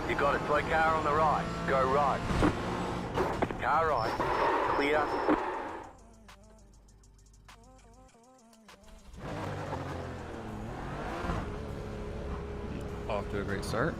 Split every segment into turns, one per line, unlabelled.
You got it. Slow car on the right. Go right. Car right. Clear.
Off to a great start.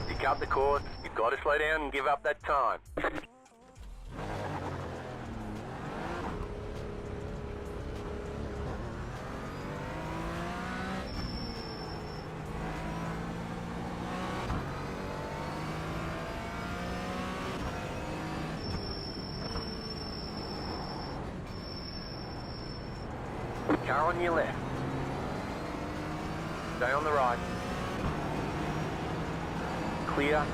You cut the course. You've got to slow down and give up that time. Car on your left. Stay on the right. Clear.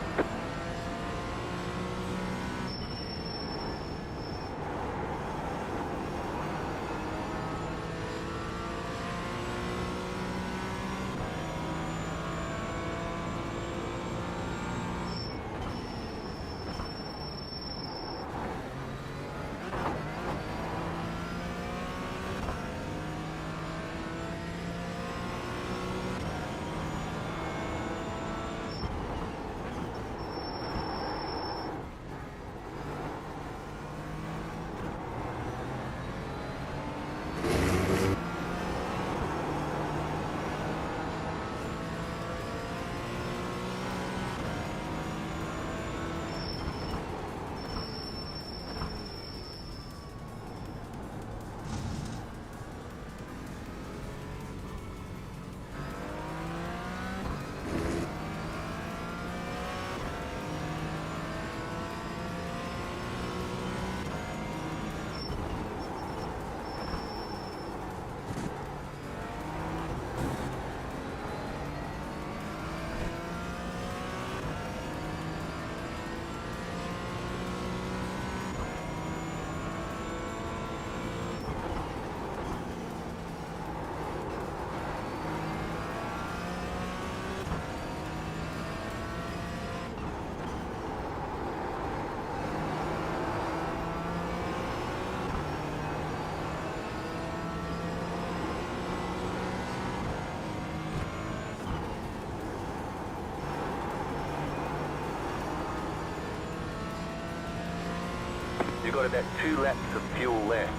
You've got about 2 laps of fuel left.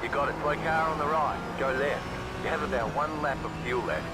You got it. Slow car on the right. Go left. You have about 1 lap of fuel left.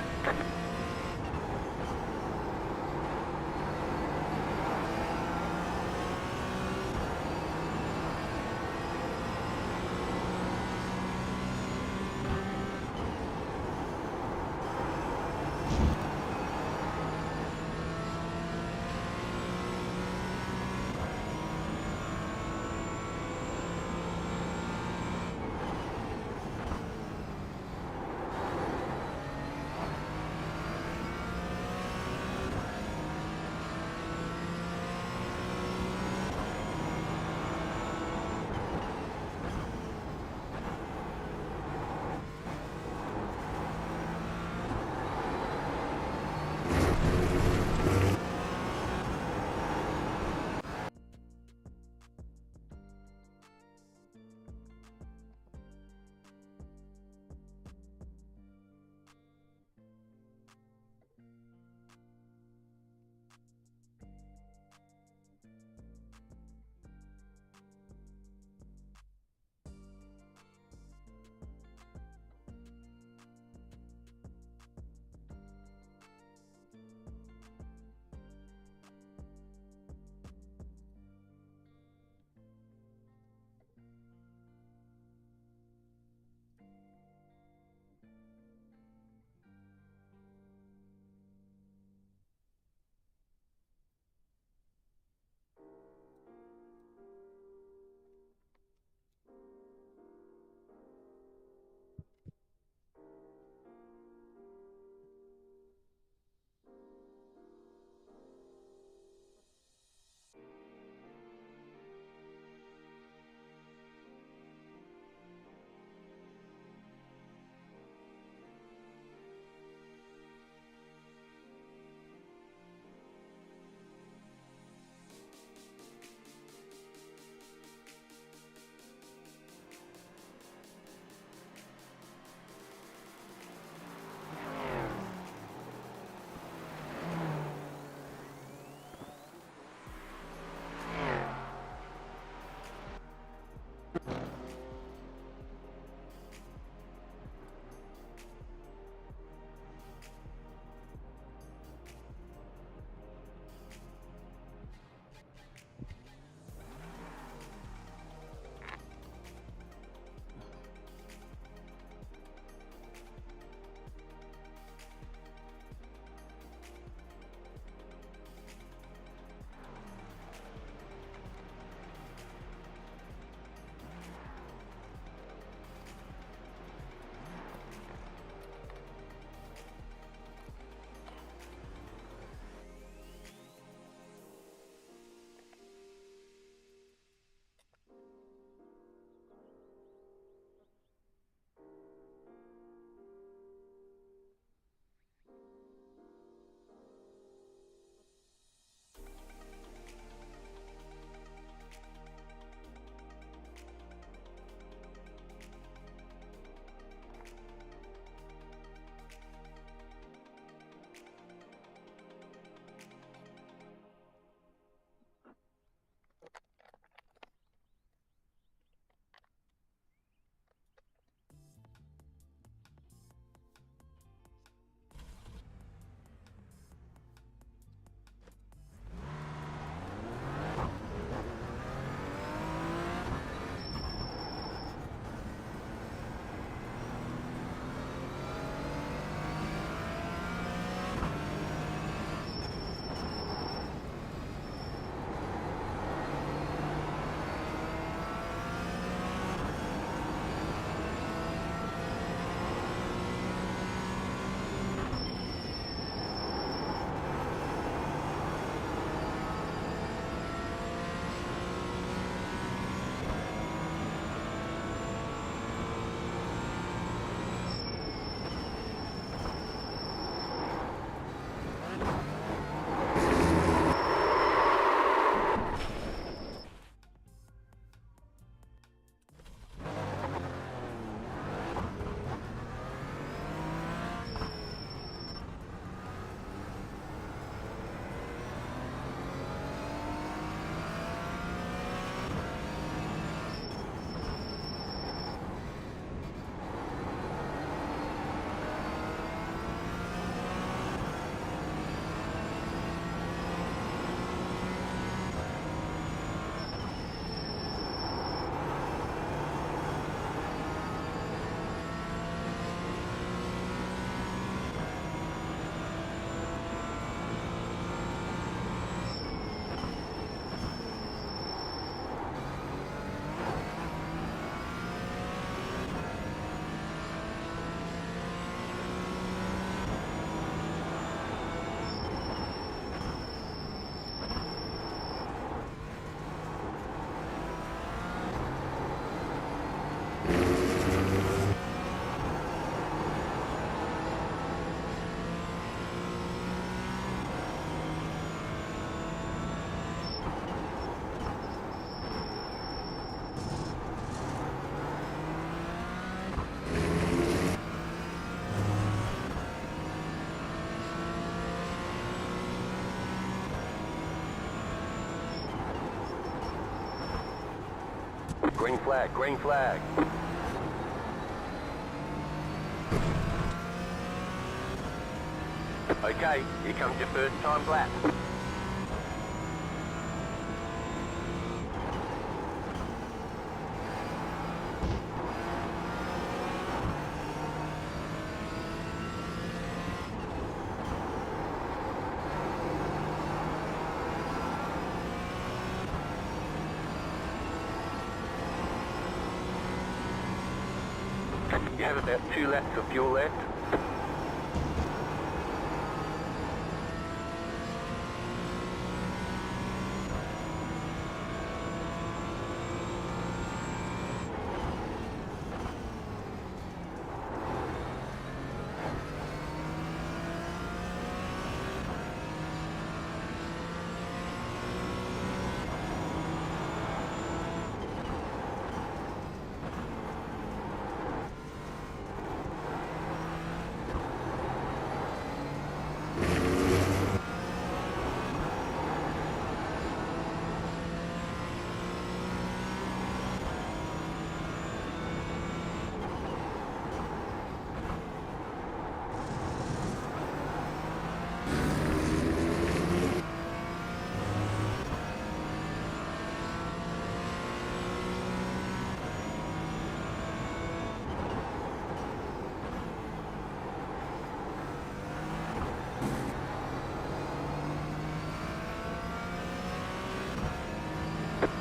Green flag, green flag. Okay, here comes your first time lap. You have about 2 laps of fuel left.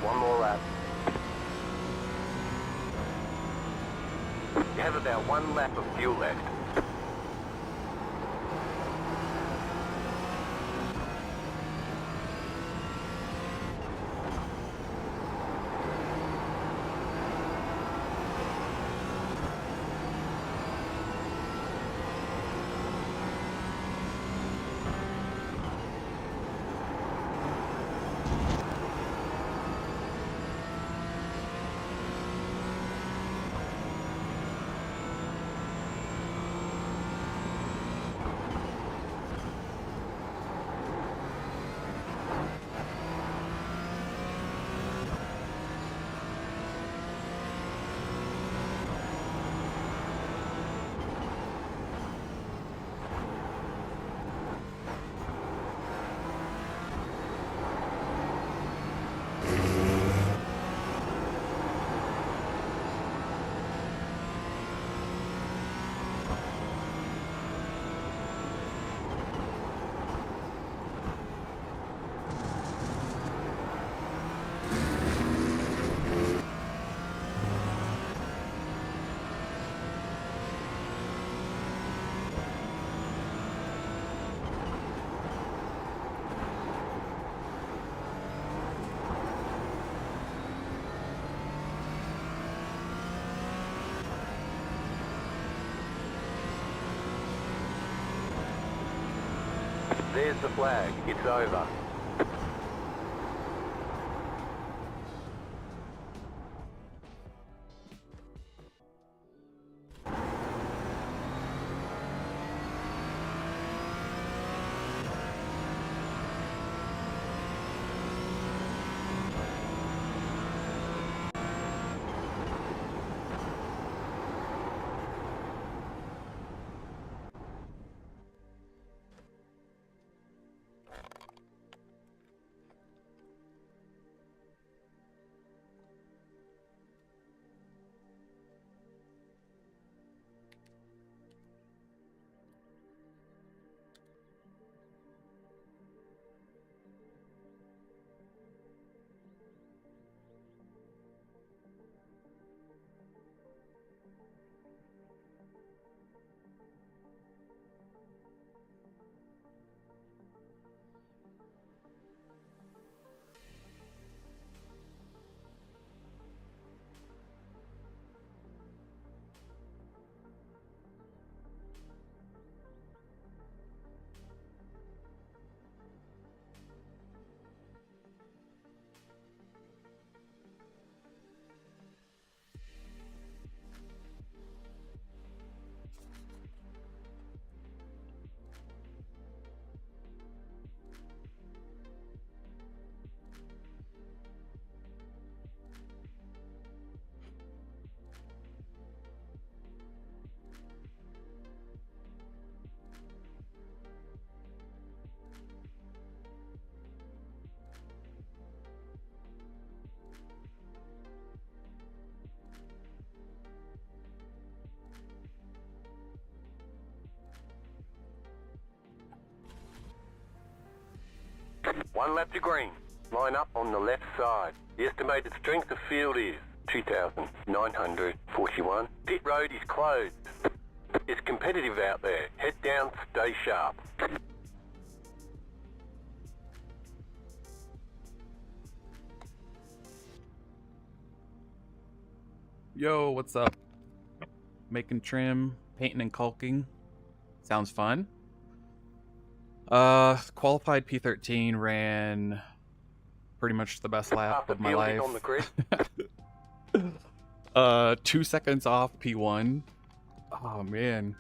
One more lap. You have about 1 lap of fuel left. There's the flag. It's over. One lap to green. Line up on the left side. The estimated strength of field is 2,941. Pit road is closed. It's competitive out there. Head down, stay sharp.
Yo, what's up? Making trim, painting and caulking. Sounds fun. Qualified P13, ran pretty much the best lap of my life.
On the grid.
2 seconds off P1. Oh man,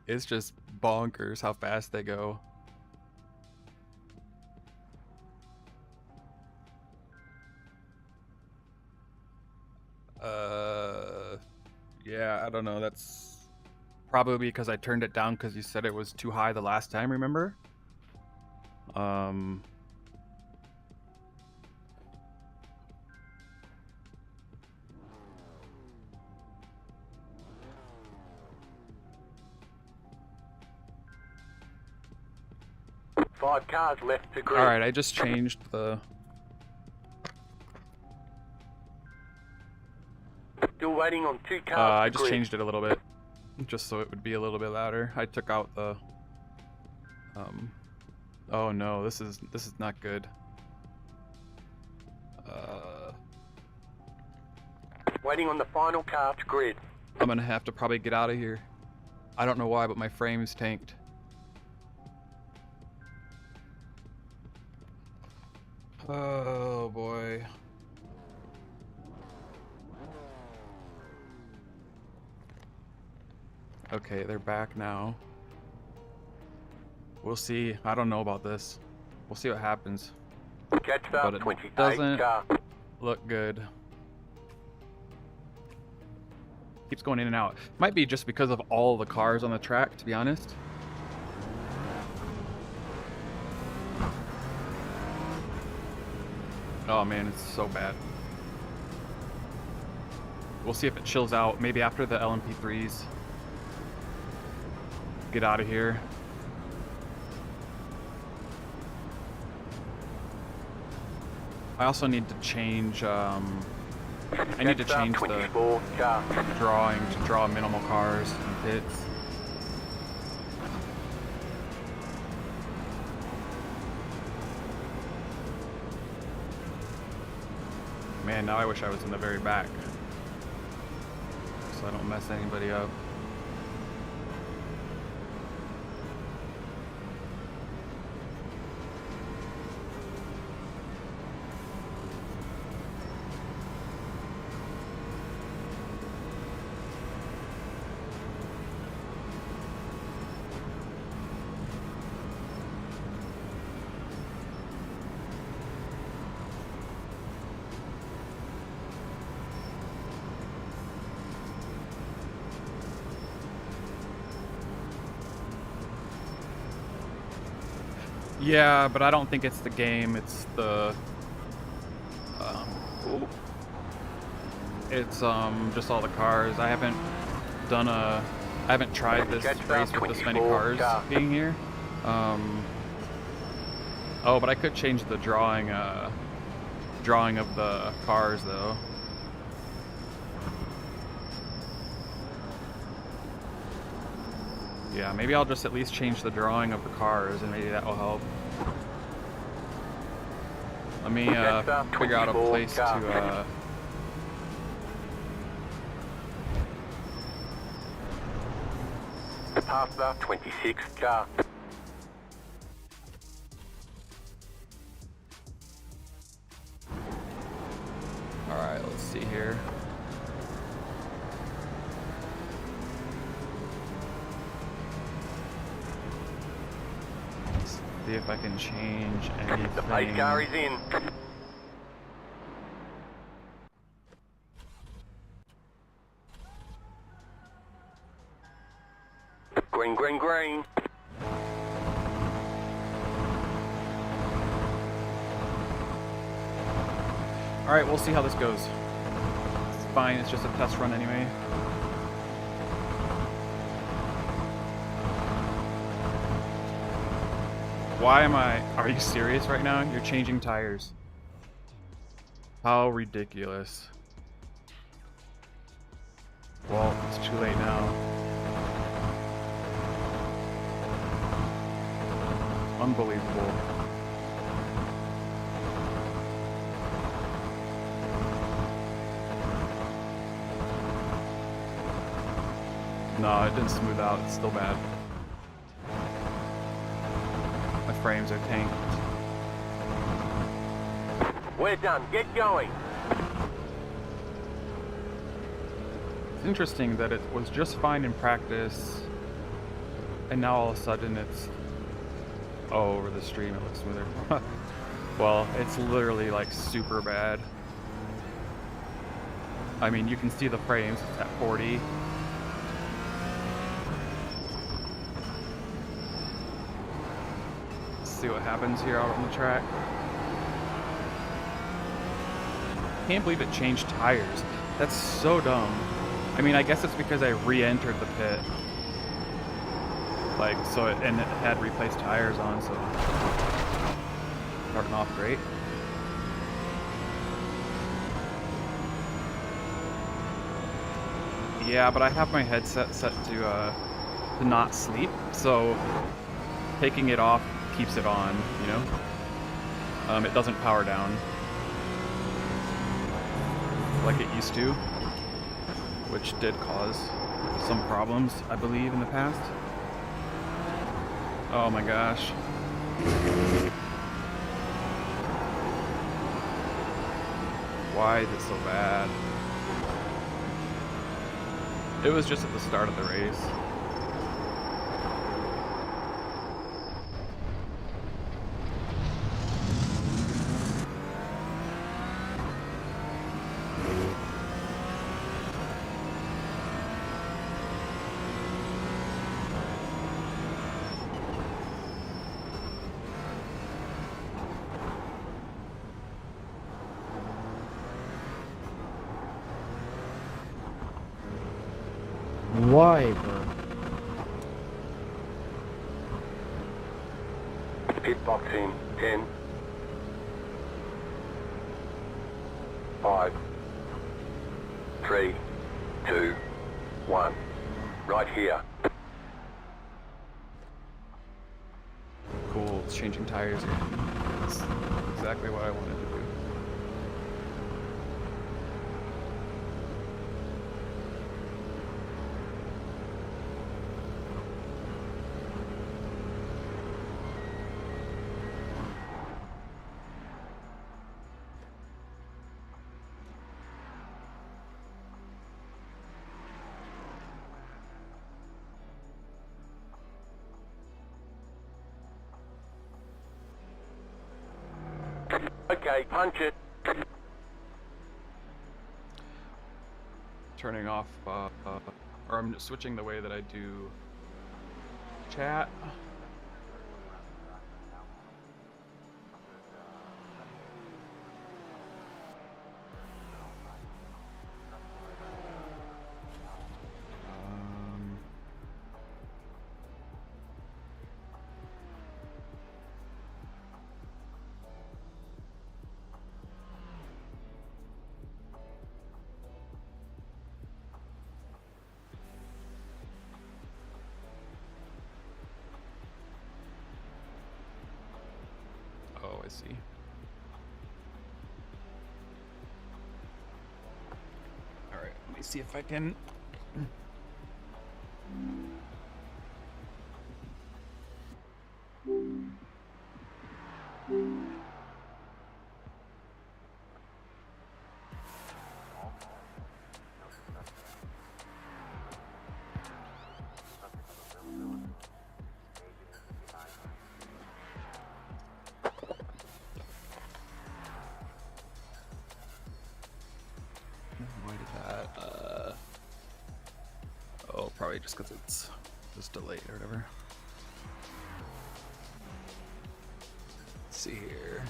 it's just bonkers how fast they go. Yeah, I don't know. That's probably because I turned it down because you said it was too high the last time, remember?
5 cars left to grid.
Alright, I just changed the...
Still waiting on 2 cars
I
to
just
grid.
changed it a little bit, just so it would be a little bit louder. I took out the... Oh no, this is not good.
Waiting on the final car to grid.
I'm gonna have to probably get out of here. I don't know why, but my frame's tanked. Oh boy. Okay, they're back now. We'll see. I don't know about this. We'll see what happens.
Catch
But
up,
it
28
doesn't
car.
look good. Keeps going in and out. Might be just because of all the cars on the track, to be honest. Oh man, it's so bad. We'll see if it chills out. Maybe after the LMP3s. Get out of here. I also need to change, I need to change the drawing to draw minimal cars and pits. Man, now I wish I was in the very back, so I don't mess anybody up. Yeah, but I don't think it's the game, it's the... it's just all the cars. I haven't tried this race with this many cars being here. Oh, but I could change the drawing of the cars though. Yeah, maybe I'll just at least change the drawing of the cars and maybe that will help. Let me figure out a place to
Past the 26 car.
Alright, let's see here. Let's see if I can change anything.
The pace car is in. Green, green, green.
Alright, we'll see how this goes. It's fine, it's just a test run anyway. Why am I... Are you serious right now? You're changing tires. How ridiculous. Well, it's too late now. Unbelievable. No, it didn't smooth out. It's still bad. My frames are tanked.
We're done. Get going.
It's interesting that it was just fine in practice, and now all of a sudden it's... Oh, over the stream it looks smoother. Well, it's literally like super bad. I mean, you can see the frames. It's at 40. Let's see what happens here out on the track. Can't believe it changed tires. That's so dumb. I mean, I guess it's because I re-entered the pit. Like, so it, and it had replaced tires on, so starting off great. Yeah, but I have my headset set to not sleep, so taking it off keeps it on, you know? It doesn't power down like it used to, which did cause some problems, I believe, in the past. Oh my gosh. Why is it so bad? It was just at the start of the race.
Why, bro?
Pit box in 10, 5, 3, 2, 1. Right here.
Cool, it's changing tires here. That's exactly what I wanted to do.
Okay, punch it.
Turning off, or I'm switching the way that I do chat. Oh, I see. All right, let me see if I can. Why did that? Oh, probably just because it's just delayed or whatever. Let's see here.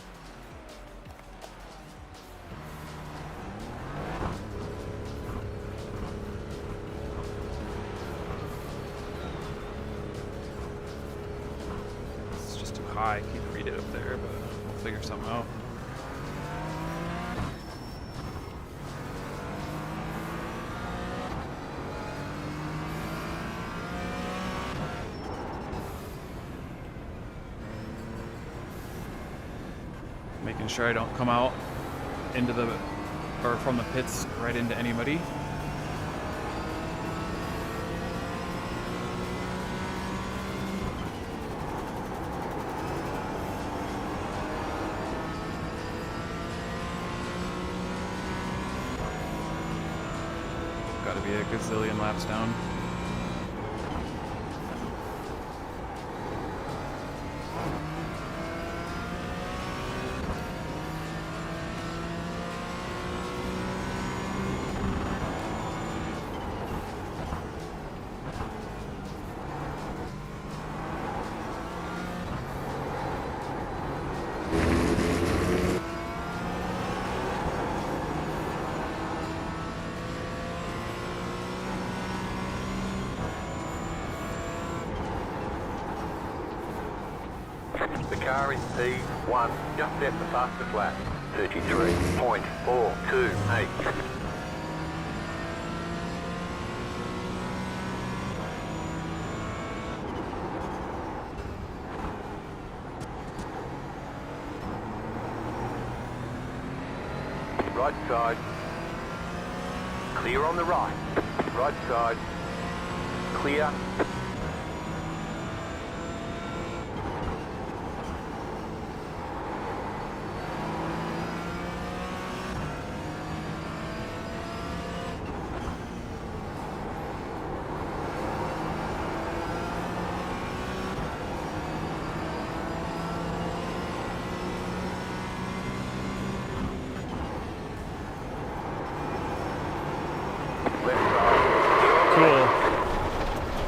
It's just too hot. why I keep reading it up there, but we'll figure something out. Making sure I don't come out into the, or from the pits right into anybody. Gotta be a gazillion laps down.
The car in P1 just set the fastest lap, 33.428. Right side, clear on the right. Right side, clear.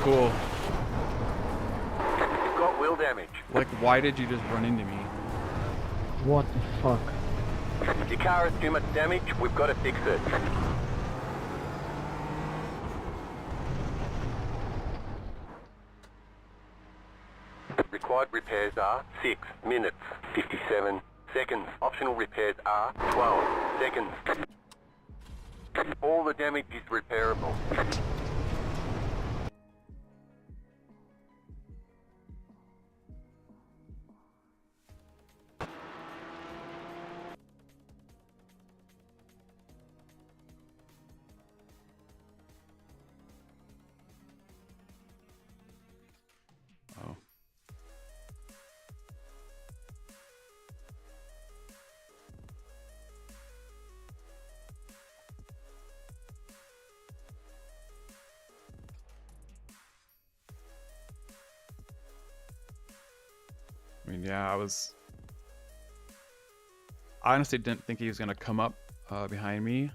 Cool.
You've got wheel damage.
Like, why did you just run into me?
What the fuck?
Your car has too much damage, we've got to fix it. Required repairs are 6 minutes, 57 seconds. Optional repairs are 12 seconds. All the damage is repairable.
Oh. I mean, yeah, I honestly didn't think he was going to come up behind me.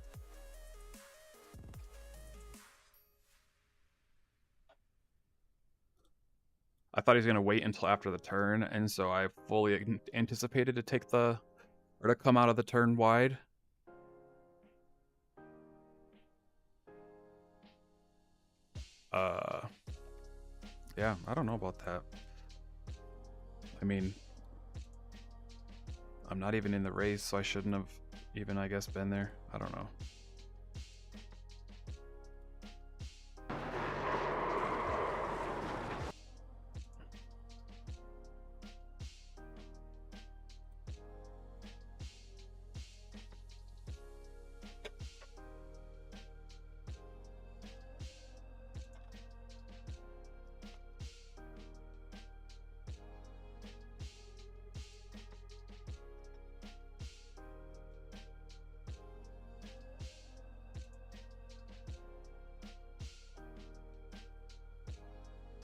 I thought he was going to wait until after the turn, and so I fully anticipated to take or to come out of the turn wide. Yeah, I don't know about that. I mean, I'm not even in the race, so I shouldn't have even, I guess, been there. I don't know.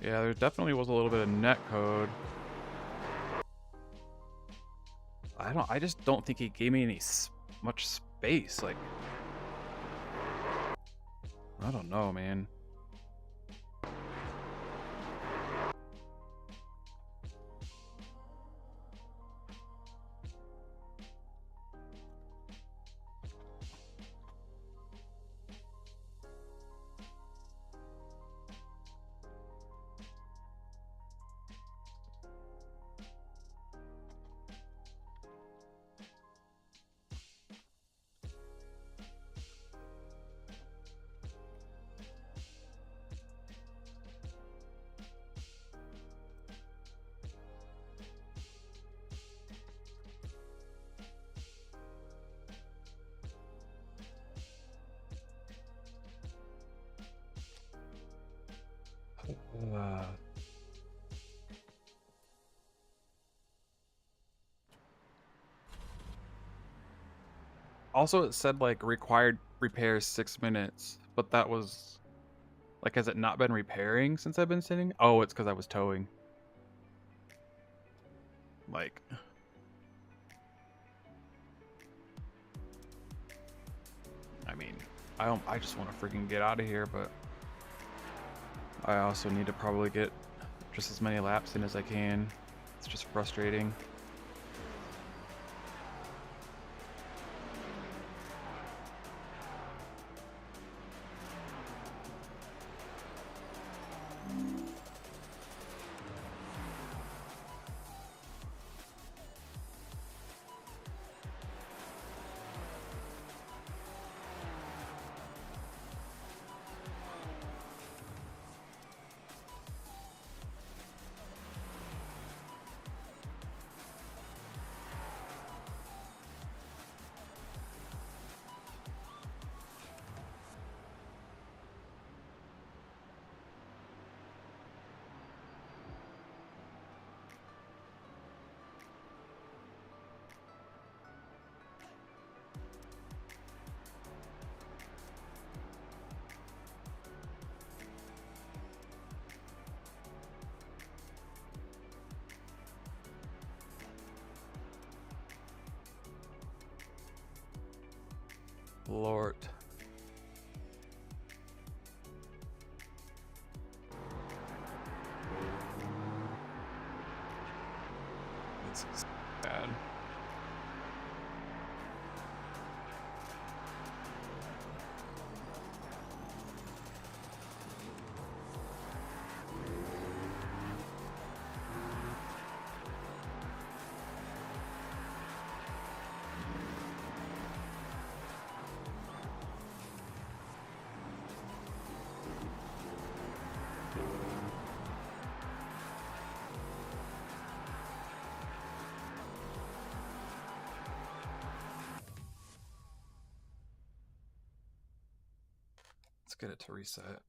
Yeah, there definitely was a little bit of net code. I just don't think he gave me much space. Like, I don't know, man. Also, it said like required repairs 6 minutes, but that was like, has it not been repairing since I've been sitting? Oh, it's because I was towing. Like, I mean, I just want to freaking get out of here, but I also need to probably get just as many laps in as I can. It's just frustrating. Lord. It's bad. Let's get it to reset.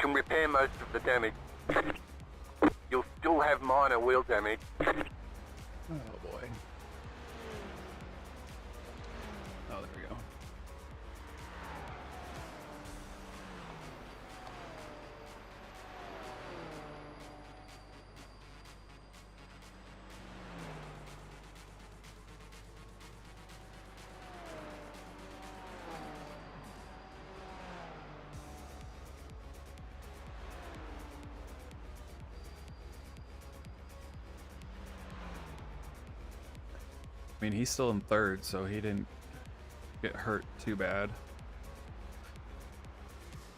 can repair most of the damage. You'll still have minor wheel damage.
Oh boy. Oh, there we go. I mean, he's still in third, so he didn't get hurt too bad.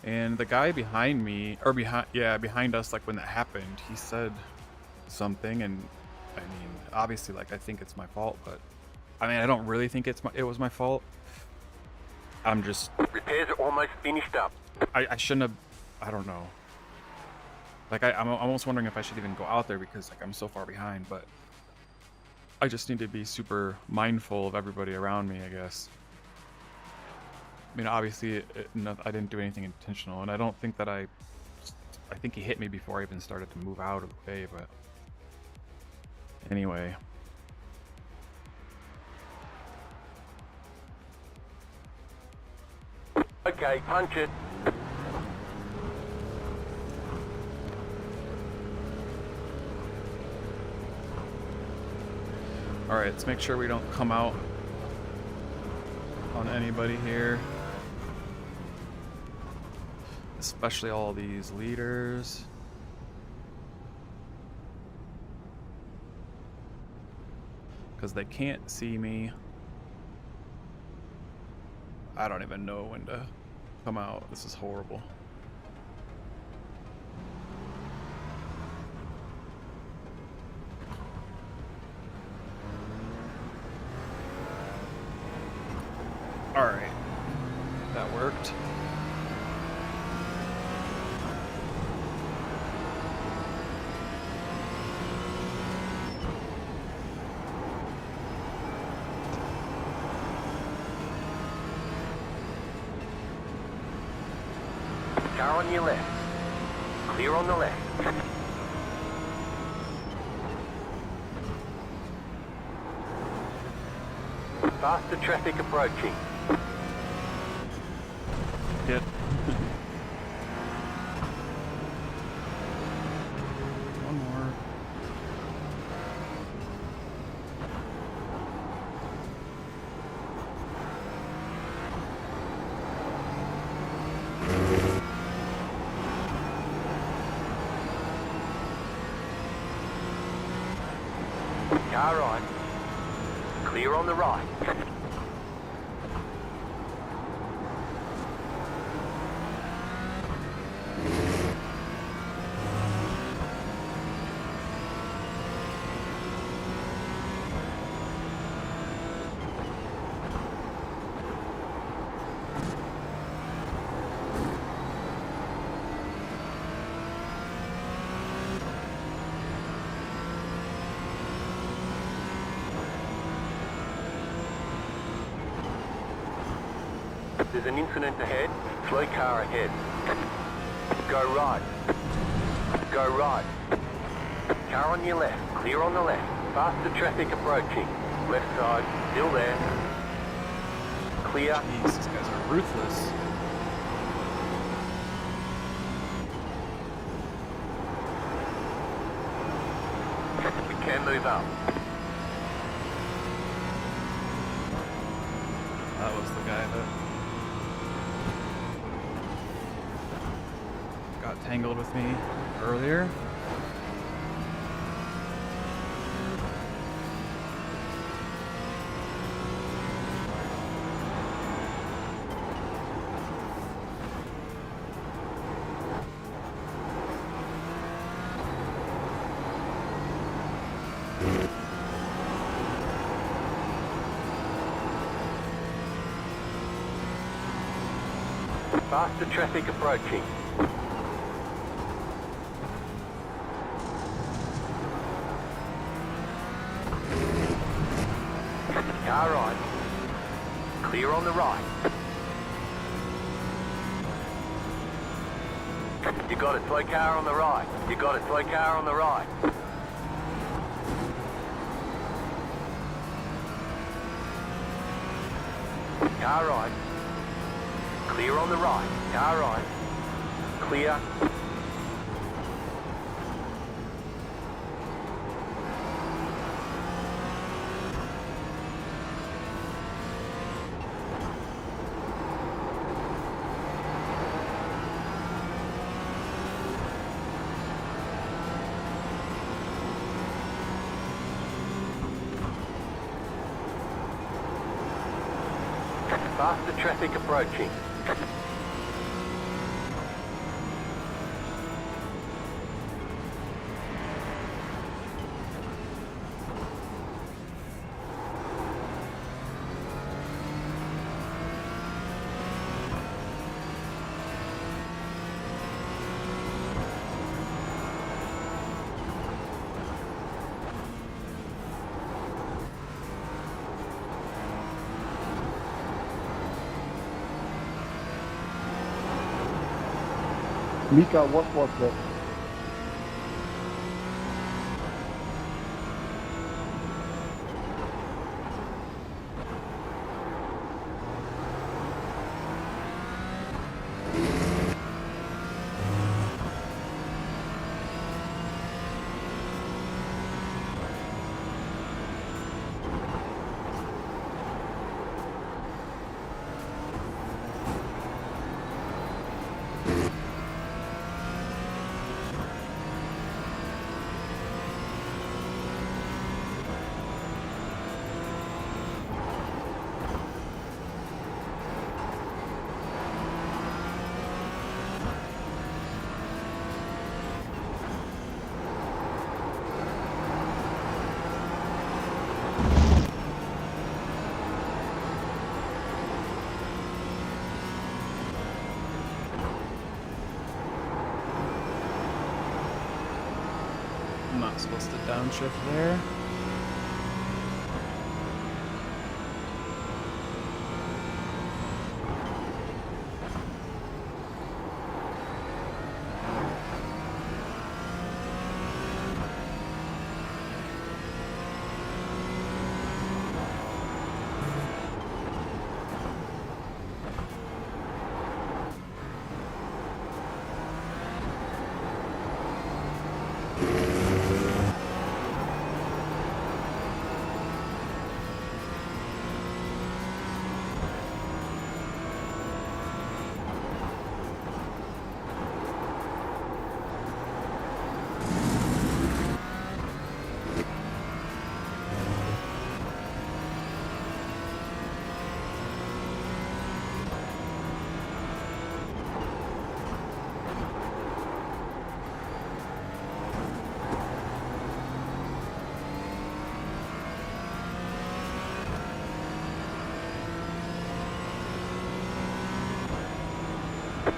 And the guy behind me, or behind us, like when that happened, he said something, and I mean, obviously, like I think it's my fault, but I mean, I don't really think it was my fault. I'm just
Repairs are almost finished up.
I shouldn't have. I don't know. Like I'm almost wondering if I should even go out there because like I'm so far behind, but I just need to be super mindful of everybody around me, I guess. I mean, obviously, I didn't do anything intentional, and I don't think that I think he hit me before I even started to move out of the way, but anyway.
Okay, punch it.
Alright, let's make sure we don't come out on anybody here. Especially all these leaders. Because they can't see me. I don't even know when to come out. This is horrible. Alright. That worked.
Car on your left. Clear on the left. Faster traffic approaching.
Hit. One more.
Car right. Clear on the right. There's an incident ahead. Slow car ahead. Go right. Go right. Car on your left. Clear on the left. Faster traffic approaching. Left side. Still there. Clear.
Jeez, these guys are ruthless.
We can move up.
That was the guy that got tangled with me earlier.
Faster traffic approaching. Car right. Clear on the right. You got it, slow car on the right. You got it, slow car on the right. Car right. Clear on the right. Car right. Clear. Faster traffic approaching.
Mika, what was that?
I'm not supposed to downshift there.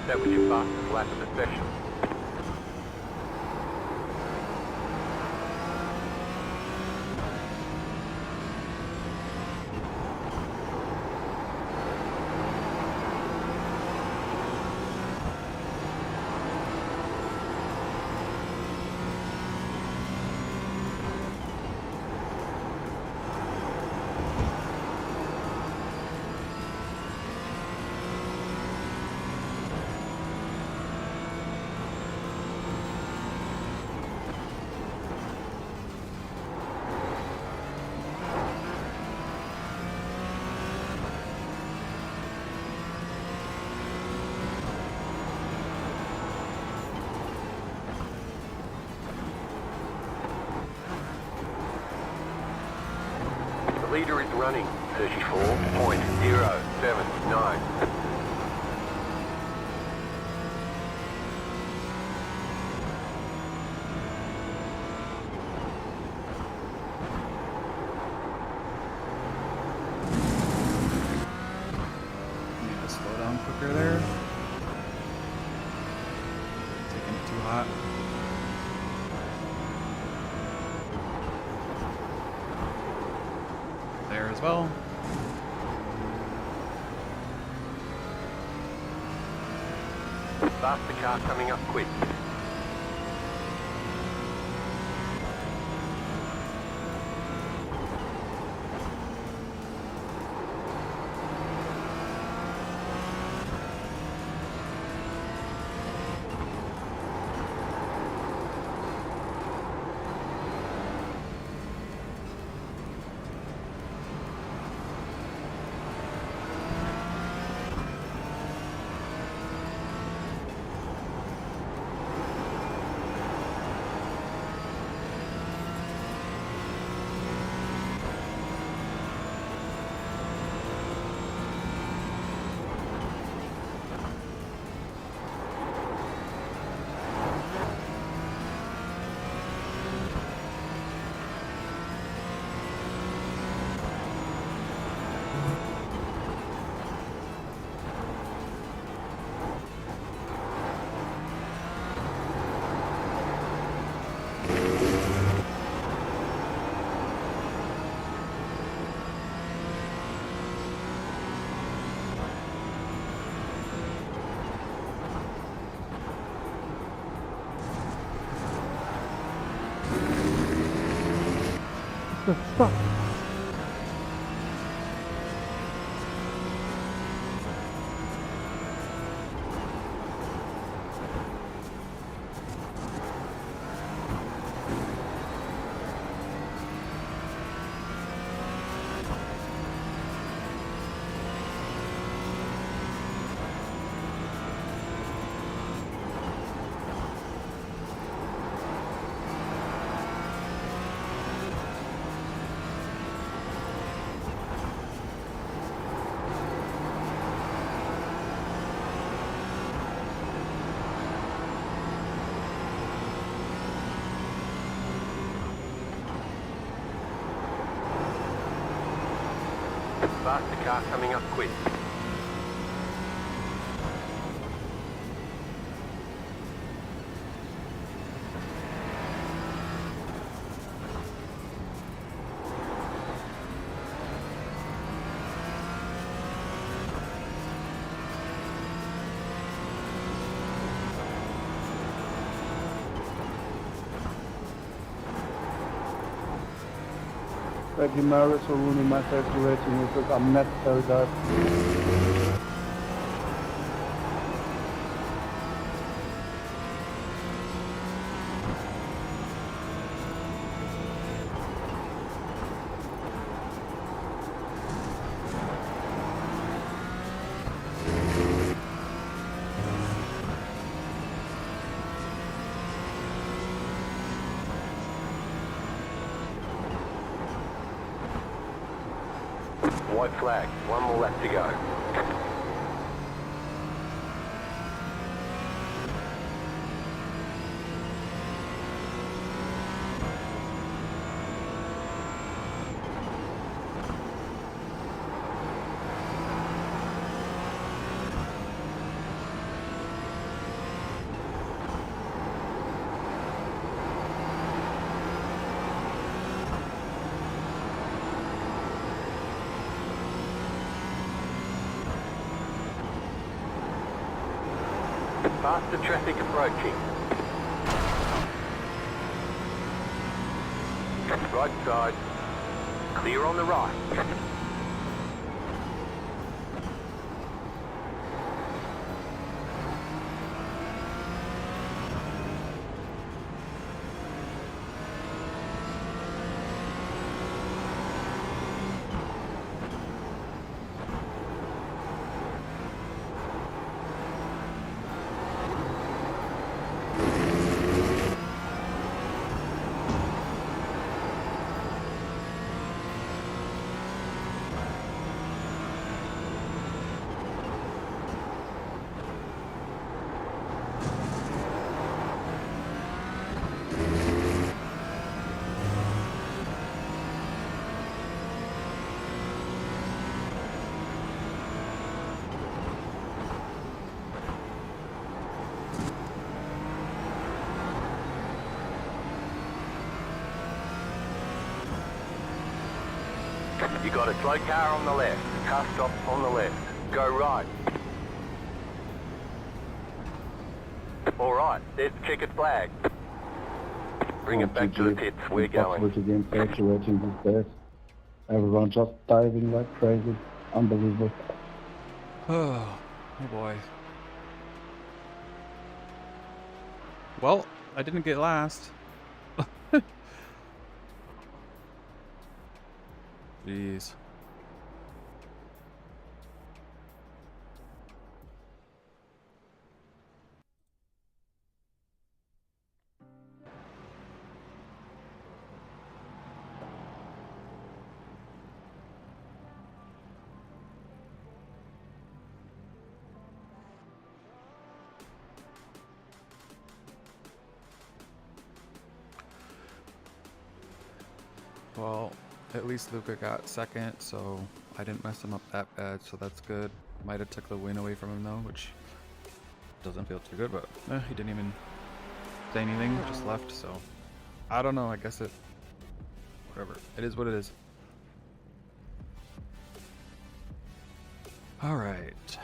That was your fastest lap of the session. The leader is running 34.079.
Need to slow down quicker there. Taking it too hot. There as well.
Faster car coming up quick.
The fuck?
Faster car coming up quick.
Reggie Maris or Rooney my first racing because I'm not so that.
White flag, one more lap to go. Faster traffic approaching. Right side. Clear on the right. You got a slow car on the left. Car stop on the left. Go right. Alright, there's the checkered flag. Bring it back to the pits, we're going.
Impossible to gain virtual rating these days. Everyone just diving like crazy. Unbelievable.
Oh boy. Well, I didn't get last. Jeez. Well, at least Luca got second, so I didn't mess him up that bad, so that's good. Might have took the win away from him though, which doesn't feel too good, but he didn't even say anything, just left, so I don't know, I guess whatever. It is what it is. Alright.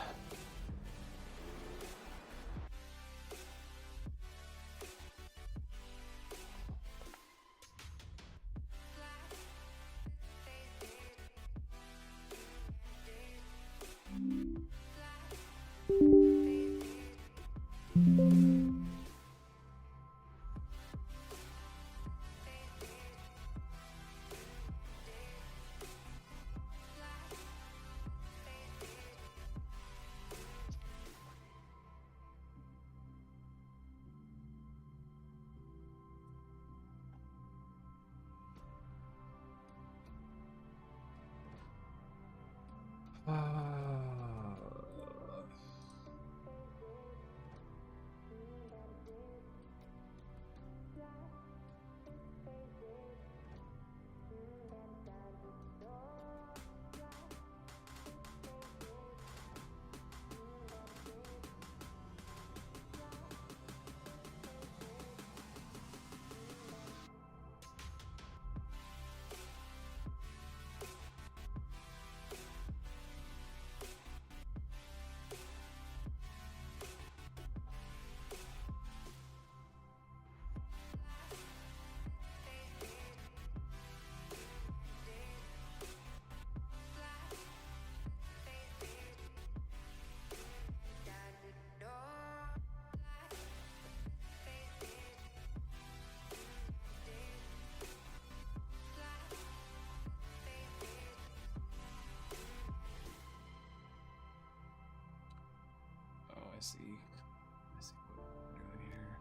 I see what we're doing here.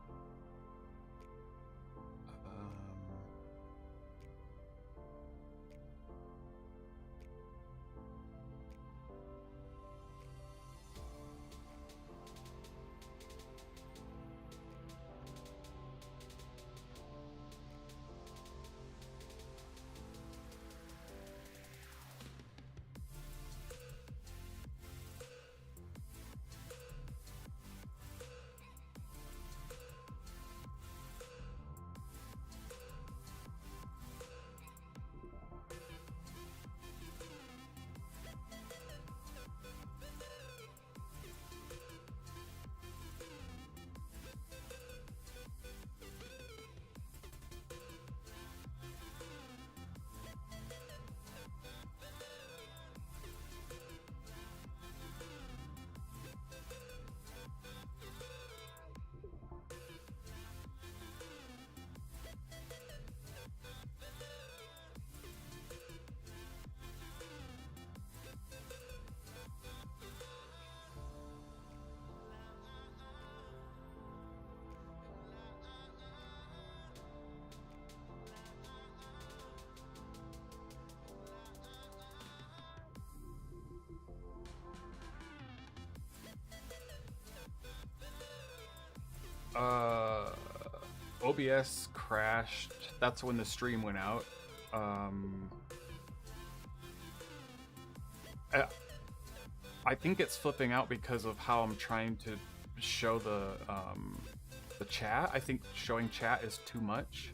OBS crashed. That's when the stream went out. I think it's flipping out because of how I'm trying to show the chat. I think showing chat is too much.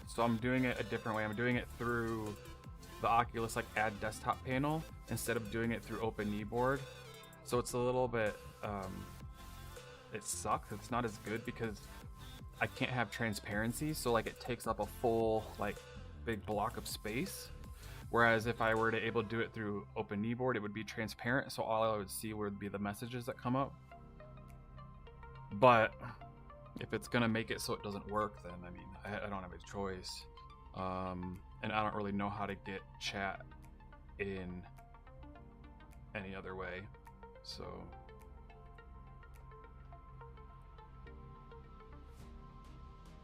So I'm doing it a different way. I'm doing it through the Oculus like add desktop panel instead of doing it through Open Keyboard. So it's a little bit, it sucks. It's not as good because I can't have transparency. So like it takes up a full like big block of space. Whereas if I were to able to do it through Open Kneeboard, it would be transparent. So all I would see would be the messages that come up. But if it's gonna make it so it doesn't work, then I mean, I don't have a choice. And I don't really know how to get chat in any other way. So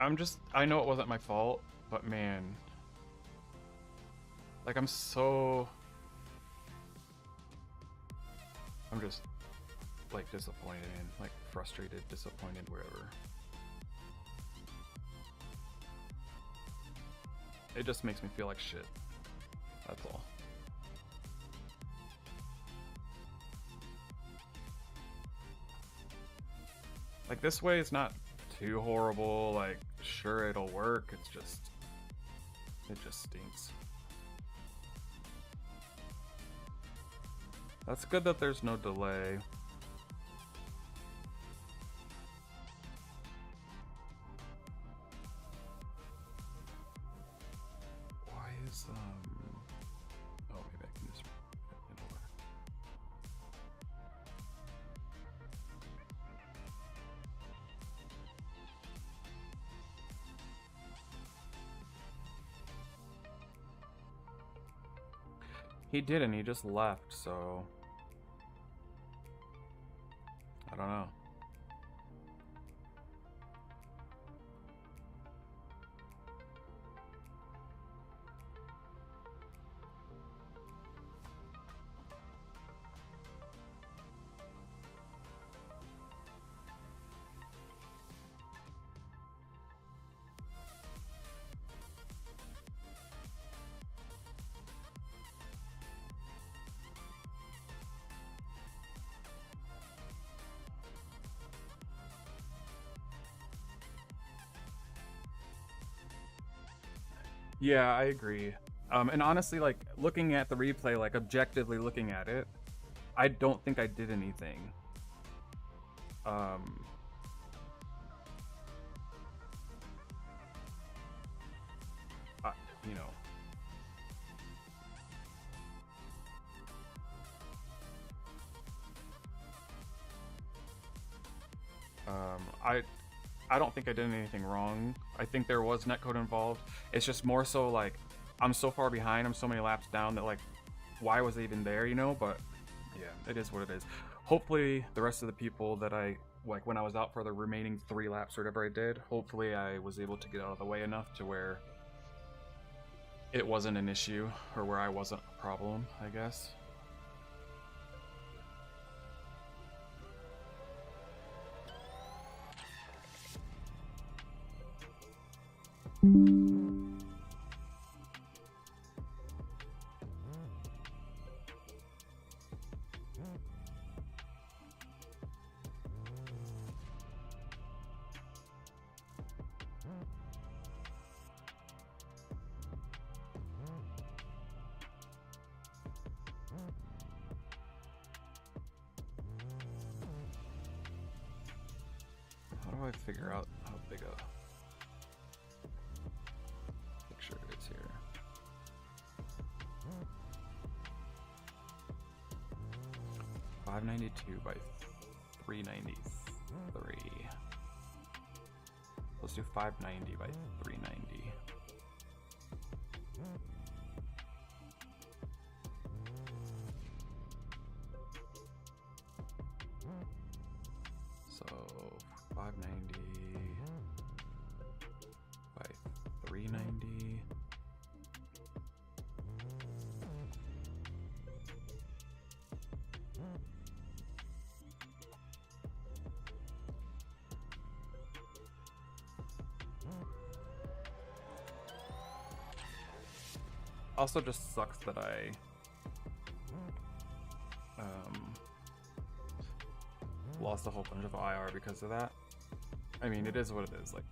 I know it wasn't my fault, but man, like I'm just like disappointed and like frustrated, disappointed, wherever. It just makes me feel like shit. That's all. Like this way is not too horrible, like sure it'll work, it just stinks. That's good that there's no delay. Why is oh maybe I can just you know what? He didn't, he just left, so I don't know. Yeah, I agree. And honestly, like looking at the replay, like objectively looking at it, I don't think I did anything. You know. I don't think I did anything wrong. I think there was netcode involved. It's just more so like I'm so far behind, I'm so many laps down that like why was it even there, you know? But yeah, it is what it is. Hopefully the rest of the people that I like when I was out for the remaining 3 laps or whatever I did, hopefully I was able to get out of the way enough to where it wasn't an issue or where I wasn't a problem, I guess. How do I figure out how big a picture it is here? .592 by 393. Let's do 590 by 390. So 590 by 390. Also just sucks that I lost a whole bunch of IR because of that. I mean, it is what it is, like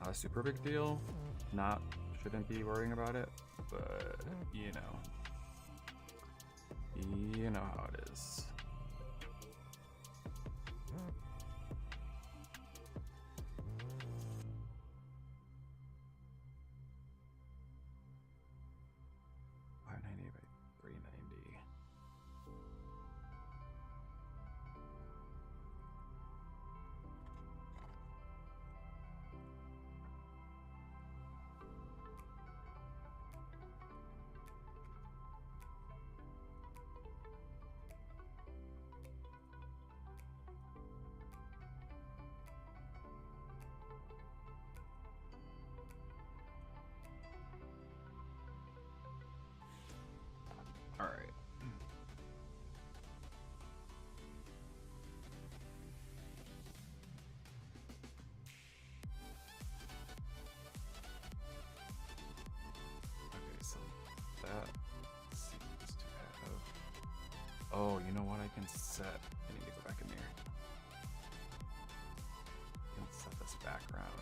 not a super big deal, shouldn't be worrying about it, but you know how it is. $590 by $390. All right. Okay, so that seems to have. Oh, you know what? I can set. I need to go back in here. I can set this background.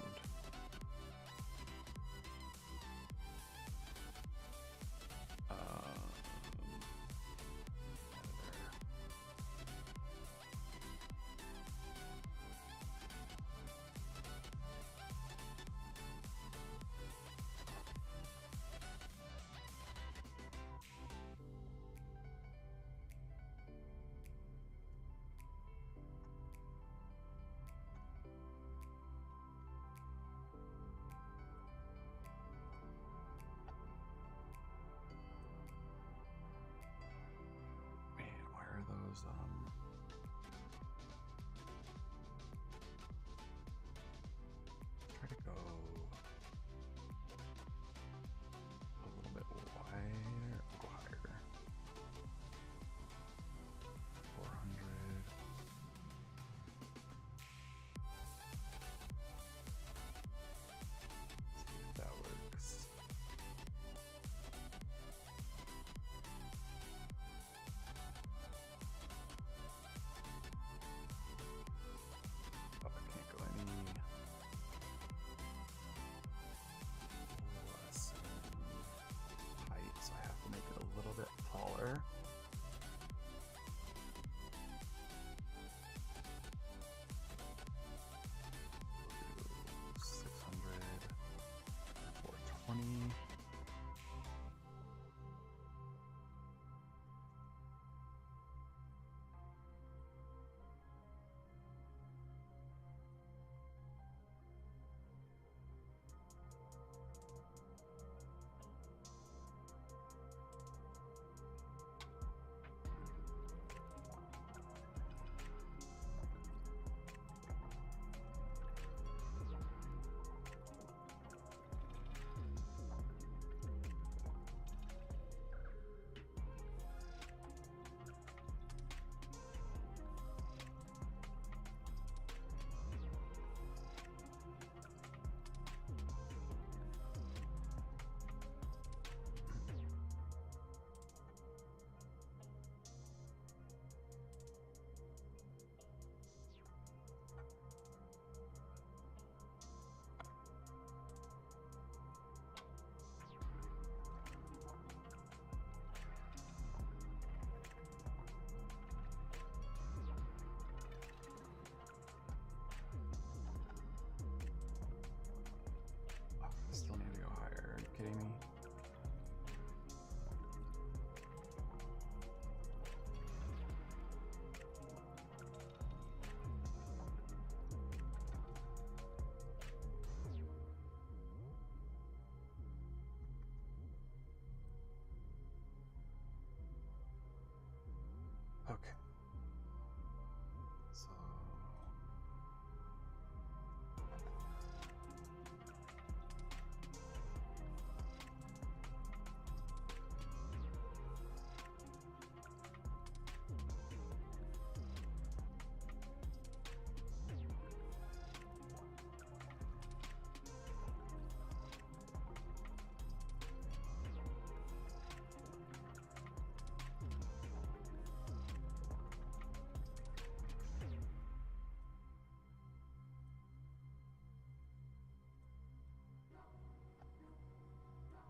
Those try to go a little bit wider, go higher. 400. See if that works. A little bit taller. We'll do 600, 420. Still need to go higher. Are you kidding me? Okay. So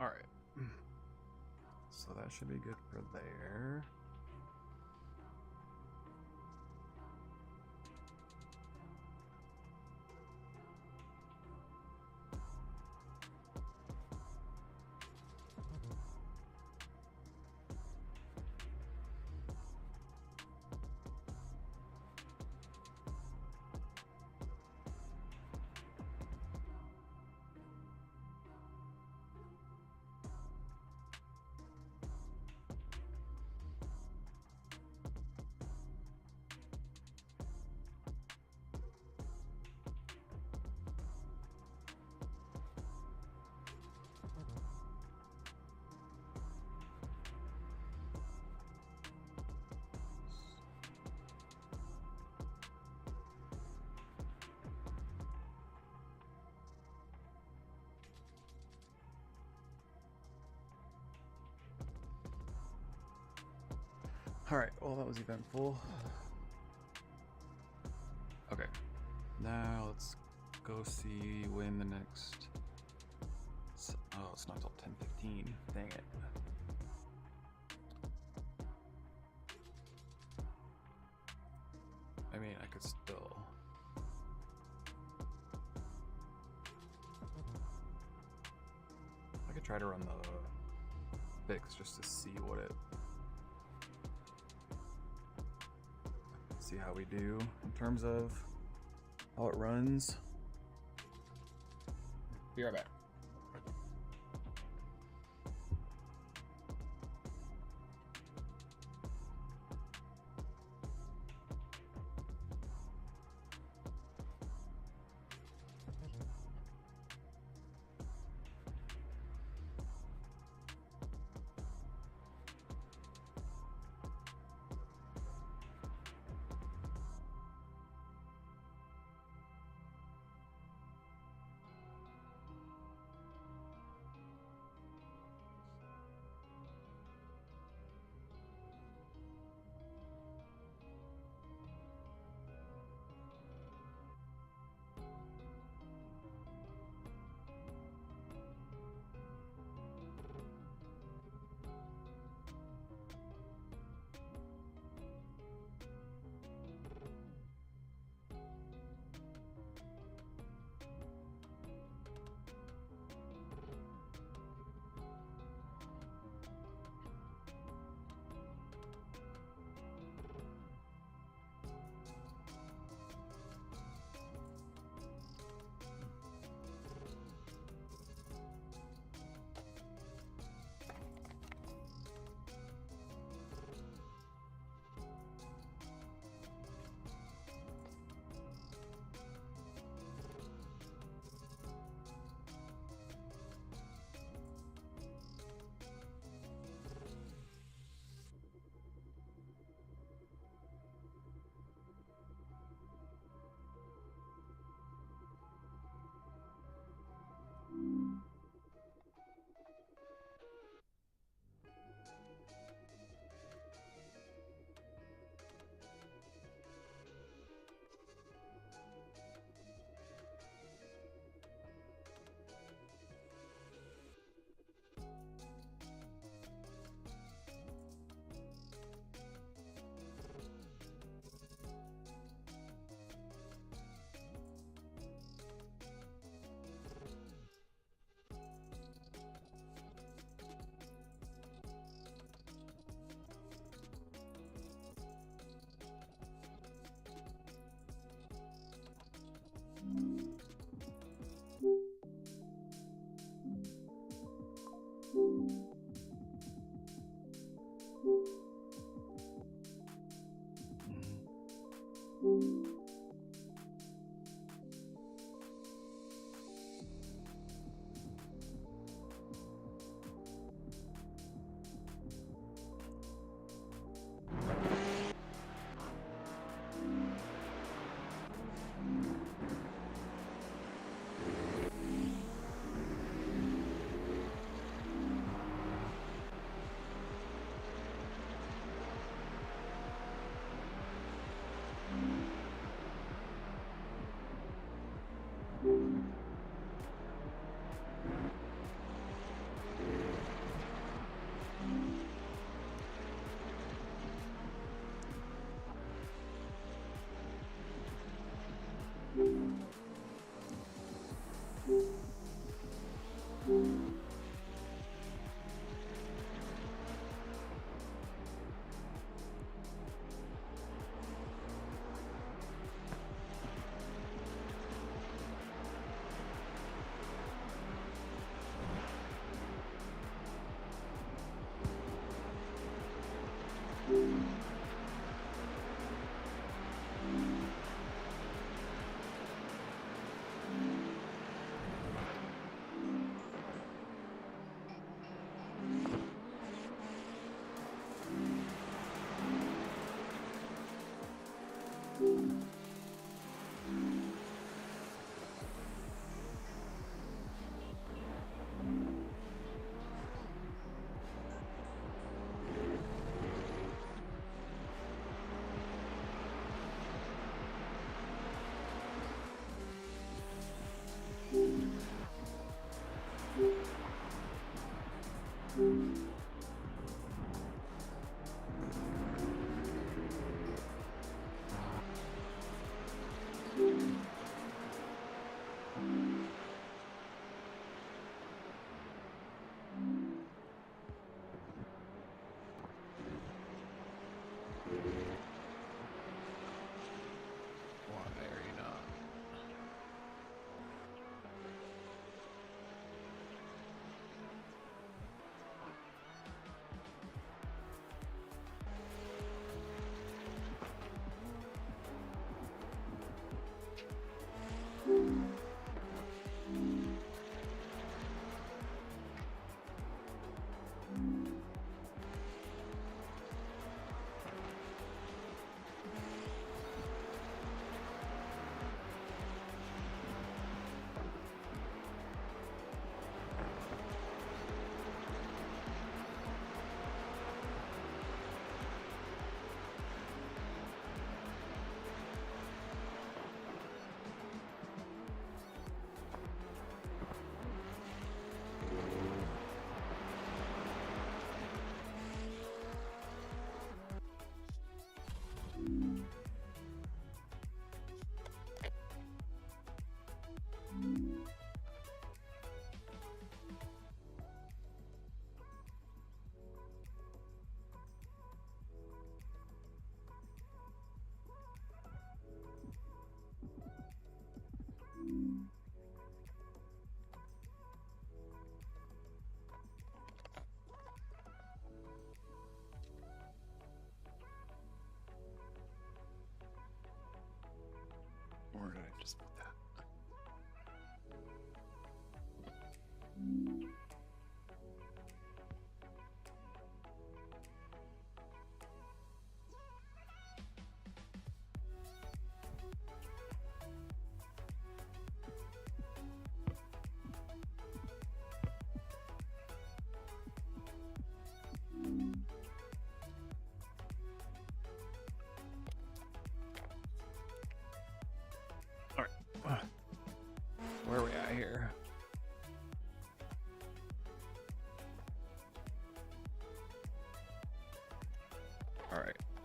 all right. So that should be good for there. Alright, well that was eventful. Okay, now let's go see when the next... Oh, it's not till 10:15. Dang it. I mean, I could still... I could try to run the fix just to see what it... See how we do in terms of how it runs. Be right back.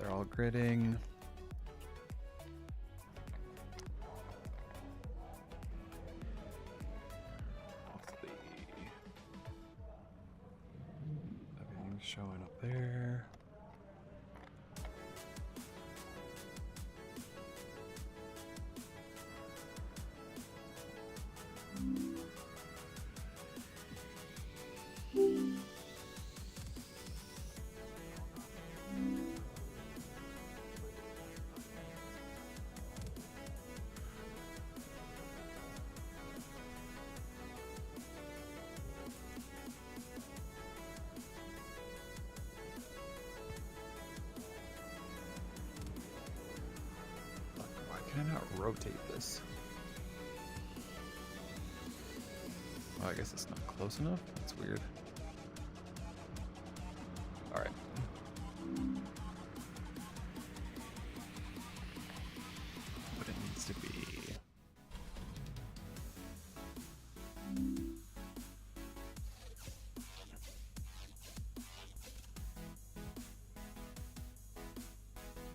They're all gridding. Everything's showing up there. Why can I not rotate this? Oh, I guess it's not close enough? That's weird. Alright. What it needs to be.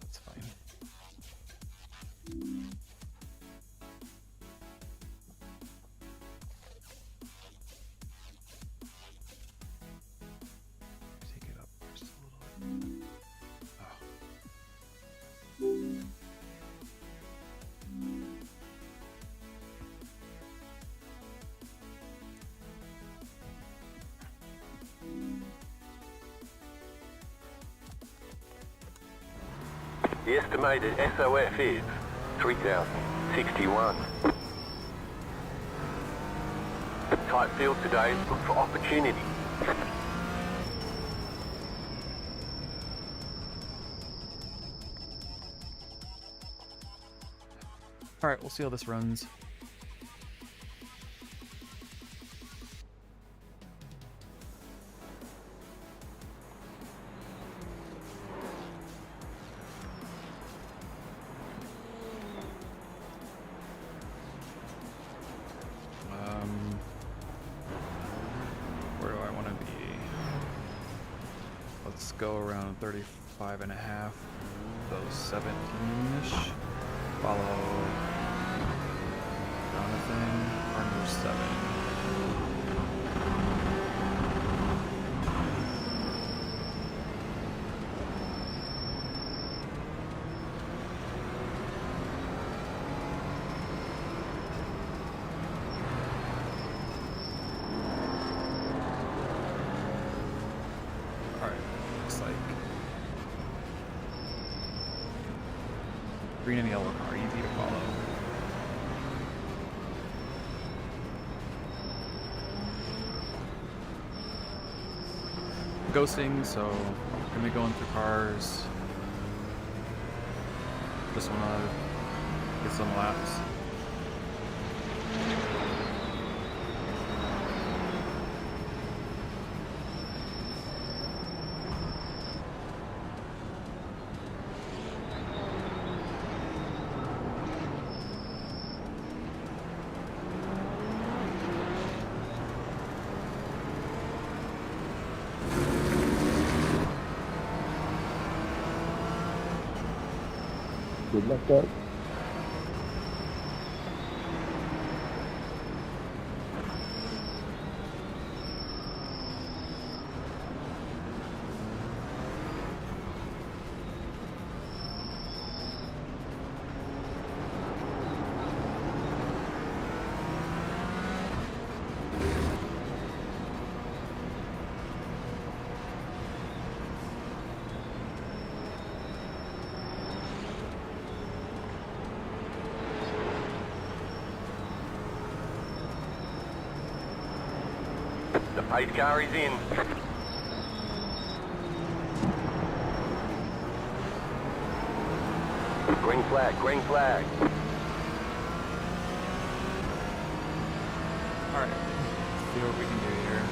That's fine. Take it up just a little bit. Oh.
The estimated SOF is 3,061. Tight field today, look for opportunity.
Alright, we'll see how this runs. Where do I want to be? Let's go around 35 and a half, those 17-ish. Follow Jonathan, Armor 7. Green and yellow are easy to follow. Ghosting, so gonna be going through cars. Just wanna get some laps.
Good luck, guys.
The pace car is in. Green flag, green flag.
Alright, let's see what we can do here.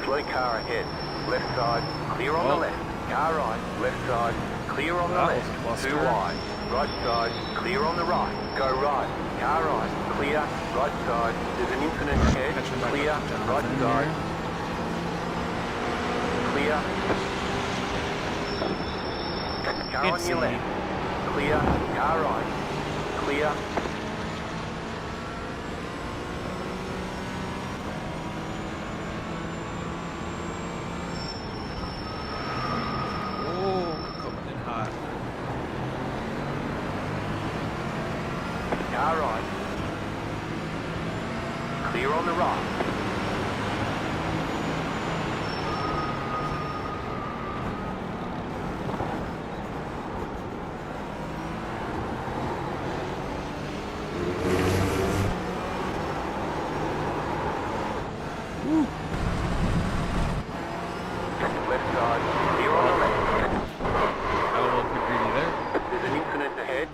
Slow car ahead. Left side, clear on the left. Car right, left side, clear on the left. Too wide. Right side, clear on the right. Go right. Car right, clear. Right side. There's an infinite ahead. Clear. Right side. Clear. Car on your left. Clear. Car right. Clear.
Oh, coming in hot.
Car right. Clear on the right. Left side. Clear on the left.
Got a little bit greedy there.
There's an incident ahead.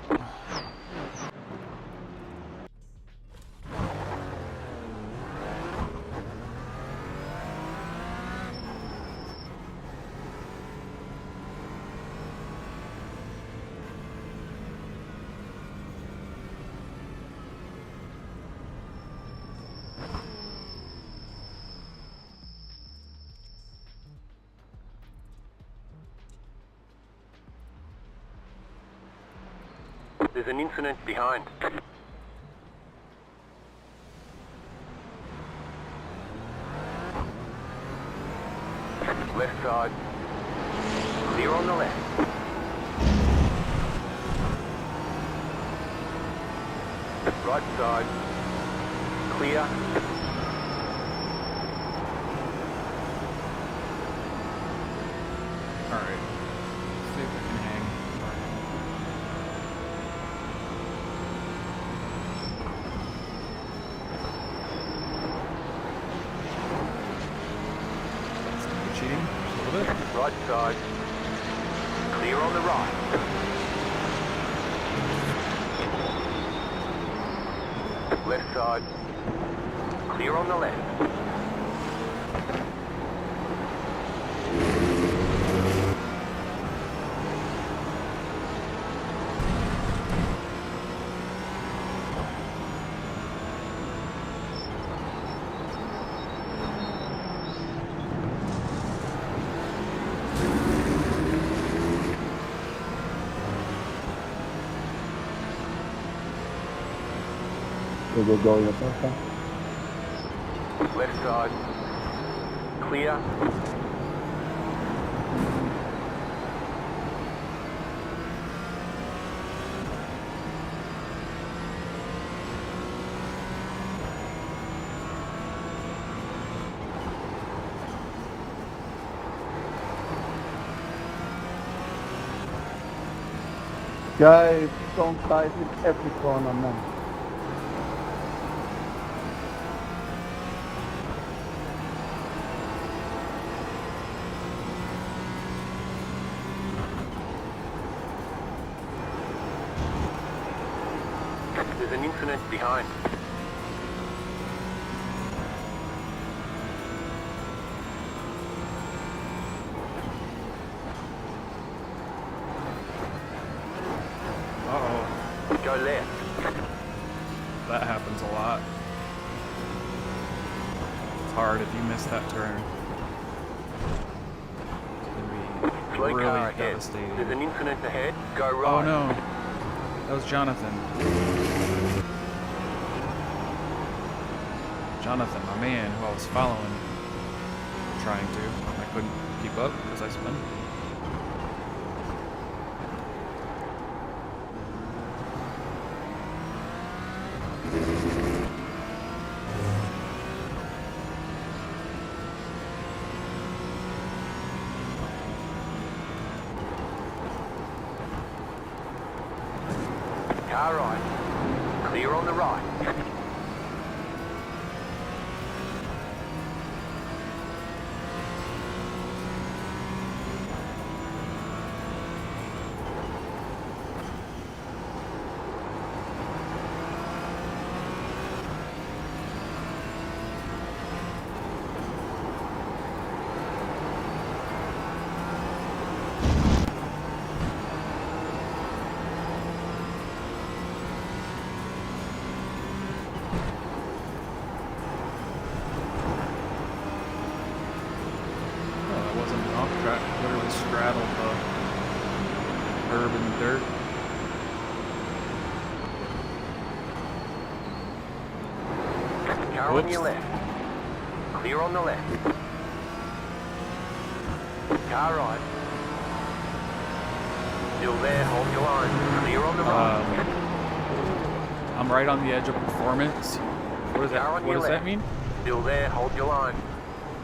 There's an incident behind. Left side. Clear on the left. Right side. Clear.
Alright. See if I can hang. That's gonna be cheating. Just a little bit.
Right side. Clear on the right. Left side. Clear on the left.
We will go in the first time.
Left side. Clear.
Guys, don't dive in every corner, man.
There's an incident behind.
Uh-oh.
Go left.
That happens a lot. It's hard if you miss that turn. It's gonna be
Slow
really
car ahead.
devastating.
There's an incident ahead. Go
Oh
right.
no. That was Jonathan. Jonathan, my man, who I was following. Trying to. I couldn't keep up because I spun.
Car right. Clear on the right.
straddle the herb and dirt.
Car on your left. Clear on the left. Car right. Still there, hold your line. Clear on the right.
I'm right on the edge of performance. What does that, what does that mean?
Still there, hold your line.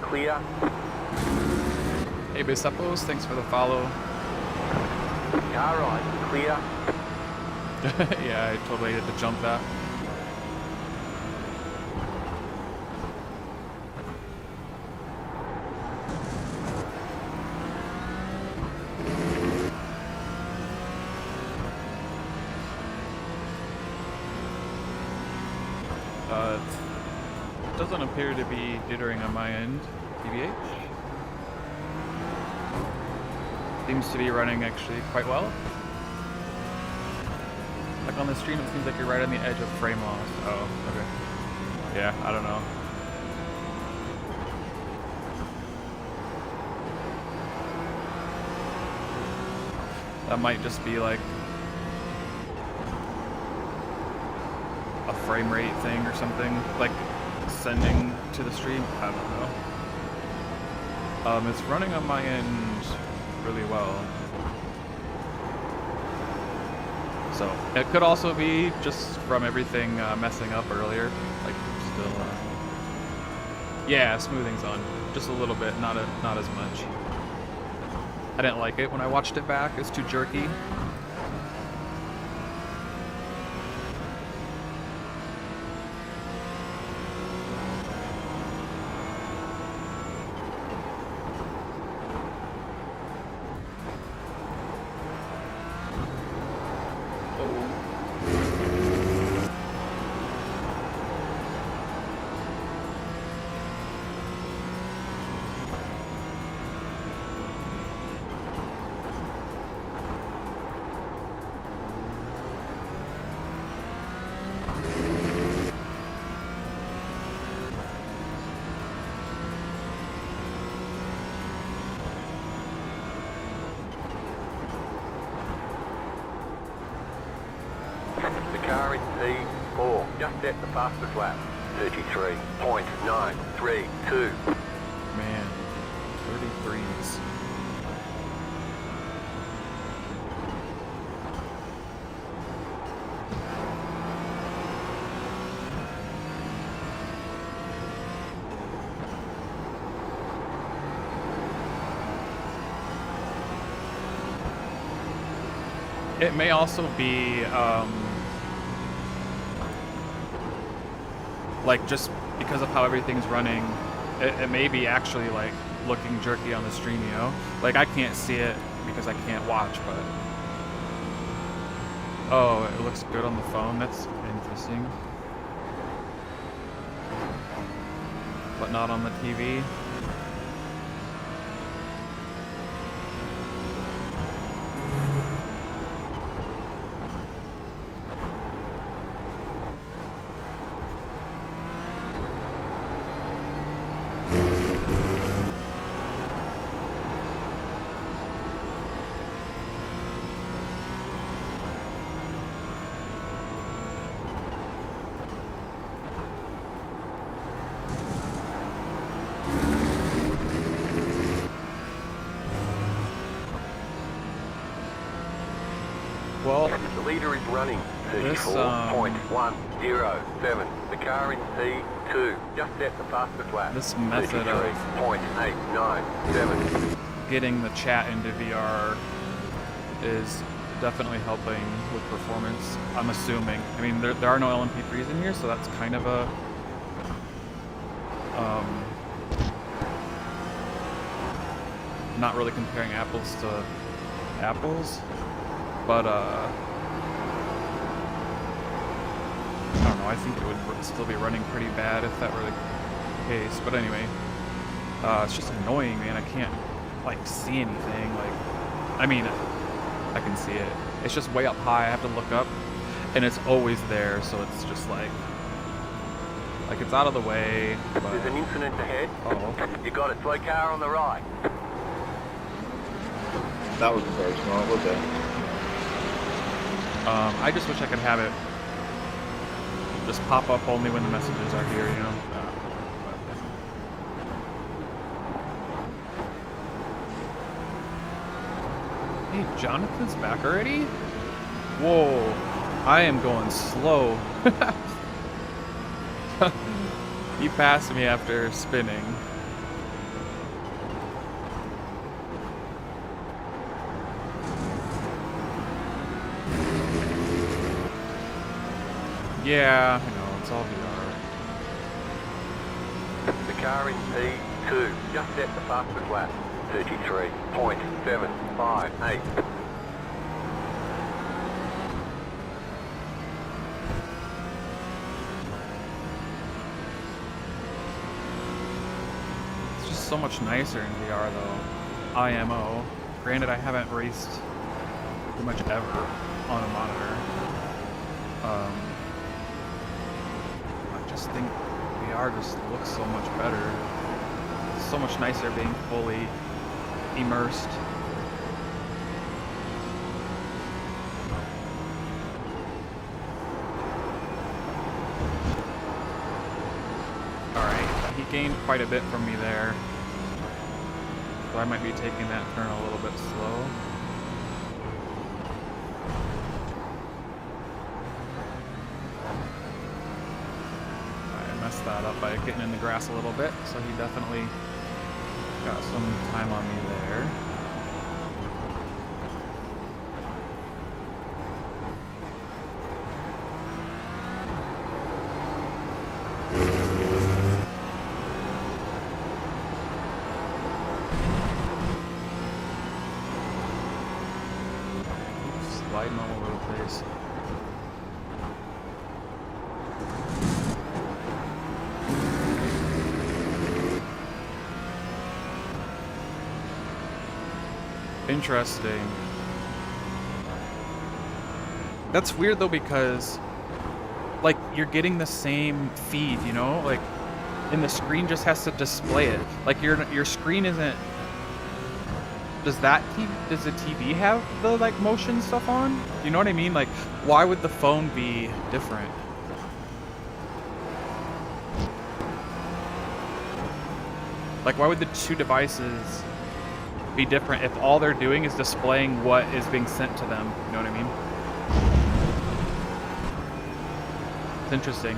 Clear.
Hey Bisapos, thanks for the follow.
Car right, clear.
Yeah, I totally had to jump that. It doesn't appear to be dithering on my end, TBH. Seems to be running actually quite well. Like on the stream, it seems like you're right on the edge of frame loss. Oh, okay. Yeah, I don't know. That might just be like a frame rate thing or something, like sending to the stream. I don't know. It's running on my end really well. So it could also be just from everything messing up earlier. Like still, yeah, smoothing's on just a little bit, not as much. I didn't like it when I watched it back. It's too jerky.
The car in P4 just set the fastest lap. 33.932.
Man, 33s. It may also be like just because of how everything's running, it may be actually like looking jerky on the stream, you know? Like I can't see it because I can't watch, but oh, it looks good on the phone. That's interesting, but not on the TV. Well,
the leader is running 34.107. The car in P2 just set the fastest lap.
This method of
33.897.
getting the chat into VR is definitely helping with performance, I'm assuming. I mean, there are no LMP3s in here, so that's kind of a not really comparing apples to apples, but I don't know, I think it would still be running pretty bad if that were the case. But anyway, it's just annoying, man. I can't like see anything. Like, I mean, I can see it. It's just way up high. I have to look up, and it's always there. So it's just like it's out of the way. But
there's an incident ahead.
uh-oh.
You got a slow car on the right.
That was very small, was it?
I just wish I could have it just pop up only when the messages are here, you know? Hey, Jonathan's back already? Whoa, I am going slow. He passed me after spinning. Yeah, I know, it's all VR.
The car in P2 just set the fastest lap. 33.758.
It's just so much nicer in VR though. IMO. Granted, I haven't raced pretty much ever on a monitor. I just think VR just looks so much better. It's so much nicer being fully immersed. Alright, he gained quite a bit from me there. So I might be taking that turn a little bit slow. I messed that up by getting in the grass a little bit, so he definitely got some time on me there. Sliding all over the place. Interesting. That's weird though, because like you're getting the same feed, you know, like, and the screen just has to display it. Like your screen isn't. Does the TV have the like motion stuff on? You know what I mean? Like, why would the phone be different? Like, why would the two devices be different if all they're doing is displaying what is being sent to them? You know what I mean? It's interesting.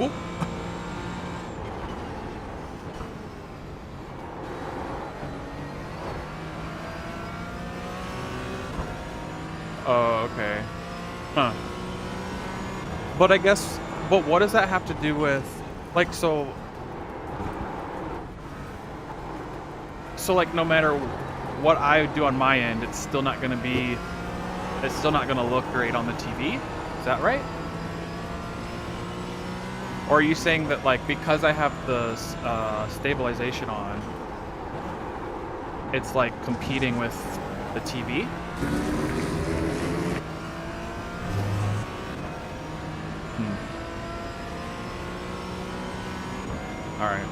Oop. Oh, okay. Huh. But I guess, but what does that have to do with, like, so like no matter what I do on my end, it's still not going to look great on the TV? Is that right? Or are you saying that, like, because I have the stabilization on, it's like competing with the TV? All right.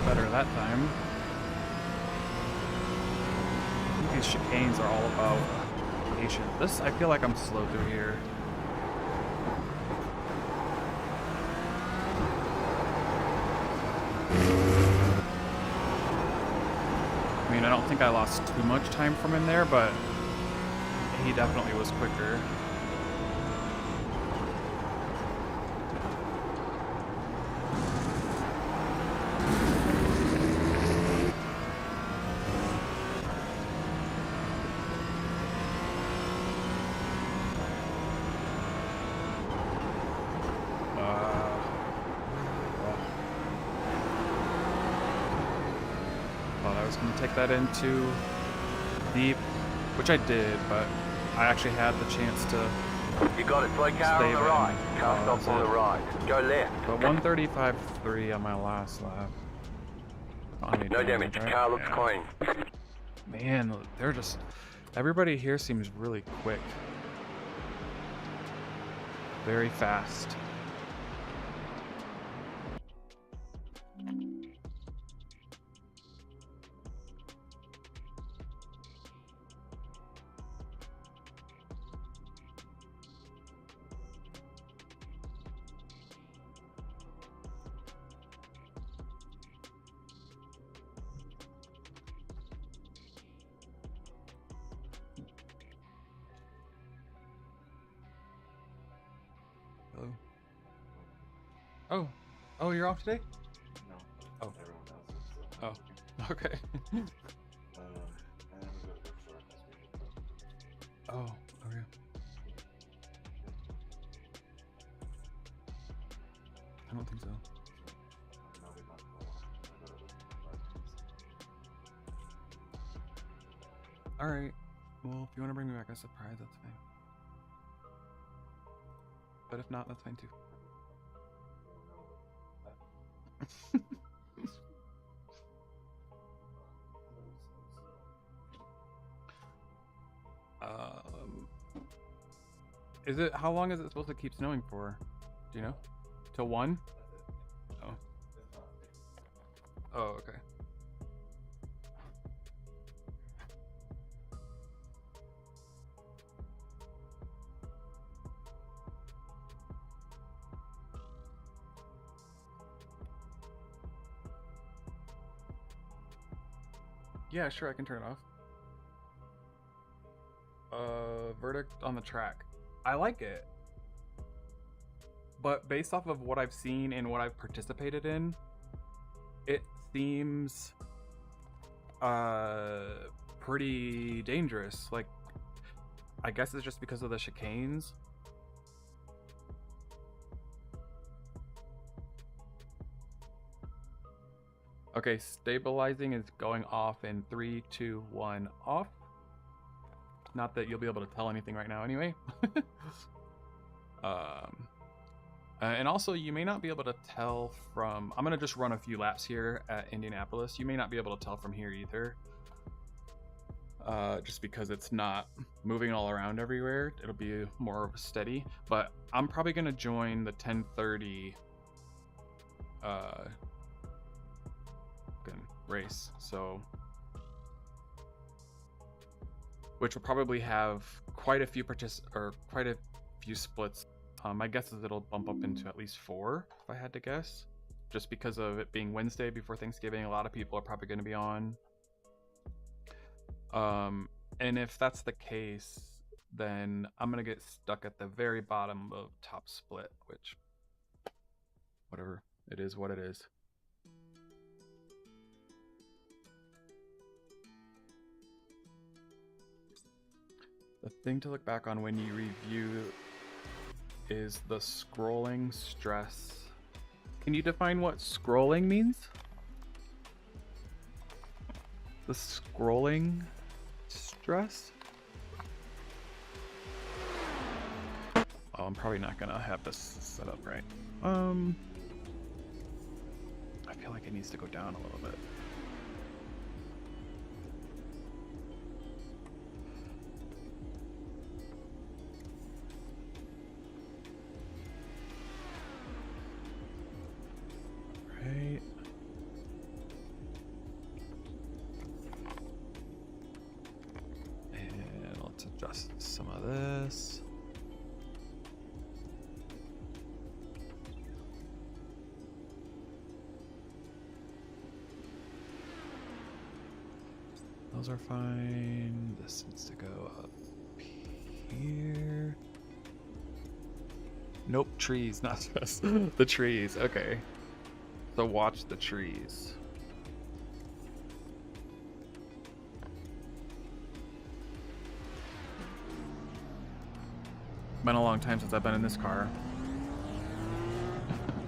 Better that time. I think these chicanes are all about patience. I feel like I'm slow through here. I don't think I lost too much time from him there, but he definitely was quicker. Take that into deep, which I did, but I actually had the chance to.
You got it, slow car on the right. Car stop on the right. Go left.
But 135.3 on my last lap.
No damage.
Right?
Car looks clean.
Man, they're just. Everybody here seems really quick. Very fast. Hello. Oh, you're off today?
No.
Oh.
Everyone else is.
Oh. Okay. Oh. Okay. I don't think so. All right. Well, if you want to bring me back a surprise, that's fine. But if not, that's fine too. Is it, how long is it supposed to keep snowing for? Do you know? Till 1? Oh. Oh, okay. Yeah, sure, I can turn it off. Verdict on the track. I like it. But based off of what I've seen and what I've participated in, it seems pretty dangerous. Like, I guess it's just because of the chicanes. Okay, stabilizing is going off in 3, 2, 1, off. Not that you'll be able to tell anything right now anyway. And also, you may not be able to tell from... I'm going to just run a few laps here at Indianapolis. You may not be able to tell from here either. Just because it's not moving all around everywhere. It'll be more steady. But I'm probably going to join the 10:30 race. So... which will probably have quite a few splits. My guess is it'll bump up into at least 4, if I had to guess. Just because of it being Wednesday before Thanksgiving, a lot of people are probably going to be on. And if that's the case, then I'm going to get stuck at the very bottom of top split, which, whatever, it is what it is. The thing to look back on when you review is the scrolling stress. Can you define what scrolling means? The scrolling stress? Oh, I'm probably not gonna have this set up right. I feel like it needs to go down a little bit. Right. And let's adjust some of this. Those are fine. This needs to go up here. Nope, trees, not just the trees. Okay. So watch the trees. Been a long time since I've been in this car.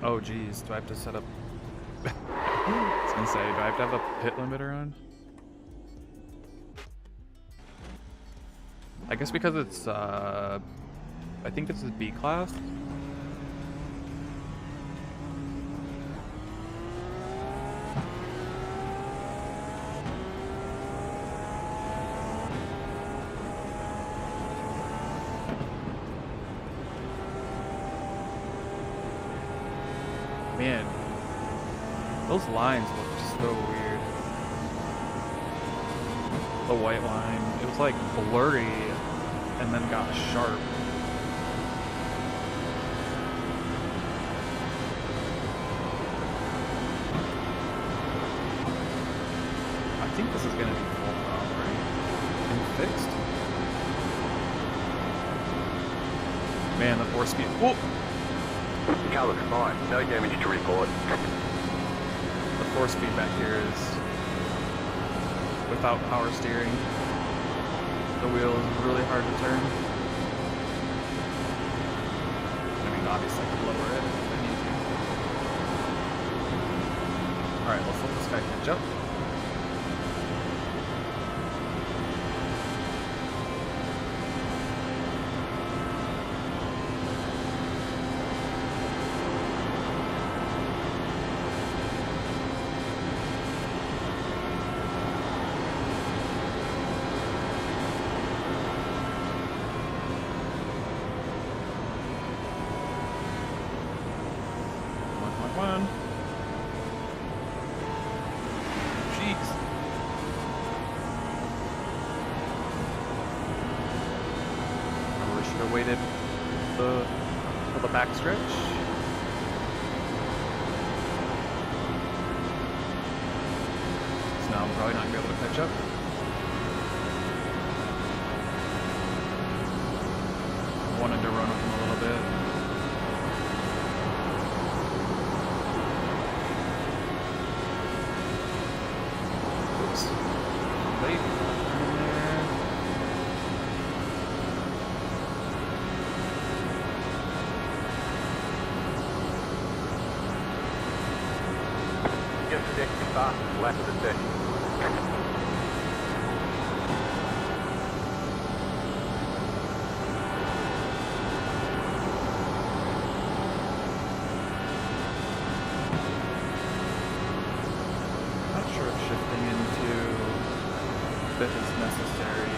Oh geez, do I have to set up I was gonna say, do I have to have a pit limiter on? I guess because it's I think this is B class. Man, those lines look so weird. The white line, it was like blurry and then got sharp. I think this is gonna be full out, right? And fixed. Man, the 4-speed. Whoa!
The car looks fine. No damage to report.
The 4-speed back here is without power steering. The wheel is really hard to turn. I mean, obviously I could lower it if I need to. Alright, let's let this guy catch up. Waited for the back stretch. So now I'm probably not gonna be able to catch up. I wanted to run with him a little bit. Oops. Late.
Fastest lap of the session.
Not sure if shifting into fifth is necessary.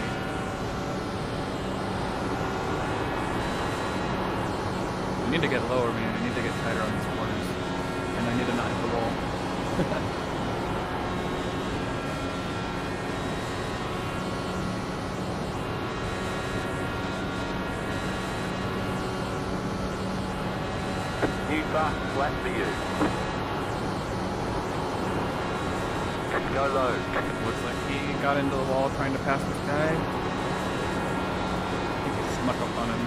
I need to get lower, man. I need to get tighter on these corners. And I need to not hit the wall.
New fastest lap for you. Go low.
Looks like he got into the wall trying to pass this guy. I think he snuck up on him.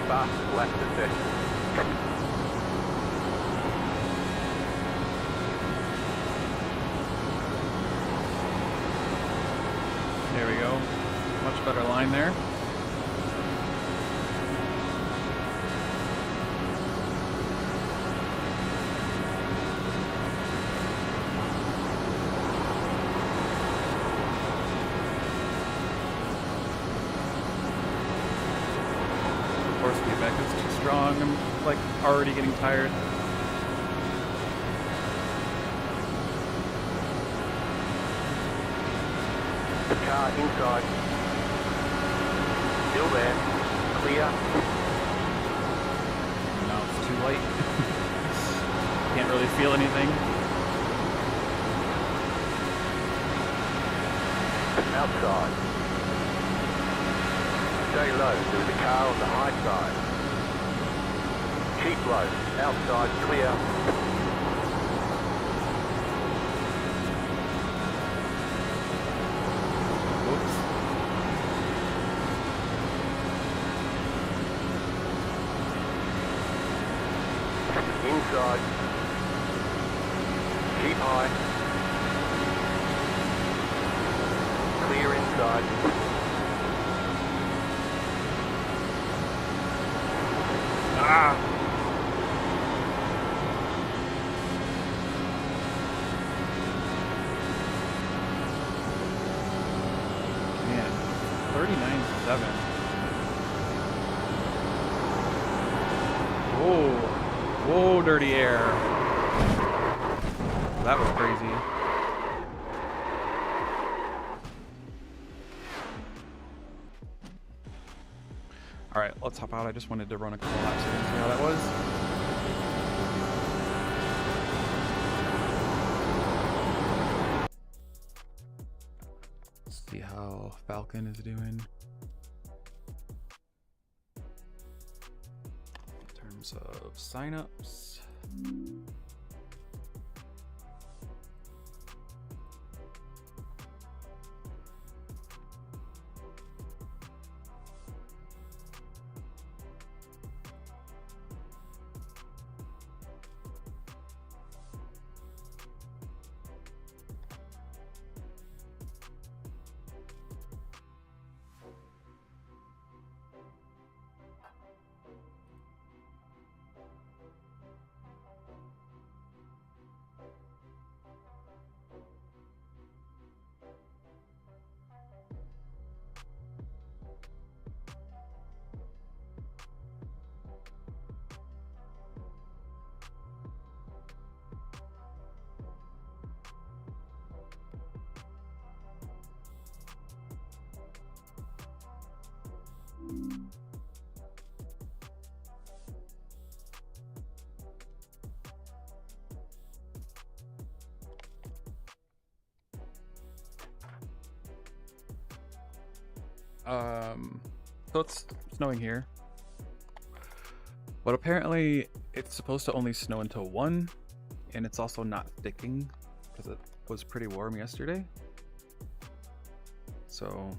Fastest lap of the session.
There we go. Much better line there. Feedback is too strong. I'm like already getting tired.
car inside. Still there. Clear.
Now it's too late. Can't really feel anything.
Outside. Stay low. There's a car on the high side. Keep low. Outside. Clear.
Whoops.
Inside. Keep high. Clear inside.
Ah! Man, 39.7. Whoa. Whoa, dirty air. That was crazy. Alright, let's hop out. I just wanted to run a couple laps here and see how that was. See how Falken is doing. In terms of signups. So it's snowing here, but apparently it's supposed to only snow until 1, and it's also not sticking because it was pretty warm yesterday. So,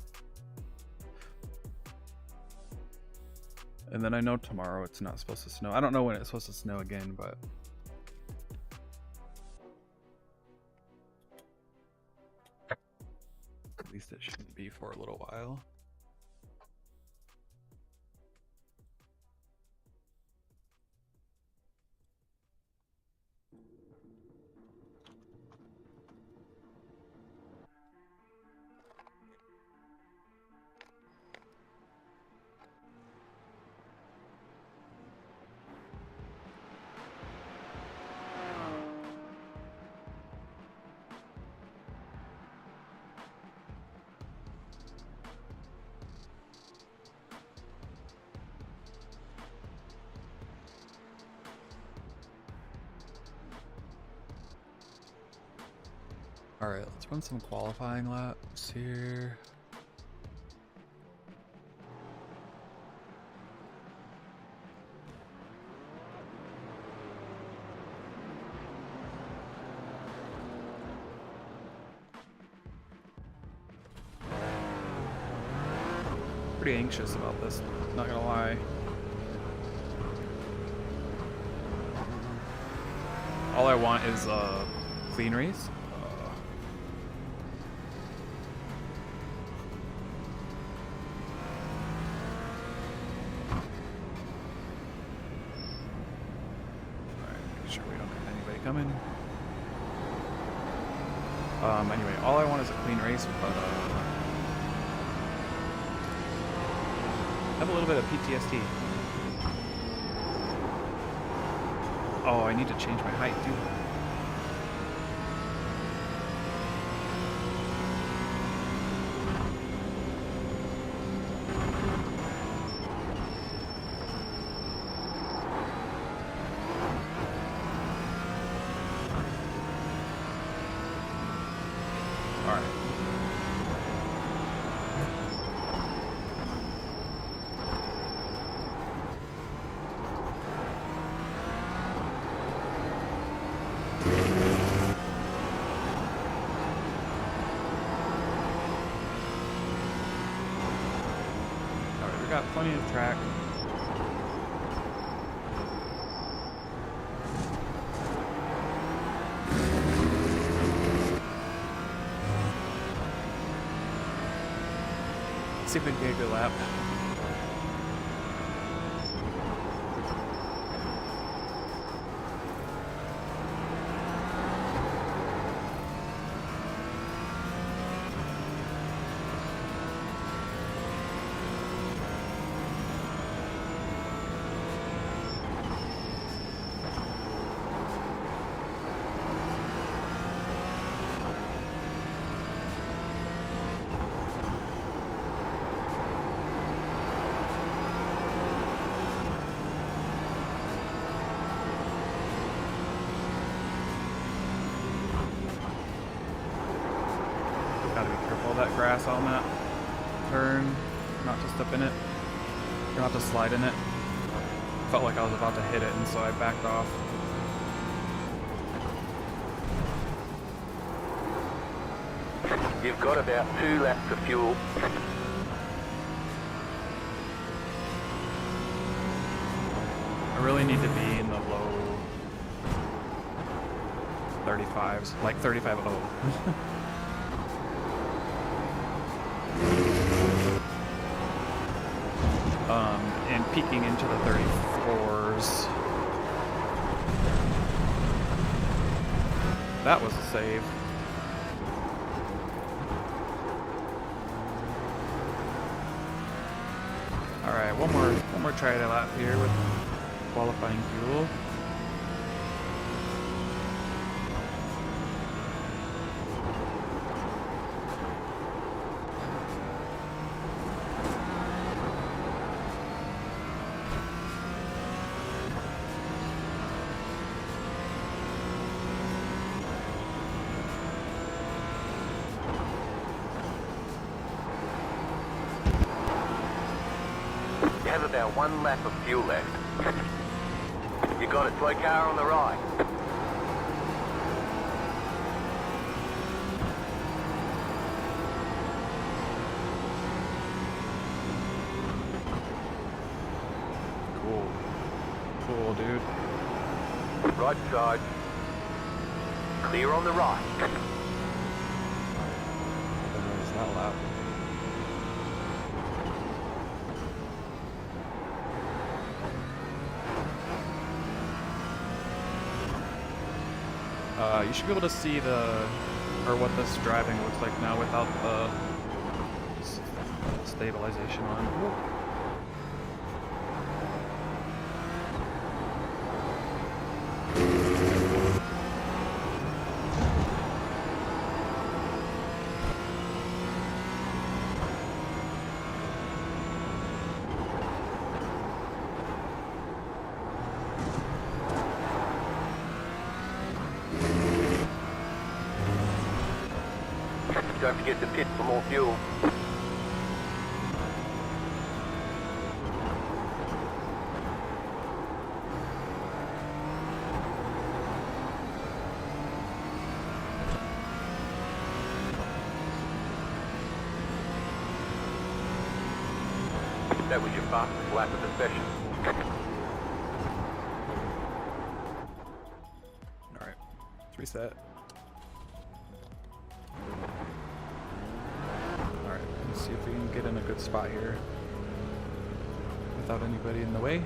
and then I know tomorrow it's not supposed to snow. I don't know when it's supposed to snow again, but at least it shouldn't be for a little while. Alright, let's run some qualifying laps here. Pretty anxious about this, not gonna lie. All I want is a clean race. Coming. Anyway, all I want is a clean race, but I have a little bit of PTSD. Oh, I need to change my height too. We got plenty of track. See if we can get a good lap. Gotta be careful of that grass on that turn, not to step in it, or not to slide in it. Felt like I was about to hit it, and so I backed off.
You've got about 2 laps of fuel.
I really need to be in the low 35s, like 35.0. And peaking into the 34s. That was a save. Alright, one more try at a lap here with qualifying fuel.
You have about 1 lap of fuel left. You got a slow car on the right.
Cool, dude.
Right side. Clear on the right.
It's not loud. You should be able to see what this driving looks like now without the stabilization on.
Don't forget to pit for more fuel. That was your fastest lap of the session.
Alright, let's reset. Alright, let's see if we can get in a good spot here without anybody in the way.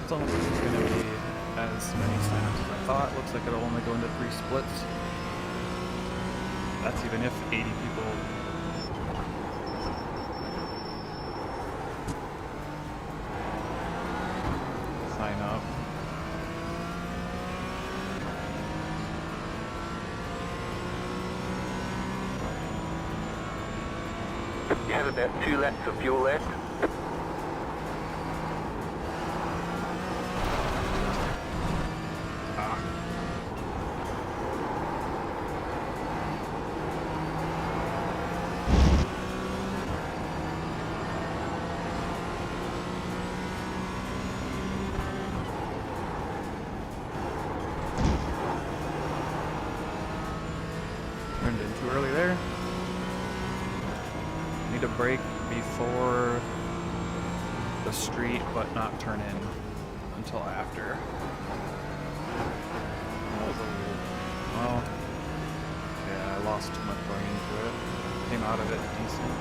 It's almost going to be as many signups as I thought. Looks like it'll only go into 3 splits. That's even if 80 people sign up.
You have about 2 laps of fuel left.
Turned in too early there. Need to brake before the street, but not turn in until after. That was a little... Well, yeah, I lost too much going into it. Came out of it decent.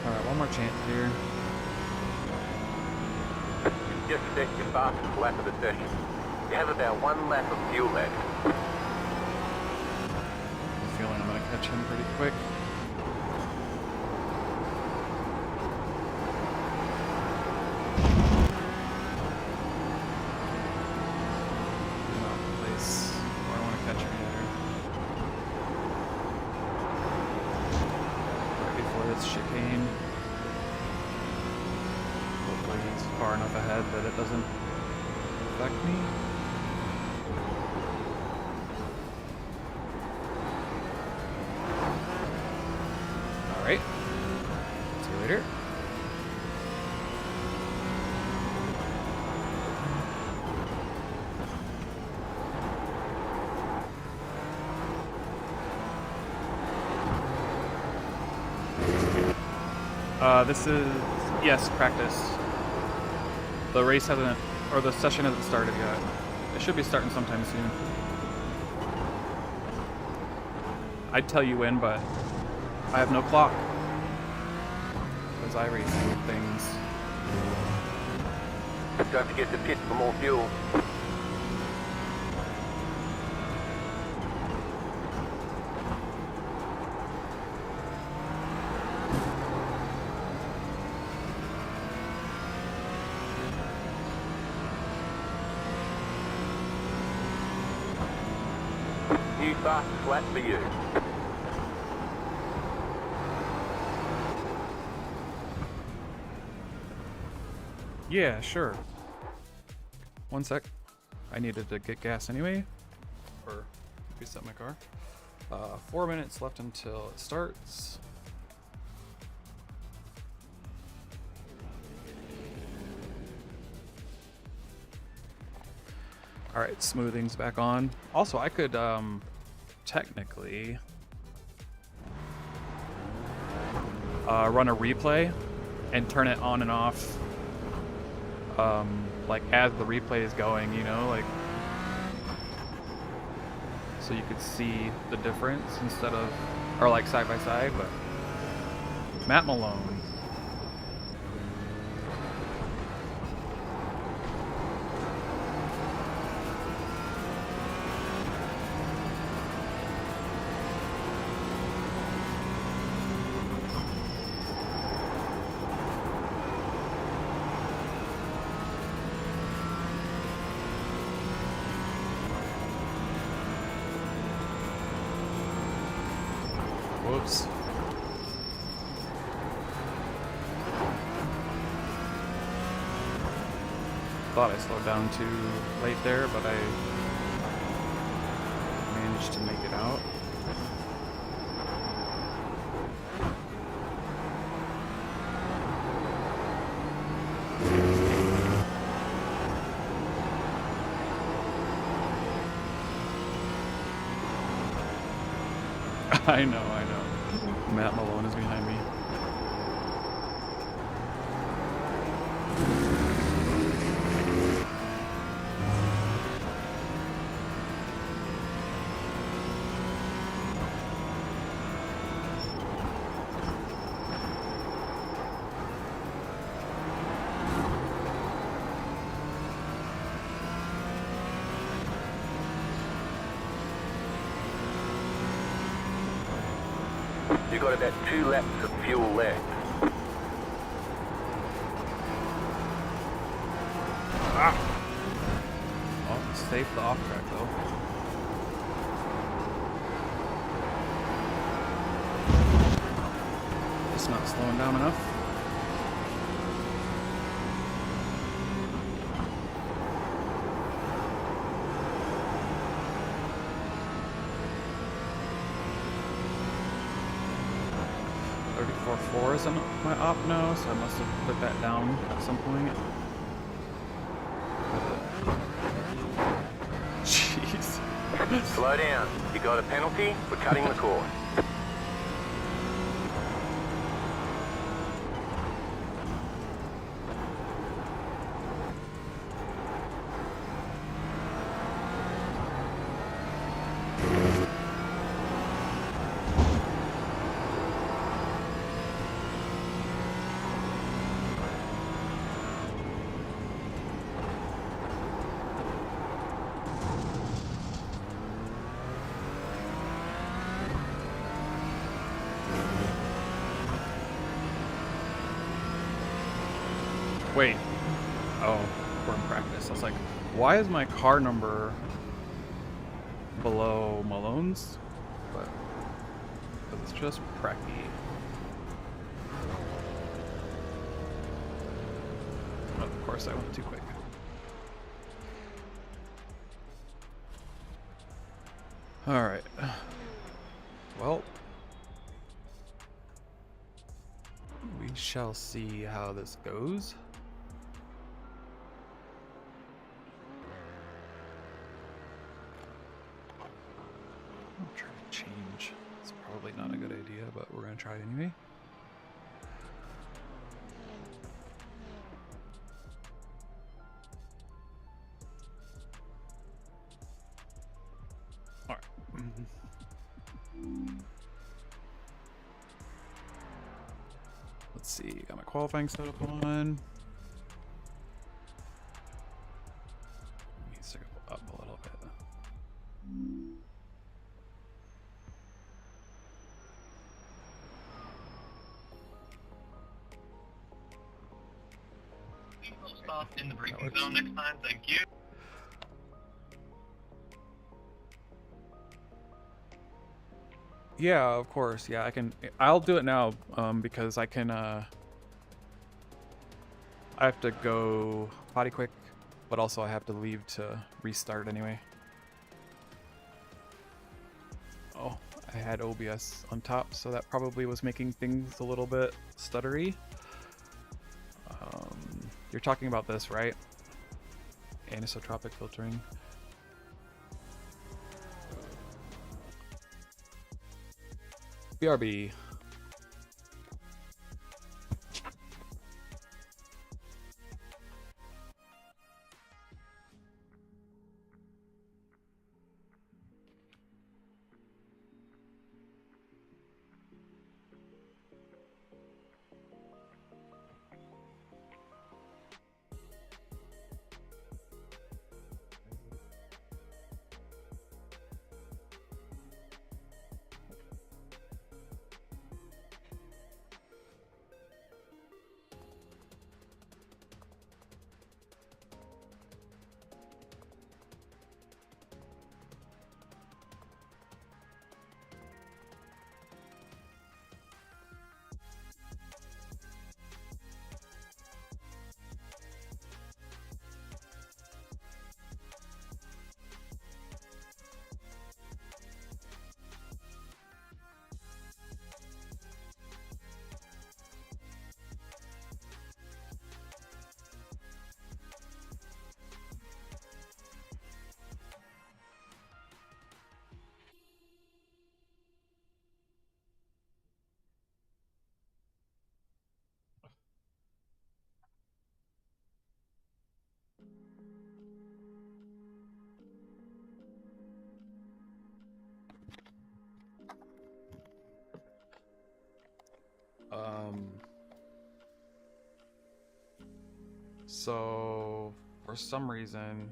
Alright, one more chance here.
You've just set your fastest lap of the session. You have about 1 lap of fuel left.
I'm feeling I'm gonna catch him pretty quick. Not the place where I want to catch him either. Right before this chicane. Hopefully he's far enough ahead that it doesn't affect me. Alright. See you later. This is, yes, practice. The race hasn't, or the session hasn't started yet. It should be starting sometime soon. I'd tell you when, but I have no clock. Those iRacing things.
Don't forget to pit for more fuel. New fastest lap for you.
Yeah, sure. One sec. I needed to get gas anyway, or reset my car. 4 minutes left until it starts. All right, smoothing's back on. Also, I could technically run a replay and turn it on and off, like as the replay is going, you know, like so you could see the difference instead of, or like side by side. But Matt Malone. Whoops. thought I slowed down too late there, but I managed to make it out. I know. Matt Malone is behind me.
You've got about 2 laps of fuel left.
Oh, safe the off track though. Just not slowing down enough. .4 is my op now, so I must have put that down at some point. Jeez.
Slow down. You got a penalty for cutting the course.
Wait. Oh, we're in practice. I was like, why is my car number below Malone's? But it's just pracky. Oh, of course, I went too quick. Alright. Well, we shall see how this goes. I'm trying to change. It's probably not a good idea, but we're going to try it anyway. Alright. Let's see, got my qualifying setup on. Needs to go up a little bit.
Stop in the braking zone next time, thank you.
Yeah, of course. Yeah, I'll do it now because I can I have to go potty quick, but also I have to leave to restart anyway. Oh, I had OBS on top, so that probably was making things a little bit stuttery. You're talking about this, right? Anisotropic filtering. BRB. So for some reason,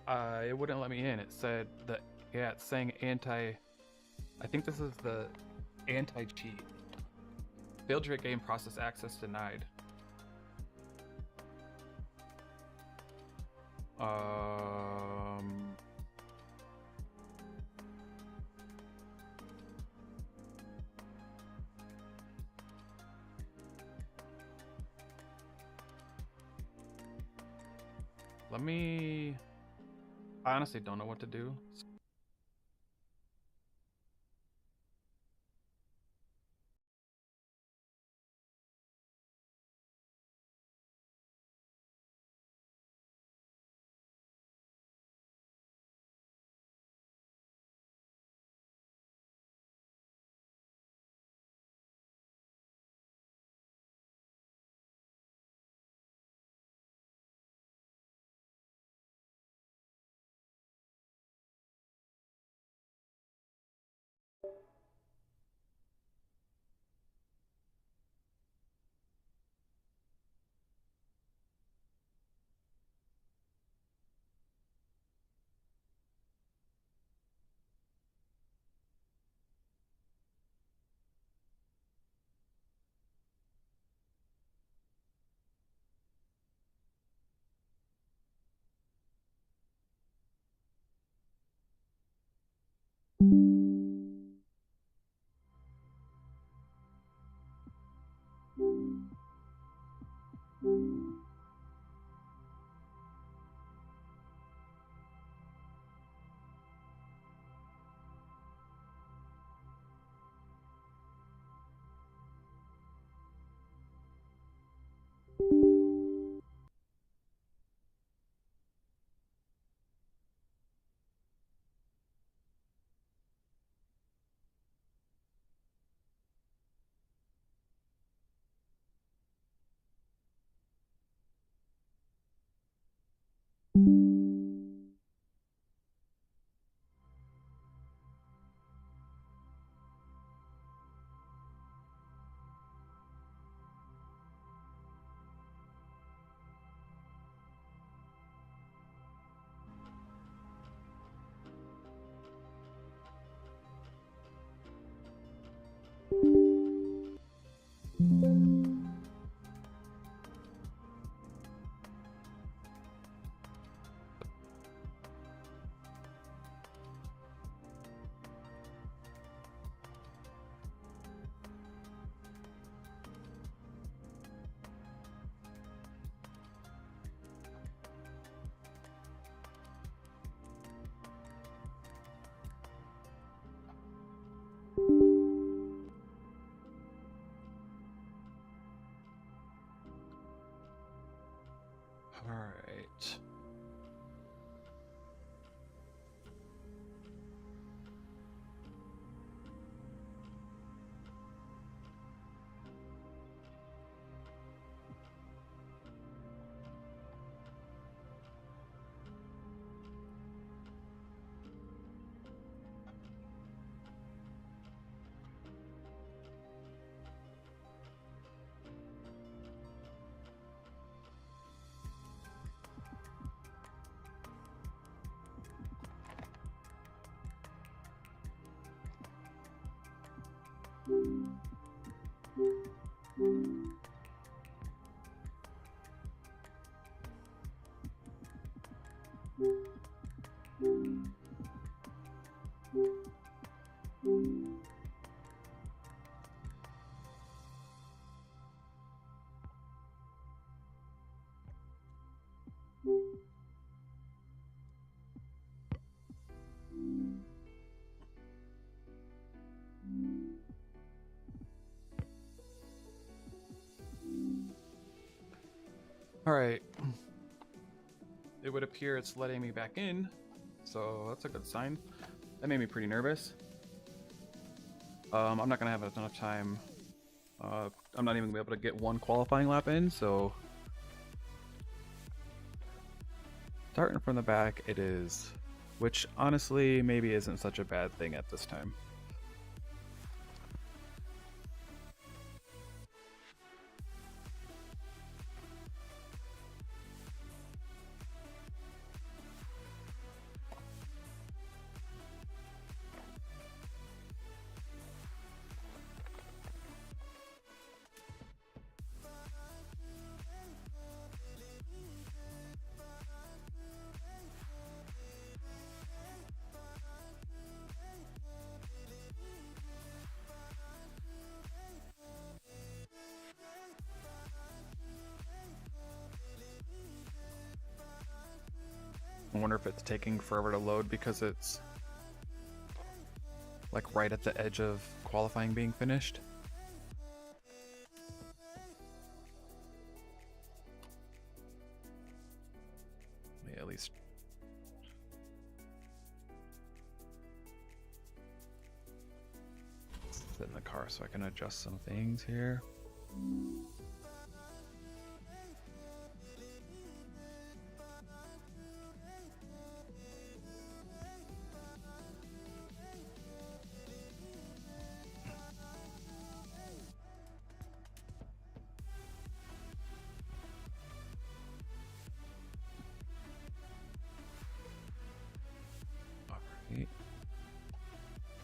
it wouldn't let me in. It said that, yeah, it's saying anti. I think this is the anti-cheat. Failed to game process access denied. Let me. I honestly don't know what to do. All right. All right. It would appear it's letting me back in, so that's a good sign. That made me pretty nervous. I'm not gonna have enough time. I'm not even gonna be able to get one qualifying lap in, so starting from the back it is, which honestly maybe isn't such a bad thing at this time. I wonder if it's taking forever to load because it's like right at the edge of qualifying being finished. Let me at least sit in the car so I can adjust some things here.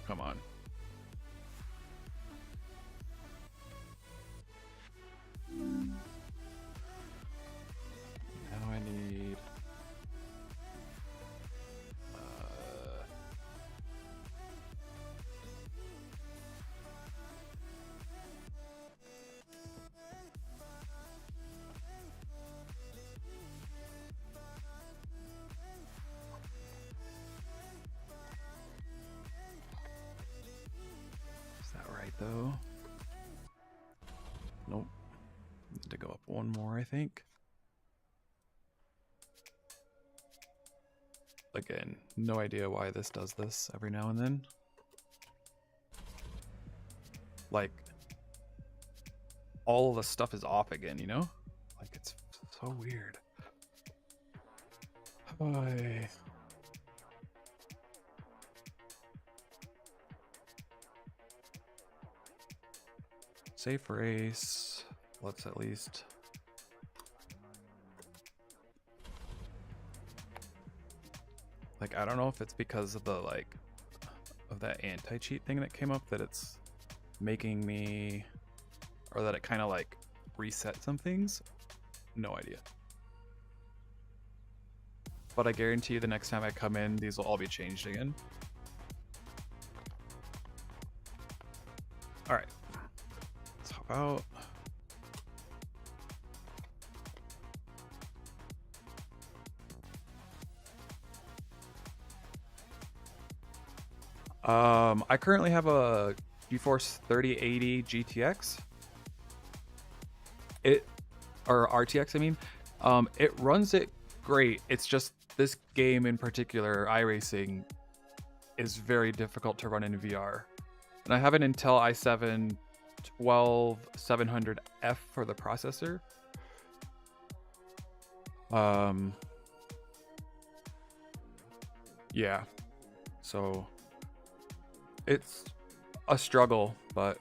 Come on. Now I need... Is that right though? Nope. Need to go up one more, I think. Again, no idea why this does this every now and then. Like, all of the stuff is off again, you know? Like, it's so weird. Hi. Safe race. Let's at least... Like, I don't know if it's because of the, like, of that anti-cheat thing that came up that it's making me, or that it kind of, like, reset some things. No idea. But I guarantee you the next time I come in, these will all be changed again. Alright. Let's hop out. I currently have a GeForce 3080 GTX. Or RTX, I mean. It runs it great. It's just this game in particular, iRacing, is very difficult to run in VR. And I have an Intel i7 12700F for the processor. Yeah. So it's a struggle, but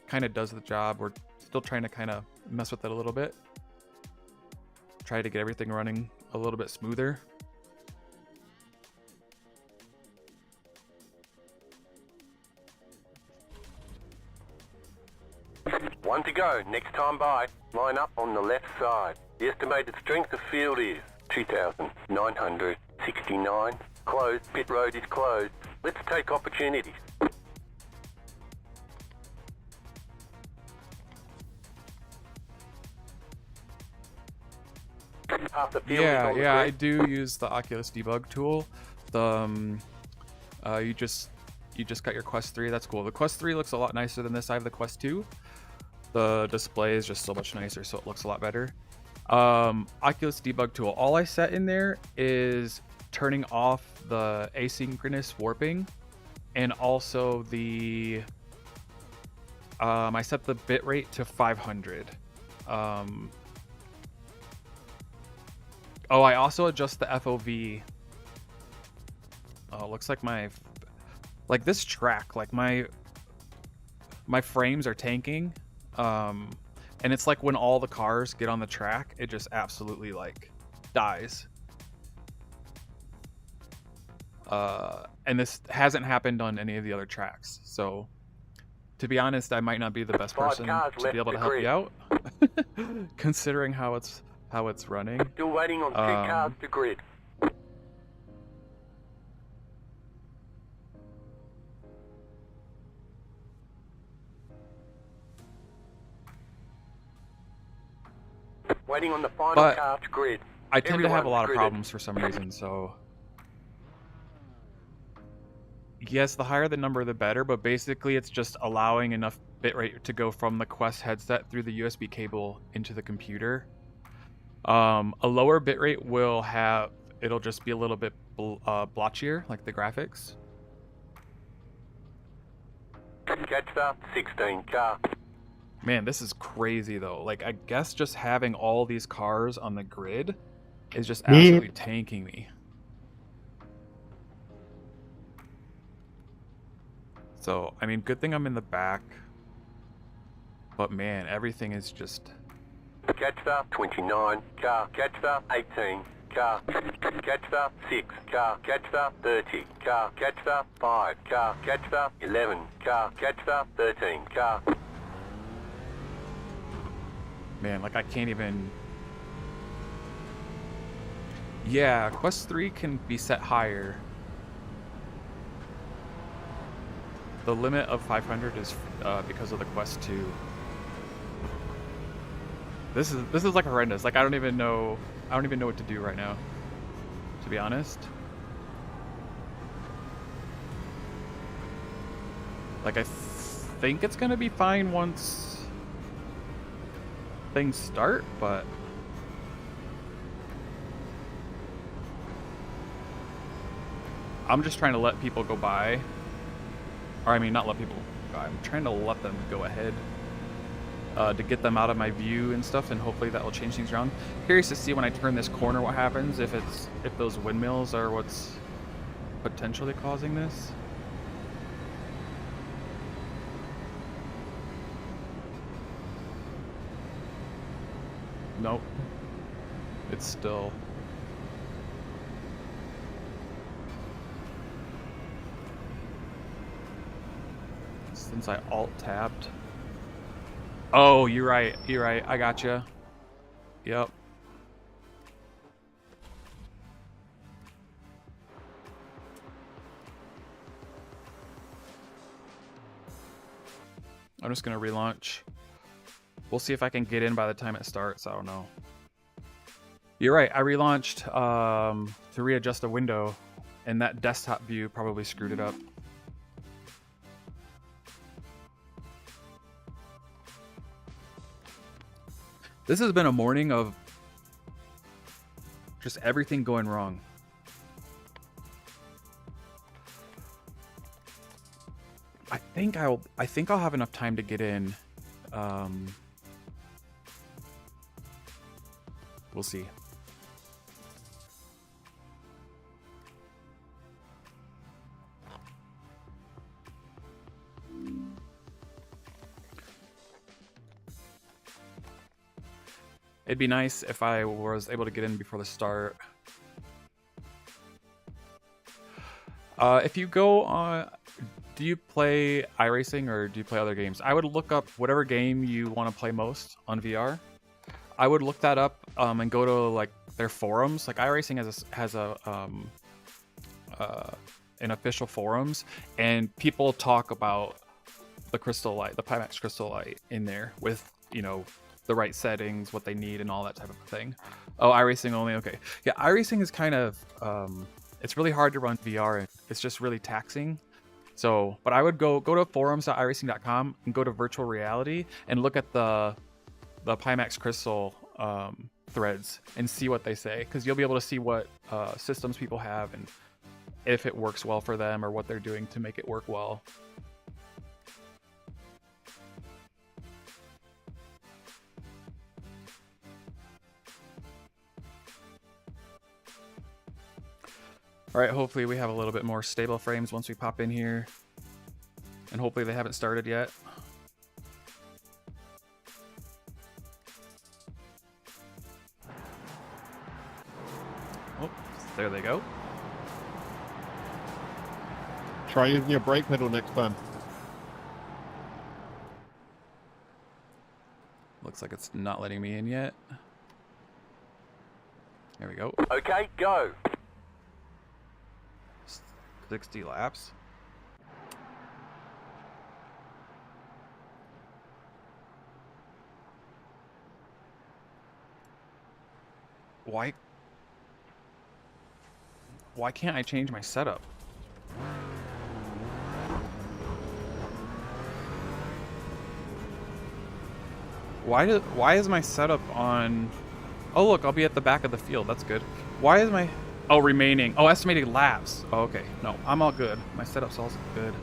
kind of does the job. We're still trying to kind of mess with it a little bit. Try to get everything running a little bit smoother.
One to go. Next time by. Line up on the left side. The estimated strength of field is 2,969. Closed. Pit road is closed. Let's take opportunities. Half the field is on the
Yeah, I
grid.
do use the Oculus debug tool. The you just got your Quest 3. That's cool. The Quest 3 looks a lot nicer than this. I have the Quest 2. The display is just so much nicer, so it looks a lot better. Oculus debug tool. All I set in there is turning off the asynchronous warping and also the I set the bit rate to 500. Oh, I also adjust the FOV. Oh, it looks like like this track, like my frames are tanking. And it's like when all the cars get on the track, it just absolutely like dies. And this hasn't happened on any of the other tracks. So to be honest, I might not be the best person to be able to help you out, considering how it's running.
Still waiting on 2 cars to grid. Waiting on the final
But
car to grid.
I tend to have a lot of
Everyone's
problems for some reason, so yes, the higher the number, the better, but basically it's just allowing enough bitrate to go from the Quest headset through the USB cable into the computer. A lower bitrate it'll just be a little bit blotchier, like the graphics.
Catch the 16 car.
Man, this is crazy though. Like, I guess just having all these cars on the grid is just absolutely tanking me. So, I mean, good thing I'm in the back. But man, everything is just...
Catch the 29 car. Catch the 18 car. Catch the 6 car. Catch the 30 car. Catch the 5 car. Catch the 11 car. Catch the 13 car.
Man, like I can't even... Yeah, Quest 3 can be set higher. The limit of 500 is because of the Quest 2. This is like horrendous. Like I don't even know what to do right now, to be honest. Like I think it's gonna be fine once things start, but I'm just trying to let people go by. Or I mean, not let people go. I'm trying to let them go ahead to get them out of my view and stuff, and hopefully that will change things around. Curious to see when I turn this corner what happens, if those windmills are what's potentially causing this. Nope. It's still... Since I alt-tabbed. Oh, you're right. You're right. I gotcha. Yep. I'm just gonna relaunch. We'll see if I can get in by the time it starts. I don't know. You're right. I relaunched to readjust a window, and that desktop view probably screwed it up. This has been a morning of just everything going wrong. I think I'll have enough time to get in. We'll see. It'd be nice if I was able to get in before the start. If you go on... Do you play iRacing or do you play other games? I would look up whatever game you want to play most on VR. I would look that up and go to like their forums. Like iRacing has an official forums, and people talk about the crystal light, the Pimax crystal light in there with, you know, the right settings, what they need, and all that type of thing. Oh, iRacing only. Okay, yeah, iRacing is kind of it's really hard to run VR. It's just really taxing. So, but I would go to forums.iracing.com and go to virtual reality and look at the Pimax crystal threads and see what they say, because you'll be able to see what systems people have and if it works well for them or what they're doing to make it work well. Alright, hopefully we have a little bit more stable frames once we pop in here. And hopefully they haven't started yet. Oh, there they go.
Try using your brake pedal next time.
Looks like it's not letting me in yet. There we go.
Okay, go.
60 laps. Why can't I change my setup? Why is my setup on... Oh look, I'll be at the back of the field. That's good. Why is my... Oh, remaining. Oh, estimated laps. Oh, okay. No, I'm all good. My setup's all good.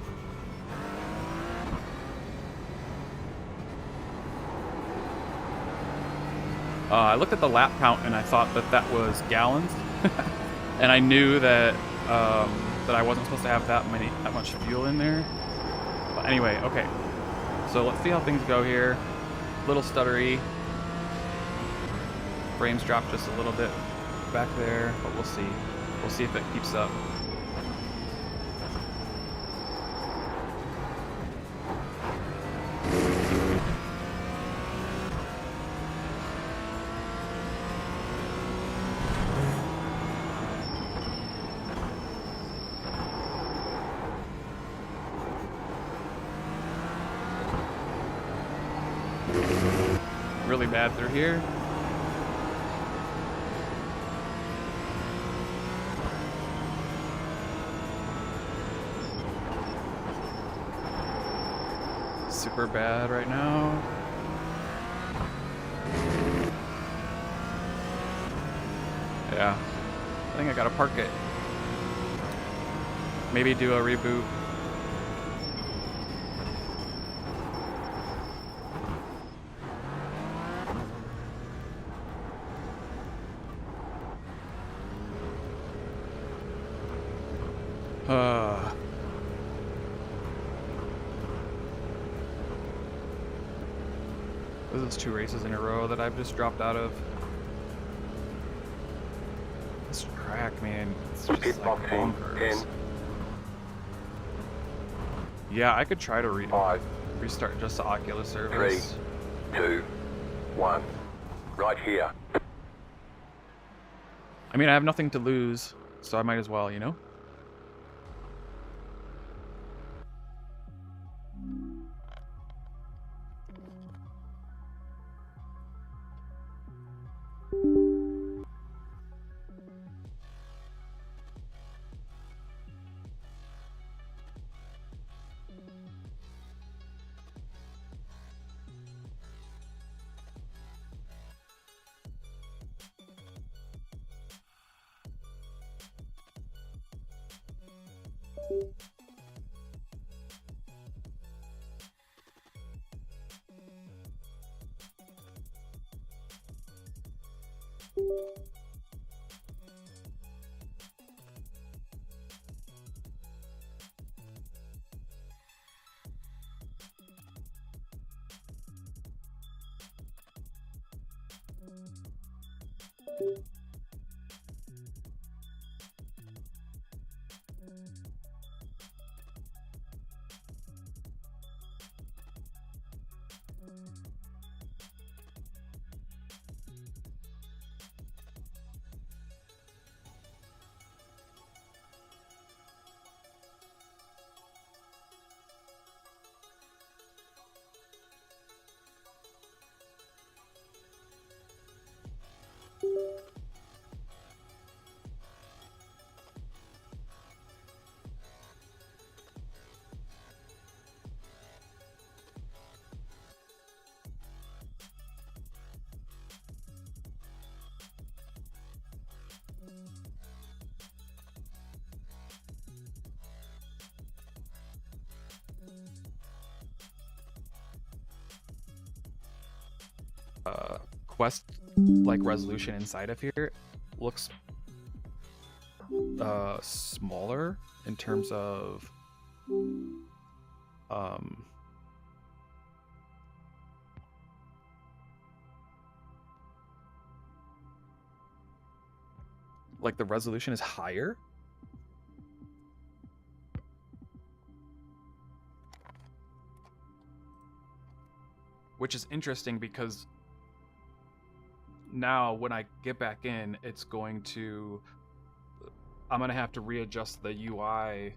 I looked at the lap count and I thought that that was gallons. And I knew that that I wasn't supposed to have that much fuel in there. But anyway, okay. So let's see how things go here. Little stuttery. Frames dropped just a little bit back there, but we'll see. We'll see if it keeps up. Really bad through here. Super bad right now. Yeah, I think I gotta park it. Maybe do a reboot. This is 2 races in a row that I've just dropped out of. This track, man, it's just
Pit
like
boxing,
bonkers.
10,
Yeah, I could try to
5,
restart just the Oculus
3,
service.
2, 1. Right here.
I mean, I have nothing to lose, so I might as well, you know? Quest like resolution inside of here looks smaller in terms of like the resolution is higher. Which is interesting because now when I get back in, I'm gonna have to readjust the UI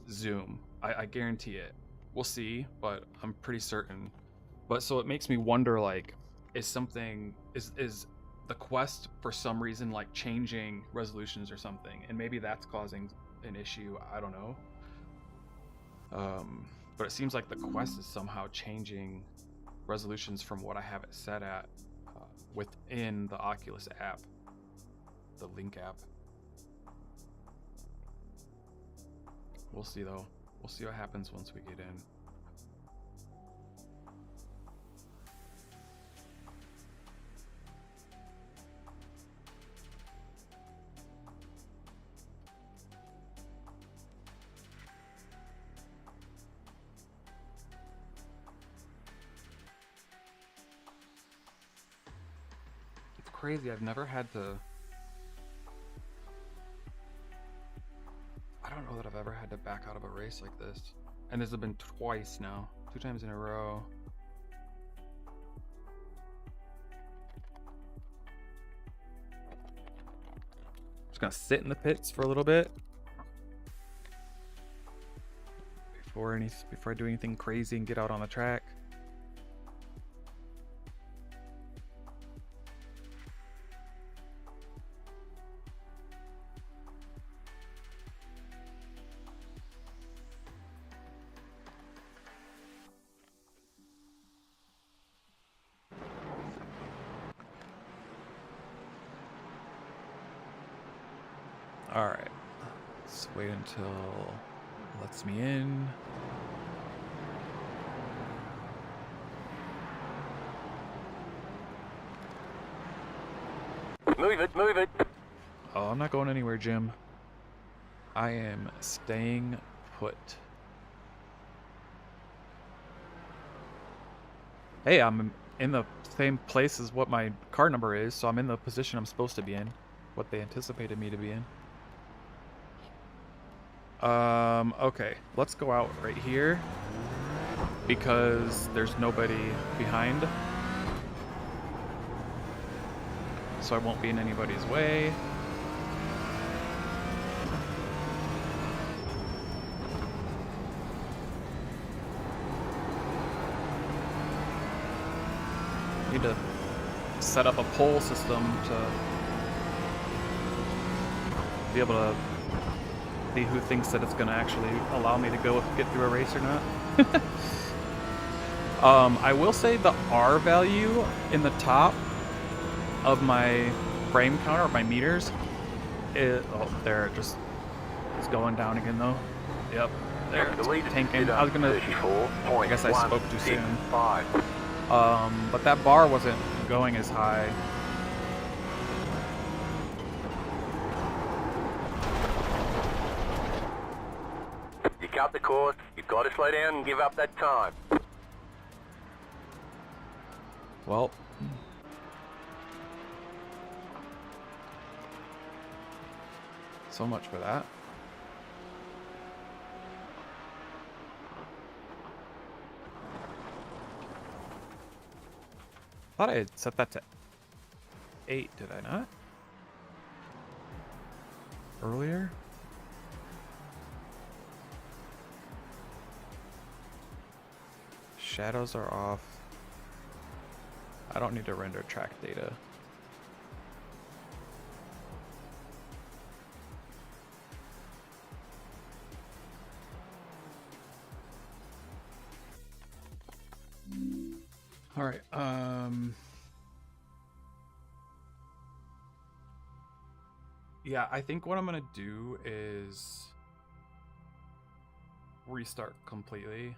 zoom. I guarantee it. We'll see, but I'm pretty certain. But so it makes me wonder, like, is the Quest for some reason like changing resolutions or something, and maybe that's causing an issue. I don't know. But it seems like the Quest is somehow changing resolutions from what I have it set at within the Oculus app, the Link app. We'll see though. We'll see what happens once we get in. It's crazy. I've never had to. I don't know that I've ever had to back out of a race like this. And this has been twice now. 2 times in a row. Just gonna sit in the pits for a little bit. Before I do anything crazy and get out on the track. Alright, let's wait until it lets me in.
Move it, move it.
Oh, I'm not going anywhere, Jim. I am staying put. Hey, I'm in the same place as what my car number is, so I'm in the position I'm supposed to be in. What they anticipated me to be in. Okay, let's go out right here because there's nobody behind, so I won't be in anybody's way. Need to set up a poll system to be able to see who thinks that it's going to actually allow me to get through a race or not. I will say the R value in the top of my frame counter, my meters, oh, there it just is going down again though. Yep, there it's tanking. I was gonna, I guess I spoke too soon. But that bar wasn't going as high.
Cut the course, you've got to slow down and give up that time.
Well, so much for that. Thought I had set that to 8, did I not? Earlier? Shadows are off. I don't need to render track data. All right. Yeah, I think what I'm gonna do is restart completely.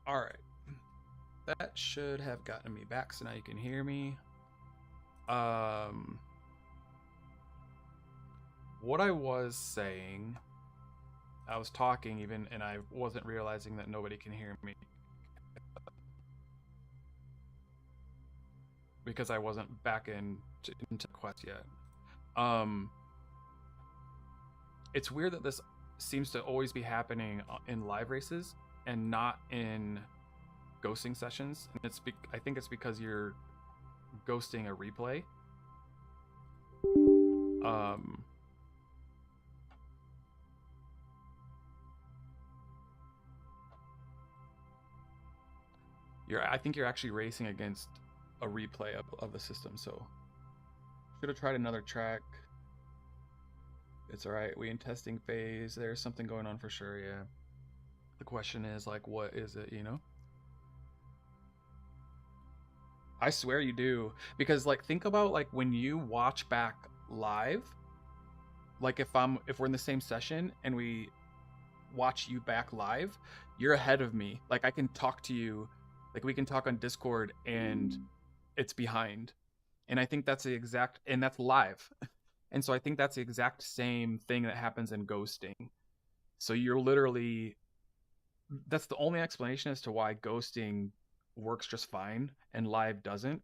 All right. That should have gotten me back, so now you can hear me. What I was saying, I was talking even, and I wasn't realizing that nobody can hear me because I wasn't back into Quest yet. It's weird that this seems to always be happening in live races and not in ghosting sessions, and I think it's because you're ghosting a replay. I think you're actually racing against a replay of the system, so should have tried another track. It's all right. We in testing phase. There's something going on for sure. Yeah. The question is like, what is it? You know. I swear you do, because like think about like when you watch back live. Like if we're in the same session and we watch you back live, you're ahead of me. Like I can talk to you, like we can talk on Discord and it's behind. And I think that's that's live. And so I think that's the exact same thing that happens in ghosting. So you're literally, that's the only explanation as to why ghosting works just fine and live doesn't.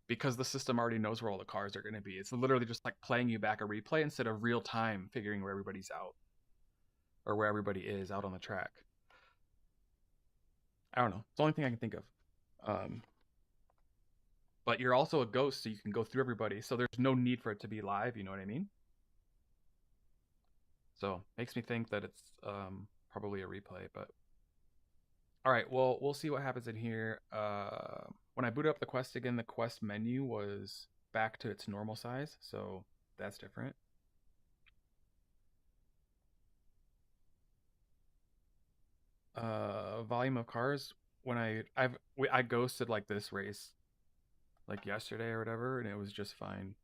Because the system already knows where all the cars are going to be. It's literally just like playing you back a replay instead of real time figuring where everybody's out or where everybody is out on the track. I don't know. It's the only thing I can think of. But you're also a ghost, so you can go through everybody. So there's no need for it to be live. You know what I mean? So makes me think that it's probably a replay. But all right, well, we'll see what happens in here. When I booted up the Quest again, the Quest menu was back to its normal size, so that's different. Volume of cars. When I ghosted like this race, like yesterday or whatever, and it was just fine.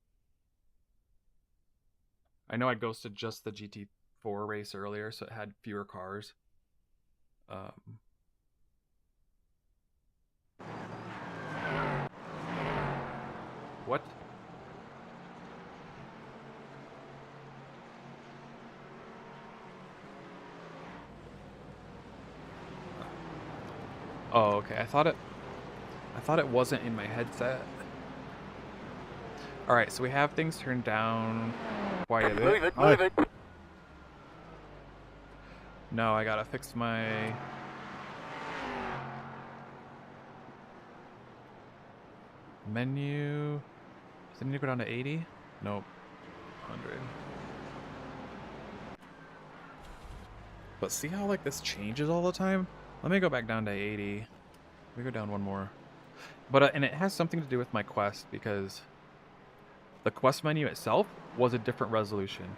I know I ghosted just the GT4 race earlier, so it had fewer cars. What? Oh, okay. I thought it wasn't in my headset. All right, so we have things turned down quite a bit.
Move it.
No, I gotta fix my... Menu. Does it need to go down to 80? Nope. 100. But see how like this changes all the time? Let me go back down to 80. Let me go down one more. But and it has something to do with my quest because the quest menu itself was a different resolution.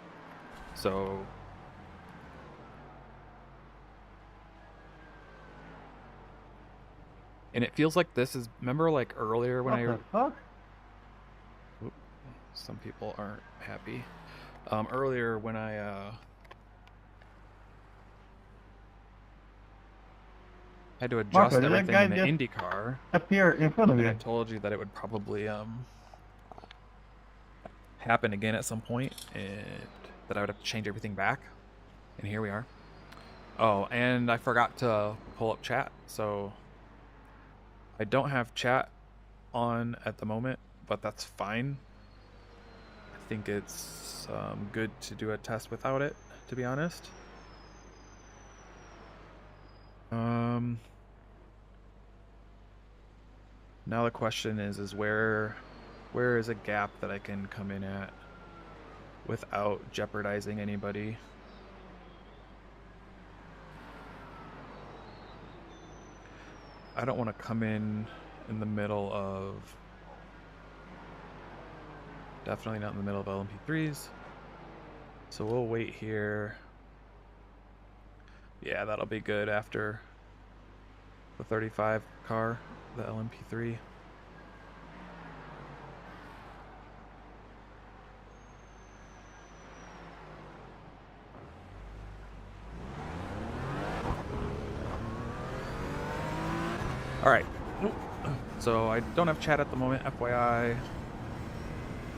So and it feels like this is, remember like earlier when
What the fuck?
Oop, some people aren't happy. Earlier when I had to adjust
Marco, did that
everything
guy
in the
just
IndyCar,
appear in front of
and I
you?
told you that it would probably happen again at some point, and that I would have to change everything back. And here we are. Oh, and I forgot to pull up chat, so I don't have chat on at the moment, but that's fine. I think it's good to do a test without it, to be honest. Now the question is where is a gap that I can come in at without jeopardizing anybody? I don't want to come in the middle of, definitely not in the middle of LMP3s. So we'll wait here. Yeah, that'll be good after the 35 car, the LMP3. All right, so I don't have chat at the moment, FYI,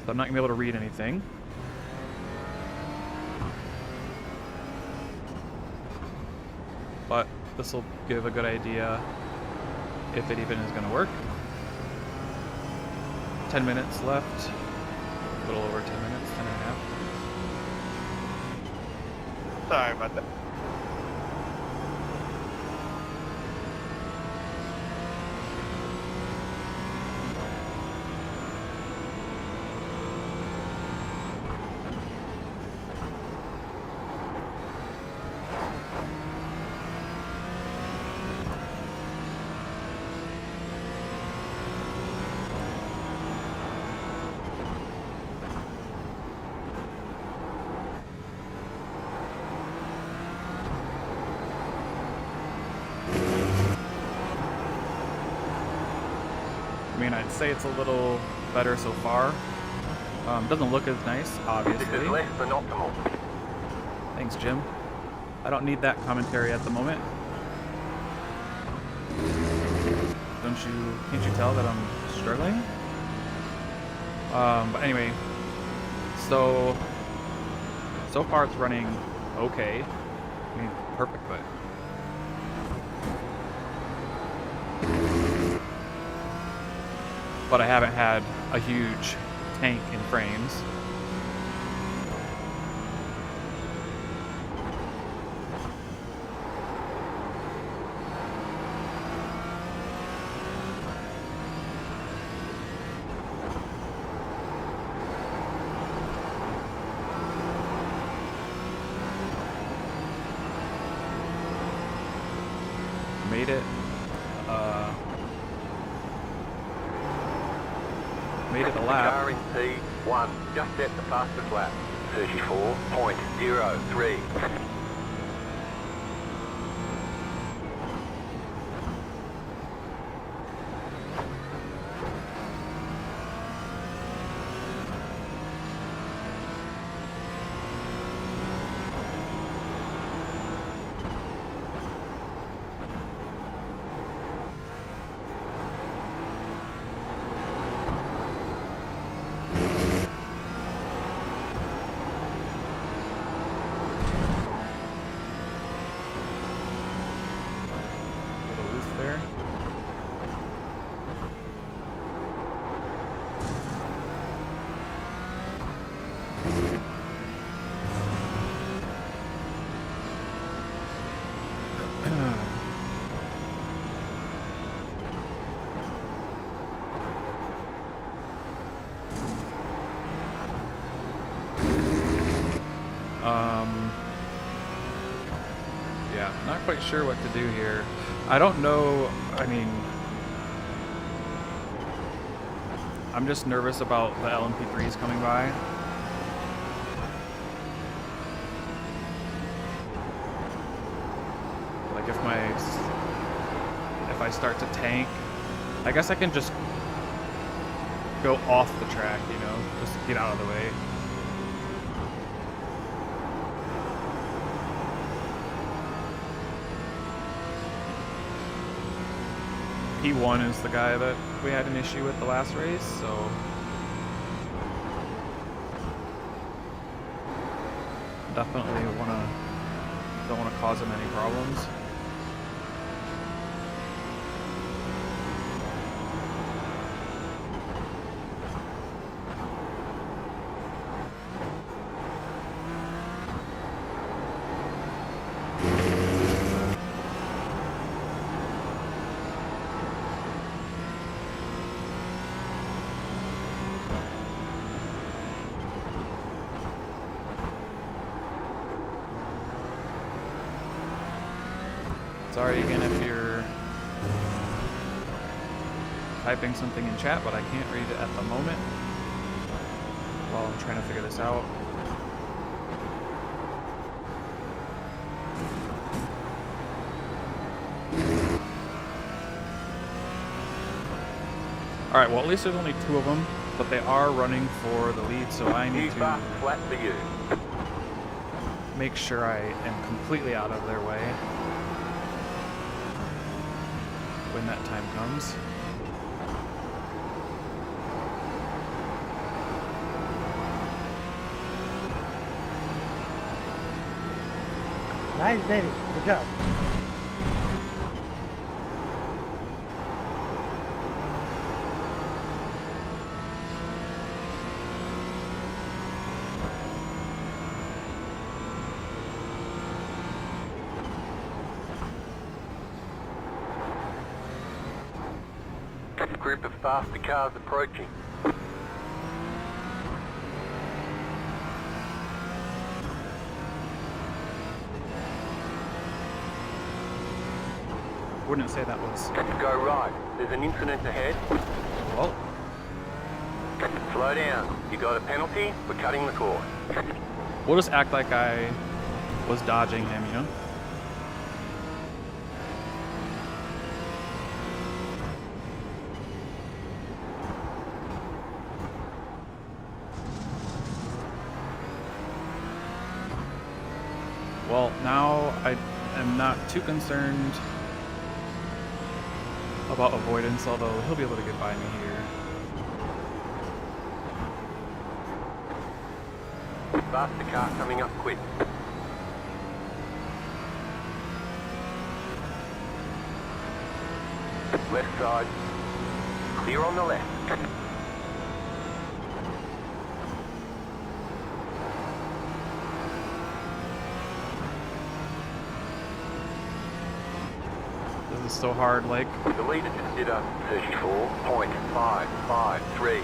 so I'm not gonna be able to read anything. But this will give a good idea if it even is gonna work. 10 minutes left, a little over 10 minutes, 10 and a half.
Sorry about that.
I mean, I'd say it's a little better so far. Doesn't look as nice,
This is
obviously.
less than optimal.
Thanks, Jim. I don't need that commentary at the moment. Can't you tell that I'm struggling? But anyway, so far it's running okay. I mean, perfect, but I haven't had a huge tank in frames. Made it a lap.
Car in P1 just set the fastest lap. 34.03.
quite sure what to do here. I don't know, I mean, I'm just nervous about the LMP3s coming by. Like if I start to tank, I guess I can just go off the track, you know, just get out of the way. P1 is the guy that we had an issue with the last race, so definitely don't want to cause him any problems. Sorry again if you're typing something in chat, but I can't read it at the moment while I'm trying to figure this out. Alright, well at least there's only 2 of them, but they are running for the lead, so I need to
flat for you.
make sure I am completely out of their way when that time comes.
Nice, David. Good job.
Group of faster cars approaching.
Wouldn't say that was...
Go right. There's an incident ahead.
Well,
Slow down. You got a penalty for cutting the course.
we'll just act like I was dodging him, you know? Well, now I am not too concerned about avoidance, although he'll be able to get by me here.
Faster car coming up quick. Left side. Clear on the left.
This is so hard, like...
The leader just did a 34.553.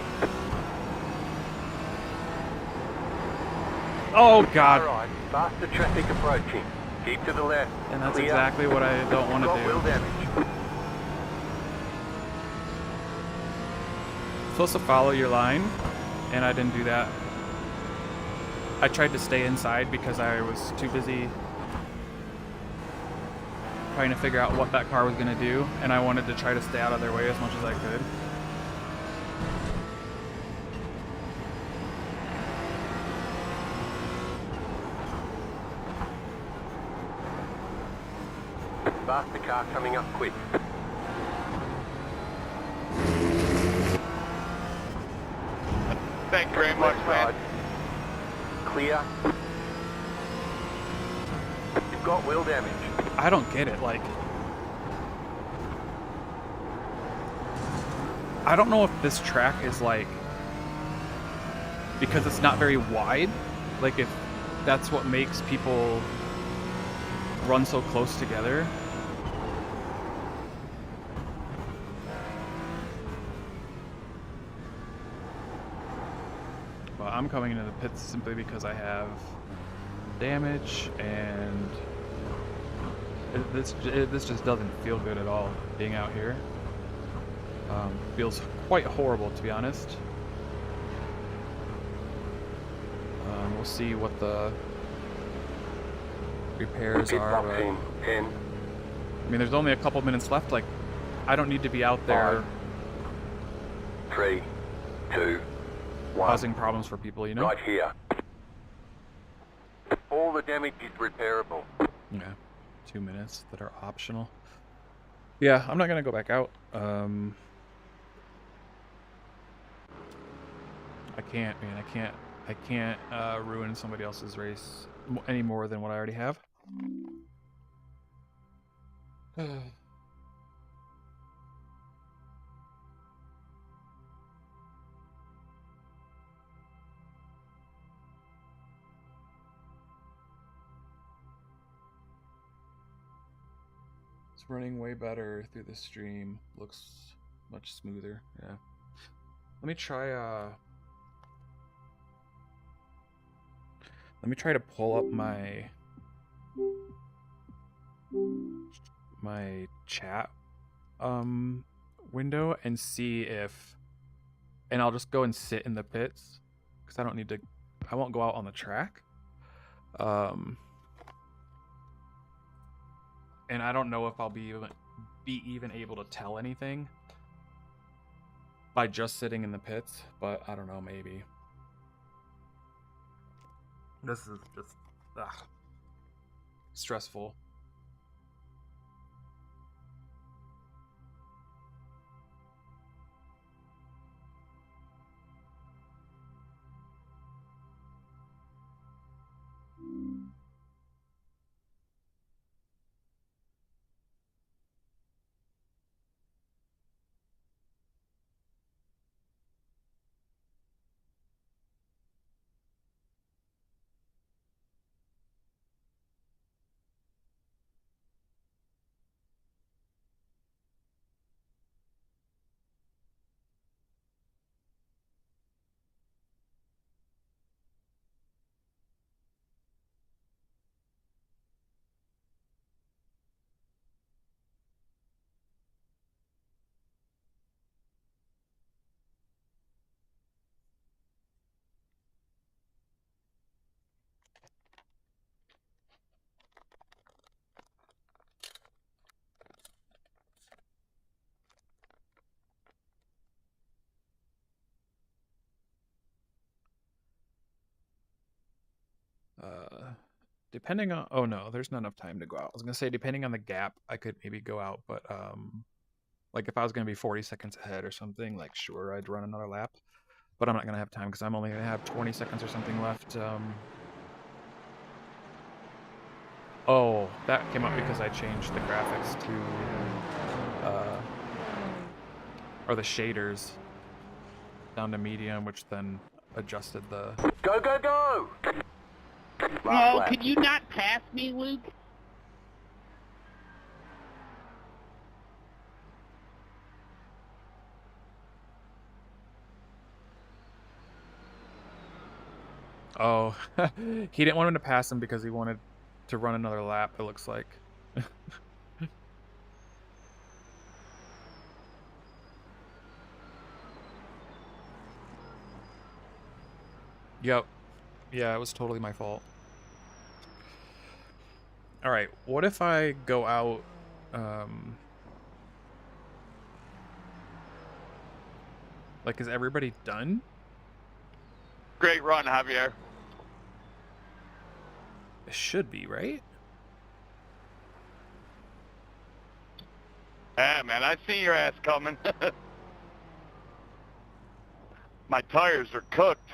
Oh, God!
Alright, faster traffic approaching. Keep to the left.
And that's
Clear.
exactly what I don't want to
Got wheel
do.
damage.
Supposed to follow your line, and I didn't do that. I tried to stay inside because I was too busy trying to figure out what that car was going to do, and I wanted to try to stay out of their way as much as I could.
Faster car coming up quick.
Thank you very much,
Left
man.
side. Clear. You've got wheel damage.
I don't get it, like... I don't know if this track is like... because it's not very wide, like if that's what makes people run so close together. But I'm coming into the pits simply because I have damage and This just doesn't feel good at all, being out here. Feels quite horrible, to be honest. We'll see what the repairs
Pit
are.
box
But,
in 10,
I mean, there's only a couple minutes left. Like, I don't need to be out there
3, 2, 1.
causing problems for people, you know?
Right here. All the damage is repairable.
Yeah, 2 minutes that are optional. Yeah, I'm not gonna go back out. I can't, man. I can't ruin somebody else's race any more than what I already have. It's running way better through the stream. Looks much smoother. Yeah. Let me try to pull up my chat window and see if, and I'll just go and sit in the pits because I won't go out on the track. And I don't know if I'll be even able to tell anything by just sitting in the pits, but I don't know, maybe. This is just stressful. Depending on, oh no, there's not enough time to go out. I was gonna say, depending on the gap, I could maybe go out, but like if I was gonna be 40 seconds ahead or something, like sure, I'd run another lap, but I'm not gonna have time because I'm only gonna have 20 seconds or something left. Oh, that came up because I changed the graphics to, or the shaders down to medium, which then adjusted the.
Go, go, go!
Oh, could you not pass me, Luke?
Oh, he didn't want him to pass him because he wanted to run another lap, it looks like. Yep. Yeah, it was totally my fault. Alright, what if I go out, like, is everybody done?
Great run, Javier.
It should be, right?
Yeah, man, I see your ass coming. My tires are cooked.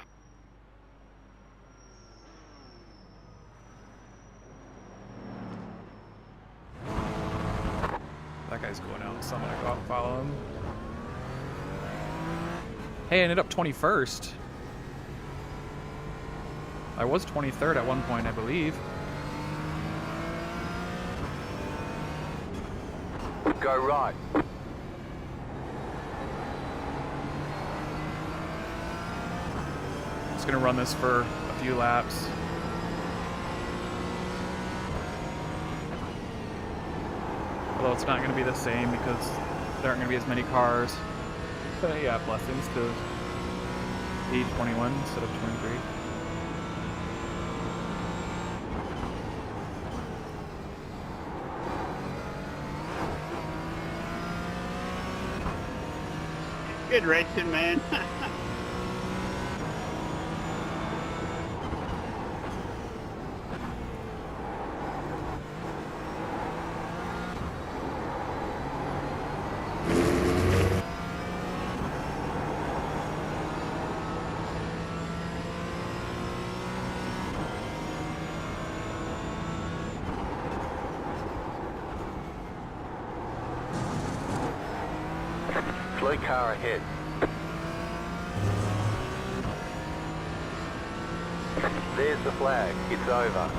That guy's going out, so I'm gonna go out and follow him. Hey, I ended up 21st. I was 23rd at one point, I believe.
Go right.
Just gonna run this for a few laps. Although it's not going to be the same because there aren't going to be as many cars. But yeah, blessings to be 21 instead of 23.
Good racing, man.
Slow car ahead. There's the flag. It's over.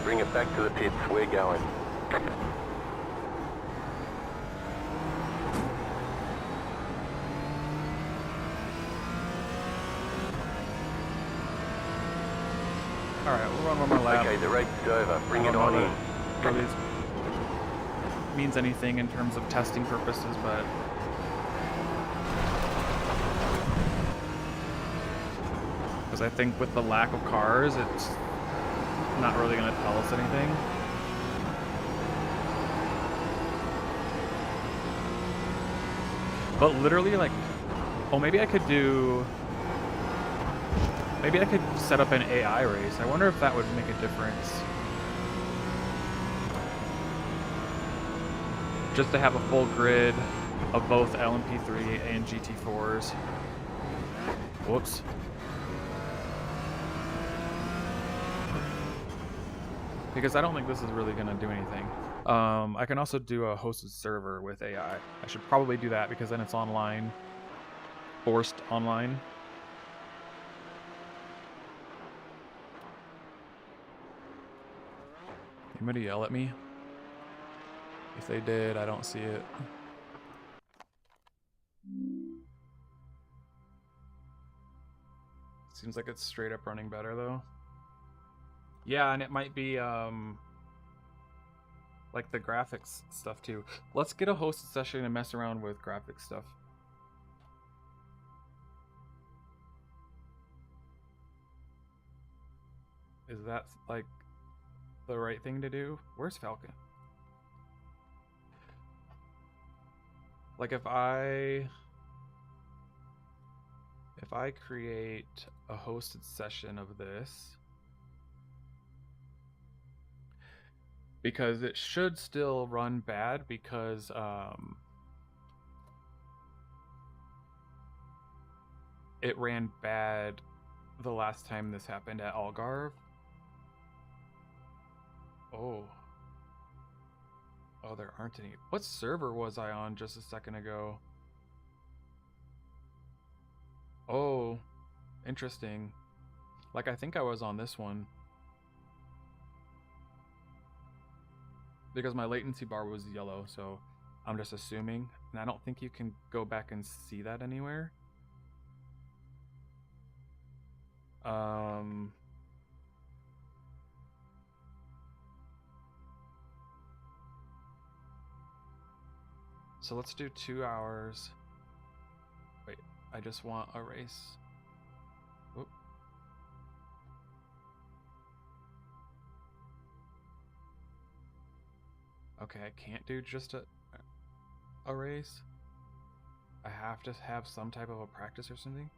Bring it back to the pits. We're going.
Alright, we'll run one more lap.
Okay, the race is over. Bring it on in.
Whether this means anything in terms of testing purposes, but because I think with the lack of cars, it's not really going to tell us anything. But literally, like, oh, maybe I could set up an AI race. I wonder if that would make a difference. Just to have a full grid of both LMP3 and GT4s. Whoops. Because I don't think this is really going to do anything. I can also do a hosted server with AI. I should probably do that because then it's online. Forced online. Anybody yell at me? If they did, I don't see it. Seems like it's straight up running better though. Yeah, and it might be like the graphics stuff too. Let's get a hosted session and mess around with graphics stuff. Is that like the right thing to do? Where's Falken? Like if I create a hosted session of this, because it should still run bad because it ran bad the last time this happened at Algarve. Oh, there aren't any. What server was I on just a second ago? Oh, interesting. Like, I think I was on this one. Because my latency bar was yellow, so I'm just assuming. And I don't think you can go back and see that anywhere. So let's do 2 hours. Wait, I just want a race. Whoop. Okay, I can't do just a race. I have to have some type of a practice or something.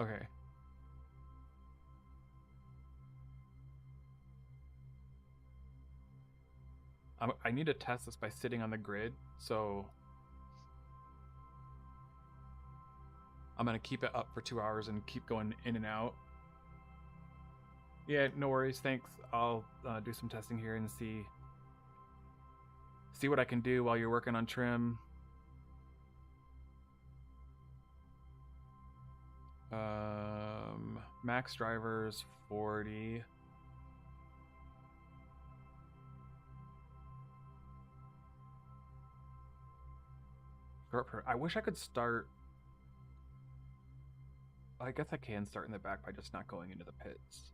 Okay. I need to test this by sitting on the grid, so I'm gonna keep it up for 2 hours and keep going in and out. Yeah, no worries, thanks. I'll do some testing here and see what I can do while you're working on trim. Max drivers 40. I wish I could start I guess I can start in the back by just not going into the pits.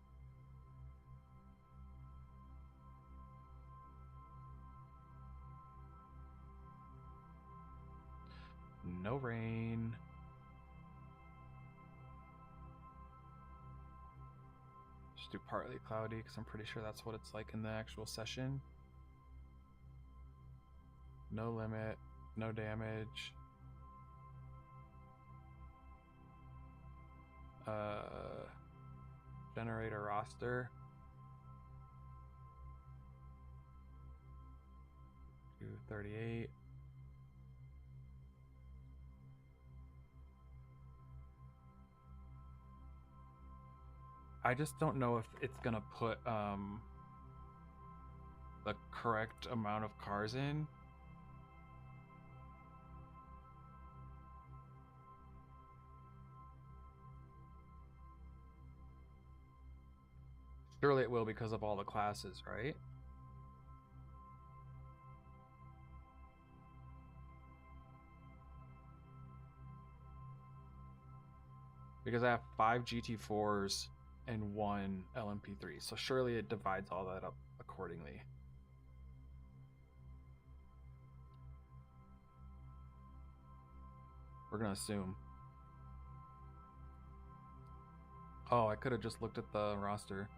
No rain. Just do partly cloudy because I'm pretty sure that's what it's like in the actual session. No limit, no damage. Generate a roster. 238. I just don't know if it's gonna put the correct amount of cars in. Surely it will because of all the classes, right? Because I have 5 GT4s and 1 LMP3, so surely it divides all that up accordingly. We're gonna assume. Oh, I could have just looked at the roster.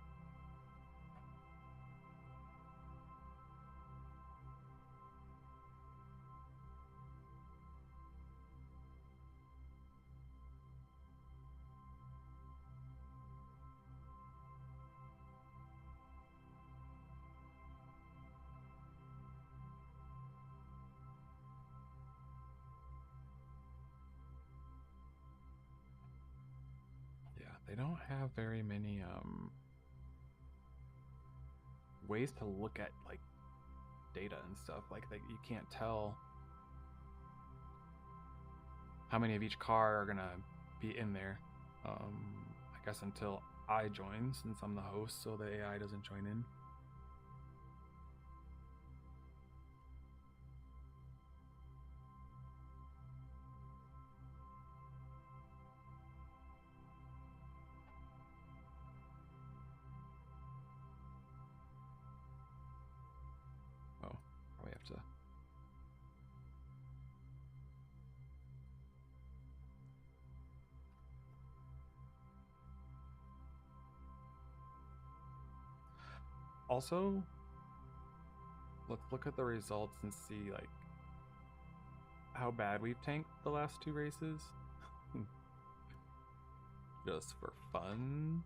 Yeah, they don't have very many ways to look at like data and stuff. Like you can't tell how many of each car are gonna be in there. I guess until I join, since I'm the host, so the AI doesn't join in. Oh, probably have to. Also, let's look at the results and see like how bad we've tanked the last 2 races. Just for fun.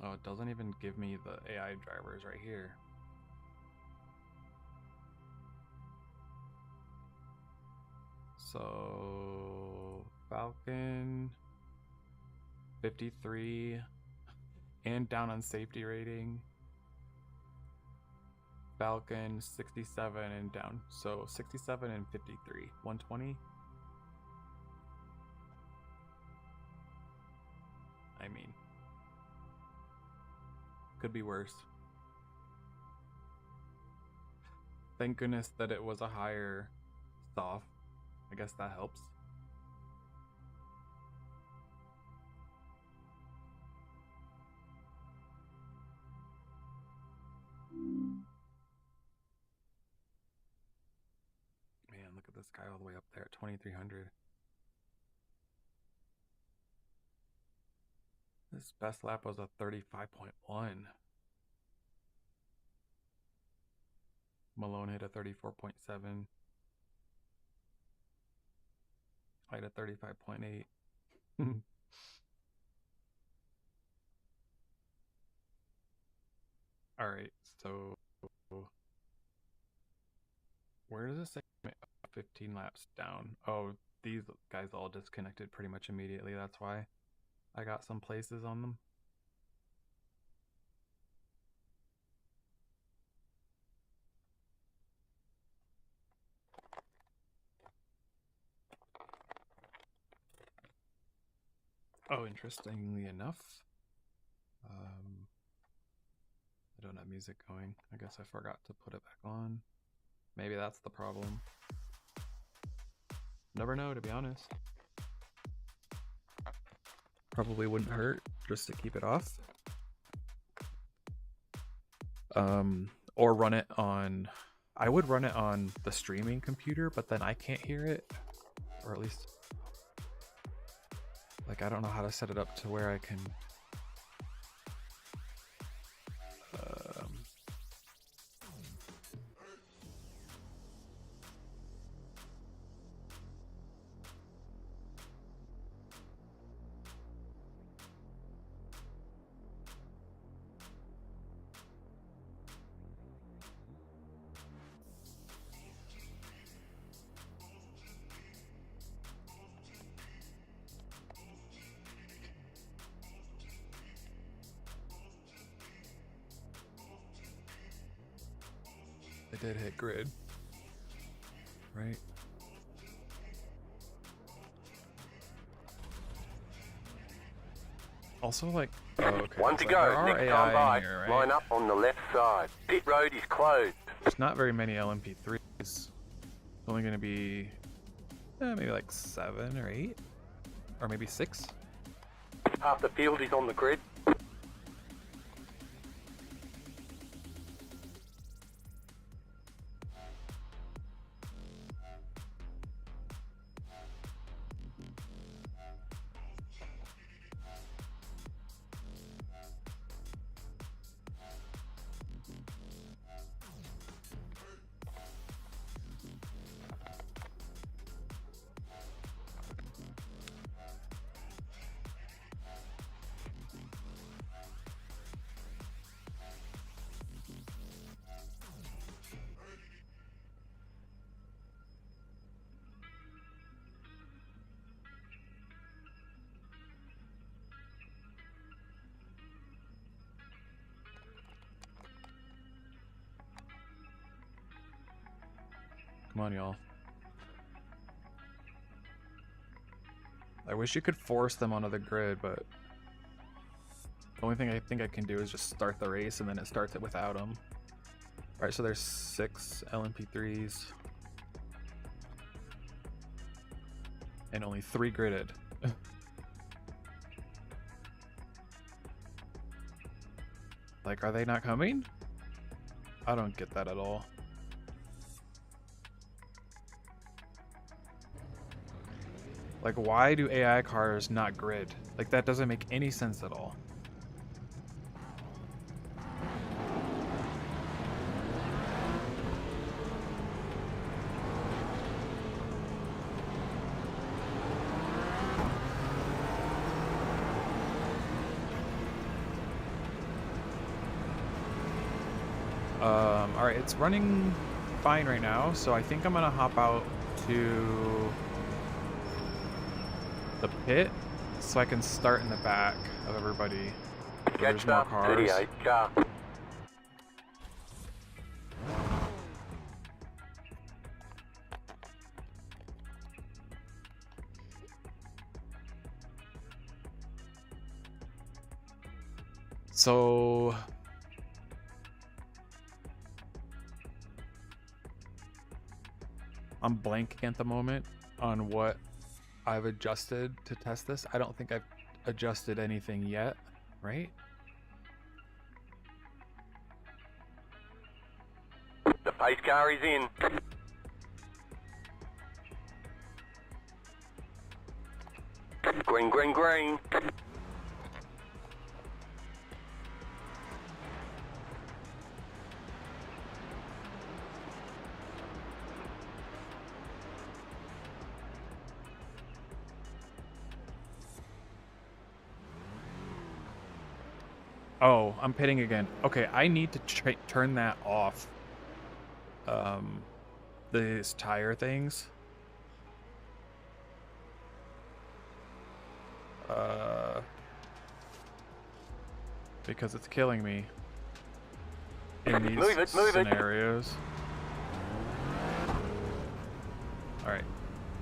Oh, it doesn't even give me the AI drivers right here. So Falken 53 and down on safety rating. Falken 67 and down. So 67 and 53. 120. I mean, could be worse. Thank goodness that it was a higher soft. I guess that helps. Man, look at this guy all the way up there at 2300. This best lap was a 35.1. Malone hit a 34.7. I had a 35.8. Alright, so where does this say 15 laps down? Oh, these guys all disconnected pretty much immediately. That's why I got some places on them. Oh, interestingly enough, I don't have music going. I guess I forgot to put it back on. Maybe that's the problem. never know, to be honest. Probably wouldn't hurt just to keep it off. Or run it on... I would run it on the streaming computer, but then I can't hear it. Or at least... Like, I don't know how to set it up to where I can... I did hit grid, right? Also, like, oh, okay.
One to
so
go.
there are
Next
AI
time by,
in here, right?
line up on the left side. Pit road is closed.
There's not very many LMP3s. It's only going to be maybe like 7 or 8, or maybe 6.
Half the field is on the grid.
Come on, y'all. I wish you could force them onto the grid, but the only thing I think I can do is just start the race and then it starts it without them. Alright, so there's 6 LMP3s. And only 3 gridded. Like, are they not coming? I don't get that at all. Like, why do AI cars not grid? Like, that doesn't make any sense at all. Alright, it's running fine right now, so I think I'm gonna hop out to the pit so I can start in the back of everybody. So there's more cars.
38 car.
So I'm blanking at the moment on what I've adjusted to test this. I don't think I've adjusted anything yet, right?
The pace car is in. Green, green, green.
Oh, I'm pitting again. Okay, I need to turn that off. These tire things. Because it's killing me in these scenarios. Alright,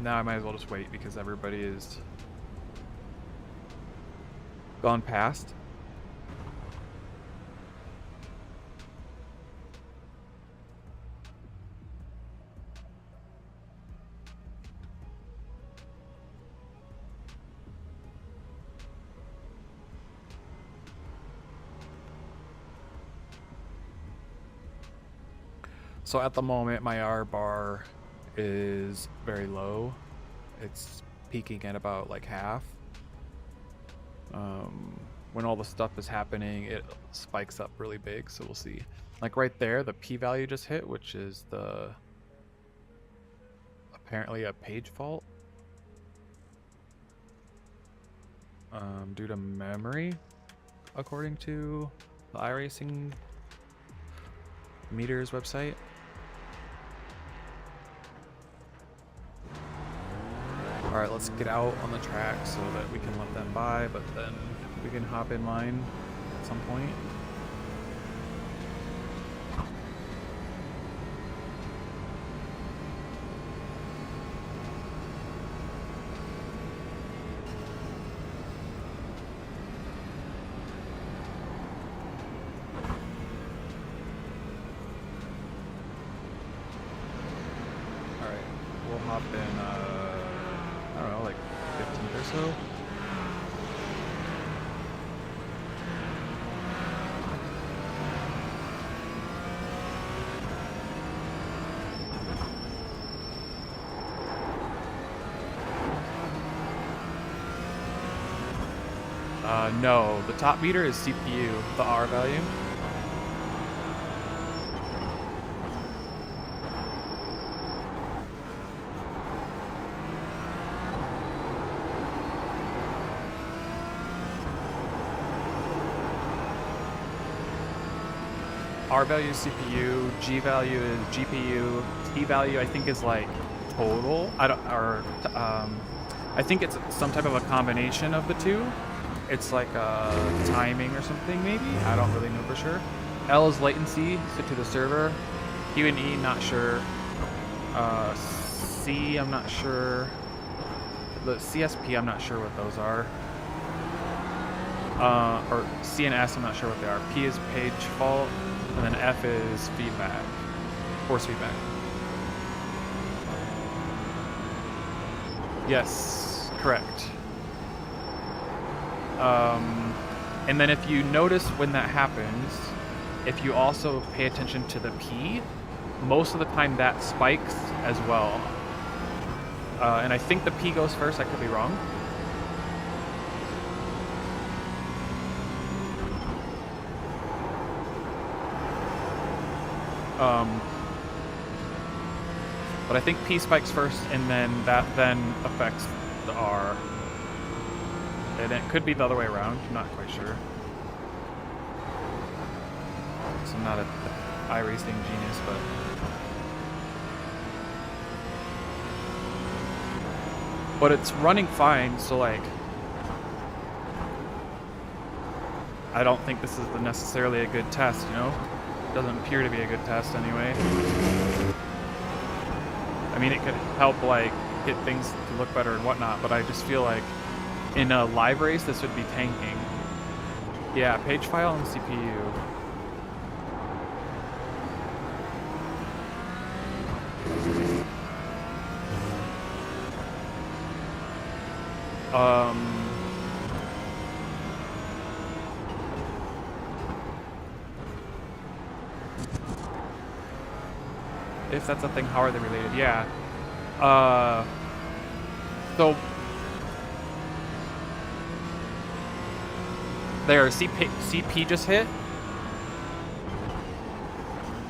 now I might as well just wait because everybody is gone past. So at the moment, my R bar is very low. It's peaking at about like half. When all the stuff is happening, it spikes up really big, so we'll see. Like right there, the P value just hit, which is the apparently a page fault due to memory, according to the iRacing meters website. Alright, let's get out on the track so that we can let them by, but then we can hop in line at some point. Alright, we'll hop in, I don't know, like 15th or so. No, the top meter is CPU, the R value. R value is CPU, G value is GPU, T value I think is like total. I think it's some type of a combination of the two. It's like timing or something maybe. I don't really know for sure. L is latency, set to the server. Q and E, not sure. C, I'm not sure. The CSP, I'm not sure what those are. Or C and S, I'm not sure what they are. P is page fault, and then F is feedback, force feedback. Yes, correct. And then if you notice when that happens, if you also pay attention to the P, most of the time that spikes as well. And I think the P goes first, I could be wrong. But I think P spikes first, and then that then affects the R. And it could be the other way around, I'm not quite sure. So I'm not an iRacing genius, but it's running fine, so like I don't think this is necessarily a good test, you know? It doesn't appear to be a good test anyway. I mean, it could help like get things to look better and whatnot, but I just feel like in a live race, this would be tanking. Yeah, page file and CPU. If that's a thing, how are they related? Yeah. So there, CP just hit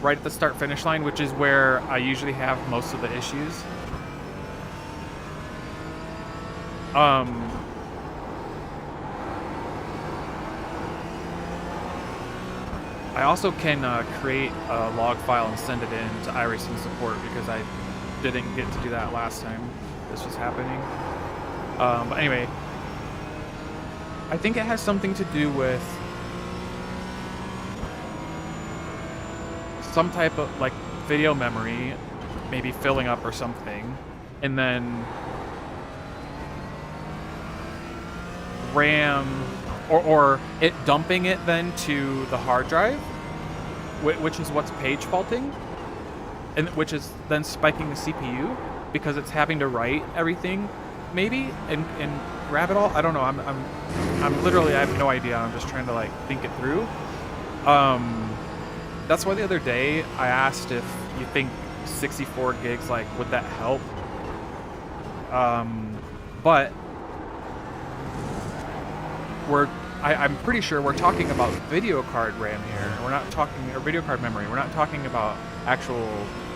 right at the start finish line, which is where I usually have most of the issues. I also can create a log file and send it in to iRacing support because I didn't get to do that last time this was happening. But anyway, I think it has something to do with some type of like video memory maybe filling up or something, and then RAM or it dumping it then to the hard drive, which is what's page faulting, and which is then spiking the CPU because it's having to write everything maybe and grab it all. I don't know. I'm literally, I have no idea. I'm just trying to like think it through. that's why the other day I asked if you think 64 gigs, like, would that help? But I'm pretty sure we're talking about video card RAM here. We're not talking, or video card memory. We're not talking about actual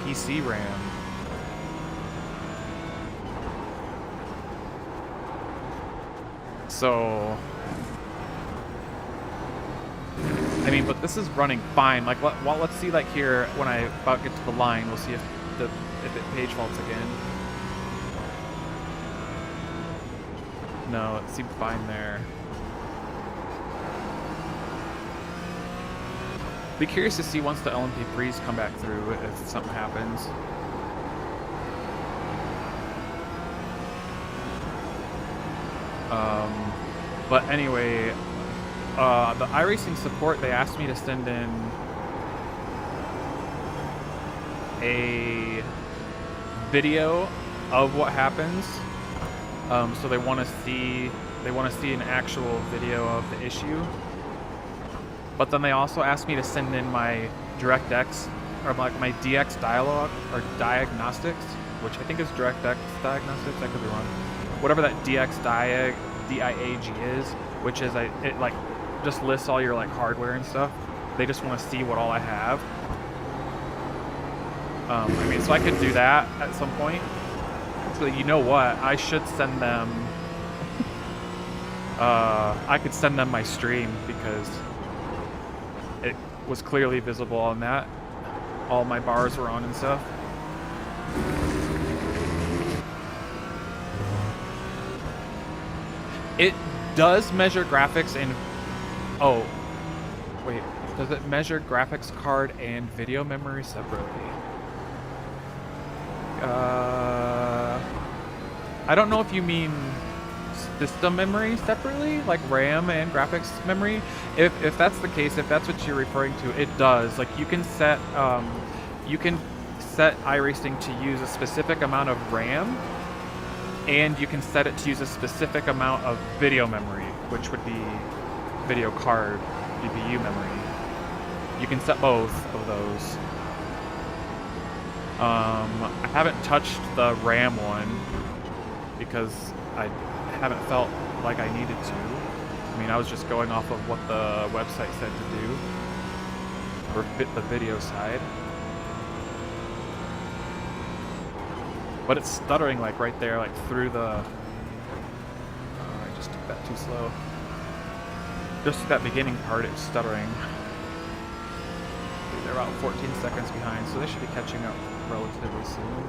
PC RAM. So, I mean, but this is running fine. Like, let's see, like, here, when I about get to the line, we'll see if it page faults again. No, it seemed fine there. Be curious to see once the LMP3s come back through if something happens. But anyway, the iRacing support, they asked me to send in a video of what happens. So they want to see an actual video of the issue. But then they also asked me to send in my DirectX, or like my DX dialogue or diagnostics, which I think is DirectX diagnostics. I could be wrong. Whatever that DX DIAG is, which is it like just lists all your like hardware and stuff. They just want to see what all I have. I mean, so I could do that at some point. So you know what? I should send them. I could send them my stream because it was clearly visible on that. All my bars were on and stuff. It does measure graphics and... Oh. Wait. Does it measure graphics card and video memory separately? I don't know if you mean system memory separately, like RAM and graphics memory. If that's the case, if that's what you're referring to, it does. Like you can set iRacing to use a specific amount of RAM, and you can set it to use a specific amount of video memory, which would be video card GPU memory. You can set both of those. I haven't touched the RAM one because I haven't felt like I needed to. I mean, I was just going off of what the website said to do for the video side. But it's stuttering like right there, like through the... I just took that too slow. Just that beginning part, it's stuttering. They're about 14 seconds behind, so they should be catching up relatively soon.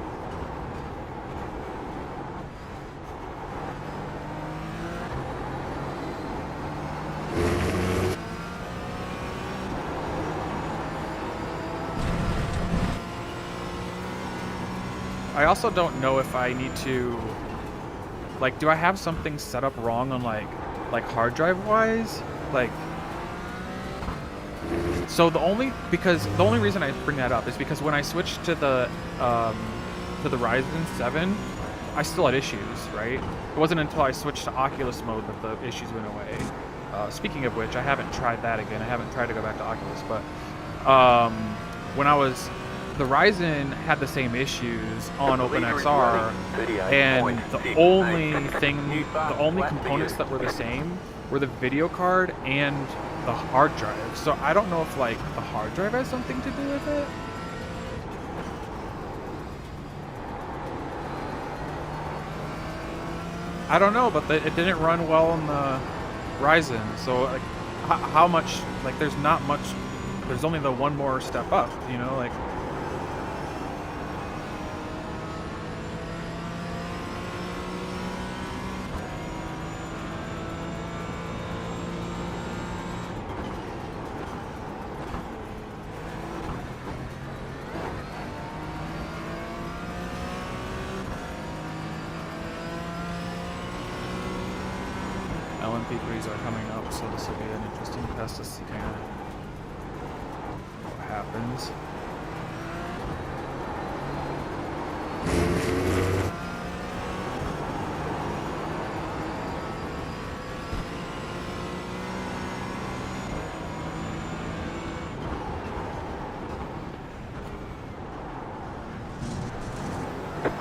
I also don't know if I need to, like, do I have something set up wrong on like hard drive wise? Like, so the only reason I bring that up is because when I switched to the Ryzen 7, I still had issues, right? It wasn't until I switched to Oculus mode that the issues went away. Speaking of which, I haven't tried that again. I haven't tried to go back to Oculus, but when I was... The Ryzen had the same issues on OpenXR, and the only components that were the same were the video card and the hard drive. So I don't know if like the hard drive has something to do with it. I don't know, but it didn't run well on the Ryzen. So like, how much? Like, there's not much. There's only the one more step up, you know, like. LMP3s are coming up, so this will be an interesting test to see kind of what happens.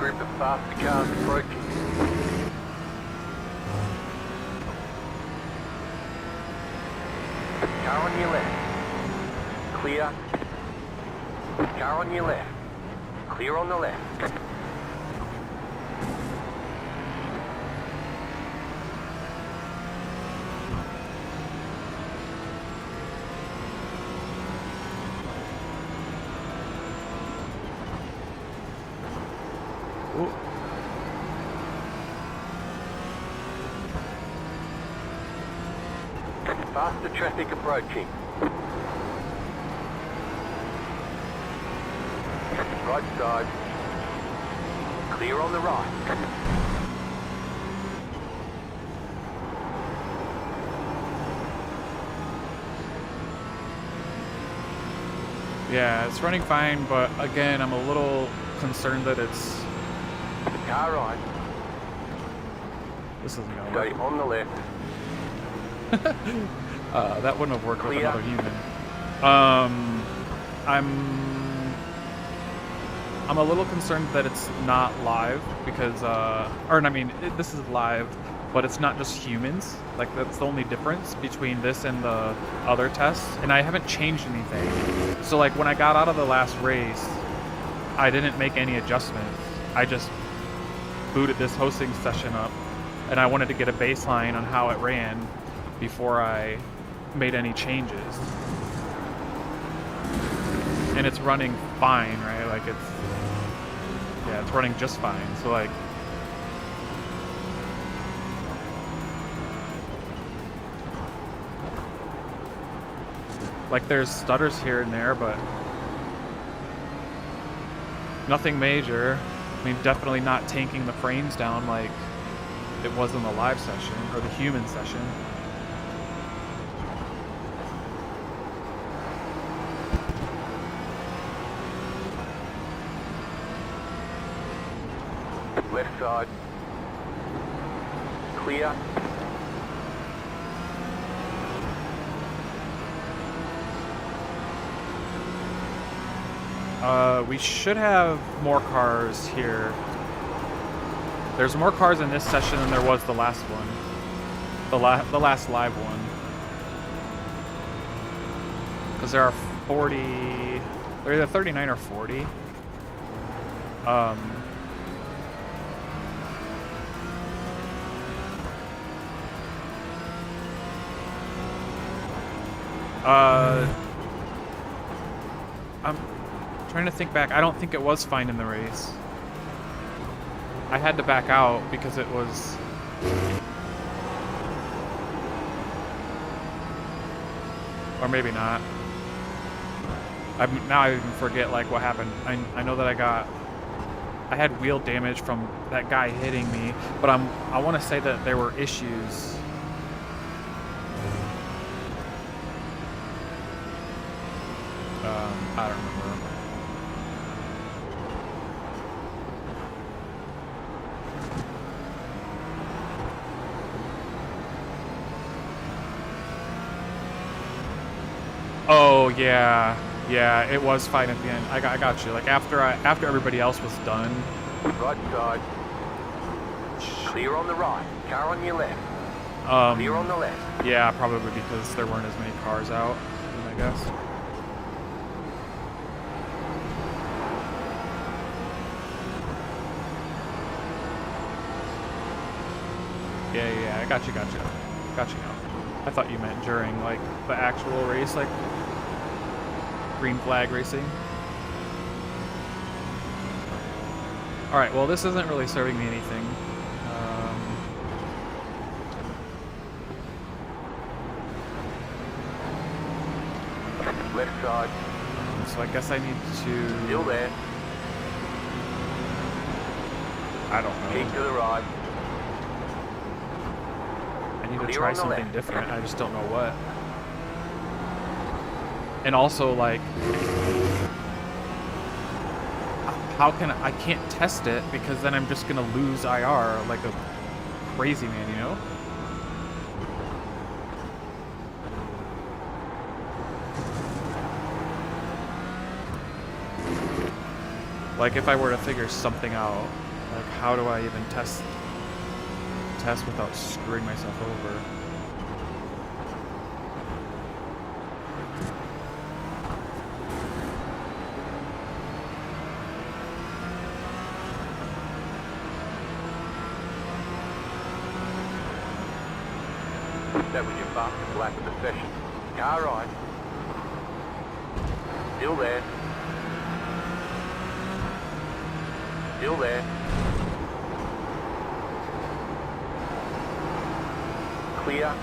Group of faster cars approaching. Car on your left. Clear. Car on your left. Clear on the left. Faster traffic approaching. Right side. Clear on the right.
Yeah, it's running fine, but again, I'm a little concerned that it's...
Car right.
This isn't gonna
Stay
work.
on the left.
That wouldn't have worked with
Clear.
another human. I'm a little concerned that it's not live because, this is live, but it's not just humans. Like, that's the only difference between this and the other tests, and I haven't changed anything. So, like, when I got out of the last race, I didn't make any adjustments. I just booted this hosting session up, and I wanted to get a baseline on how it ran before I made any changes. And it's running fine, right? Like, it's running just fine. So, like there's stutters here and there, but nothing major. I mean, definitely not tanking the frames down like it was in the live session or the human session.
Left side. Clear.
We should have more cars here. There's more cars in this session than there was the last one. The last live one. Because there are 40... They're either 39 or 40. I'm trying to think back. I don't think it was fine in the race. I had to back out because it was... Or maybe not. Now I even forget like what happened. I know that I had wheel damage from that guy hitting me, but I want to say that there were issues. I don't remember. Oh yeah, it was fine at the end. I got you. Like after everybody else was done.
Right side. Clear on the right. Car on your left. Clear on the left.
Yeah, probably because there weren't as many cars out, I guess. Yeah, I got you now. I thought you meant during, like, the actual race, like, green flag racing. Alright, well, this isn't really serving me anything.
Left side.
So I guess I need to...
Still there.
I don't know.
Keep to the right.
I need to
Clear
try
on the
something
left.
different. I just don't know what. And also, like, I can't test it because then I'm just gonna lose IR like a crazy man, you know? Like if I were to figure something out. Like, how do I even test without screwing myself over?
That was your fastest lap of the session. Car right. Still there. Still there. Clear.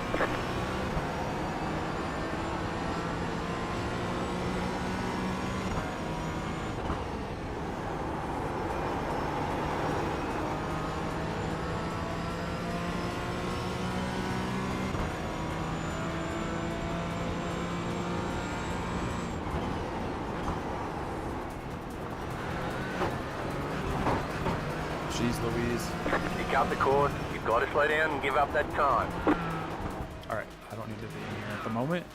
Jeez Louise.
You cut the cord, you've got to slow down and give up that time.
Alright, I don't need to be in here at the moment.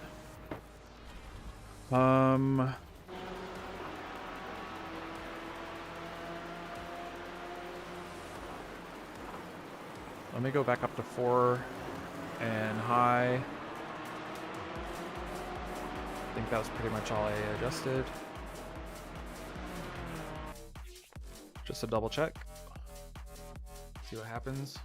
Let me go back up to 4 and high. I think that was pretty much all I adjusted. Just a double check. See what happens.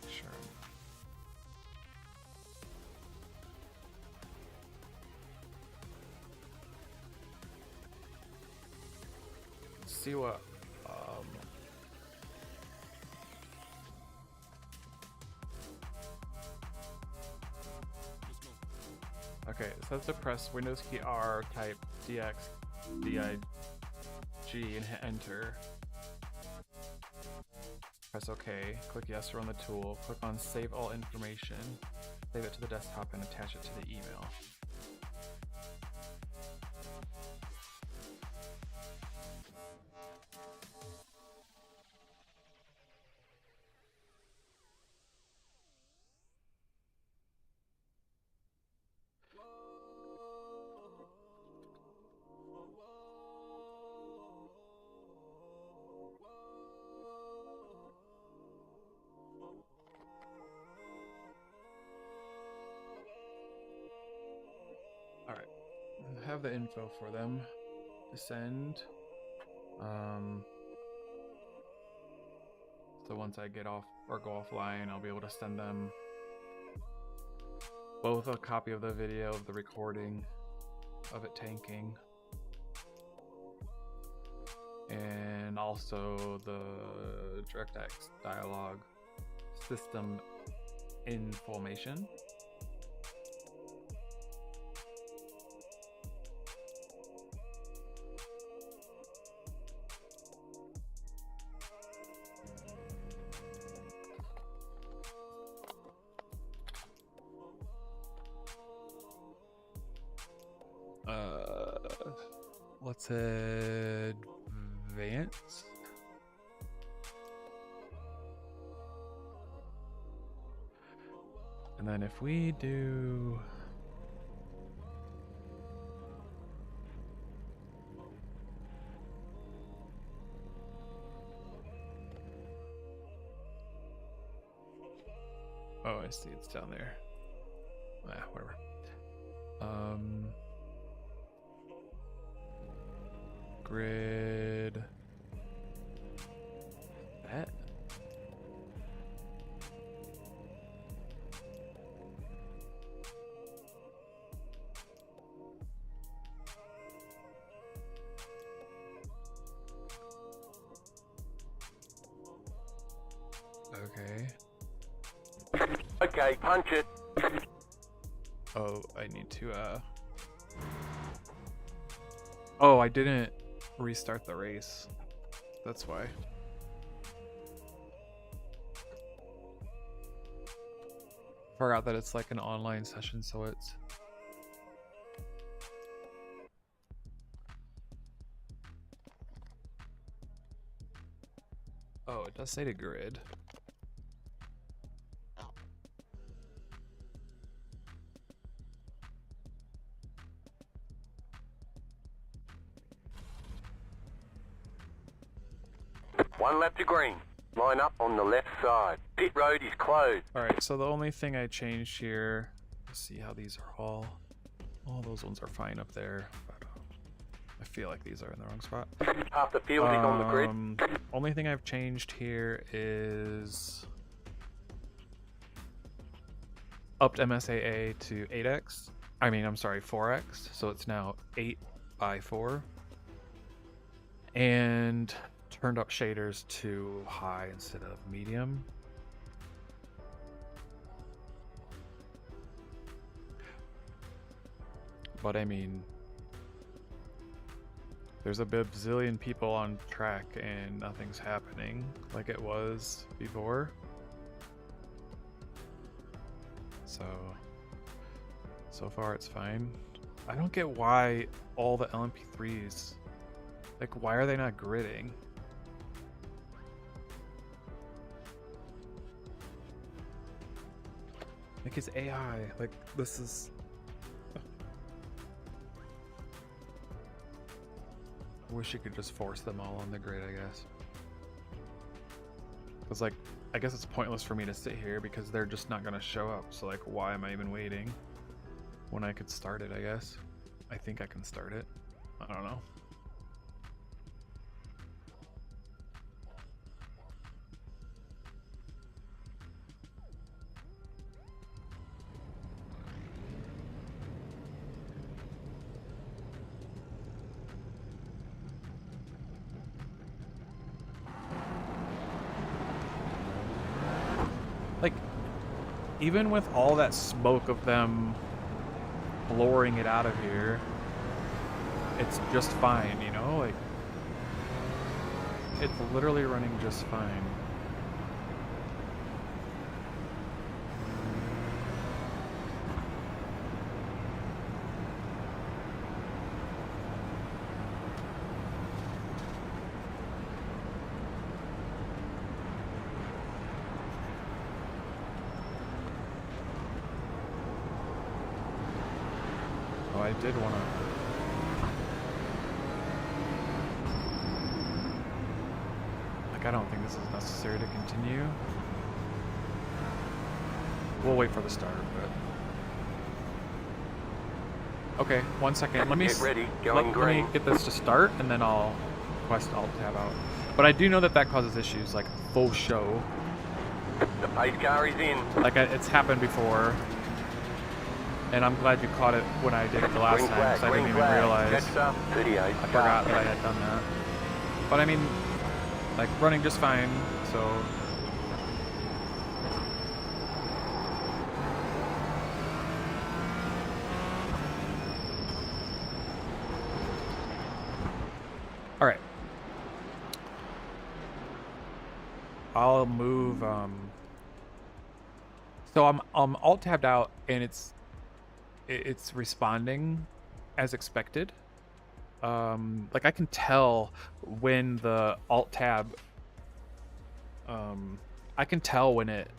Sure. Let's see what okay, it says to press Windows key R, type DX, DIG, and hit enter. Press OK, click yes to run the tool, click on save all information, save it to the desktop and attach it to the email. Alright, I have the info for them to send. So once I get off or go offline, I'll be able to send them both a copy of the video of the recording of it tanking and also the DirectX dialogue system information. Let's advance. And then if we do oh, I see, it's down there. Whatever. Grid that.
Okay, punch it.
Oh, I need to, oh, I didn't restart the race. That's why. Forgot that it's like an online session, so it's... Oh, it does say to grid.
One lap to green. Line up on the left side. Pit road is closed.
Alright, so the only thing I changed here, let's see how these are all those ones are fine up there, but I feel like these are in the wrong spot.
Half the field is on the grid.
Only thing I've changed here is upped MSAA to 8x. I mean, I'm sorry, 4x. So it's now 8x4. And turned up shaders to high instead of medium. But I mean, there's a bazillion people on track and nothing's happening like it was before. So far it's fine. I don't get why all the LMP3s, like, why are they not gridding? Like, it's AI, like, this is... I wish you could just force them all on the grid, I guess. It's like, I guess it's pointless for me to sit here because they're just not gonna show up. So like, why am I even waiting when I could start it, I guess? I think I can start it. I don't know. Like, even with all that smoke of them blowing it out of here, it's just fine, you know? Like, it's literally running just fine. I did want to... Like, I don't think this is necessary to continue. We'll wait for the start, but... Okay, 1 second. Let me...
Get ready, going green.
Let me get this to start, and then I'll request Alt Tab out. But I do know that that causes issues, like, full show.
The pace car is in.
Like, it's happened before. And I'm glad you caught it when I did it the last time, because I didn't even realize. I forgot that I had done that. But I mean, like, running just fine, so... Alright. I'll move, So I'm Alt-tabbed out, and it's responding as expected. Like, I can tell when the Alt Tab, I can tell when it,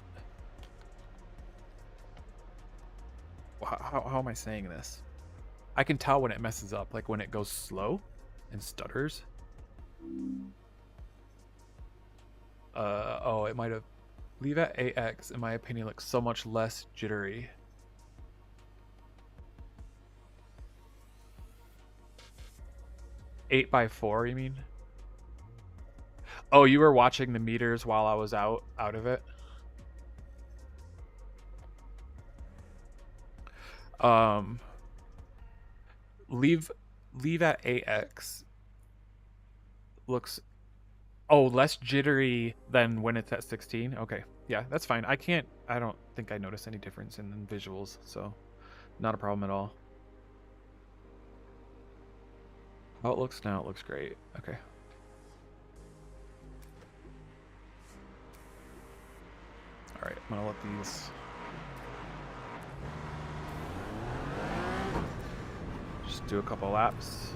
how am I saying this? I can tell when it messes up, like when it goes slow and stutters. Oh, it might have, leave at AX, in my opinion, looks so much less jittery. Eight by 4, you mean? Oh, you were watching the meters while I was out of it? Leave at AX looks, oh, less jittery than when it's at 16. Okay, yeah, that's fine. I don't think I notice any difference in visuals, so Not a problem at all. How it looks now, it looks great. Okay. Alright, I'm gonna let these just do a couple laps.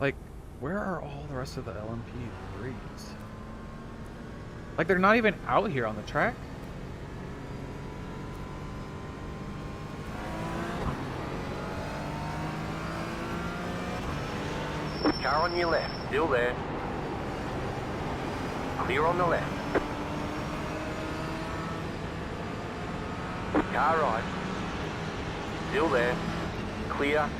Like, where are all the rest of the LMP3s? Like, they're not even out here on the track?
Car on your left, still there. Clear on the left. Car right. Still there. Clear.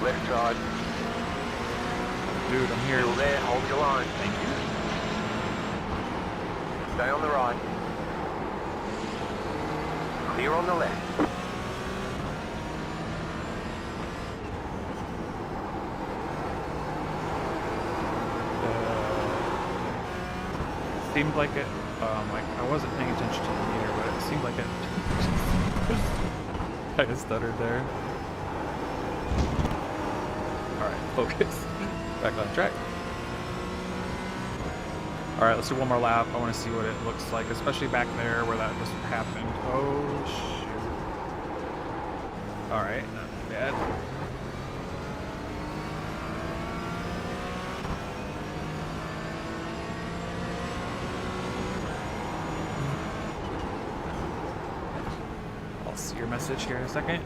Left side.
Dude, I'm here.
Still there, hold your line.
Thank you.
Stay on the right. Clear on the left.
Seemed like it, like I wasn't paying attention to the meter, but it seemed like it kind of stuttered there. Alright, focus. Back on track. Alright, let's do one more lap. I want to see what it looks like, especially back there where that just happened. Oh, shoot. Alright, not bad. I'll see your message here in a second.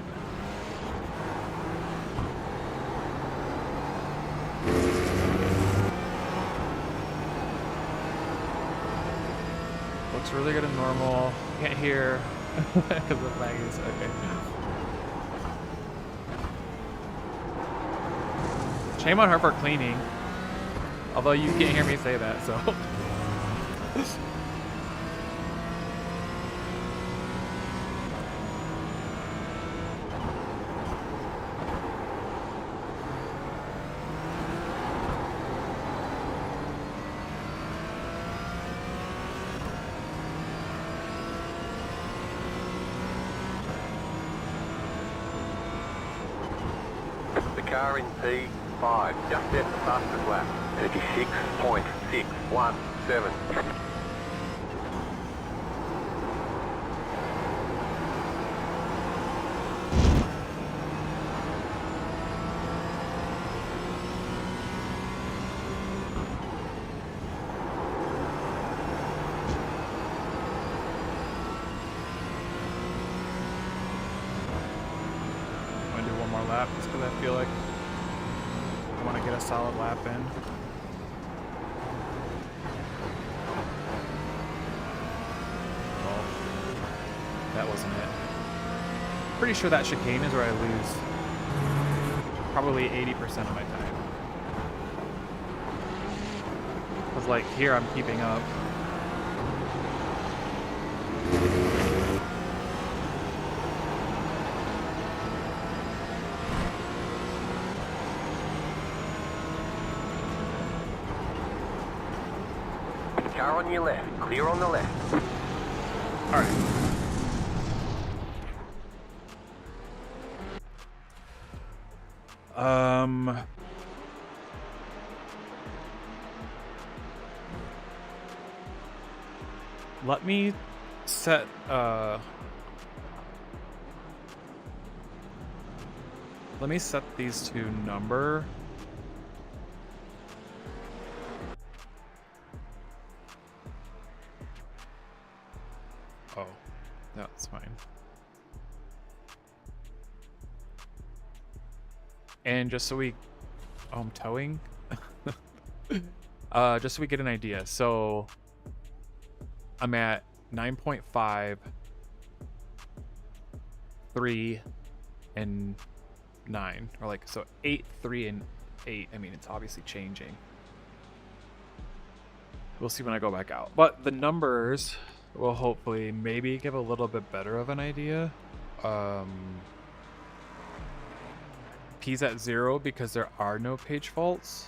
Looks really good and normal. Can't hear because the flag is okay. Shame on her for cleaning. Although you can't hear me say that, so.
Car in P5, just set the fastest lap. 36.617.
I'm gonna do one more lap just because I feel like I want to get a solid lap in. Well, that wasn't it. Pretty sure that chicane is where I lose probably 80% of my time. Because like here I'm keeping up.
Car on your left, clear on the left.
Alright. Let me set let me set these to number. Oh, that's fine. And just so we, oh, I'm towing. Just so we get an idea. So I'm at 9.5, 3, and 9, or like, so 8, 3, and 8. I mean, it's obviously changing. We'll see when I go back out. But the numbers will hopefully maybe give a little bit better of an idea. P's at 0 because there are no page faults.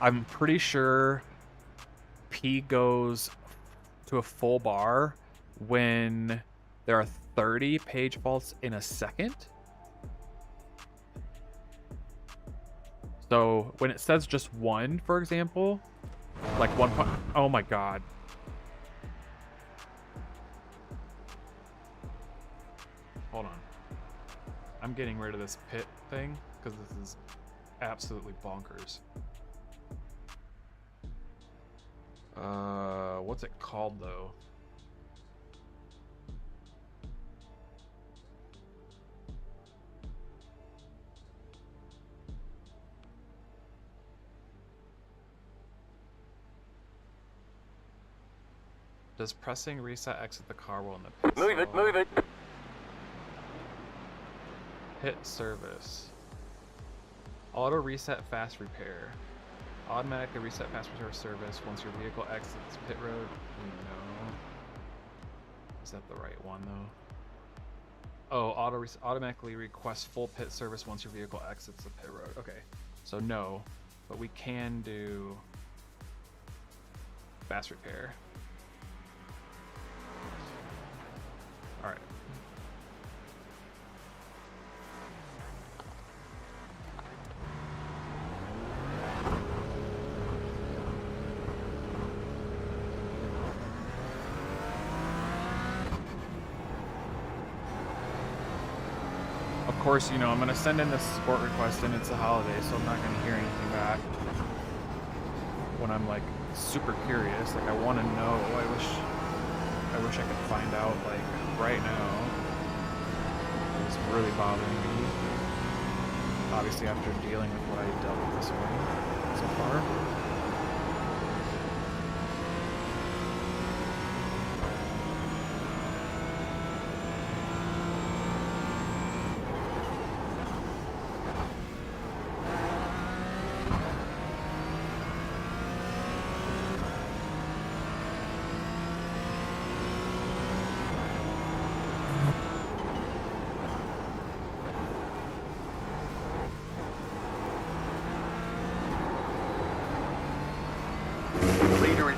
I'm pretty sure P goes to a full bar when there are 30 page faults in a second. So when it says just 1, for example, like 1 point, oh my god. Hold on. I'm getting rid of this pit thing because this is absolutely bonkers. What's it called though? Does pressing reset exit the car while in the pit?
Move it, move it.
Pit service. Auto reset fast repair. Automatically reset fast repair service once your vehicle exits pit road. No. Is that the right one though? Oh, automatically request full pit service once your vehicle exits the pit road. Okay, so no, but we can do fast repair. All right. Of course, you know, I'm gonna send in this support request and it's a holiday, so I'm not gonna hear anything back. When I'm like super curious, like I want to know. I wish I could find out like right now. It's really bothering me. Obviously, after dealing with what I dealt with this morning so far.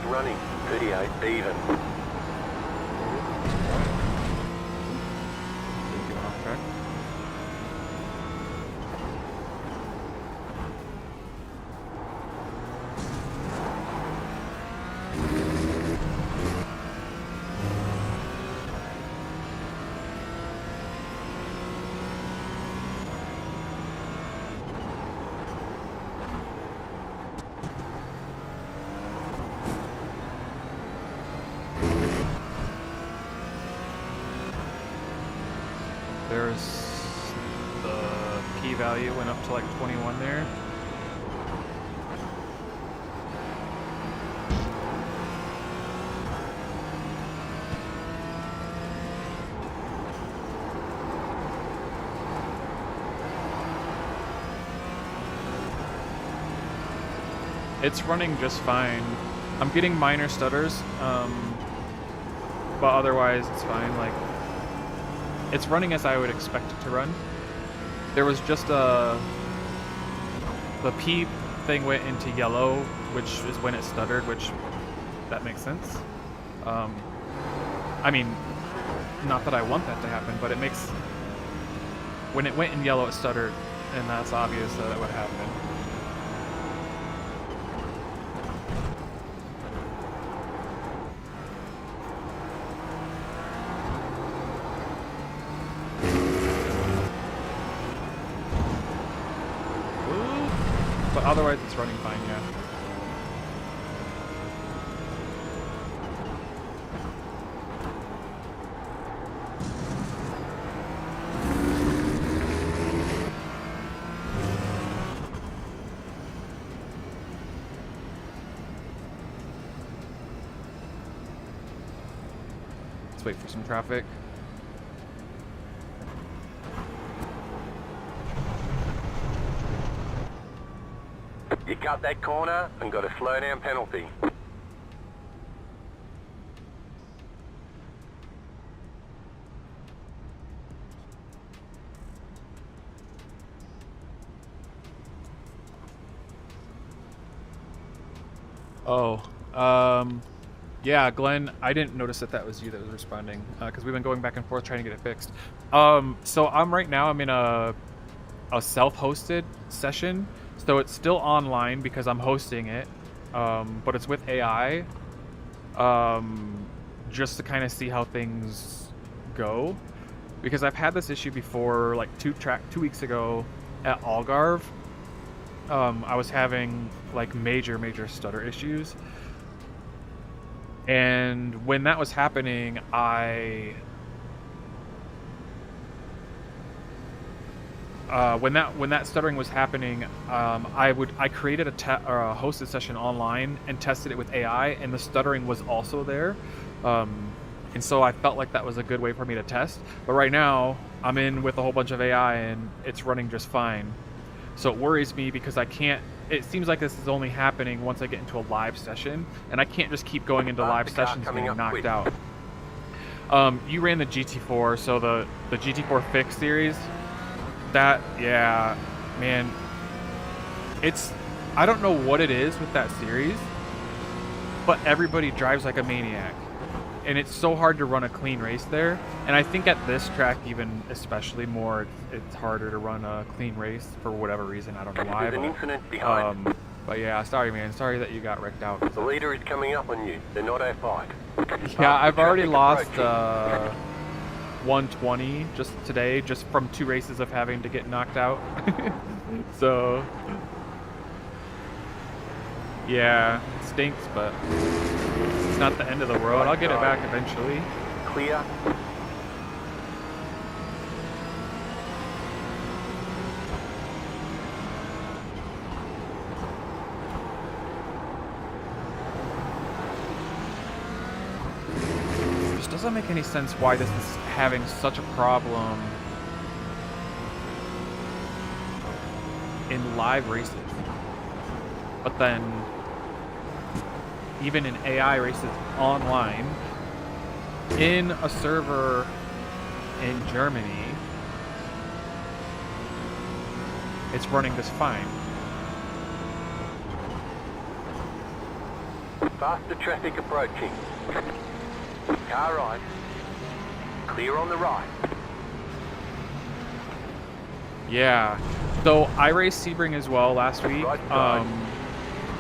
Running 38 even.
Okay. There's the p-value went up to like 21 there. It's running just fine. I'm getting minor stutters, but otherwise it's fine. Like, it's running as I would expect it to run. There was just the P thing went into yellow, which is when it stuttered, which that makes sense. I mean, not that I want that to happen, but it makes, when it went in yellow it stuttered, and that's obvious that it would happen. otherwise it's running fine, yeah. Let's wait for some traffic.
You cut that corner and got a slow down penalty.
Oh, yeah, Glenn, I didn't notice that that was you that was responding, because we've been going back and forth trying to get it fixed. So I'm in a self-hosted session, so it's still online because I'm hosting it, but it's with AI, just to kind of see how things go, because I've had this issue before, like 2 weeks ago at Algarve. I was having like major stutter issues, and when that was happening, when that stuttering was happening, I created a hosted session online and tested it with AI, and the stuttering was also there, and so I felt like that was a good way for me to test. But right now I'm in with a whole bunch of AI and it's running just fine. So it worries me because I can't, it seems like this is only happening once I get into a live session, and I can't just keep going into live sessions and getting knocked out. You ran the GT4, so the GT4 Fix series, that, yeah, man, I don't know what it is with that series, but everybody drives like a maniac. And it's so hard to run a clean race there. And I think at this track, even especially more, it's harder to run a clean race for whatever reason. I don't know why.
There's an incident behind.
But yeah, sorry, man. Sorry that you got wrecked out.
The leader is coming up on you. They're not outside.
Yeah, I've already lost 120 just today, just from 2 races of having to get knocked out. So, yeah, it stinks, but it's not the end of the world. I'll get it back eventually.
Clear.
It just doesn't make any sense why this is having such a problem in live races. But then, even in AI races online, in a server in Germany, it's running just fine.
Faster traffic approaching. Car right. Clear on the right.
Yeah. So I raced Sebring as well last week.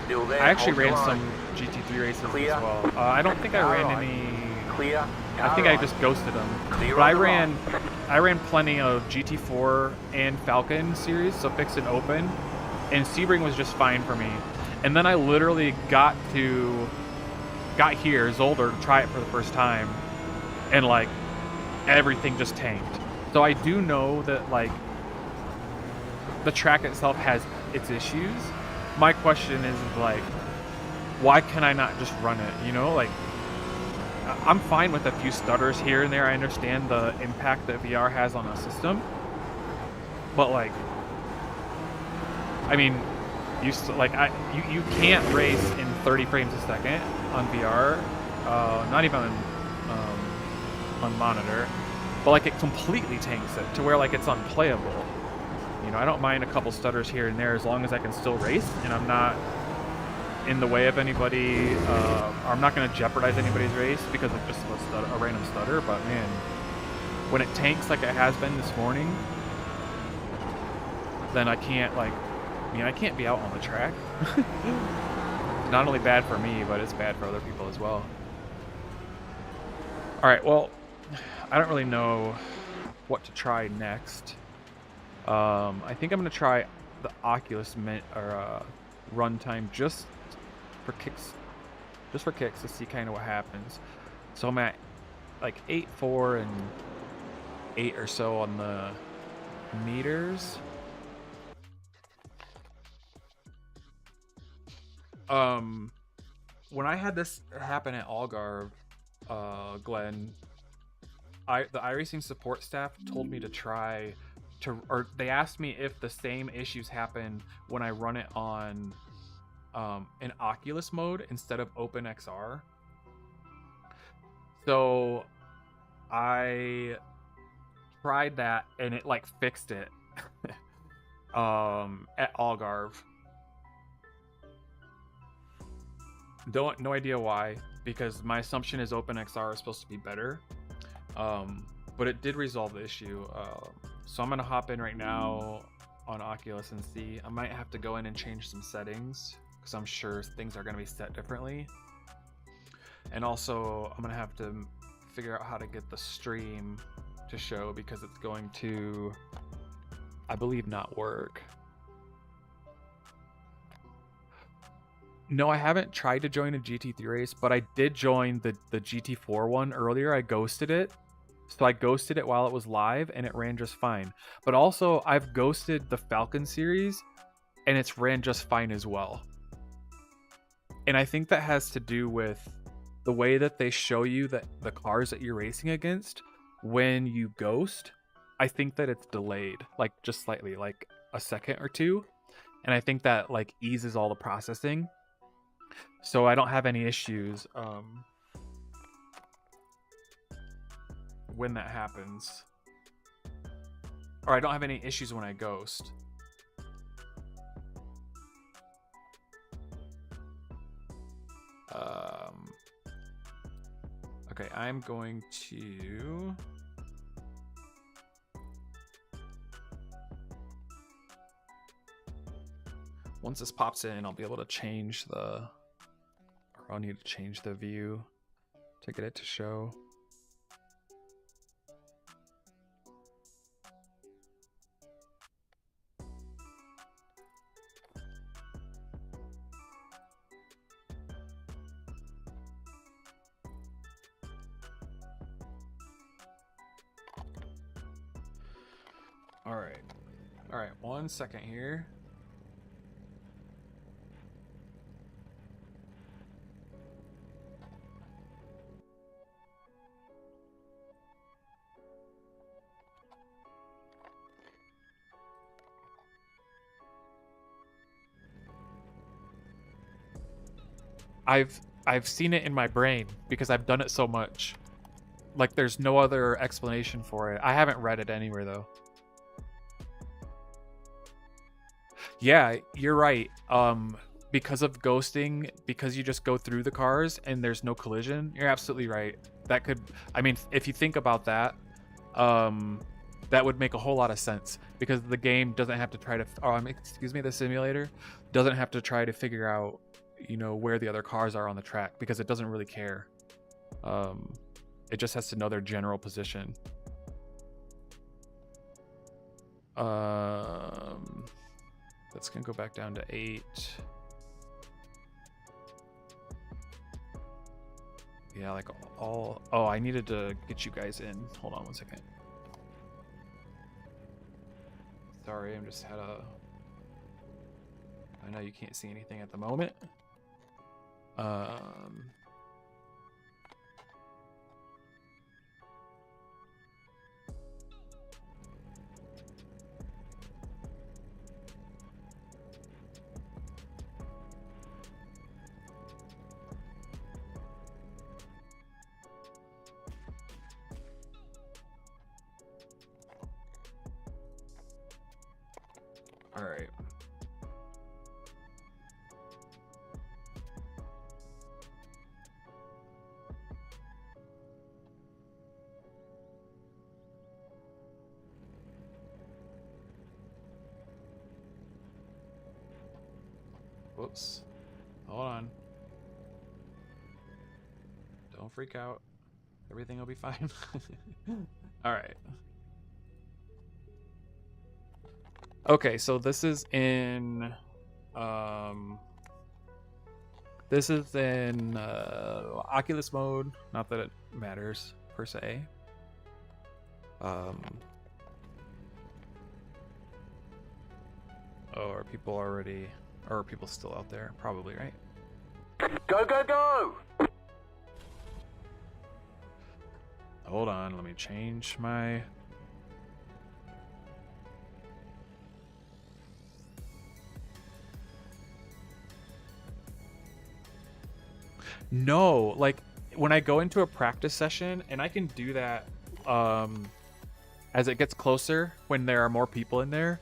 Still there,
I actually
hold the
ran
line.
some GT3 races
Clear.
as well. I don't think I
Car
ran
right.
any.
Clear.
I think I just ghosted them.
Clear
But
on
I
the
ran plenty of GT4 and Falken series, so fixed and open, and Sebring was just fine for me. And then I literally got here, Zolder, to try it for the first time, and like everything just tanked. So I do know that like the track itself has its issues. My question is like, why can I not just run it? You know, like I'm fine with a few stutters here and there. I understand the impact that VR has on a system, but like, I mean, you can't race in 30 frames a second on VR, not even on monitor, but like it completely tanks it to where like it's unplayable. You know, I don't mind a couple stutters here and there as long as I can still race and I'm not in the way of anybody, or I'm not going to jeopardize anybody's race because of just a random stutter. But man, when it tanks like it has been this morning, then I can't I can't be out on the track. It's not only bad for me, but it's bad for other people as well. Alright, well, I don't really know what to try next. I think I'm going to try the Oculus runtime just for kicks to see kind of what happens. So I'm at like 8.4 and 8 or so on the meters. When I had this happen at Algarve, Glenn, the iRacing support staff told me to try to, or they asked me if the same issues happen when I run it on in Oculus mode instead of OpenXR. So I tried that and it like fixed it at Algarve. No idea why, because my assumption is OpenXR is supposed to be better. But it did resolve the issue. So I'm gonna hop in right now on Oculus and see. I might have to go in and change some settings because I'm sure things are gonna be set differently. And also I'm gonna have to figure out how to get the stream to show because it's going to, I believe, not work. No, I haven't tried to join a GT3 race, but I did join the GT4 one earlier. I ghosted it. So I ghosted it while it was live and it ran just fine. But also I've ghosted the Falken series and it's ran just fine as well. And I think that has to do with the way that they show you that the cars that you're racing against when you ghost. I think that it's delayed, like just slightly, like a second or two. And I think that like eases all the processing. So I don't have any issues when that happens. Or I don't have any issues when I ghost. Okay, I'm going to... Once this pops in, I'll be able to change the... Or I'll need to change the view to get it to show. All right, 1 second here. I've seen it in my brain because I've done it so much. Like there's no other explanation for it. I haven't read it anywhere though. Yeah, you're right. Because of ghosting, because you just go through the cars and there's no collision, you're absolutely right. That could, I mean, if you think about that, that would make a whole lot of sense because the game doesn't have to try to, excuse me, the simulator doesn't have to try to figure out, you know, where the other cars are on the track because it doesn't really care. It just has to know their general position. That's gonna go back down to 8. Yeah, like all. Oh, I needed to get you guys in. Hold on 1 second. Sorry, I'm just had a. I know you can't see anything at the moment. All right. Whoops. Hold on. Don't freak out. Everything will be fine. All right. Okay, so this is in Oculus mode. Not that it matters per se. Are people already, or are people still out there? Probably, right?
Go, go, go!
Hold on, let me change my... No, like when I go into a practice session, and I can do that as it gets closer when there are more people in there,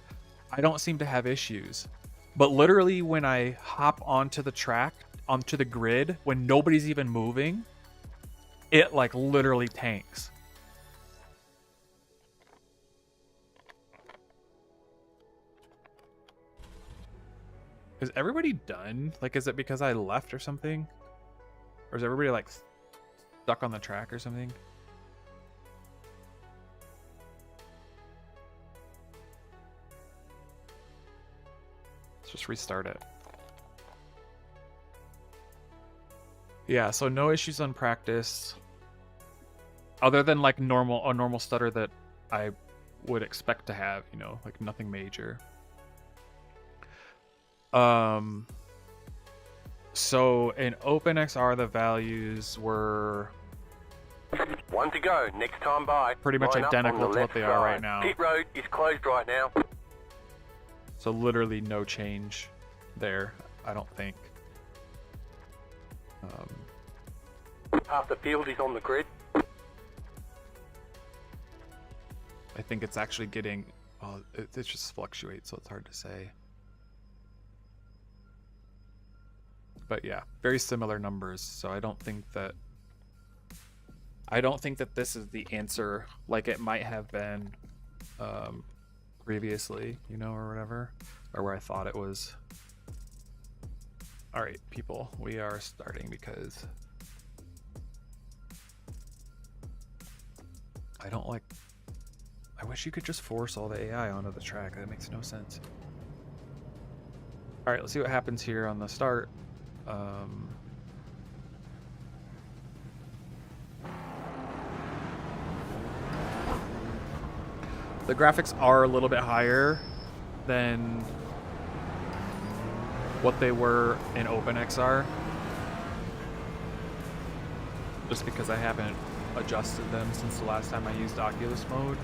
I don't seem to have issues. But literally when I hop onto the track, onto the grid, when nobody's even moving, it like literally tanks. Is everybody done? Like, is it because I left or something? Or is everybody like stuck on the track or something? Let's just restart it. Yeah, so no issues on practice. Other than like a normal stutter that I would expect to have, you know, like nothing major. So in OpenXR, the values were
1 to go. Next time by.
pretty much
Line up
identical
on the
to what
left
they are right
side.
now.
Pit road is closed right now.
So literally no change there, I don't think.
Half the field is on the grid.
I think it's actually getting, well, it just fluctuates, so it's hard to say. But yeah, very similar numbers, so I don't think that this is the answer like it might have been previously, you know, or whatever, or where I thought it was. All right, people, we are starting because I don't like, I wish you could just force all the AI onto the track. That makes no sense. All right, let's see what happens here on the start. The graphics are a little bit higher than what they were in OpenXR, just because I haven't adjusted them since the last time I used Oculus mode.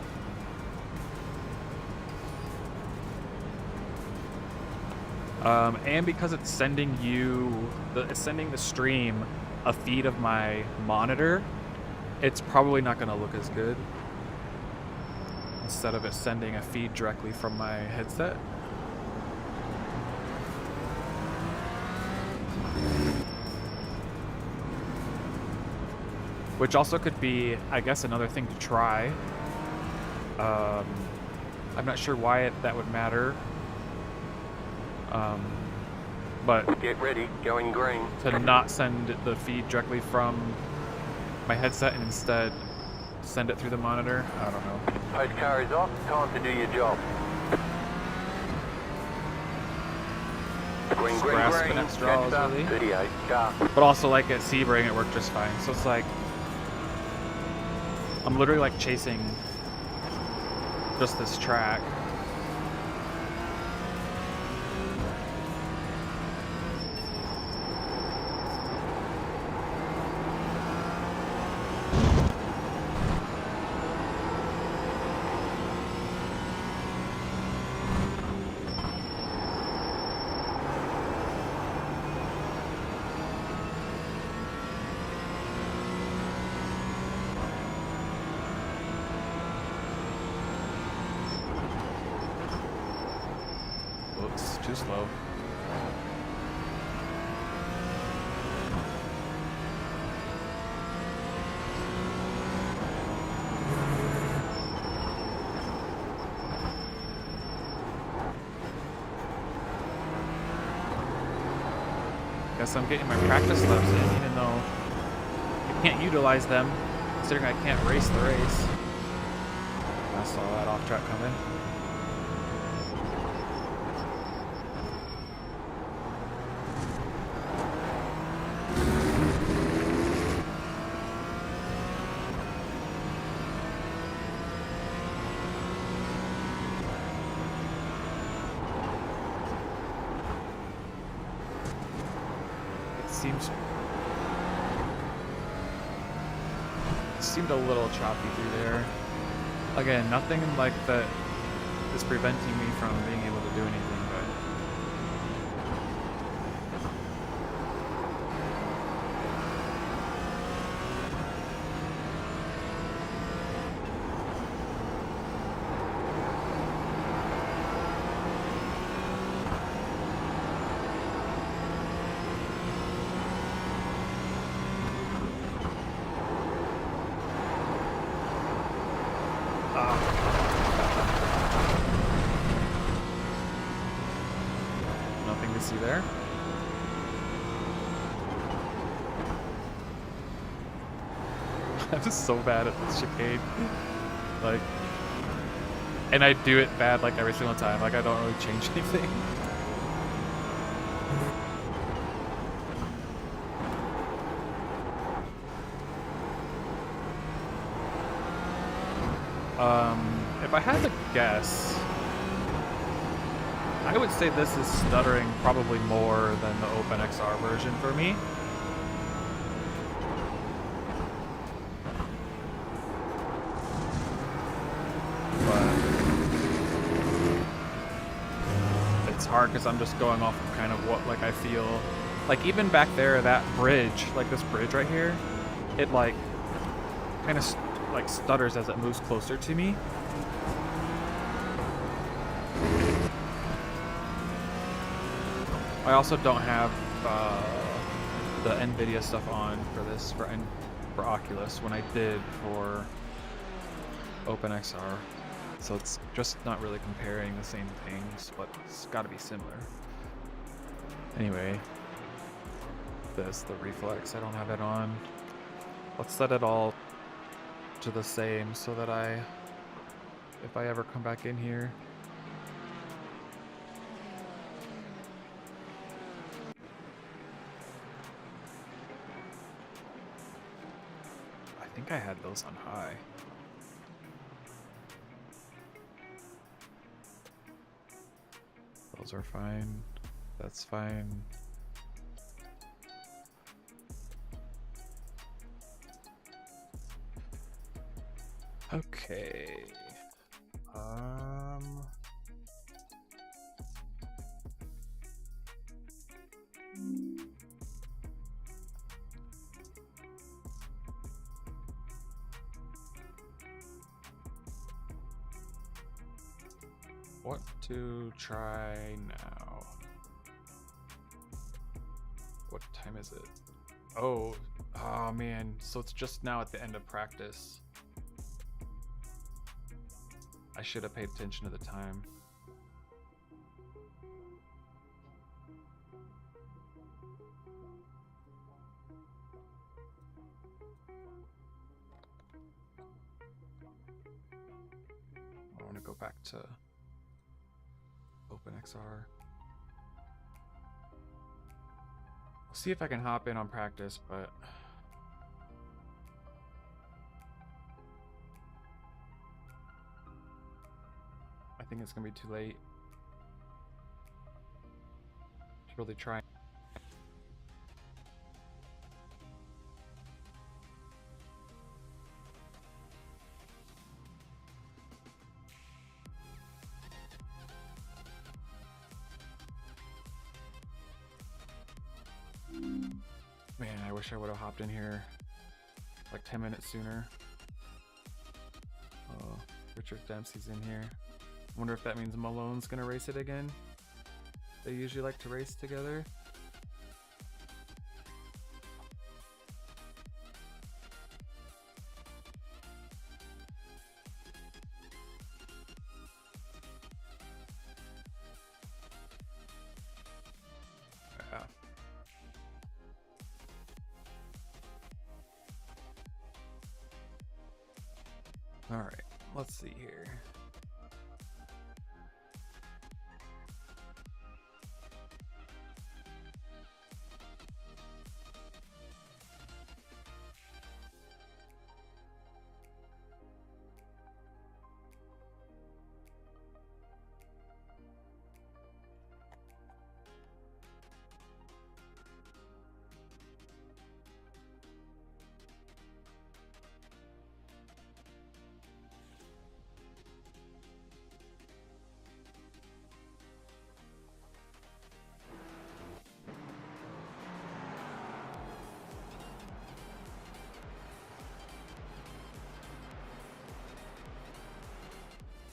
And because it's sending it's sending the stream a feed of my monitor, it's probably not going to look as good instead of it sending a feed directly from my headset. Which also could be, I guess, another thing to try. I'm not sure why that would matter. But
Get ready, going green.
to not send the feed directly from my headset and instead send it through the monitor, I don't know.
Post car is off, time to do your job. Green, green,
Grasp
green.
an extra
Catch up,
really.
38, car.
But also, like at Sebring, it worked just fine. So it's like I'm literally like chasing just this track. Whoops, too slow. Guess I'm getting my practice laps in, even though I can't utilize them, considering I can't race the race. I saw that off track coming. seemed a little choppy through there. Again, nothing like that is preventing me from being able to do anything, but nothing to see there. I'm so bad at this chicane. Like, and I do it bad like every single time. Like, I don't really change anything. If I had to guess, I would say this is stuttering probably more than the OpenXR version for me. But it's hard because I'm just going off of kind of what like I feel. Like even back there, that bridge, like this bridge right here, it like kind of like stutters as it moves closer to me. I also don't have the NVIDIA stuff on for this for Oculus when I did for OpenXR, so it's just not really comparing the same things, but it's got to be similar. Anyway, the reflex, I don't have it on. Let's set it all to the same so that if I ever come back in here. I think I had those on high. Those are fine. That's fine. Okay. What to try now? What time is it? Oh man, so it's just now at the end of practice. I should have paid attention to the time. I want to go back to OpenXR. We'll see if I can hop in on practice, but I think it's gonna be too late to really try. Man, I wish I would have hopped in here like 10 minutes sooner. Oh, Richard Dempsey's in here. Wonder if that means Malone's gonna race it again. They usually like to race together. Yeah. All right, let's see here.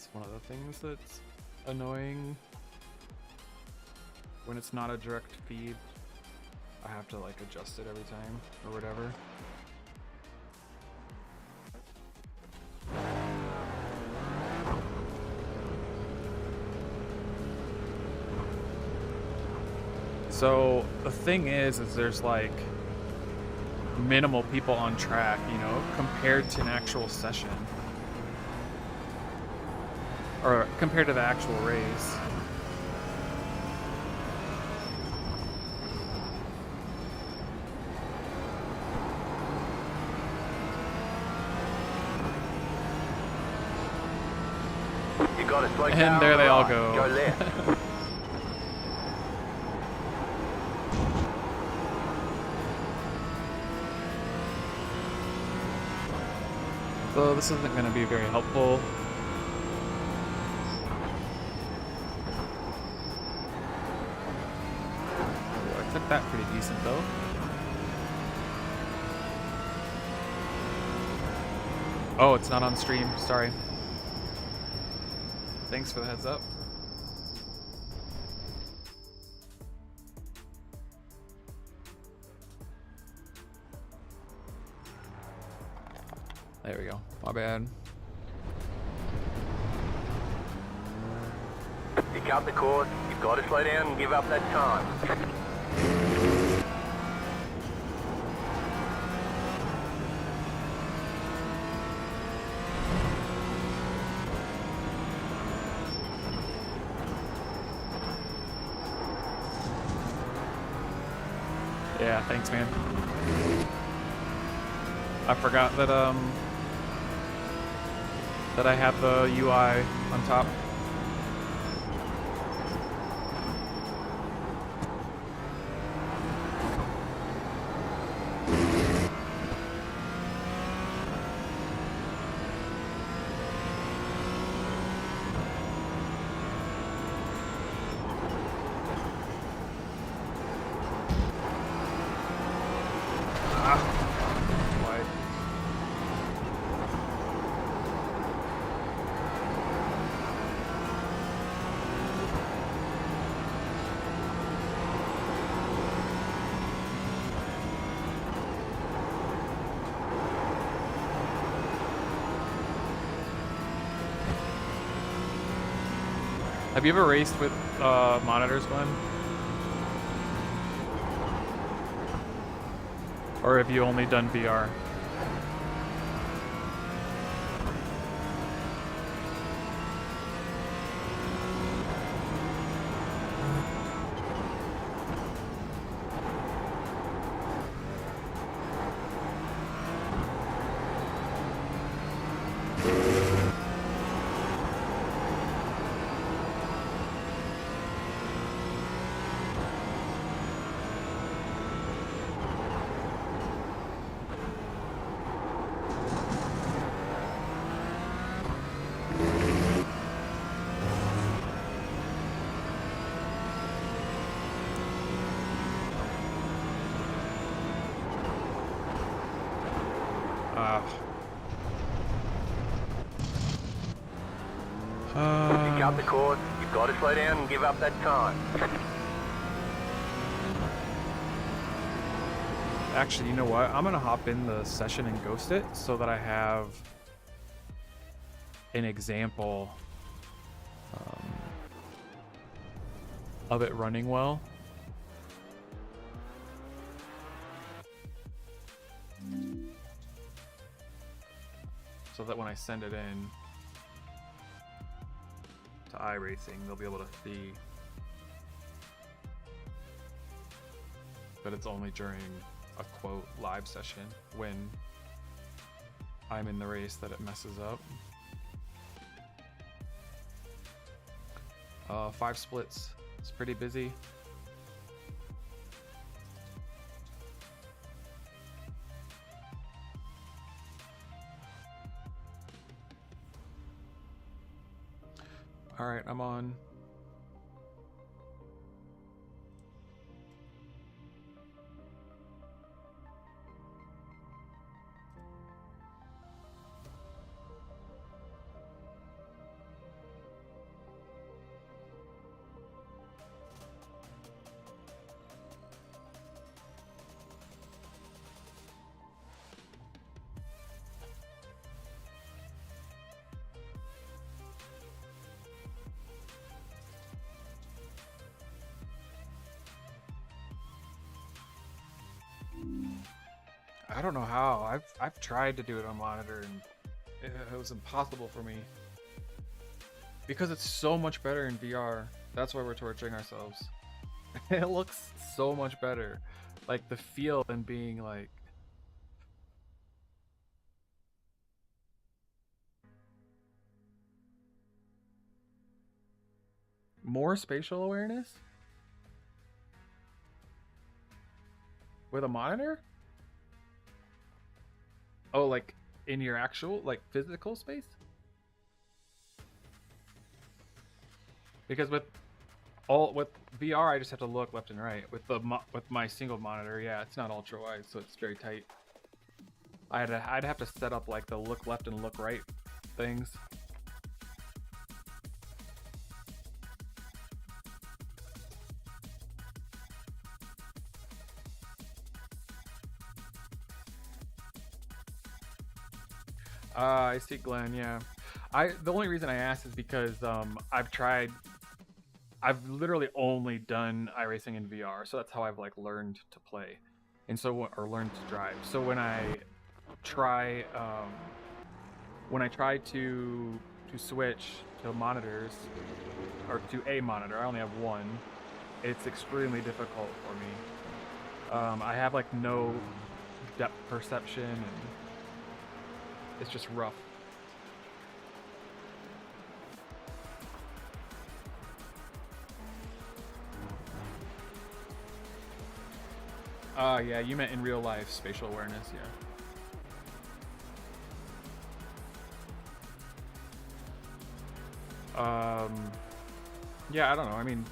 That's one of the things that's annoying when it's not a direct feed. I have to like adjust it every time or whatever. So the thing is there's like minimal people on track, you know, compared to an actual session. Or compared to the actual race.
You got a slow car
And there
on
they
the
all
right.
go.
Go left.
So this isn't going to be very helpful. Ooh, I took that pretty decent though. Oh, it's not on stream. Sorry. Thanks for the heads up. There we go. My bad.
You cut the course, you've got to slow down and give up that time.
Yeah, thanks, man. I forgot that that I have the UI on top. Have you ever raced with monitors, Glenn? Or have you only done VR?
You cut the course, you've got to slow down and give up that time.
Actually, you know what? I'm gonna hop in the session and ghost it so that I have an example of it running well. So that when I send it in to iRacing, they'll be able to see that it's only during a quote live session when I'm in the race that it messes up. 5 splits. It's pretty busy. All right, I'm on. don't know how. I've tried to do it on monitor and it was impossible for me. Because it's so much better in VR. That's why we're torturing ourselves. It looks so much better. Like the feel and being like more spatial awareness with a monitor? Oh, like in your actual like physical space? Because with VR, I just have to look left and right. With my single monitor, yeah, it's not ultra wide, so it's very tight. I'd have to set up like the look left and look right things. I see, Glenn. Yeah, the only reason I asked is because I've literally only done iRacing in VR, so that's how I've like learned to play, and so or learned to drive. So when I try to switch to monitors or to a monitor, I only have one. It's extremely difficult for me. I have like no depth perception, and it's just rough. Yeah, you meant in real life spatial awareness, yeah. Yeah, I don't know. I mean,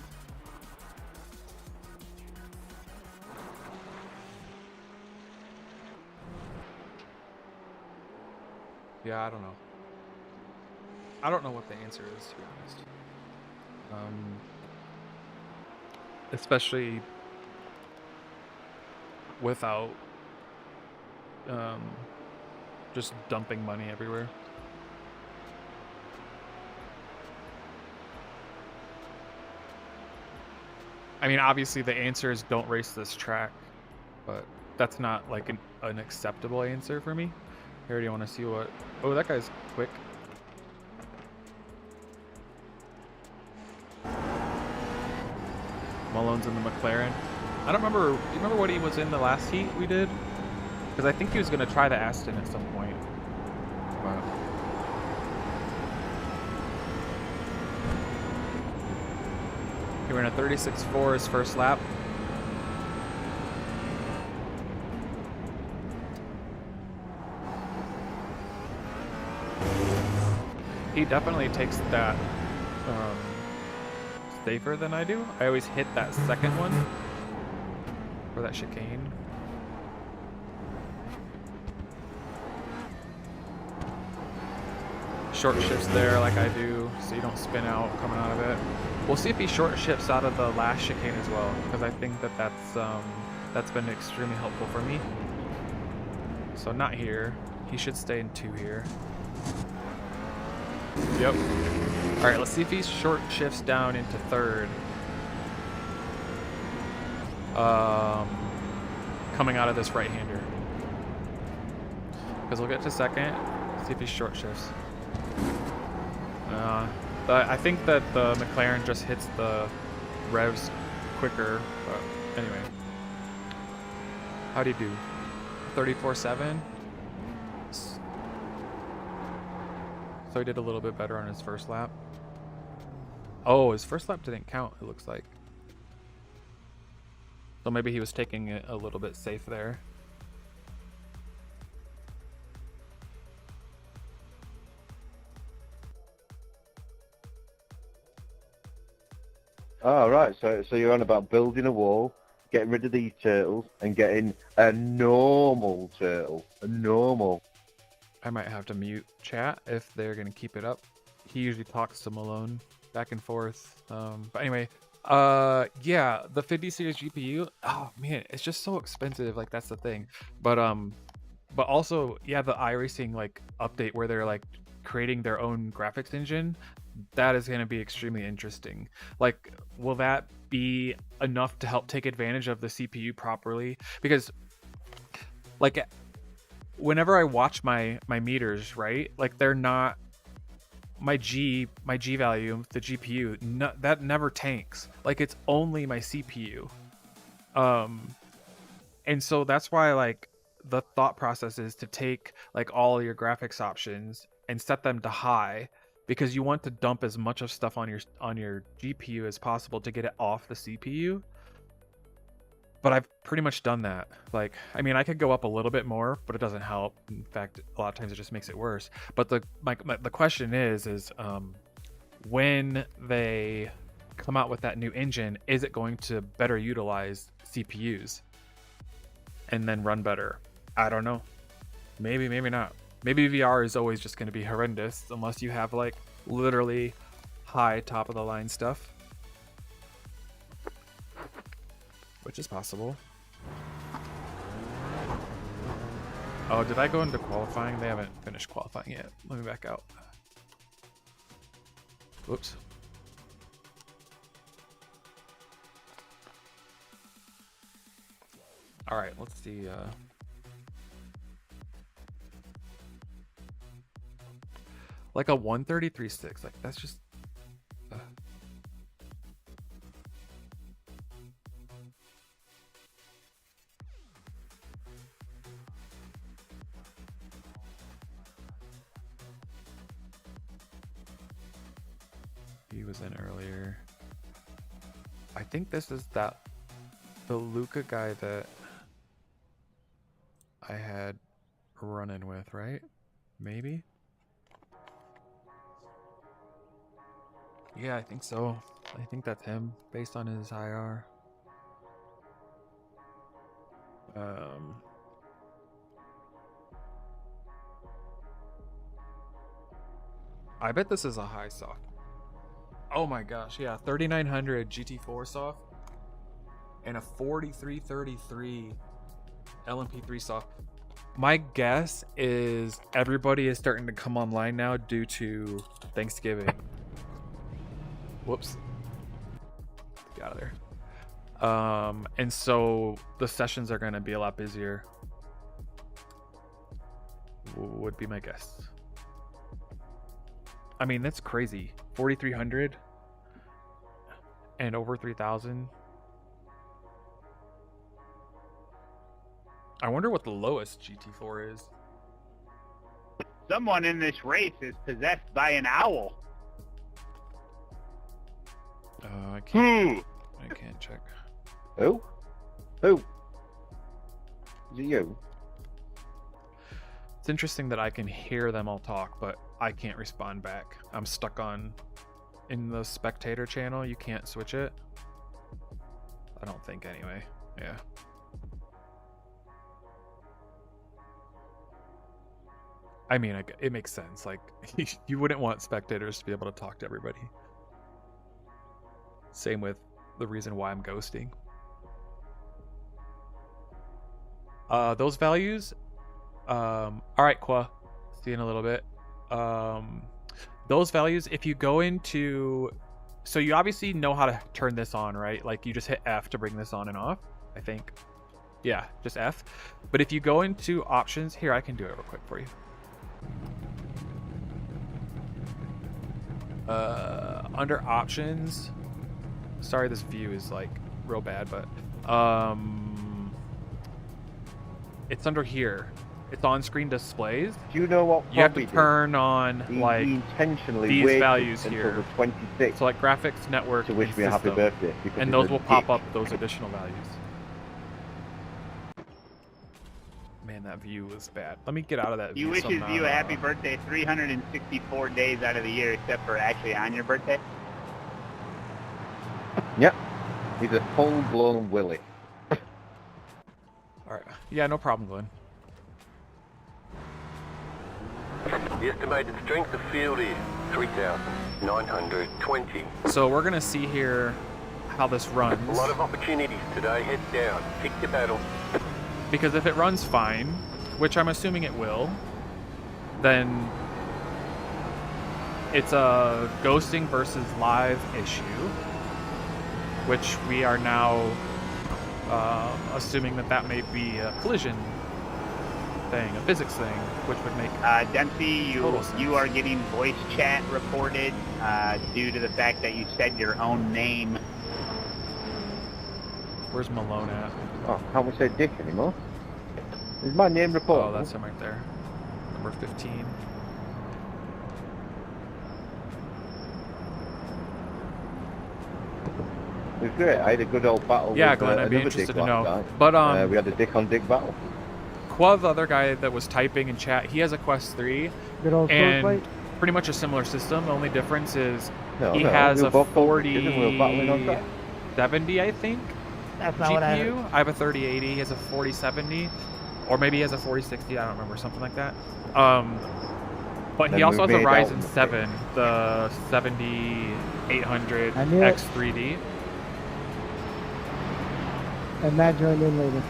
yeah, I don't know. I don't know what the answer is, to be honest. Especially without just dumping money everywhere. I mean, obviously the answer is don't race this track, but that's not like an acceptable answer for me. I already want to see what... Oh, that guy's quick. Malone's in the McLaren. I don't remember. Do you remember what he was in the last heat we did? Because I think he was going to try the Aston at some point. But... he ran a 36.4 his first lap. He definitely takes that safer than I do. I always hit that second one for that chicane. Short shifts there like I do, so you don't spin out coming out of it. We'll see if he short shifts out of the last chicane as well, because I think that that's been extremely helpful for me. So not here. He should stay in 2 here. Yep. All right, let's see if he short shifts down into 3rd. Coming out of this right-hander. Because we'll get to 2nd. See if he short shifts. But I think that the McLaren just hits the revs quicker. But anyway. How'd he do? 34.7? So he did a little bit better on his first lap. Oh, his first lap didn't count, it looks like. So maybe he was taking it a little bit safe there.
Oh, right. So you're on about building a wall, getting rid of these turtles, and getting a normal turtle. A normal.
I might have to mute chat if they're going to keep it up. He usually talks to Malone back and forth. But anyway, yeah, the 50 series GPU, oh man, it's just so expensive. Like that's the thing. But also, yeah, the iRacing like update where they're like creating their own graphics engine, that is going to be extremely interesting. Like, will that be enough to help take advantage of the CPU properly? Because like whenever I watch my meters, right? Like they're not my G value, the GPU, that never tanks. Like it's only my CPU. And so that's why like the thought process is to take like all your graphics options and set them to high, because you want to dump as much of stuff on your GPU as possible to get it off the CPU. But I've pretty much done that. Like, I mean, I could go up a little bit more, but it doesn't help. In fact, a lot of times it just makes it worse. But the question is when they come out with that new engine, is it going to better utilize CPUs and then run better? I don't know. Maybe, maybe not. Maybe VR is always just going to be horrendous unless you have like literally high top of the line stuff. Which is possible. Oh, did I go into qualifying? They haven't finished qualifying yet. Let me back out. Whoops. All right, let's see. Like a 133.6, like that's just. He was in earlier. I think this is the Luca guy that I had a run-in with, right? Maybe? Yeah, I think so. I think that's him based on his IR. I bet this is a high soft. Oh my gosh, yeah, 3900 GT4 soft and a 4333 LMP3 soft. My guess is everybody is starting to come online now due to Thanksgiving. Whoops. Get out of there. And so the sessions are going to be a lot busier. Would be my guess. I mean, that's crazy. 4,300 and over 3,000. I wonder what the lowest GT4 is.
Someone in this race is possessed by an owl.
I can't check.
Who? Who? Is it you?
It's interesting that I can hear them all talk, but I can't respond back. I'm stuck in the spectator channel. You can't switch it. I don't think anyway. Yeah. I mean, it makes sense. Like, you wouldn't want spectators to be able to talk to everybody. Same with the reason why I'm ghosting. Those values. All right, Qua. See you in a little bit. Those values, if you go into, so you obviously know how to turn this on, right? Like you just hit F to bring this on and off, I think. Yeah, just F. But if you go into options, here, I can do it real quick for you. Under options, sorry this view is like real bad, but it's under here. It's on-screen displays.
Do you know what
you have to turn on like
intentionally
these values here?
The 26th
so like graphics, network,
to wish me a happy birthday,
and those will pop up those additional values. Man, that view was bad. Let me get out of that view.
He wishes you a happy birthday 364 days out of the year, except for actually on your birthday.
Yep. He's a full-blown Willy.
Alright. Yeah, no problem, Glenn.
The estimated strength of field is 3,920.
So we're going to see here how this runs.
A lot of opportunities today. Head down. Pick your battle.
Because if it runs fine, which I'm assuming it will, then it's a ghosting versus live issue, which we are now assuming that may be a collision thing, a physics thing, which would make
Dempsey,
total sense.
you are getting voice chat reported due to the fact that you said your own name.
Where's Malone at?
Oh, can't we say Dick anymore? Is my name reported?
Oh, that's him right there. Number 15.
It was great. I had a good old battle
Yeah,
with
Glenn, I'd be
another
interested
Dick
to know.
last night.
But
we had a Dick on Dick battle.
Quav, the other guy that was typing in chat, he has a Quest 3,
Good old
and pretty much a similar system. The only difference is
No,
he
no,
has
we
a
were both competitive and we were battling on track.
4070, I think,
That's not what I heard.
GPU. I have a 3080. He has a 4070, or maybe he has a 4060. I don't remember, something like that. But he
Then
also has
we
a
made out
Ryzen
with
7, the 7800
I knew it.
X3D.
And Matt joined in later.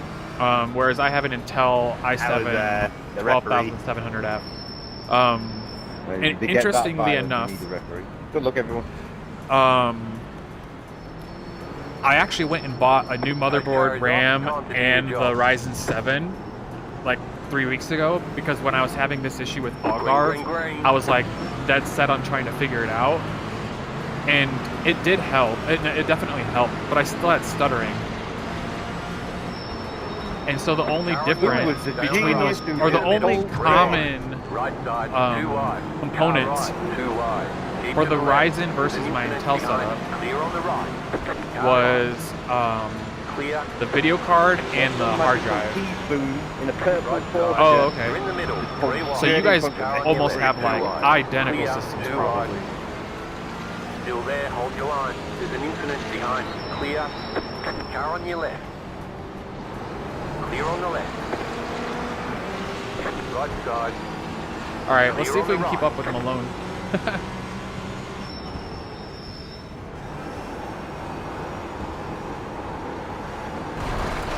Whereas I have an Intel
That was,
i7
the referee.
12700F.
Well,
And
to get that
interestingly
far, you
enough,
need a referee. Good luck, everyone.
I actually went and bought a new motherboard,
Okay,
RAM,
on to do
and
your
the
job.
Ryzen 7 like 3 weeks ago, because when I was having this issue with Algarve,
Green, green, green.
I was like dead set on trying to figure it out, and it did help. It definitely helped, but I still had stuttering. And so the only difference
was the
between those,
genius
or the
in
only
middle
common
Right side, too wide.
components
Car right, too wide. Keep
for
to
the
left.
Ryzen versus
There's an
my
infinite
Intel
behind.
setup
Clear on the right. Car
was
right. Clear.
the video card and the hard drive.
Teaspoon in a purple
Right
Porsche.
side.
Oh, okay.
You're in the middle. Three wide.
So you guys
Car on your
almost
left,
have
too
like
wide.
identical
Clear,
systems
too wide.
probably.
Still there, hold your line. There's an infinite behind. Clear. Car on your left. Clear on the left. Right side.
All right, let's see
Clear
if we
on
can
the
keep
right.
up with him alone.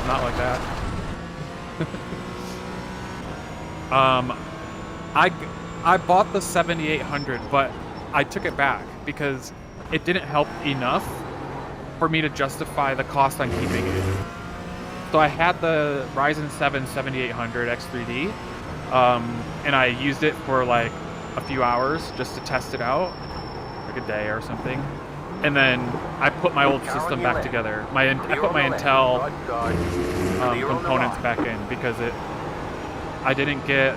Not like that. I bought the 7800, but I took it back because it didn't help enough for me to justify the cost on keeping it. So I had the Ryzen 7 7800 X3D, and I used it for like a few hours just to test it out, like a day or something. And then I put my old system back together. I put my Intel components back in because I didn't get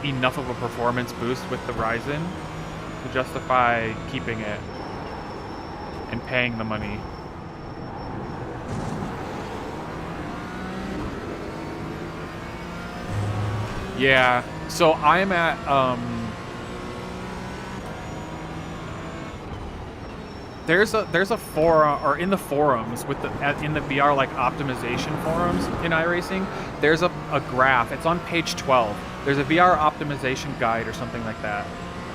enough of a performance boost with the Ryzen to justify keeping it and paying the money. Yeah, so I'm at there's a forum, or in the forums with in the VR like optimization forums in iRacing, there's a graph. It's on page 12. There's a VR optimization guide or something like that.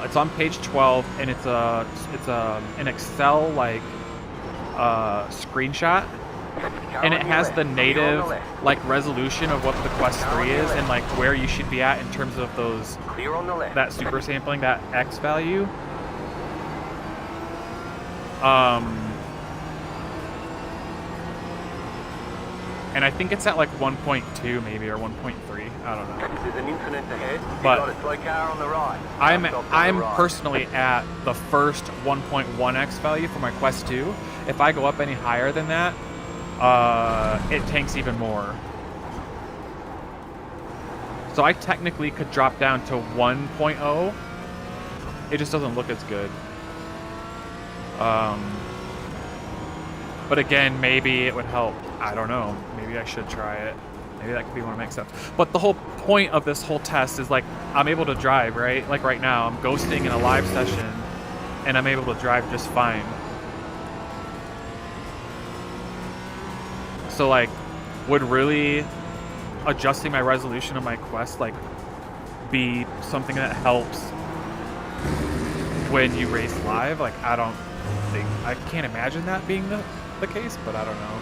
It's on page 12, and it's an Excel like screenshot, and it has the native like resolution of what the Quest 3 is and like where you should be at in terms of those that super sampling, that X value. And I think it's at like 1.2 maybe, or 1.3. I don't know.
There's an infinite ahead.
But
You've got a slow car on the right.
I'm
Stop on the right.
personally at the first 1.1x value for my Quest 2. If I go up any higher than that, it tanks even more. So I technically could drop down to 1.0. It just doesn't look as good. But again, maybe it would help. I don't know. Maybe I should try it. Maybe that could be one of my next steps. But the whole point of this whole test is like, I'm able to drive, right? Like right now, I'm ghosting in a live session, and I'm able to drive just fine. So like, would really adjusting my resolution of my Quest like be something that helps when you race live? Like, I don't think, I can't imagine that being the case, but I don't know.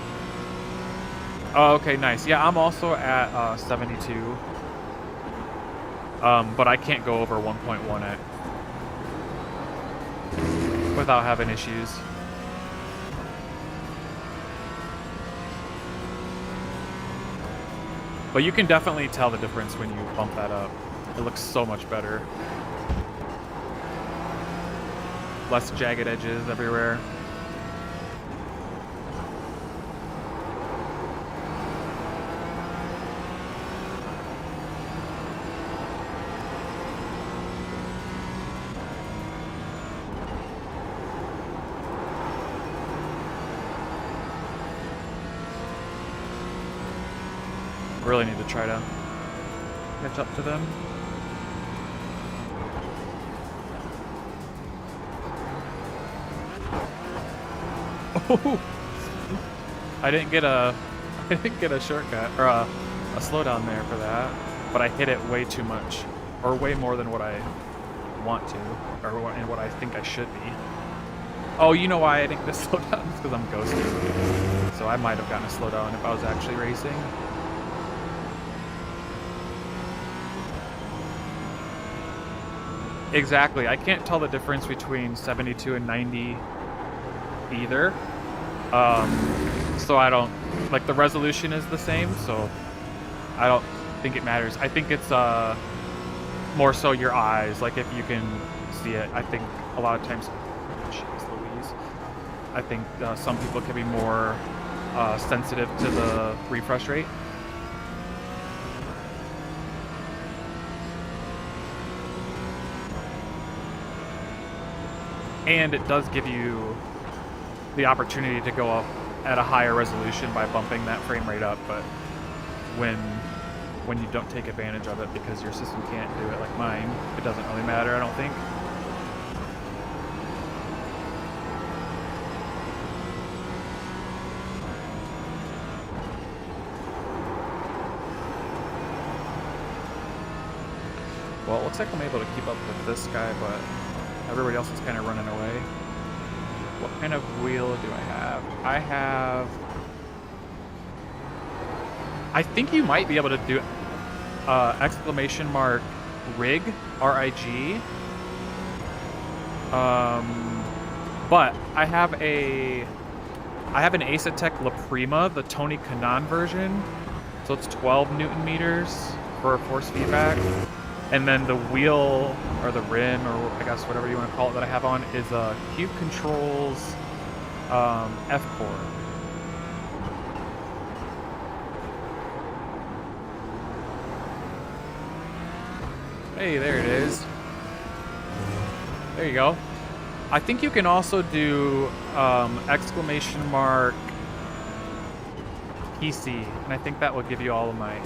Oh, okay, nice. Yeah, I'm also at 72, but I can't go over 1.1x without having issues. But you can definitely tell the difference when you bump that up. It looks so much better. Less jagged edges everywhere. Really need to try to catch up to them. Oh, I didn't get a shortcut or a slowdown there for that, but I hit it way too much, or way more than what I want to, or what I think I should be. Oh, you know why I didn't get a slowdown? It's because I'm ghosting. So I might have gotten a slowdown if I was actually racing. Exactly. I can't tell the difference between 72 and 90 either. So I don't, like, the resolution is the same, so I don't think it matters. I think it's more so your eyes, like if you can see it. I think a lot of times, jeez Louise, I think some people can be more sensitive to the refresh rate. And it does give you the opportunity to go up at a higher resolution by bumping that frame rate up, but when you don't take advantage of it because your system can't do it like mine, it doesn't really matter, I don't think. Well, it looks like I'm able to keep up with this guy, but everybody else is kind of running away. What kind of wheel do I have? I think you might be able to do exclamation mark rig, R-I-G. But I have an Acetec La Prima, the Tony Kanaan version. So it's 12 Newton meters for force feedback. And then the wheel, or the rim, or I guess whatever you want to call it that I have on, is a Cube Controls F-Core. Hey, there it is. There you go. I think you can also do exclamation mark PC, and I think that will give you all of my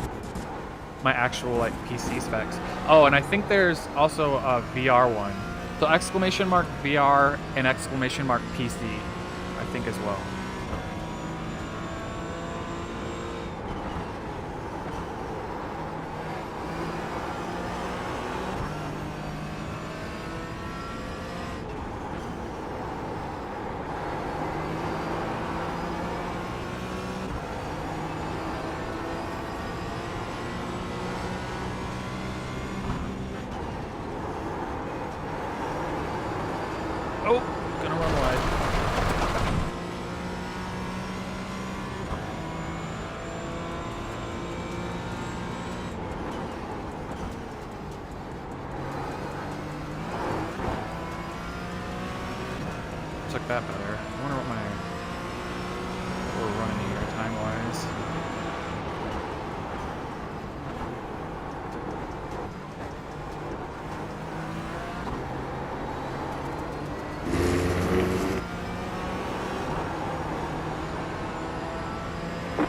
actual like PC specs. Oh, and I think there's also a VR one. So exclamation mark VR and exclamation mark PC, I think as well. Oh, gonna run wide. Took that better. I wonder what we're running here time-wise.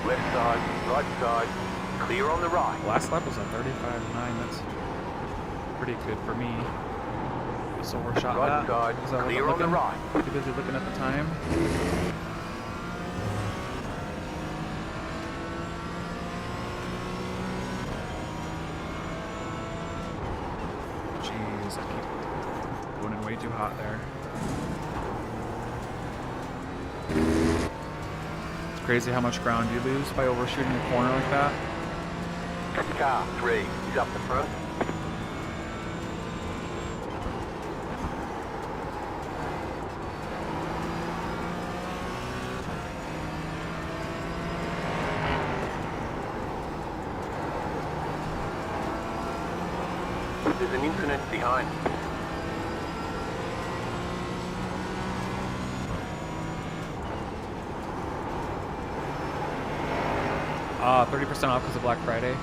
Left side, right side, clear on the right.
Last lap was a 35.9. That's pretty good for me. So we're shot
Right
that.
side,
Is that
clear on the right.
Too busy looking at the time. Jeez, I keep going in way too hot there. It's crazy how much ground you lose by overshooting a corner like that.
Car 3 is up the front. There's an infinite behind.
30% off because of Black Friday.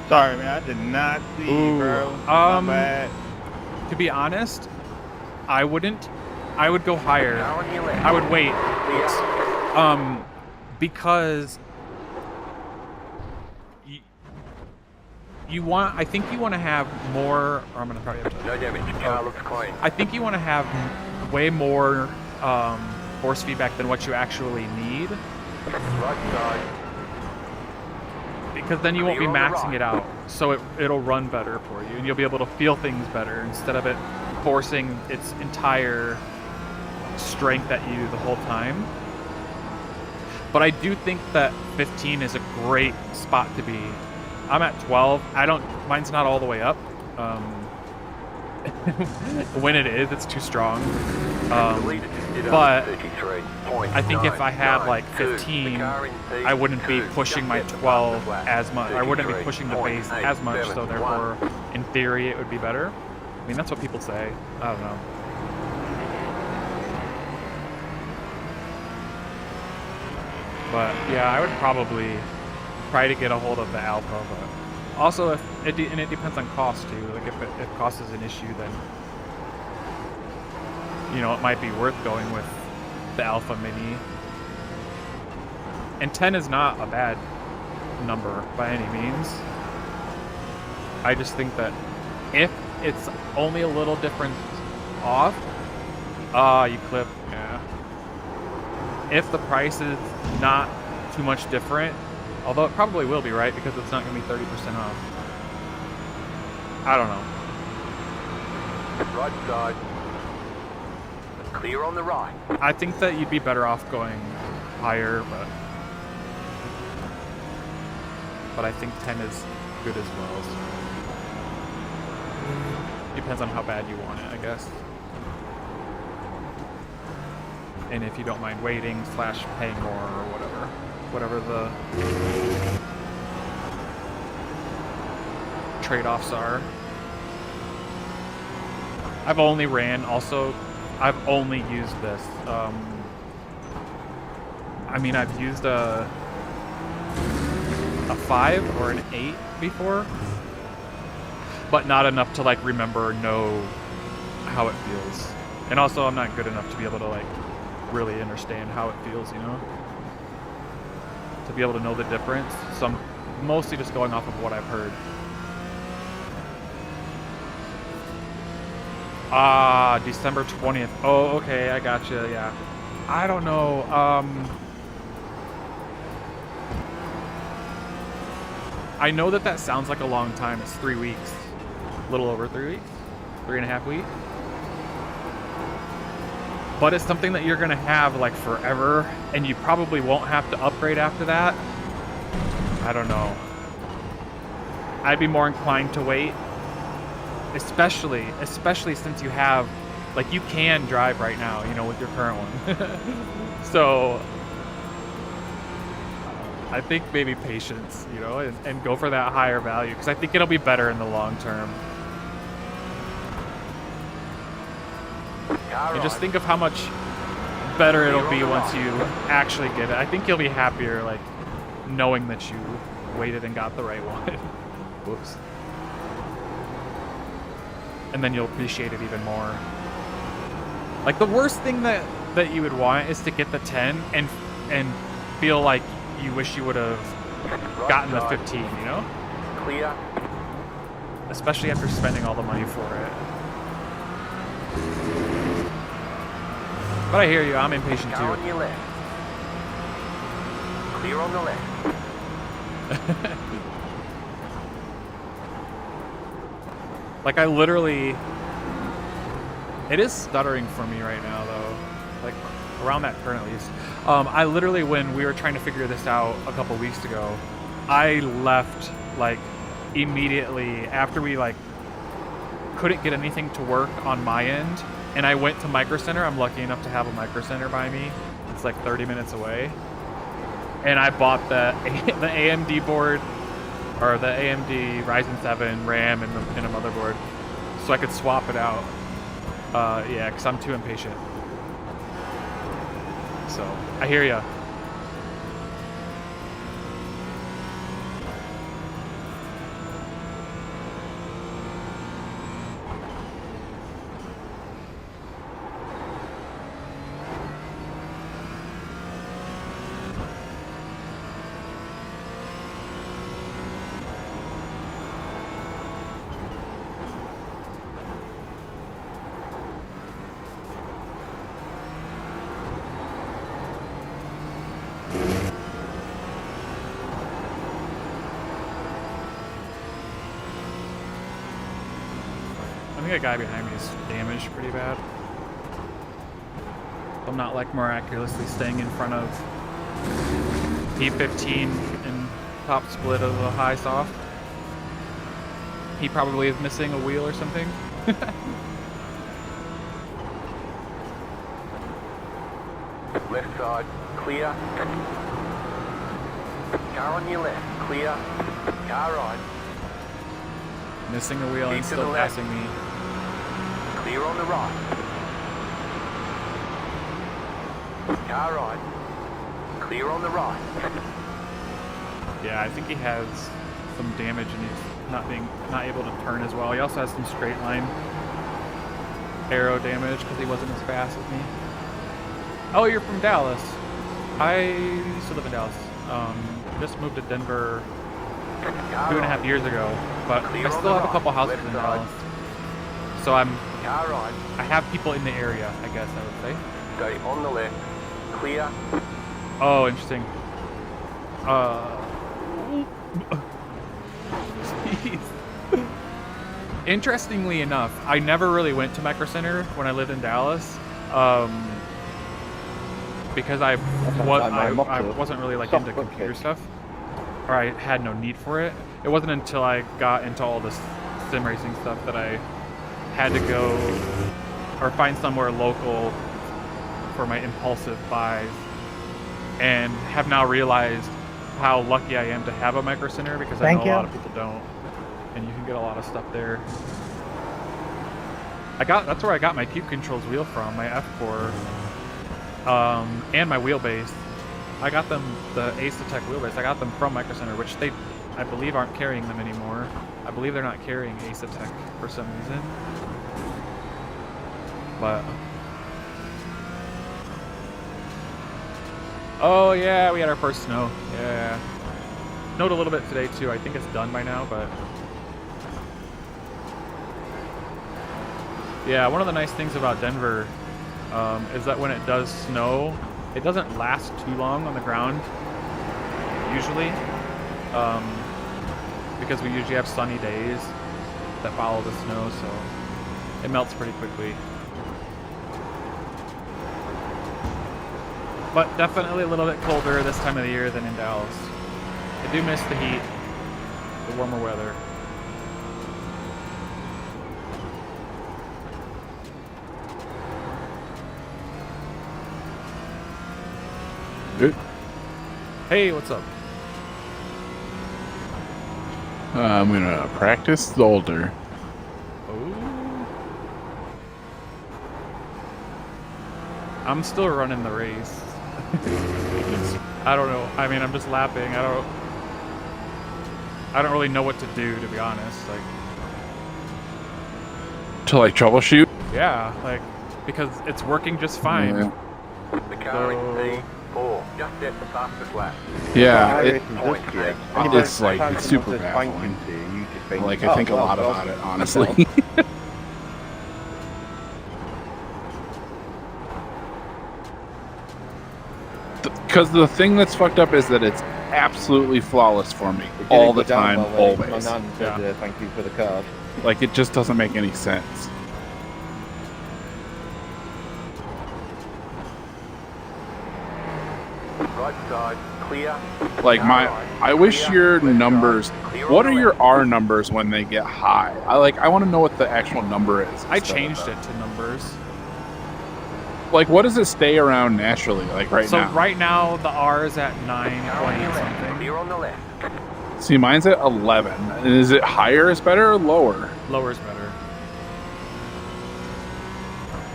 Sorry, man. I did not see you, bro. My bad.
To be honest, I wouldn't. I would go higher.
Car on your left.
I would wait.
Clear.
Because you want. I think you want to have more. Or I'm gonna probably have to.
No damage. Car looks clean.
I think you want to have way more force feedback than what you actually need,
Right side.
because then you won't be
Clear on the
maxing
right.
it out. So it'll run better for you, and you'll be able to feel things better instead of it forcing its entire strength at you the whole time. But I do think that 15 is a great spot to be. I'm at 12. Mine's not all the way up. When it is, it's too strong.
The leader just did
but
33.992.
I think if I had like 15,
The car in P2
I wouldn't be pushing my
just gets
12
the flat.
as much. I wouldn't be pushing the base as much, so
33.871.
therefore, in theory, it would be better. I mean, that's what people say. I don't know. But yeah, I would probably try to get a hold of the Alpha, but also and it depends on cost too. Like if cost is an issue, then it might be worth going with the Alpha Mini. And 10 is not a bad number by any means. I just think that if it's only a little different off, you clip, yeah. If the price is not too much different, although it probably will be, right? Because it's not going to be 30% off. I don't know.
Right side. Clear on the right.
I think that you'd be better off going higher, but I think 10 is good as well. So. Depends on how bad you want it, I guess. And if you don't mind waiting / paying more or whatever the trade-offs are. I've only used this. I mean, I've used a 5 or an 8 before, but not enough to like know how it feels. And also, I'm not good enough to be able to like really understand how it feels, to be able to know the difference. So I'm mostly just going off of what I've heard. December 20th. Oh, okay, I gotcha, yeah. I don't know, I know that sounds like a long time. It's 3 weeks. A little over 3 weeks? 3.5 weeks? But it's something that you're gonna have like forever, and you probably won't have to upgrade after that. I don't know. I'd be more inclined to wait. Especially since you have, like, you can drive right now, with your current one. So, I think maybe patience, and go for that higher value, because I think it'll be better in the long term. And just think of how much better it'll be once you actually get it. I think you'll be happier, like, knowing that you waited and got the right one. Whoops. And then you'll appreciate it even more. Like, the worst thing that you would want is to get the 10 and feel like you wish you would have gotten the 15,
Clear.
Especially after spending all the money for it. But I hear you, I'm impatient
Car on
too.
your left. Clear on the left.
Like, I literally... It is stuttering for me right now, though. Like, around that turn, at least. I literally, when we were trying to figure this out a couple weeks ago, I left, like, immediately after we, like, couldn't get anything to work on my end, and I went to Micro Center. I'm lucky enough to have a Micro Center by me. It's, like, 30 minutes away. And I bought the AMD board or the AMD Ryzen 7 RAM in a motherboard, so I could swap it out. Yeah, because I'm too impatient. So I hear ya. I think a guy behind me is damaged pretty bad. I'm not like miraculously staying in front of P15 in top split of the high soft. He probably is missing a wheel or something.
Left side, clear. Car on your left, clear. Car right.
Missing a wheel and
Keep to
still
the left.
passing me.
Clear on the right. Car right. Clear on the right.
Yeah, I think he has some damage and he's not able to turn as well. He also has some straight line aero damage because he wasn't as fast as me. Oh, you're from Dallas. I used to live in Dallas. Just moved to Denver 2.5 years ago, but I still have a couple houses in Dallas. So I have people in the area, I guess I would say.
Stay on the left, clear.
Oh, interesting. Jeez. Interestingly enough, I never really went to Micro Center when I lived in Dallas, because I wasn't really like into computer stuff, or I had no need for it. It wasn't until I got into all this sim racing stuff that I had to go or find somewhere local for my impulsive buys, and have now realized how lucky I am to have a Micro Center, because I know a lot of people don't, and you can get a lot of stuff there. That's where I got my Cube Controls wheel from, my F4, and my wheelbase. I got them, the Ace-Tech wheelbase, I got them from Micro Center, which they, I believe, aren't carrying them anymore. I believe they're not carrying Ace-Tech for some reason. But oh yeah, we had our first snow. Yeah, snowed a little bit today too. I think it's done by now, but yeah, one of the nice things about Denver is that when it does snow, it doesn't last too long on the ground usually, because we usually have sunny days that follow the snow, so it melts pretty quickly. But definitely a little bit colder this time of the year than in Dallas. I do miss the heat, the warmer weather.
Good.
Hey, what's up?
I'm gonna practice the older.
Oh. I'm still running the race. I don't know. I mean, I'm just lapping. I don't really know what to do, to be honest. Like,
to like troubleshoot?
yeah, like, because it's working just fine.
Yeah.
The car in P4, just at the fastest lap.
Yeah,
it's
like it's super baffling. Like, I think a lot about it, honestly. Because the thing that's fucked up is that it's absolutely flawless for me all the time, always.
My nan said, thank you for the card.
Like, it just doesn't make any sense.
Right side, clear.
Like, I wish your numbers, what are your R numbers when they get high? I want to know what the actual number is.
I changed it to numbers.
Like, what does it stay around naturally, like right now?
So right now, the R is at 920 something.
Clear on the left.
See, mine's at 11. And is it higher is better or lower?
Lower is better.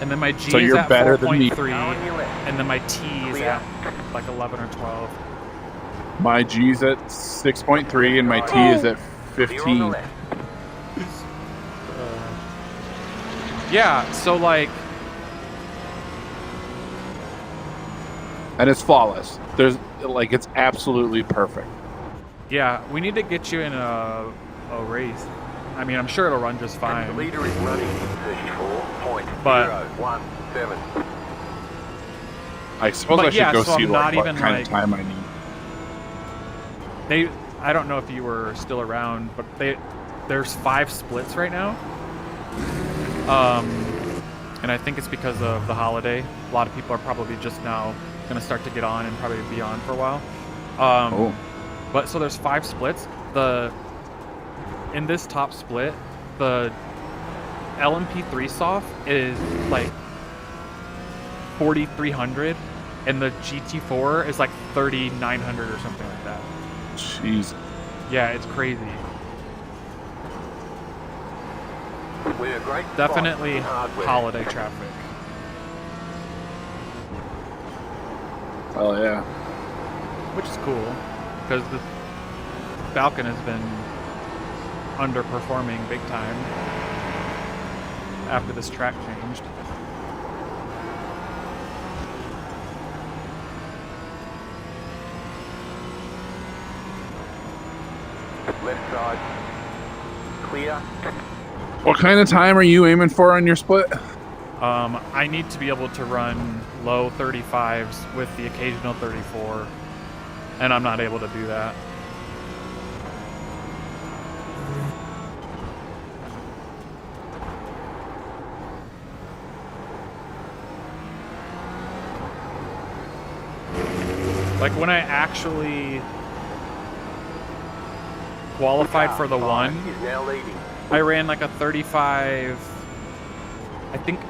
And then my G
So
is
you're
at
better than me.
4.3, and then my T is at like 11 or 12.
My G's at 6.3 and my T is at 15.
Yeah, so like...
And it's flawless. There's like it's absolutely perfect.
Yeah, we need to get you in a race. I mean, I'm sure it'll run just fine.
The leader is running 34.017.
I suppose I should go see
not
what
even
kind
like,
of time I need.
I don't know if you were still around, but there's 5 splits right now. And I think it's because of the holiday. A lot of people are probably just now going to start to get on and probably be on for a while. But so there's 5 splits. In this top split, the LMP3 soft is like 4,300, and the GT4 is like 3,900 or something like that.
Jeez.
Yeah, it's crazy.
We're a great
Definitely holiday traffic.
Oh yeah.
Which is cool, because the Falken has been underperforming big time after this track changed.
Left side. Clear.
What kind of time are you aiming for on your split?
I need to be able to run low 35s with the occasional 34, and I'm not able to do that. Like when I actually qualified for the one, I ran like a 35. I think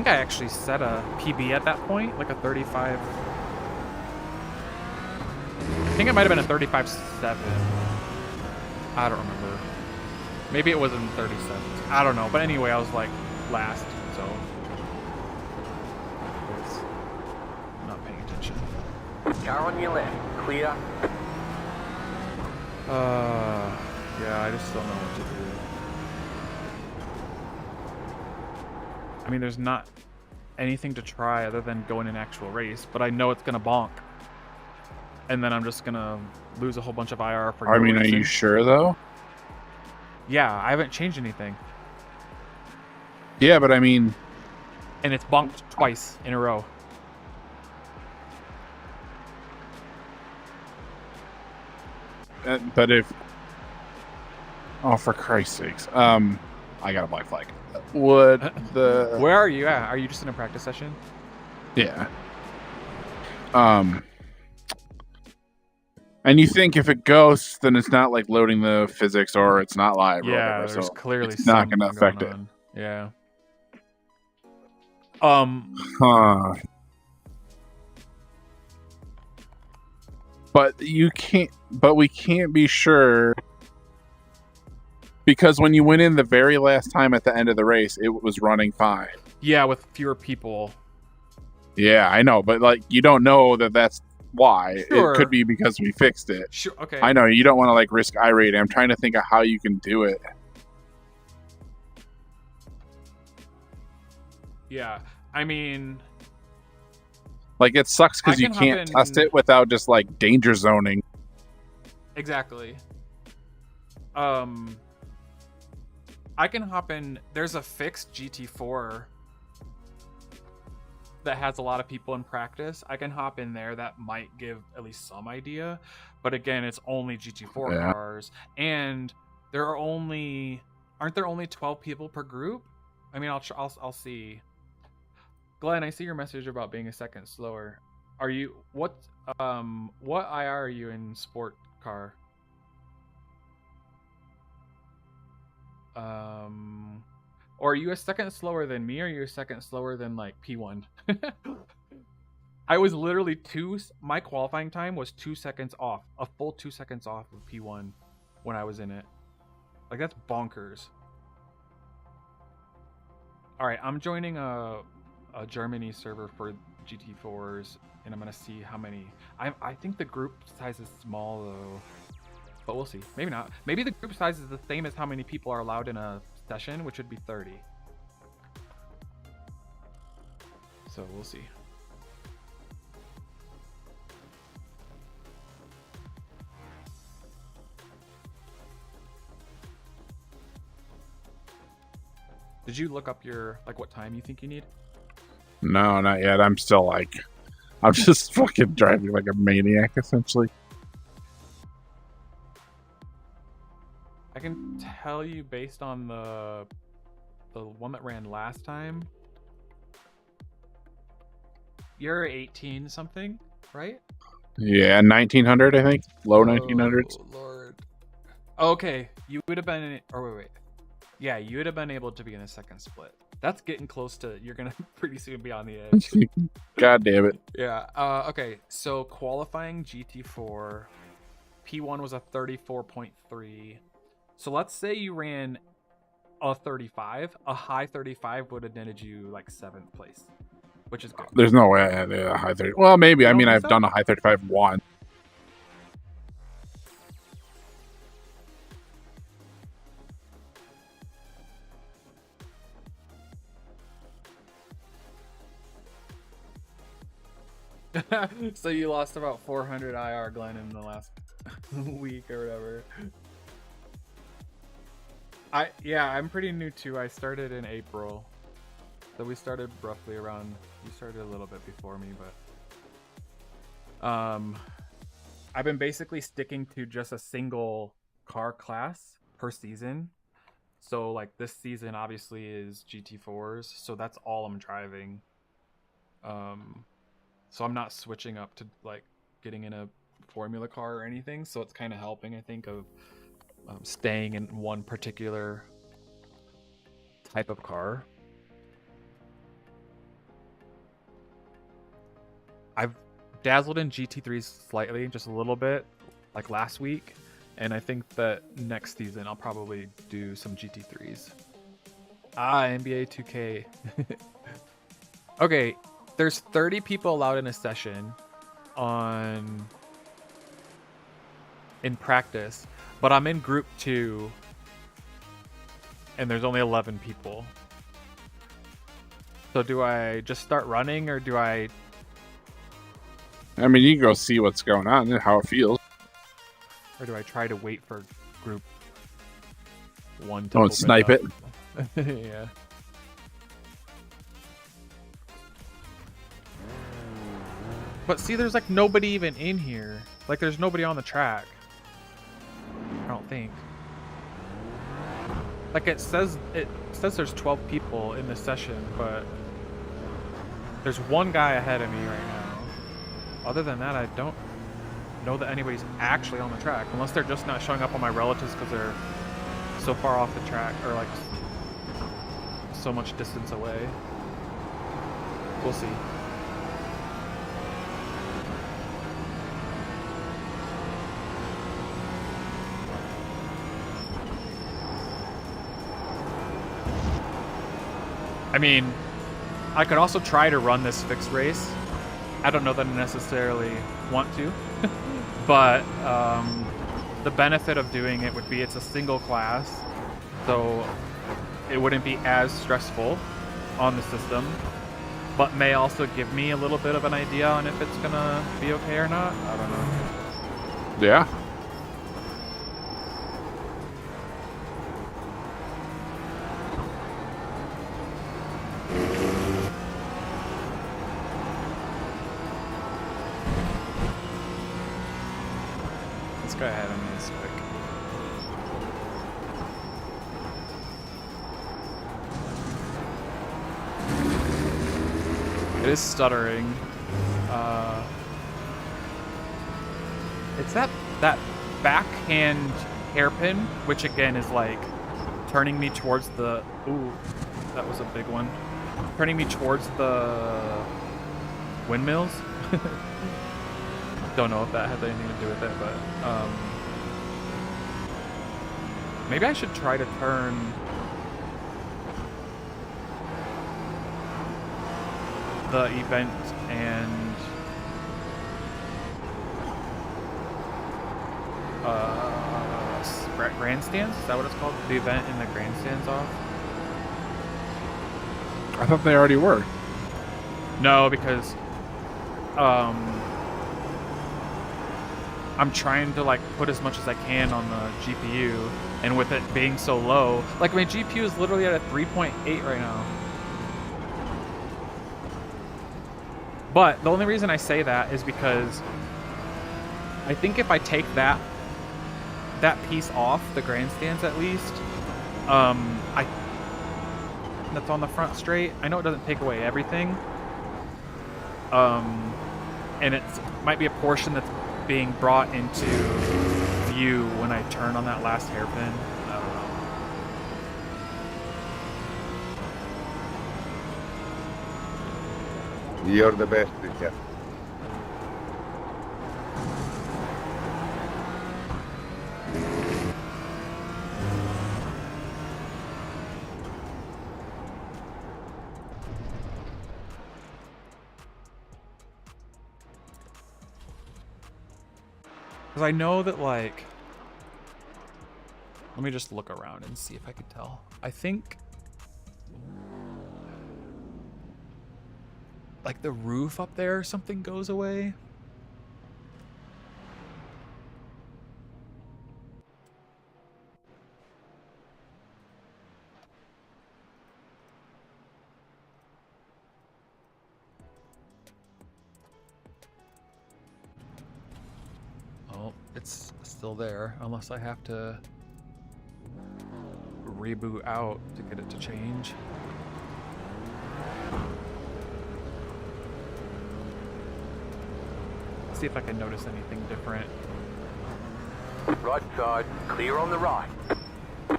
I actually set a PB at that point, like a 35. I think it might have been a 35.7. I don't remember. Maybe it was in 37. I don't know. But anyway, I was like last, so I was not paying attention.
Car on your left. Clear.
Yeah, I just don't know what to do. I mean, there's not anything to try other than go in an actual race, but I know it's gonna bonk, and then I'm just gonna lose a whole bunch of IR for.
I mean, are you sure though?
Yeah, I haven't changed anything.
Yeah, but I mean,
and it's bonked twice in a row.
But if, oh, for Christ's sakes, I got a black flag. Would the
Where are you at? Are you just in a practice session?
Yeah. And you think if it ghosts, then it's not like loading the physics or it's not live.
Yeah,
or whatever,
there's
so
clearly
it's not going to affect it.
Yeah.
Huh. But you can't. But we can't be sure. Because when you went in the very last time at the end of the race, it was running fine.
Yeah, with fewer people.
Yeah, I know, but like you don't know that that's why.
Sure.
It could be because we fixed it.
Sure. Okay.
I know you don't want to like risk iRating. I'm trying to think of how you can do it.
Yeah, I mean,
like it sucks because you can't test it without just like danger zoning.
Exactly. I can hop in. There's a fixed GT4 that has a lot of people in practice. I can hop in there. That might give at least some idea. But again, it's only GT4 cars, and aren't there only 12 people per group? I mean, I'll see. Glenn, I see your message about being a second slower. Are you what IR are you in sport car? Or are you a second slower than me, or are you a second slower than like P1? I was literally my qualifying time was 2 seconds off, a full 2 seconds off of P1. when I was in it. Like, that's bonkers. All right, I'm joining a Germany server for GT4s, and I'm gonna see how many. I think the group size is small though, but we'll see. Maybe not. Maybe the group size is the same as how many people are allowed in a session, which would be 30. So we'll see. Did you look up your, like, what time you think you need?
No, not yet. I'm still like, I'm just fucking driving like a maniac, essentially.
I can tell you based on the one that ran last time. You're 18 something, right?
Yeah, 1900, I think. Low 1900s.
Oh, Lord. Okay, you would have been, wait. Yeah, you would have been able to be in a second split. That's getting close to, you're going to pretty soon be on the edge.
God damn it.
Yeah, okay, so qualifying GT4, P1 was a 34.3. So let's say you ran a 35. A high 35 would have netted you like 7th place, which is good.
There's no way I had a high 30. Well, maybe. I mean, I've
so?
done a high 35 once.
So you lost about 400 IR, Glenn, in the last week or whatever. I'm pretty new too. I started in April, so we started roughly around. You started a little bit before me, but I've been basically sticking to just a single car class per season. So like this season obviously is GT4s, so that's all I'm driving. So I'm not switching up to like getting in a formula car or anything. So it's kind of helping, I think, of staying in one particular type of car. I've dazzled in GT3s slightly, just a little bit, like last week. And I think that next season I'll probably do some GT3s. NBA 2K. Okay. There's 30 people allowed in a session in practice, but I'm in group 2 and there's only 11 people. So do I just start running or do I
mean, you can go see what's going on and how it feels.
Or do I try to wait for group 1 to
Don't snipe
up?
it.
Yeah. But see, there's like nobody even in here. Like there's nobody on the track. I don't think. Like it says there's 12 people in this session, but there's one guy ahead of me right now. Other than that, I don't know that anybody's actually on the track, unless they're just not showing up on my relatives because they're so far off the track or like so much distance away. We'll see. I mean, I could also try to run this fixed race. I don't know that I necessarily want to, but the benefit of doing it would be it's a single class, so it wouldn't be as stressful on the system, but may also give me a little bit of an idea on if it's gonna be okay or not. I don't know.
Yeah.
Go ahead on this quick. It is stuttering. It's that backhand hairpin, which again is like turning me towards the. Ooh, that was a big one. Turning me towards the windmills. Don't know if that has anything to do with it, but Maybe I should try to turn the event and grandstands? Is that what it's called? The event and the grandstands off?
I thought they already were.
No, because I'm trying to like put as much as I can on the GPU, and with it being so low, like my GPU is literally at a 3.8 right now. But the only reason I say that is because I think if I take that piece off, the grandstands at least, that's on the front straight. I know it doesn't take away everything. And it might be a portion that's being brought into view when I turn on that last hairpin. I don't know.
You're the best, yeah.
Because I know that, like, let me just look around and see if I can tell. I think, like, the roof up there or something goes away. It's still there, unless I have to reboot out to get it to change. Let's see if I can notice anything different.
Right side, clear on the right.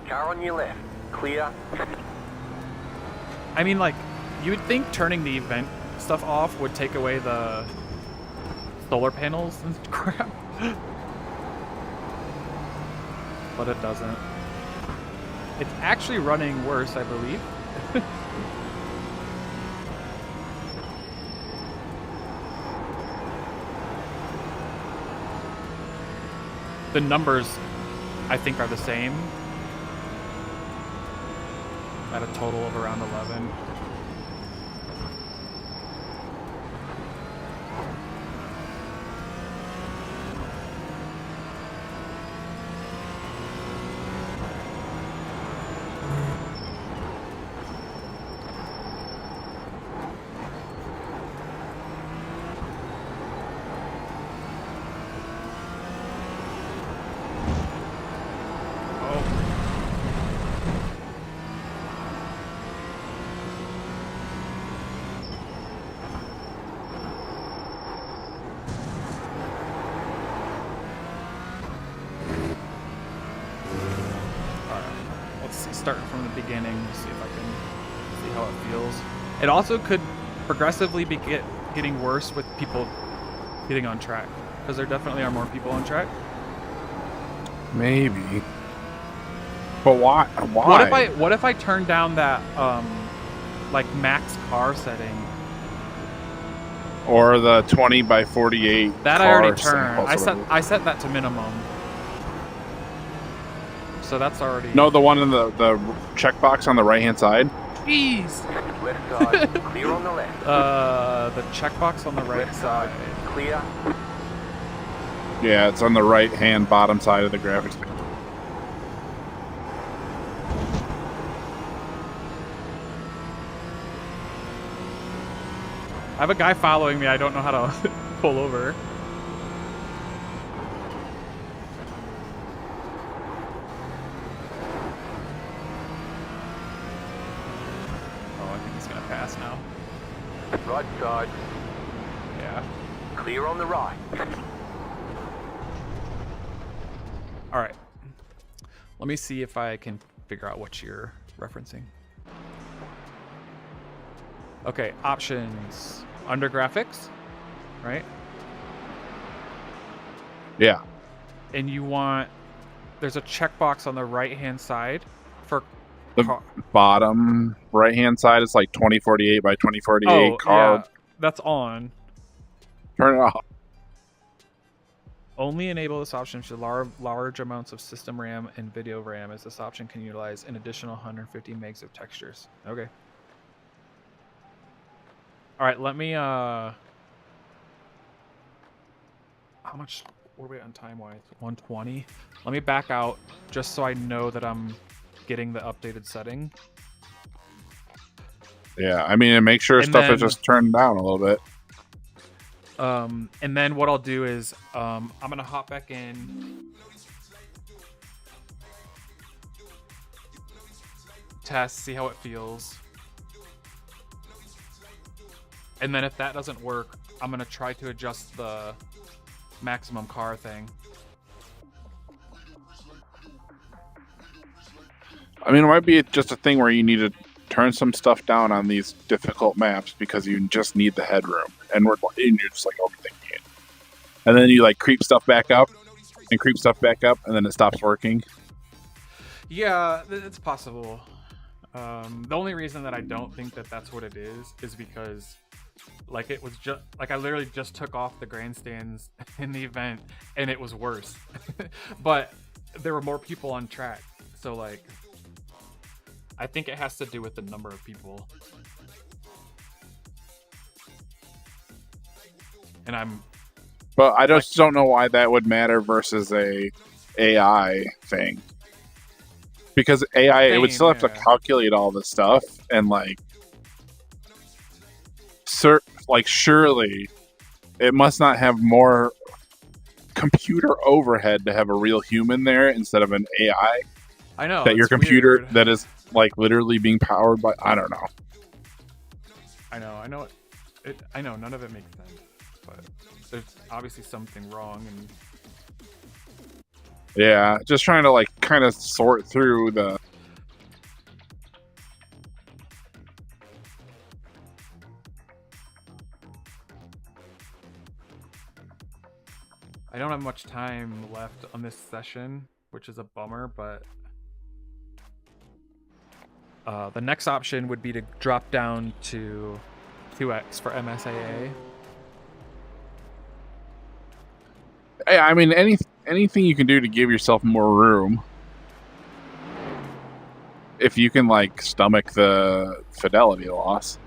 Car on your left, clear.
I mean, like, you would think turning the event stuff off would take away the solar panels and crap. But it doesn't. It's actually running worse, I believe. The numbers, I think, are the same. At a total of around 11. Starting from the beginning, see if I can see how it feels. It also could progressively be getting worse with people getting on track, because there definitely are more people on track.
Maybe. But why?
What if I turn down that like max car setting?
Or the 20/48.
That I already turned. I set that to minimum. So that's already...
No, the one in the checkbox on the right-hand side?
Jeez!
Left side, clear on the left.
The checkbox on the right side.
Clear.
Yeah, it's on the right-hand bottom side of the graphics page.
I have a guy following me. I don't know how to pull over. Pass now.
Right side.
Yeah.
Clear on the right.
All right. Let me see if I can figure out what you're referencing. Okay, options. Under graphics, right?
Yeah.
And you want there's a checkbox on the right-hand side for
The bottom right-hand side is like 2048 by 2048 car.
Yeah, that's on.
Turn it off.
Only enable this option should large amounts of system RAM and video RAM, as this option can utilize an additional 150 megs of textures. Okay. All right, let me how much were we on time-wise? 120. Let me back out just so I know that I'm getting the updated setting.
Yeah, I mean, and make sure stuff is just turned down a little bit.
And then what I'll do is I'm gonna hop back in, test, see how it feels, and then if that doesn't work, I'm gonna try to adjust the maximum car thing.
I mean, it might be just a thing where you need to turn some stuff down on these difficult maps because you just need the headroom, and you're just like overthinking it. And then you like creep stuff back up, and then it stops working.
Yeah, it's possible. The only reason that I don't think that that's what it is because, like, it was just like I literally just took off the grandstands in the event, and it was worse. But there were more people on track, so like, I think it has to do with the number of people.
But I just don't know why that would matter versus a AI thing. Because AI, it would still have to calculate all this stuff, and surely it must not have more computer overhead to have a real human there instead of an AI.
I know
that your computer weird. That is like literally being powered by, I don't know.
I know none of it makes sense, but there's obviously something wrong, and
yeah, just trying to like kind of sort through the
I don't have much time left on this session, which is a bummer, but the next option would be to drop down to 2x for MSAA.
Hey, I mean, anything you can do to give yourself more room. If you can, like, stomach the fidelity loss.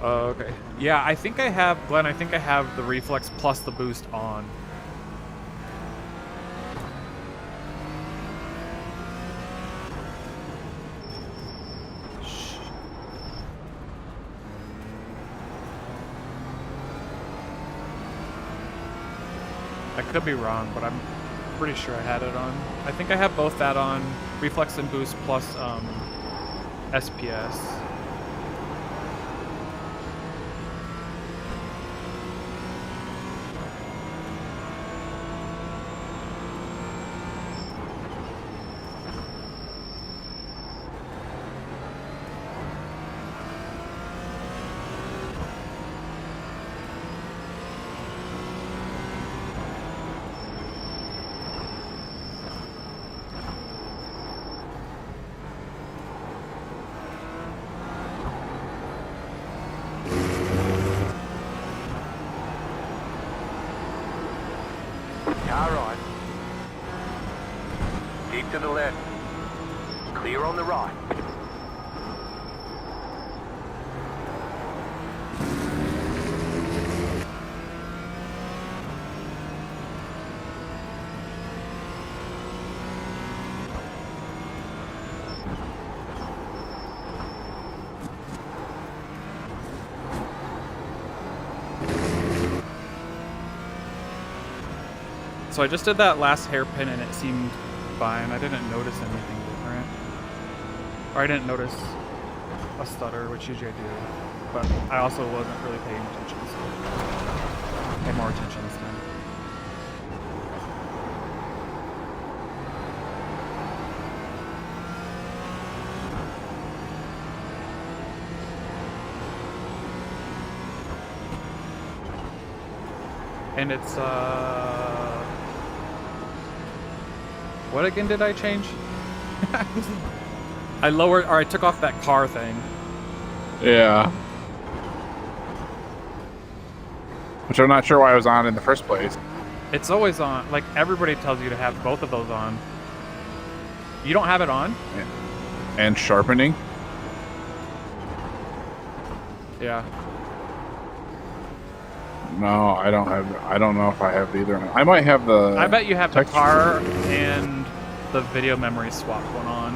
Okay. Yeah, I think I have, Glenn, I think I have the reflex plus the boost on. I could be wrong, but I'm pretty sure I had it on. I think I have both that on, reflex and boost plus SPS.
Car right. Keep to the left. Clear on the right.
So I just did that last hairpin and it seemed fine. I didn't notice anything different. Or I didn't notice a stutter, which usually I do. But I also wasn't really paying attention, so I paid more attention this time. And it's what again did I change? I lowered, or I took off that car thing.
Yeah. Which I'm not sure why I was on in the first place.
It's always on. Like, everybody tells you to have both of those on. You don't have it on?
And sharpening.
Yeah.
No, I don't have. I don't know if I have either. I might have the.
I bet you have the
texture.
car and the video memory swap one on.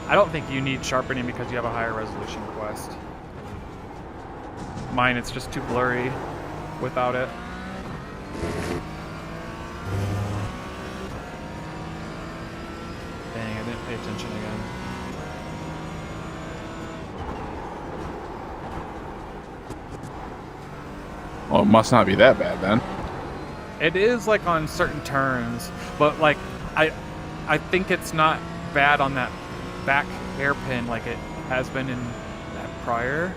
I don't think you need sharpening because you have a higher resolution Quest. Mine, it's just too blurry without it. Dang, I didn't pay attention again.
Well, it must not be that bad then.
It is like on certain turns, but like I think it's not bad on that back hairpin like it has been in that prior.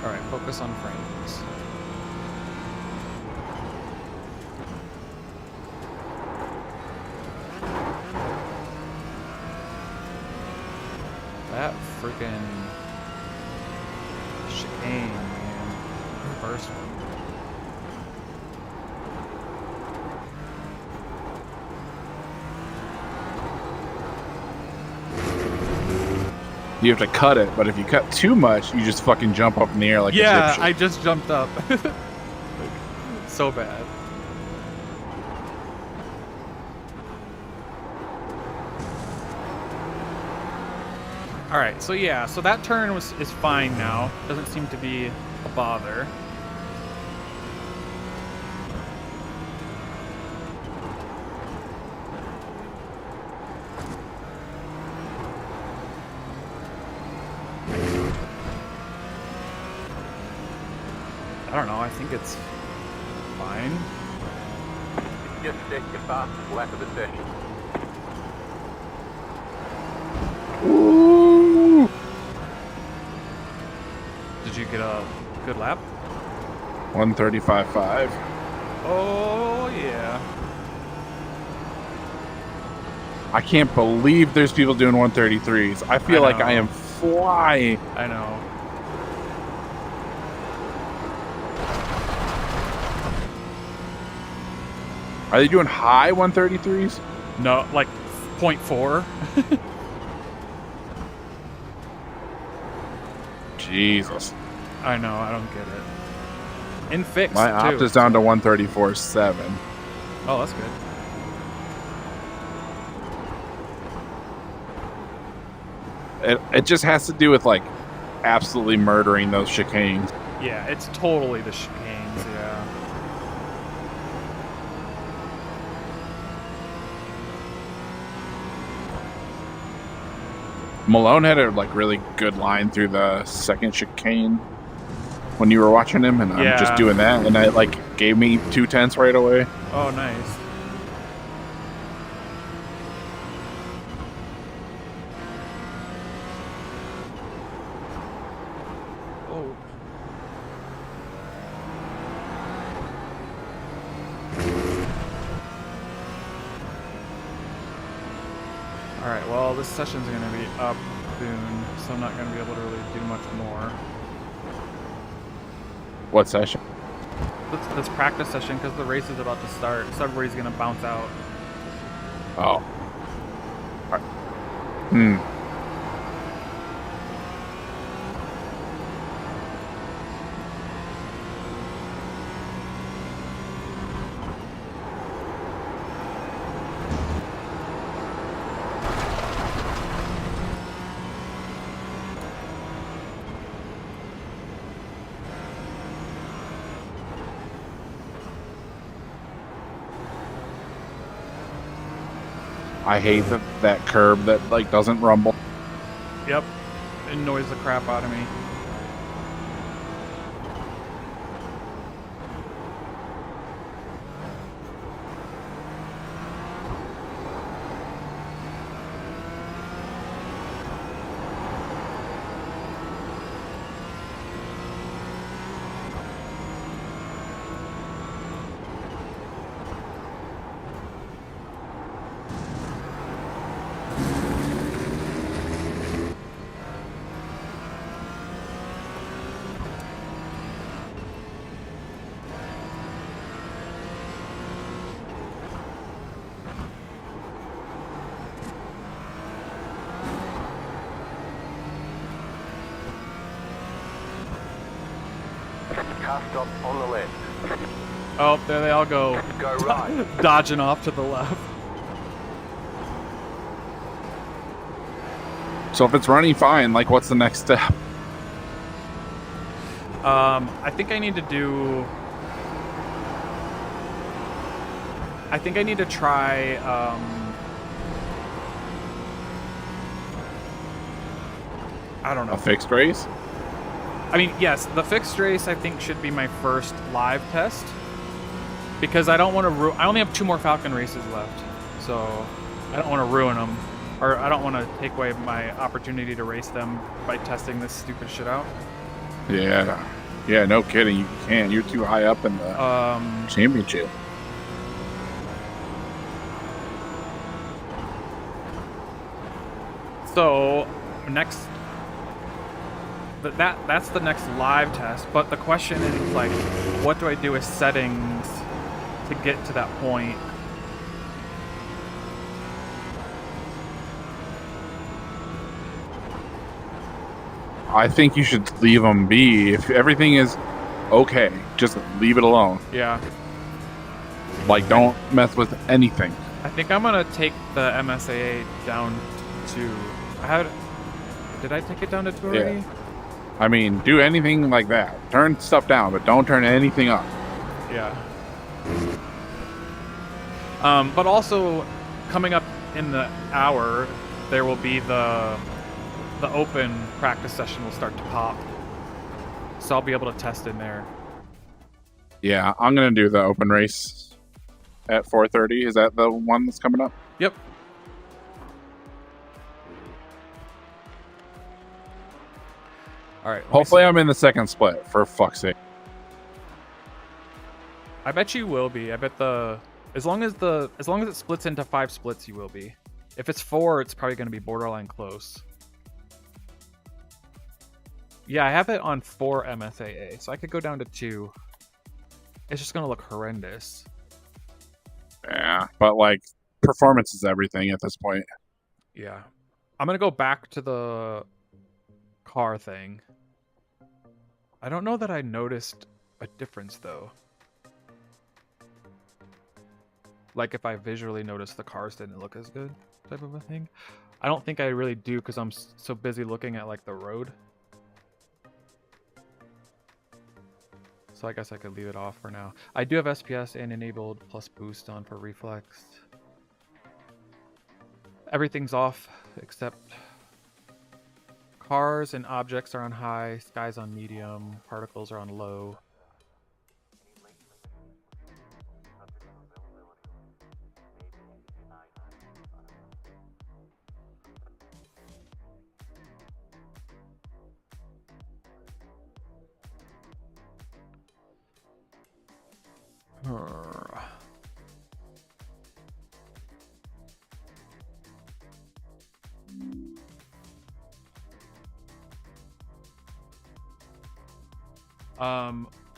Alright, focus on frames. That freaking chicane, man. The first one.
You have to cut it, but if you cut too much, you just fucking jump up in the air like a
Yeah,
dipshit.
I just jumped up. Like, so bad. Alright, so yeah, so that turn is fine now. Doesn't seem to be a bother. I don't know, I think it's fine.
Just set your fastest lap of the session.
Ooh.
Did you get a good lap?
135.5.
Oh, yeah.
I can't believe there's people doing 133s. I feel like I am flying.
I know.
Are they doing high 133s?
No, like 0.4.
Jesus.
I know, I don't get it. In fixed,
My opt
too.
is down to 134.7.
Oh, that's good.
It just has to do with like absolutely murdering those chicanes.
Yeah, it's totally the chicanes, yeah.
Malone had a like really good line through the second chicane when you were watching him, and
Yeah.
I'm just doing that, and it like gave me 2/10 right away.
Oh, nice. Oh. Alright, well, this session's going to be up soon, so I'm not going to be able to really do much more.
What session?
This practice session, because the race is about to start, so everybody's going to bounce out.
Oh. Hmm. I hate that curb that like doesn't rumble.
Yep. It annoys the crap out of me.
Car stop on the left.
Oh, there they all go.
Go right.
Dodging off to the left.
So if it's running fine, like what's the next step?
I think I need to do... I think I need to try, I don't know.
A fixed race?
I mean, yes, the fixed race I think should be my first live test. Because I don't want to I only have 2 more Falken races left. So I don't want to ruin them. Or I don't want to take away my opportunity to race them by testing this stupid shit out.
Yeah. Yeah, no kidding. You can't. You're too high up in the championship.
So next, that's the next live test. But the question is like, what do I do with settings to get to that point?
I think you should leave them be. If everything is okay, just leave it alone.
Yeah.
Like, don't mess with anything.
I think I'm gonna take the MSAA down to. Did I take it down to 2 already?
Yeah. I mean, do anything like that. Turn stuff down, but don't turn anything up.
Yeah. But also, coming up in the hour, there will be the open practice session will start to pop. So I'll be able to test in there.
Yeah, I'm gonna do the open race at 4:30. Is that the one that's coming up?
Yep. All right.
Hopefully, I'm in the second split. For fuck's sake.
I bet you will be. I bet as long as it splits into 5 splits, you will be. If it's 4, it's probably going to be borderline close. Yeah, I have it on 4 MSAA, so I could go down to 2. It's just going to look horrendous.
Yeah, but like, performance is everything at this point.
Yeah. I'm going to go back to the car thing. I don't know that I noticed a difference, though. Like, if I visually noticed the cars didn't look as good, type of a thing. I don't think I really do, because I'm so busy looking at, like, the road. So I guess I could leave it off for now. I do have SPS and enabled plus boost on for reflex. Everything's off except cars and objects are on high, skies on medium, particles are on low.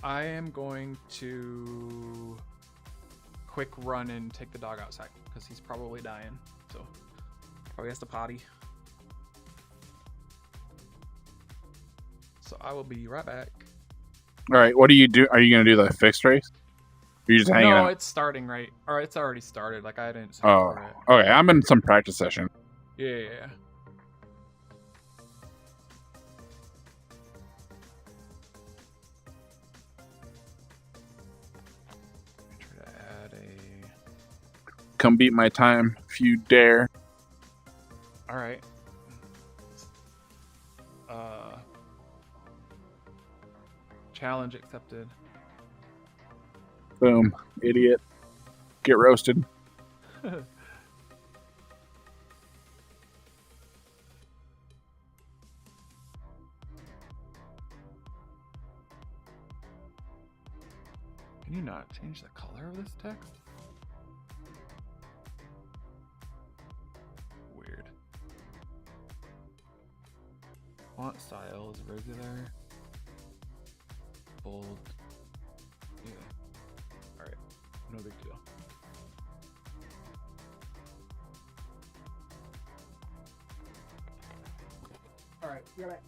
I am going to quick run and take the dog outside because he's probably dying, so probably has to potty. So I will be right back.
All right, what do you do? Are you gonna do the fixed race? Or are you just hanging out?
No, it's starting right, or it's already started. Like I didn't.
Oh, okay. I'm in some practice session.
Yeah.
Come beat my time if you dare.
All right. Challenge accepted.
Boom, idiot. Get roasted.
Can you not change the color of this text? Weird. Font style is regular. Bold. Yeah. Alright. No big deal.
Alright, you're right.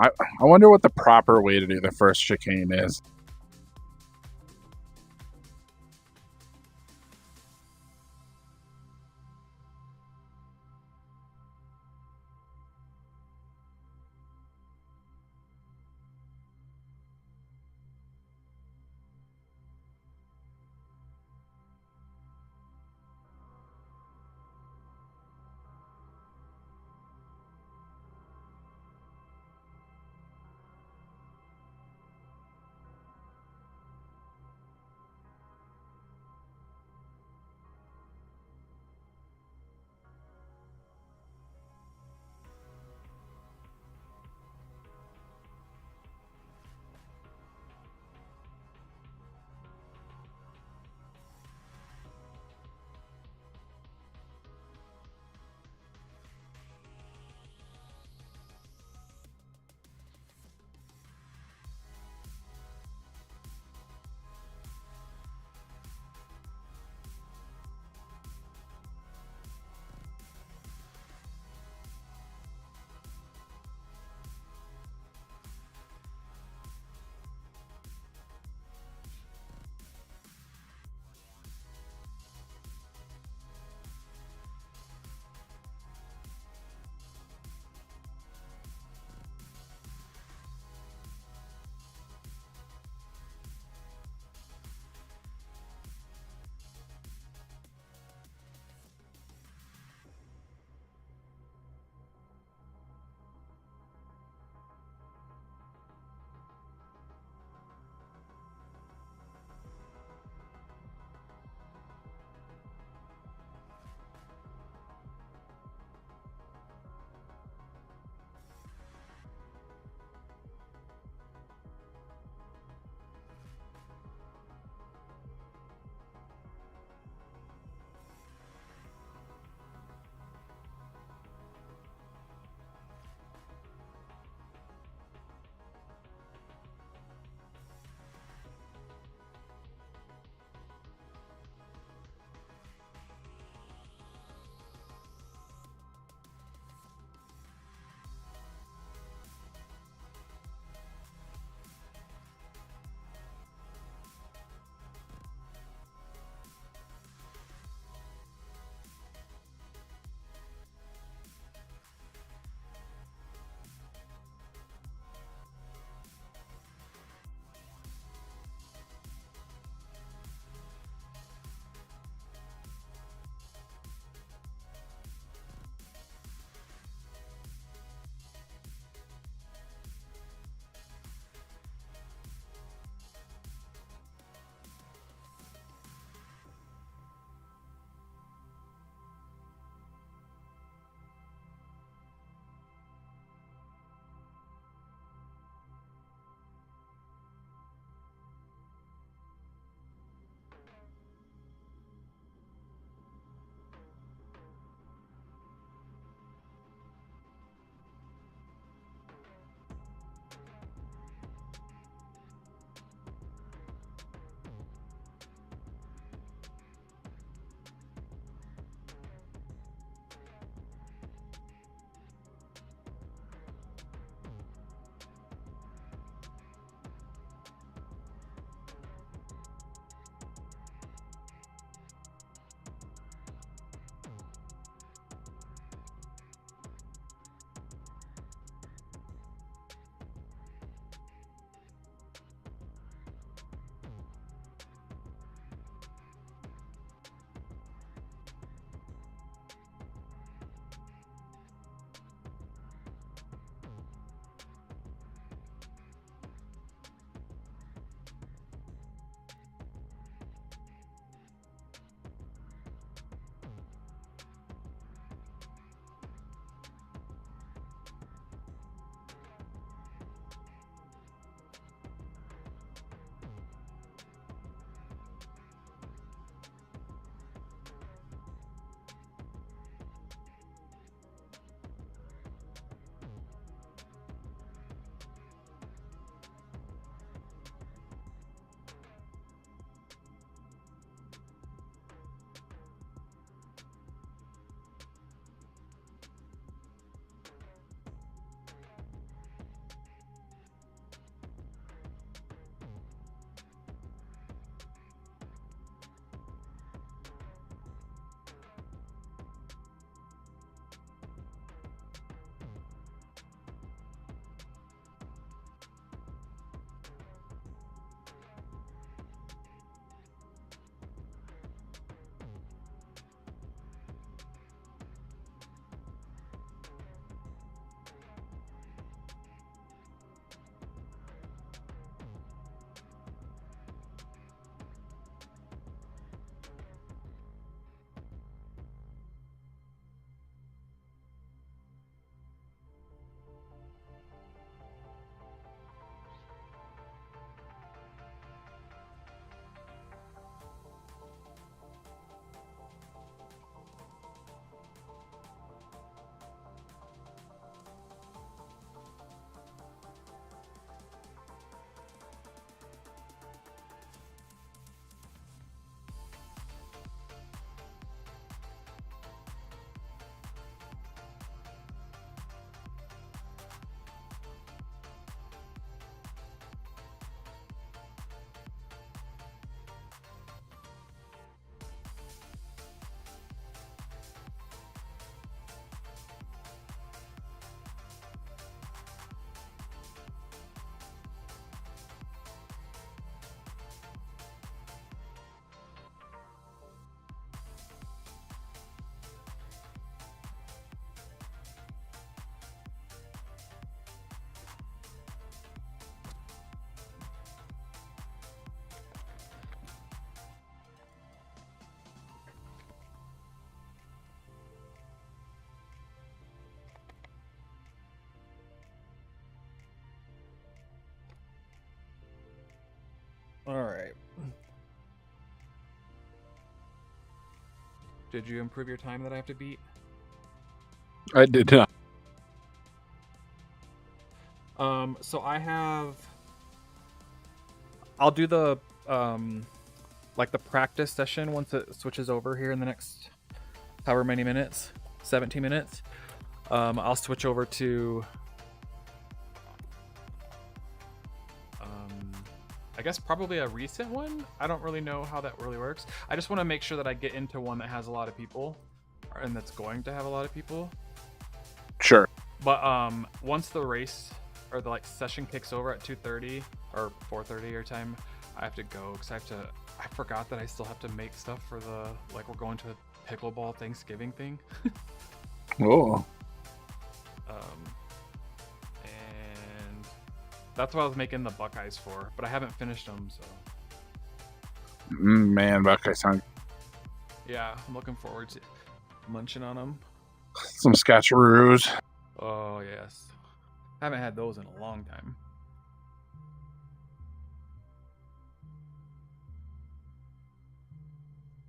I wonder what the proper way to do the first chicane is.
Did you improve your time that I have to beat?
I did not.
So I'll do the like the practice session once it switches over here in the next however many minutes, 17 minutes. I'll switch over to I guess probably a recent one. I don't really know how that really works. I just want to make sure that I get into one that has a lot of people and that's going to have a lot of people.
Sure.
But once the race or the like session kicks over at 2:30 or 4:30 your time, I have to go because I forgot that I still have to make stuff for the like we're going to pickleball Thanksgiving thing.
Oh.
And that's what I was making the Buckeyes for, but I haven't finished them, so.
Man, Buckeye sound.
Yeah, I'm looking forward to munching on them.
Some scotcheroos.
Oh yes, haven't had those in a long time.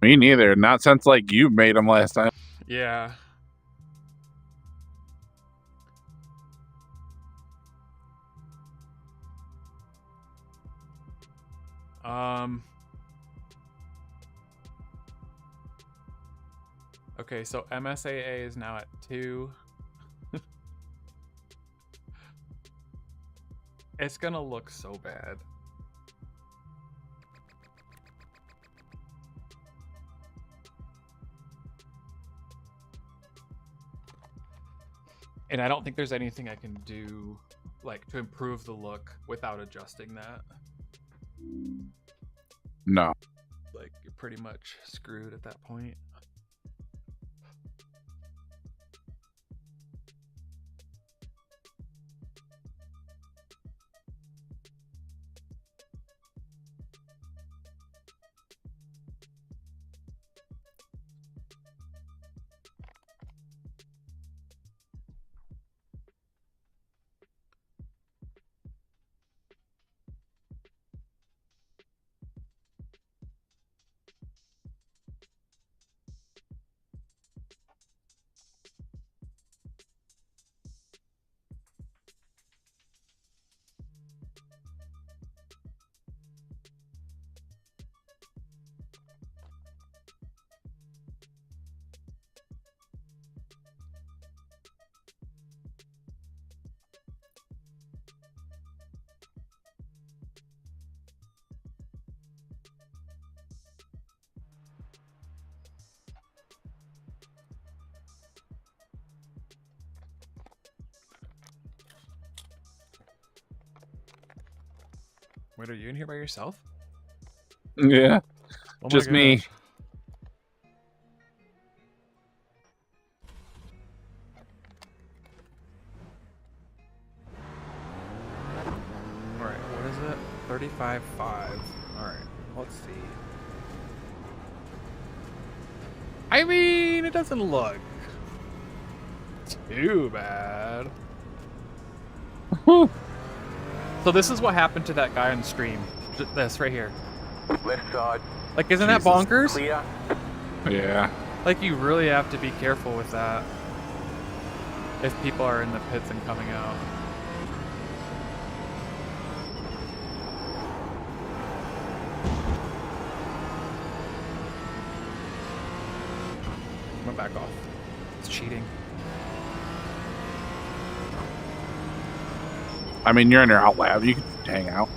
Me neither. Not since like you made them last time.
Yeah. Okay, so MSAA is now at 2. It's gonna look so bad. And I don't think there's anything I can do like to improve the look without adjusting that.
No.
Like you're pretty much screwed at that point. Wait, are you in here by yourself?
Yeah.
Oh my
Just me.
gosh. Alright, what is it? 35.5. Alright, let's see. I mean, it doesn't look too bad. So this is what happened to that guy on the stream. This right here.
Left side.
Like, isn't that bonkers?
Clear.
Yeah.
Like, you really have to be careful with that. If people are in the pits and coming out. I'm gonna back off. It's cheating.
I mean, you're in your out lab. You can hang out.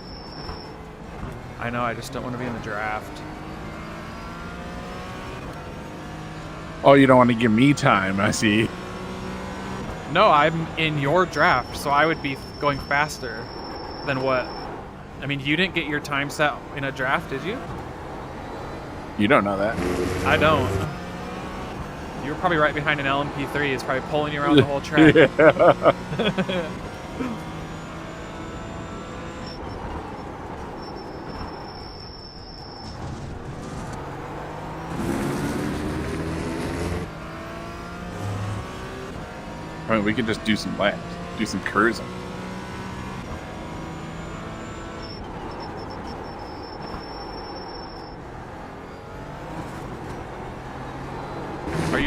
I know, I just don't want to be in the draft.
Oh, you don't want to give me time, I see.
No, I'm in your draft, so I would be going faster than what... I mean, you didn't get your time set in a draft, did you?
You don't know that.
I don't. You were probably right behind an LMP3. It's probably pulling you around the whole track.
Yeah. I mean, we could just do some laps, do some cruising.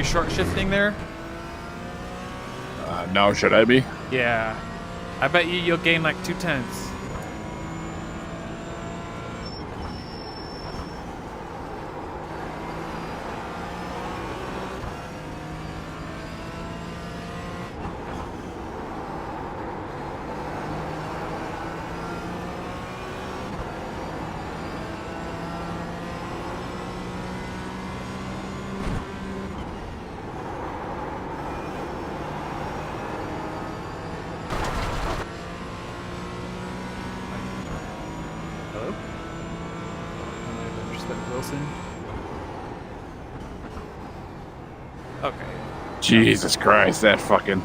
short shifting there?
No, should I be?
Yeah. I bet you'll gain like 2/10. Hello? Wilson. Okay.
Jesus Christ, that fucking...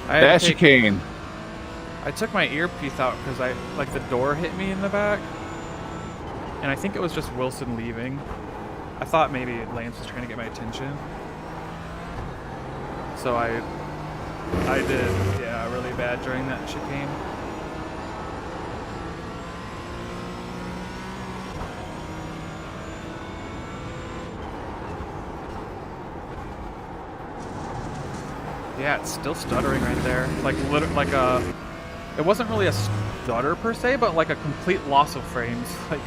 I
That chicane.
I took my earpiece out because the door hit me in the back. And I think it was just Wilson leaving. I thought maybe Lance was trying to get my attention. So I did, yeah, really bad during that chicane. Yeah, it's still stuttering right there. It wasn't really a stutter per se, but like a complete loss of frames. Like,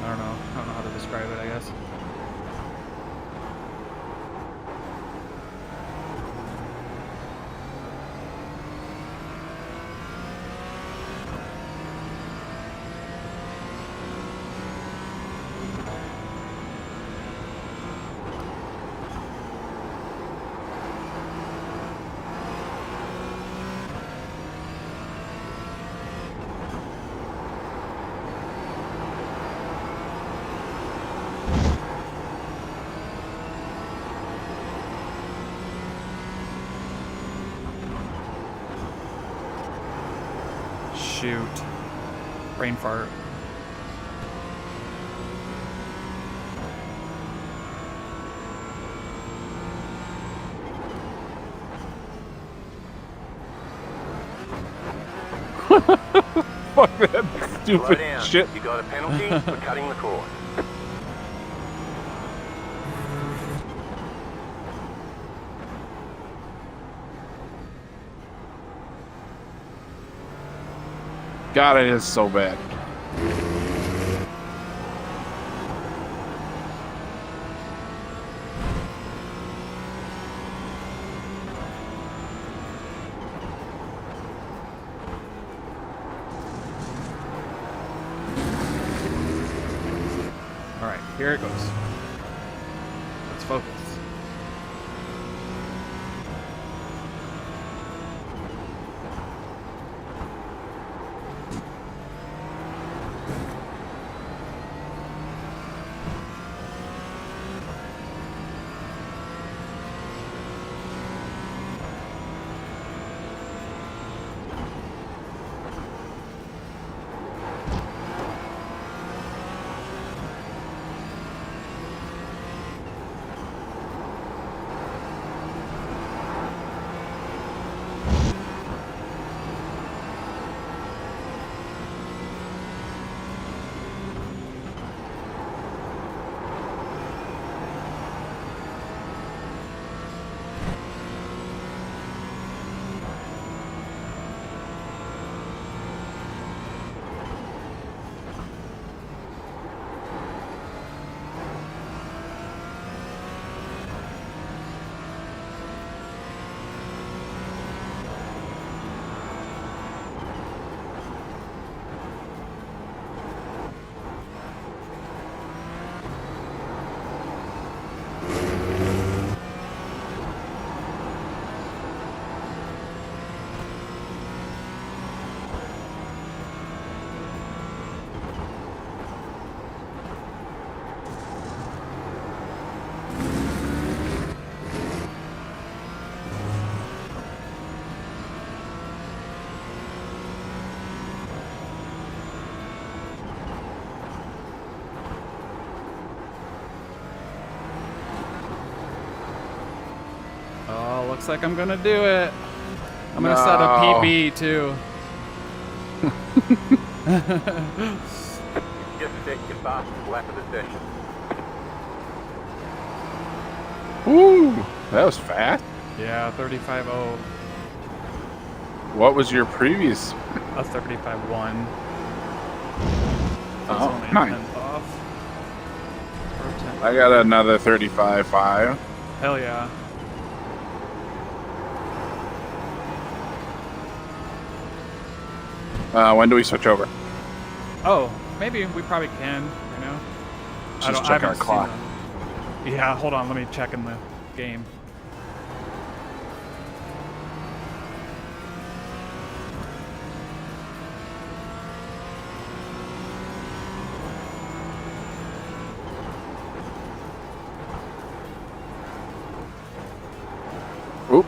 I don't know how to describe it, I guess. Shoot. Brain fart.
Fuck that
Slow
stupid
down.
shit.
You got a penalty for cutting the course.
God, it is so bad.
All right, here it goes. Let's focus. Oh, looks like I'm gonna do it. I'm gonna set a PB too.
Just set your fastest lap of the session.
Woo! That was fast.
Yeah, 35.0.
What was your previous?
A 35.1.
Oh,
only a
nice.
tenth off. Or a tenth.
I got another 35.5.
Hell yeah.
When do we switch over?
Oh, maybe we probably can right now.
Just check our
haven't seen
clock.
them. Yeah, hold on. Let me check in the game.
Oop.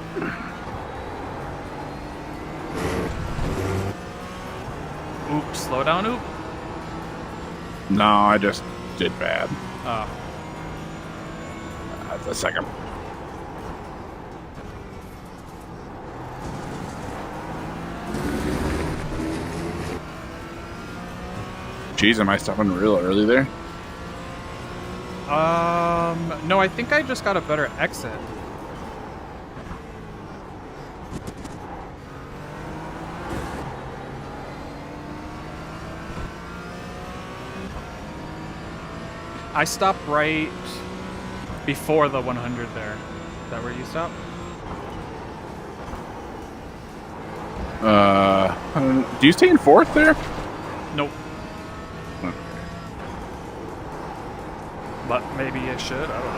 Oop, slow down, oop.
No, I just did bad.
Oh.
That's a second. Jeez, am I stopping real early there?
No, I think I just got a better exit. I stopped right before the 100 there. Is that where you stopped?
Do you stay in fourth there?
Nope. But maybe it should. I don't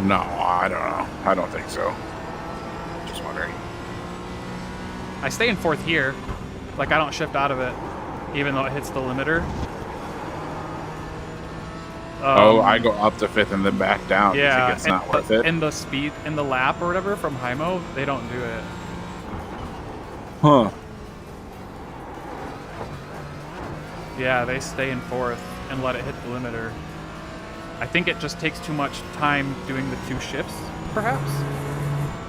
know.
No, I don't know. I don't think so. Just wondering.
I stay in fourth here. Like, I don't shift out of it, even though it hits the limiter.
Oh, I go up to fifth and then back down.
Yeah,
You think it's not worth it.
in the speed, in the lap or whatever from Hymo, they don't do it.
Huh.
Yeah, they stay in fourth and let it hit the limiter. I think it just takes too much time doing the two shifts, perhaps?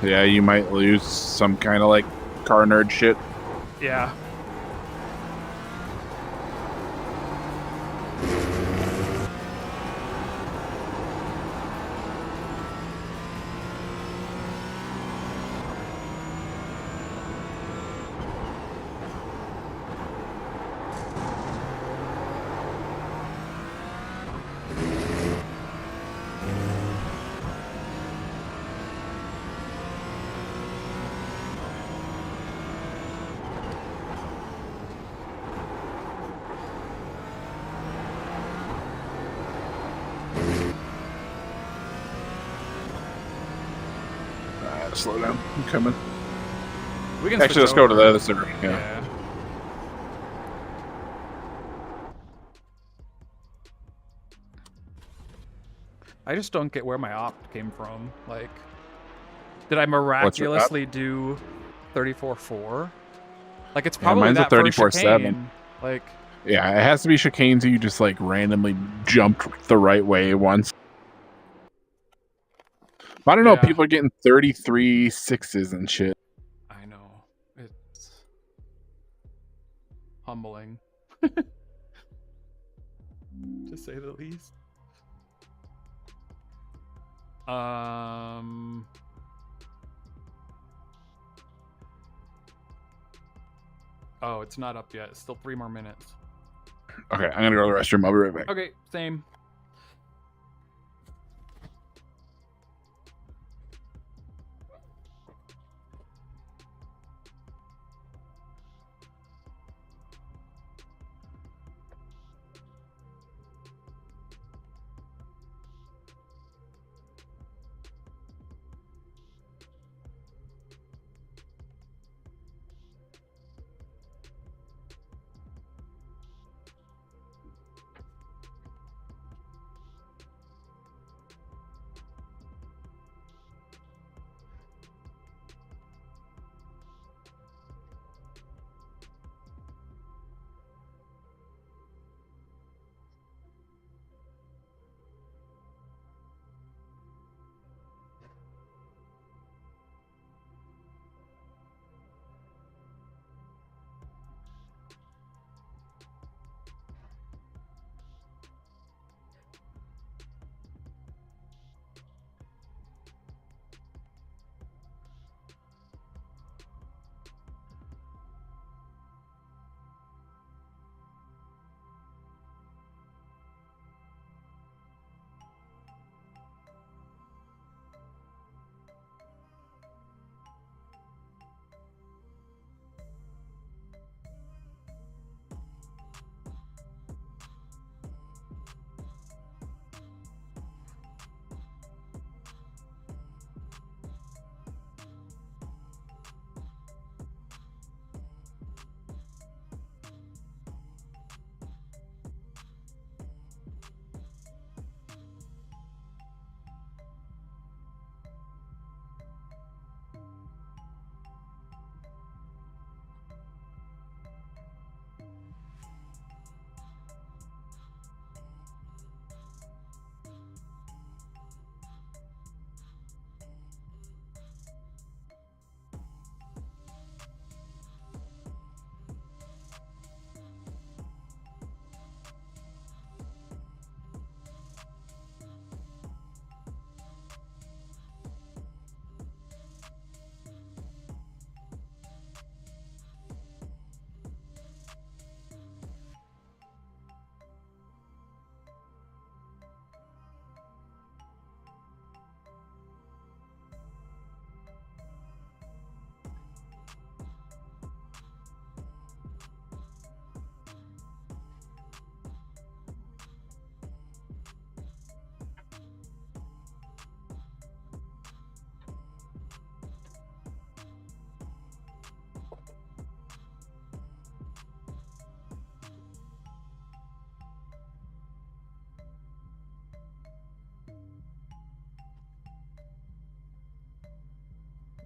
Yeah, you might lose some kind of like car nerd shit.
Yeah.
Slow down. I'm coming.
We can
Actually, let's go to the other server.
Yeah. I just don't get where my opt came from. Like, did I miraculously do 34.4? Like, it's probably
mine's a
that first
34.7.
chicane. Like,
Yeah, it has to be chicanes you just like randomly jumped the right way once. I don't know.
Yeah.
People are getting 33.6s and shit.
I know. It's humbling. To say the least. Oh, it's not up yet. It's still 3 more minutes.
Okay, I'm gonna go to the restroom. I'll be right back.
Okay, same.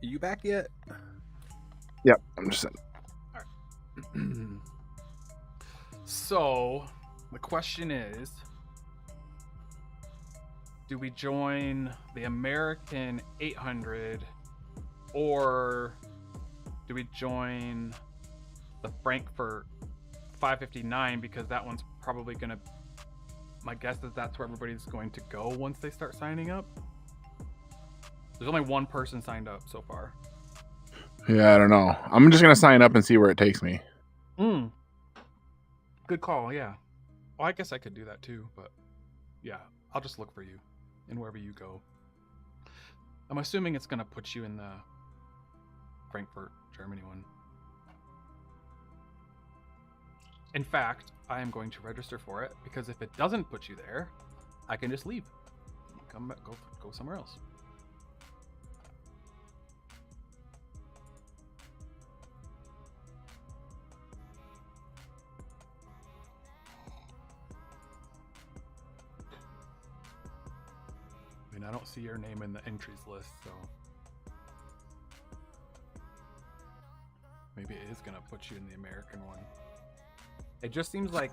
you back yet?
Yep, I'm just.
So, the question is, do we join the American 800 or do we join the Frankfurt 559, because that one's probably going to, my guess is that's where everybody's going to go once they start signing up. There's only one person signed up so far.
Yeah, I don't know. I'm just gonna sign up and see where it takes me.
Good call, yeah. Well, I guess I could do that too, but yeah, I'll just look for you in wherever you go. I'm assuming it's gonna put you in the Frankfurt, Germany one. In fact, I am going to register for it, because if it doesn't put you there, I can just leave. Come back, go somewhere else. I mean, I don't see your name in the entries list, so maybe it is gonna put you in the American one. It just seems like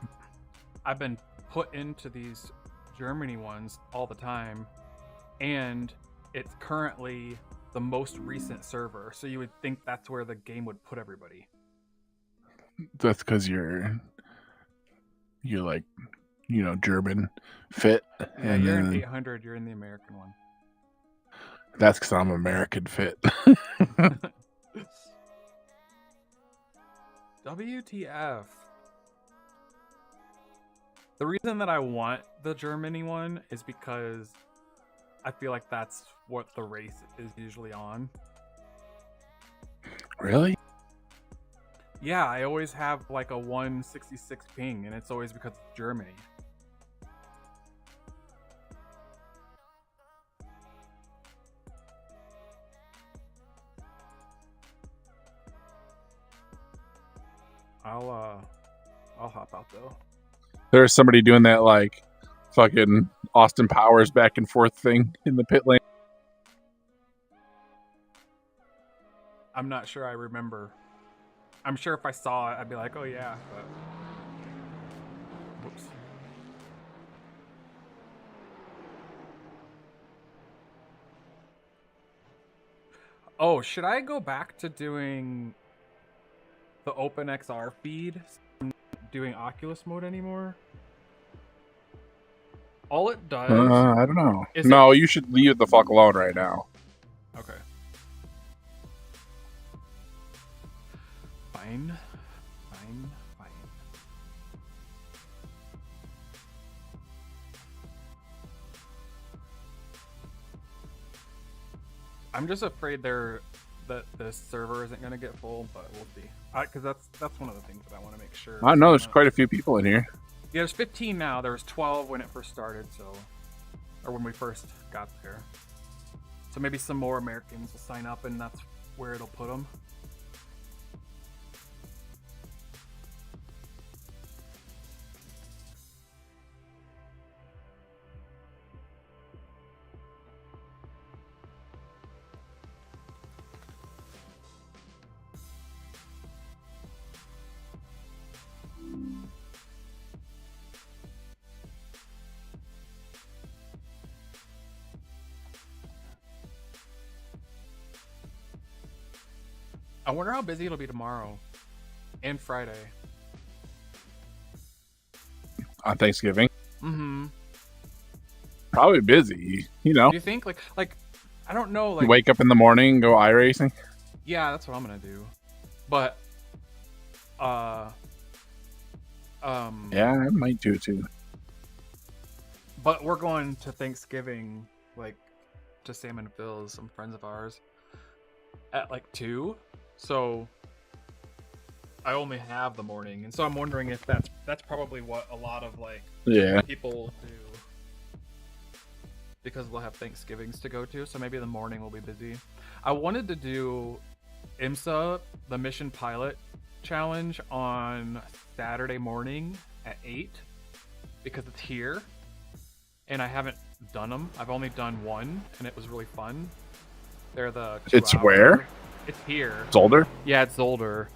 I've been put into these Germany ones all the time, and it's currently the most recent server, so you would think that's where the game would put everybody.
That's because you're like, you know, German fit.
Yeah,
and
you're
then
in 800, you're in the American one.
That's because I'm American fit.
WTF. The reason that I want the Germany one is because I feel like that's what the race is usually on.
Really?
Yeah, I always have like a 166 ping, and it's always because it's Germany. I'll hop out though.
There's somebody doing that like fucking Austin Powers back and forth thing in the pit lane.
I'm not sure I remember. I'm sure if I saw it, I'd be like, oh yeah, but... Whoops. Oh, should I go back to doing the OpenXR feed? Doing Oculus mode anymore? All it does...
I don't know. No, you should leave it the fuck alone right now.
Okay. Fine. I'm just afraid that the server isn't going to get full, but we'll see. Because that's one of the things that I want to make sure.
I know there's quite a few people in here.
Yeah, there's 15 now. There was 12 when it first started, or when we first got there. So maybe some more Americans will sign up, and that's where it'll put them. I wonder how busy it'll be tomorrow and Friday.
On Thanksgiving?
Mm-hmm.
Probably busy, you know.
Do you think like I don't know, like
You wake up in the morning, go iRacing?
Yeah, that's what I'm gonna do. But
yeah, I might do it too.
But we're going to Thanksgiving, like to Sam and Phil's, some friends of ours, at like 2. So I only have the morning, and so I'm wondering if that's probably what a lot of like people do, because they'll have Thanksgivings to go to. So maybe the morning will be busy. I wanted to do IMSA, the Mission Pilot Challenge, on Saturday morning at 8 because it's here, and I haven't done them. I've only done one, and it was really fun. They're the
It's
2 hour.
where?
It's here.
Zolder?
Yeah, it's Zolder.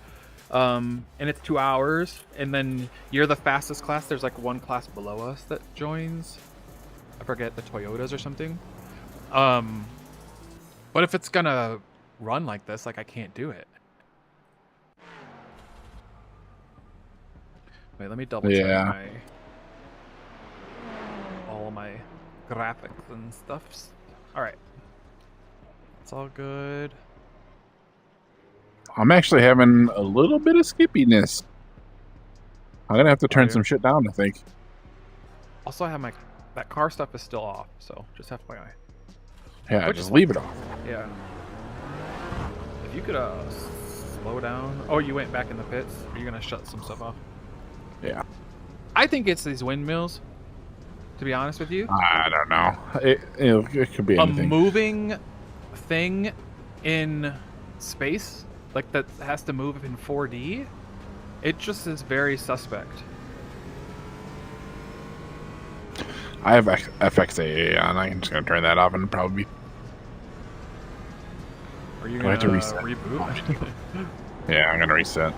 And it's 2 hours, and then you're the fastest class. There's like one class below us that joins. I forget, the Toyotas or something. But if it's gonna run like this, like I can't do it. Wait, let me double check all my graphics and stuffs. All right, it's all good.
I'm actually having a little bit of skippiness. I'm gonna have to turn some shit down, I think.
Also, I have that car stuff is still off, so just FYI.
Yeah, just leave it off.
Yeah. If you could slow down. Oh, you went back in the pits. Are you gonna shut some stuff off?
Yeah.
I think it's these windmills. To be honest with you,
I don't know. It could be anything.
A moving thing in space, like that has to move in 4D. It just is very suspect.
I have FXAA on. I'm just gonna turn that off and probably.
Are you
gonna
have to
reset?
Reboot?
Yeah, I'm gonna reset.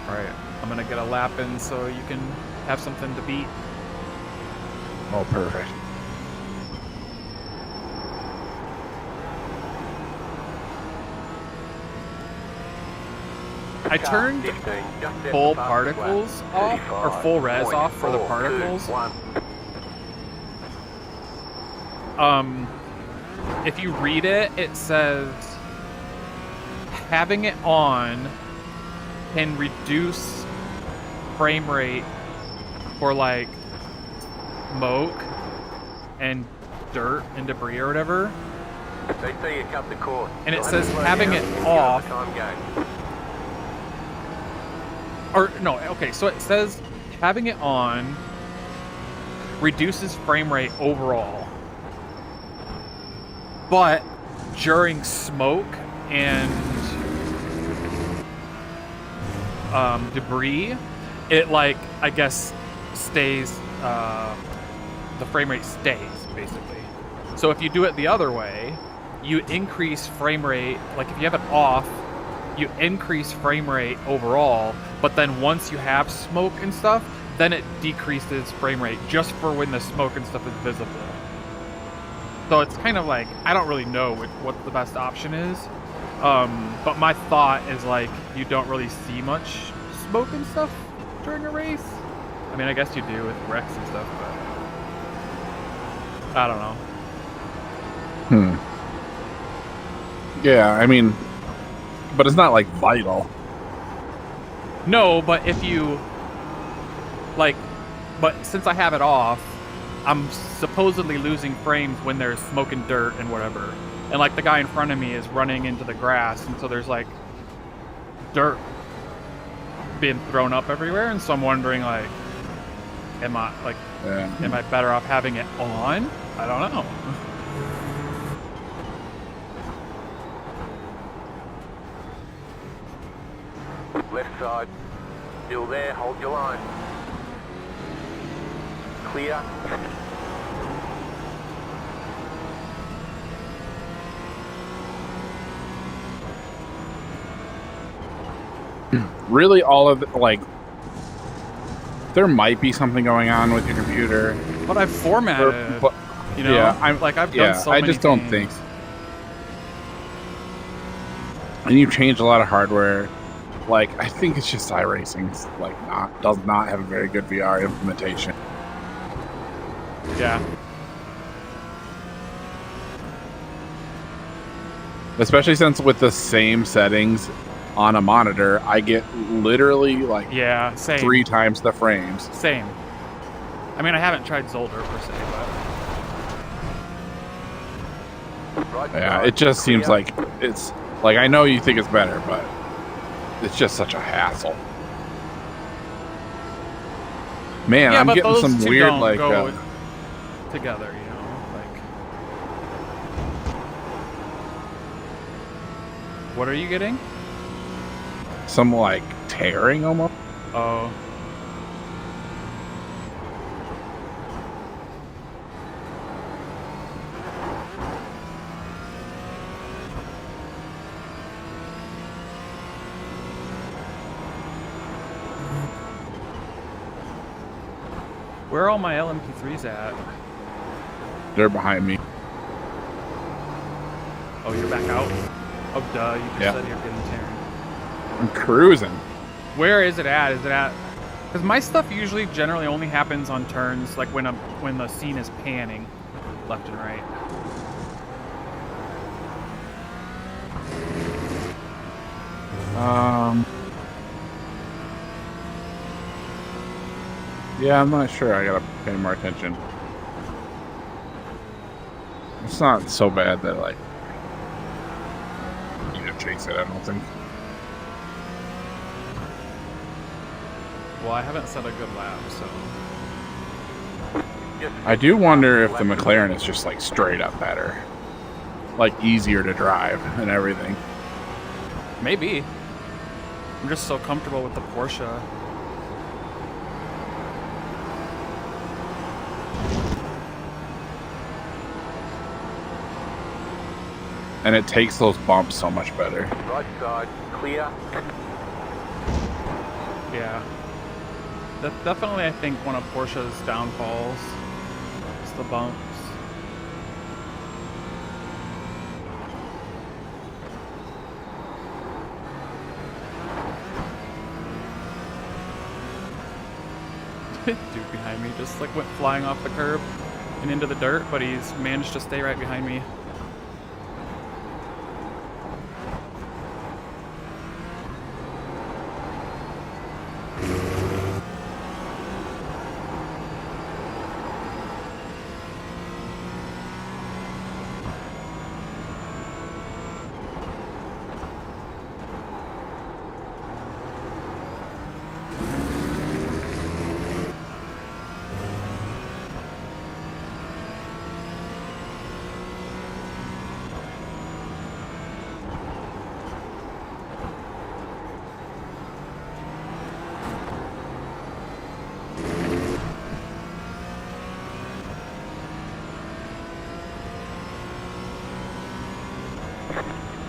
All right, I'm gonna get a lap in so you can have something to beat.
Oh, perfect.
I turned full particles off, or full res off for the particles. If you read it, it says having it on can reduce frame rate for like smoke and dirt and debris or whatever.
They say you cut the cord.
And it says having it off. Or no, okay, so it says having it on reduces frame rate overall. But during smoke and debris, it like, I guess, stays, the frame rate stays, basically. So if you do it the other way, you increase frame rate, like if you have it off, you increase frame rate overall, but then once you have smoke and stuff, then it decreases frame rate just for when the smoke and stuff is visible. So it's kind of like, I don't really know what the best option is. But my thought is like, you don't really see much smoke and stuff during a race. I mean, I guess you do with wrecks and stuff, but I don't know.
Yeah, I mean, but it's not like vital.
No, but if you like, but since I have it off, I'm supposedly losing frames when there's smoke and dirt and whatever. And like the guy in front of me is running into the grass, and so there's like dirt being thrown up everywhere, and so I'm wondering like, am I better off having it on? I don't know.
Left side. Still there, hold your line. Clear.
Really, all of it, like, there might be something going on with your computer.
But I've formatted,
but,
you know,
yeah,
I've done so many
I just don't
things.
think. And you've changed a lot of hardware. Like, I think it's just iRacing's like does not have a very good VR implementation.
Yeah.
Especially since with the same settings on a monitor, I get literally like
same.
3 times the frames.
Same. I mean, I haven't tried Zolder per se, but
Yeah, it just seems like it's like, I know you think it's better, but it's just such a hassle. Man,
yeah,
I'm
but
getting
those
some
two
weird
don't
like
go together, you know, like. What are you getting?
some like tearing almost.
Oh. Where are all my LMP3s at?
They're behind me.
Oh, you're back out? Oh, duh. You just
Yeah.
said you're getting Terran.
I'm cruising.
Where is it at? Is it at... Because my stuff usually generally only happens on turns, like when the scene is panning left and right.
Yeah, I'm not sure. I gotta pay more attention. It's not so bad that, like, you need to chase it, I don't think.
Well, I haven't set a good lap, so...
I do wonder if the McLaren is just, like, straight up better. Like, easier to drive and everything.
Maybe. I'm just so comfortable with the Porsche.
And it takes those bumps so much better.
Right side, clear.
Yeah. Definitely, I think, one of Porsche's downfalls is the bumps. Dude behind me just like went flying off the curb and into the dirt, but he's managed to stay right behind me.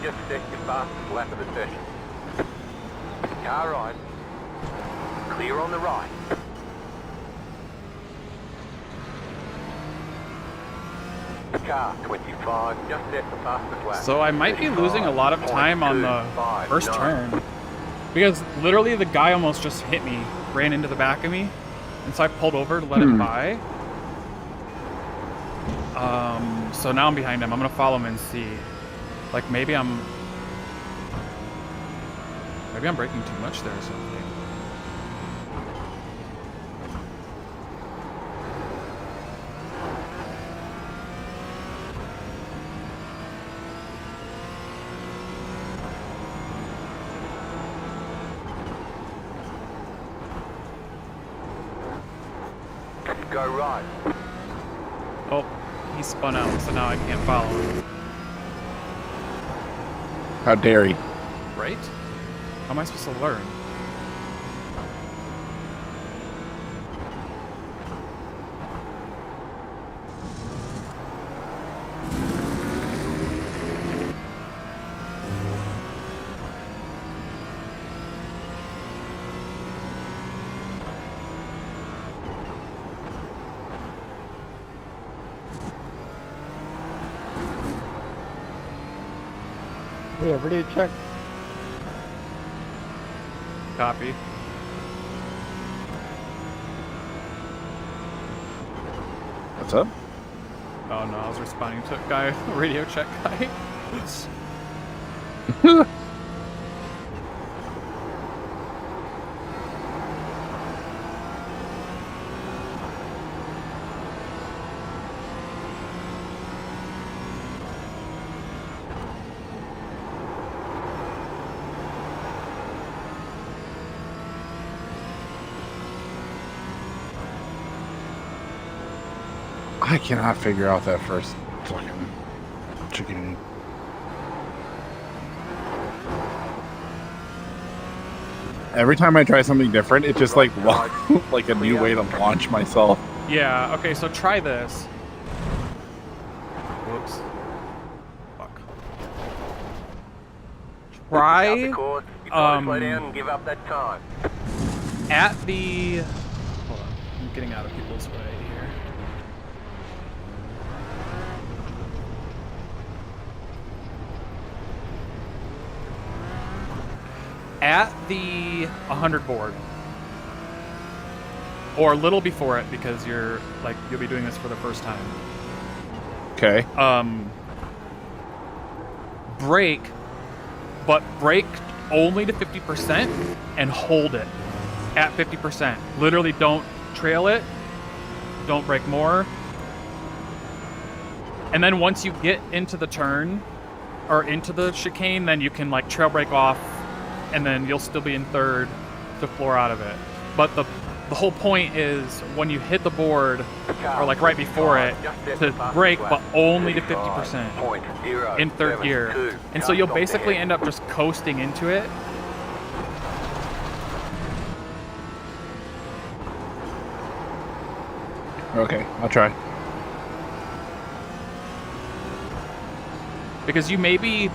Just set your fastest lap of the session. Car right. Clear on the right. Car 25, just set the fastest lap.
So I might be losing a lot of time on the first turn. Because literally the guy almost just hit me, ran into the back of me. And so I pulled over to let him by. So now I'm behind him. I'm gonna follow him and see. Like maybe I'm breaking too much there or something.
Go right.
Oh, he spun out, so now I can't follow him.
How dare he?
Right? How am I supposed to learn?
Yeah, video check.
Copy.
What's up?
Oh no, I was responding to a guy, radio check guy.
I cannot figure out that first fucking chicken. Every time I try something different, it just like like a new way to launch myself.
Yeah, okay, so try this. Whoops. Fuck. Try,
Out the course. You gotta slow down and give up that time.
at the... Hold on, let me getting out of people's way here. At the 100 board, or a little before it, because you'll be doing this for the first time.
Okay.
Brake, but brake only to 50% and hold it at 50%. Literally don't trail it, don't brake more. And then once you get into the turn or into the chicane, then you can like trail brake off, and then you'll still be in third to floor out of it. But the whole point is when you hit the board, or like right before it, to brake, but only to 50% in third gear. And so you'll basically end up just coasting into it.
Okay, I'll try.
Because you may be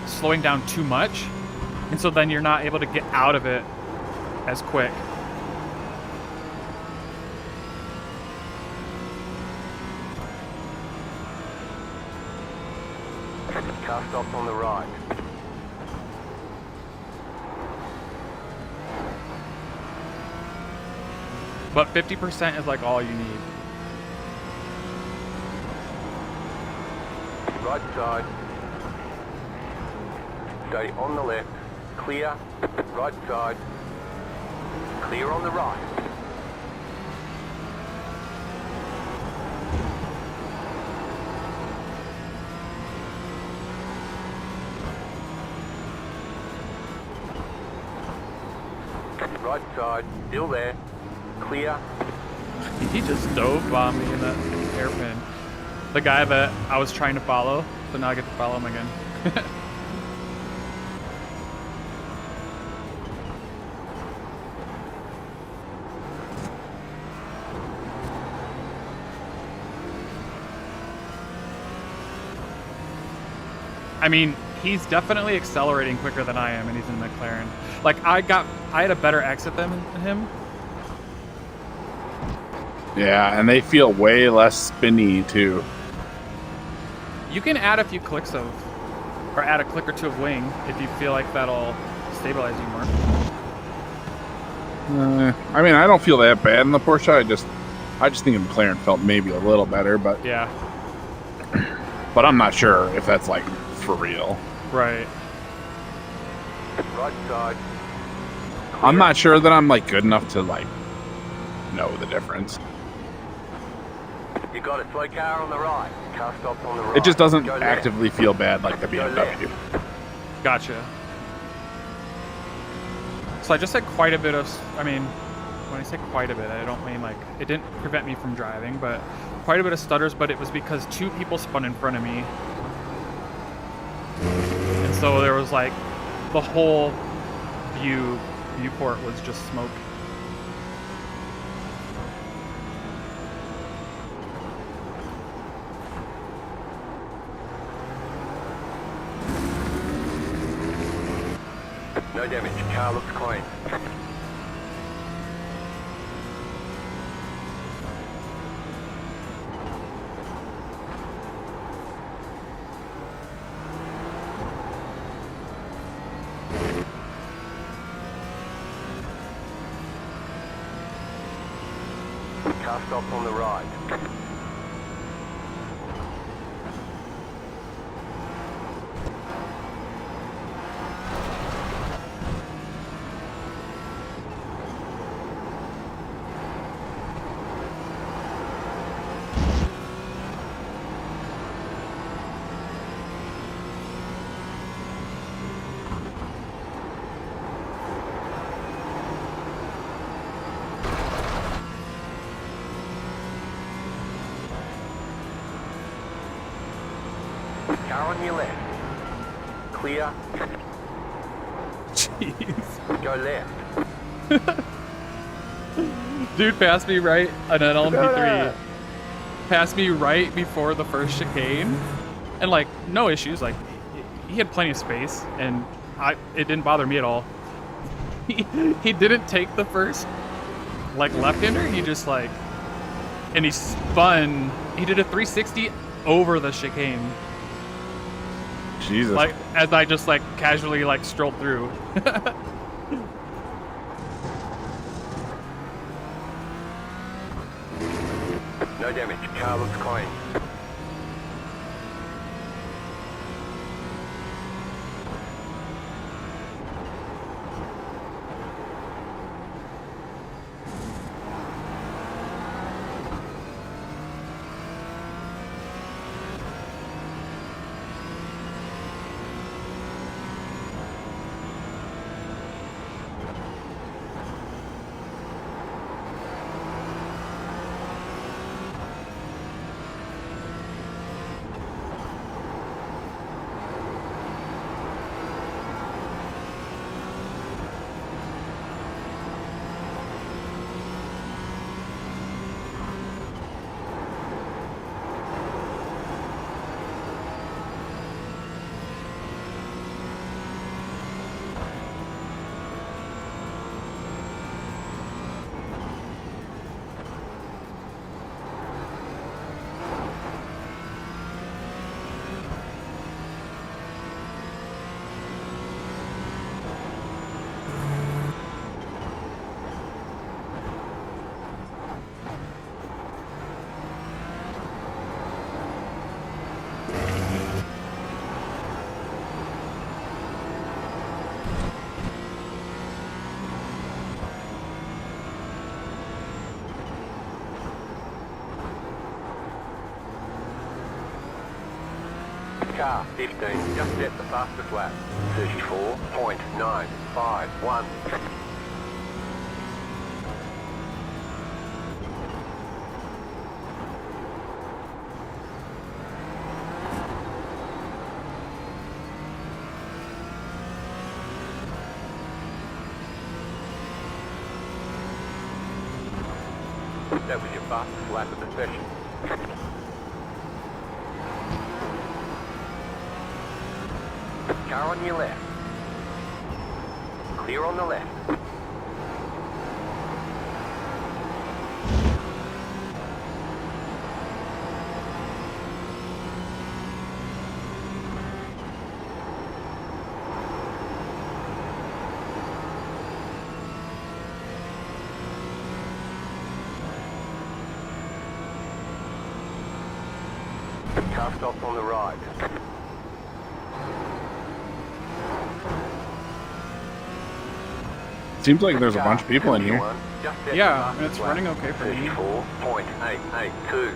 slowing down too much, and so then you're not able to get out of it as quick.
Car stops on the right.
But 50% is like all you need.
Right side. Stay on the left. Clear. Right side. Clear on the right. Right side. Still there. Clear.
He just dove on me in that hairpin. The guy that I was trying to follow, so now I get to follow him again. I mean, he's definitely accelerating quicker than I am, and he's in McLaren. Like, I had a better exit than him.
Yeah, and they feel way less spinny too.
You can add a few clicks of, or add a click or two of wing if you feel like that'll stabilize you more.
I mean, I don't feel that bad in the Porsche. I just think the McLaren felt maybe a little better, but
yeah.
But I'm not sure if that's like for real.
Right.
Right side.
I'm not sure that I'm like good enough to like know the difference.
You got a slow car on the right. Car stops on the right.
It just doesn't
Go left.
actively feel bad like the BMW.
Gotcha. So I just had quite a bit of, I mean, when I say quite a bit, I don't mean like, it didn't prevent me from driving, but quite a bit of stutters, but it was because two people spun in front of me. And so there was like, the whole viewport was just smoke.
No damage. Car looks clean. Car stops on the right. Car on your left. Clear.
Jeez.
Go left.
Dude passed me right on an LMP3. Passed me right before the first chicane. And like, no issues. Like, he had plenty of space, and it didn't bother me at all. He didn't take the first like left-hander, he just like, and he spun. He did a 360 over the chicane.
Jesus.
Like as I just like casually like strolled through.
No damage. Car looks clean. Car 15 just set the fastest lap. 34.951. That was your fastest lap of the session. Car on your left. Clear on the left. Car stops on the right.
Seems like there's a bunch of people in here.
Yeah, it's running okay for me.
34.882.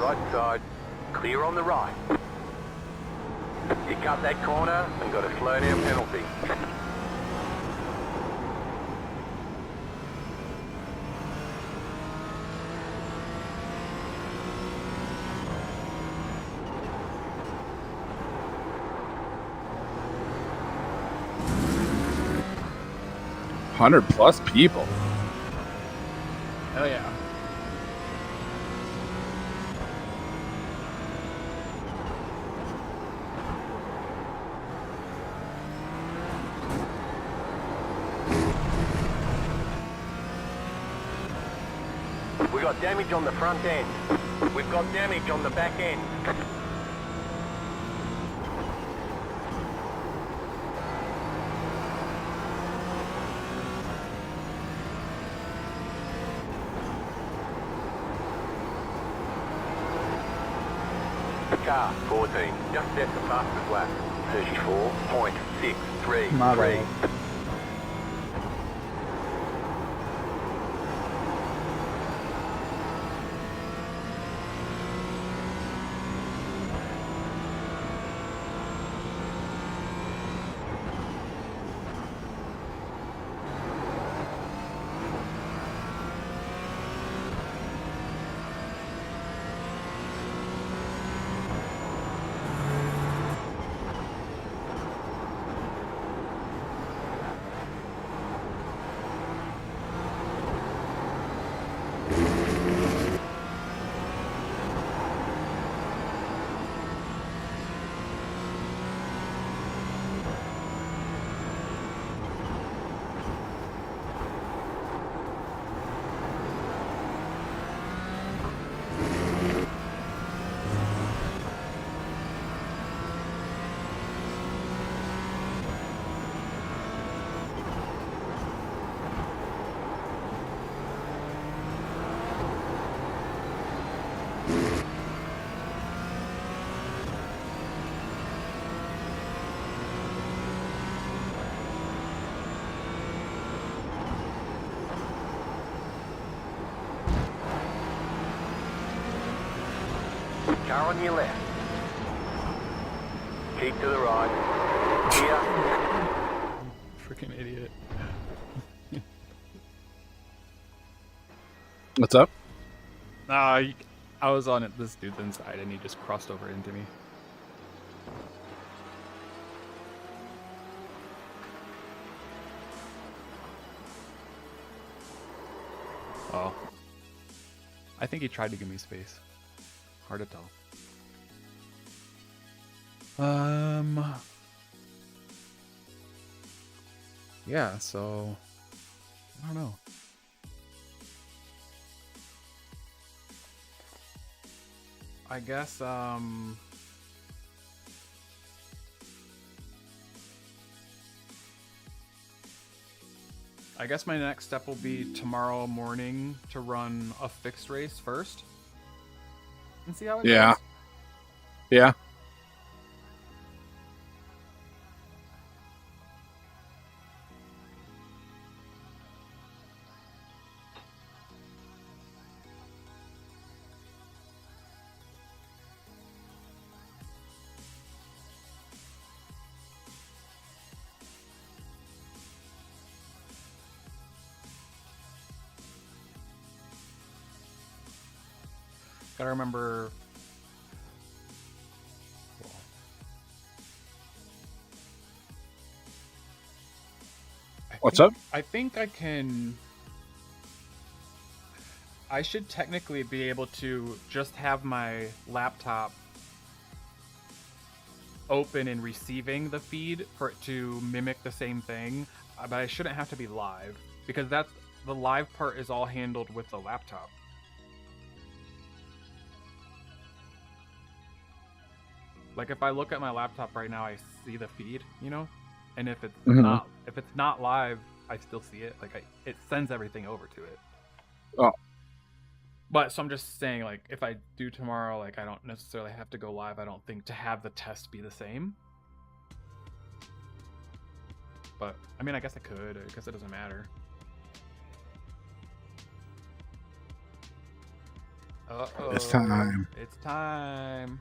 Right side, clear on the right. You cut that corner and got a slow down penalty.
100+ people.
Hell yeah.
We got damage on the front end. We've got damage on the back end. Car 14, just set the fastest lap. 34.633. Car on your left. Keep to the right. Here.
Freaking idiot.
What's up?
I was on it, this dude's inside and he just crossed over into me. Oh. I think he tried to give me space. Hard to tell. Yeah, so I don't know. I guess my next step will be tomorrow morning to run a fixed race first and see how it goes.
Yeah.
Gotta remember.
What's up?
I think I can. I should technically be able to just have my laptop open and receiving the feed for it to mimic the same thing, but I shouldn't have to be live because that's the live part is all handled with the laptop. Like if I look at my laptop right now, I see the feed, you know, and if it's not live, I still see it. Like it sends everything over to it.
Oh.
But so I'm just saying, like if I do tomorrow, like I don't necessarily have to go live. I don't think to have the test be the same. But I mean, I guess I could. I guess it doesn't matter. Uh-oh.
It's time.
It's time.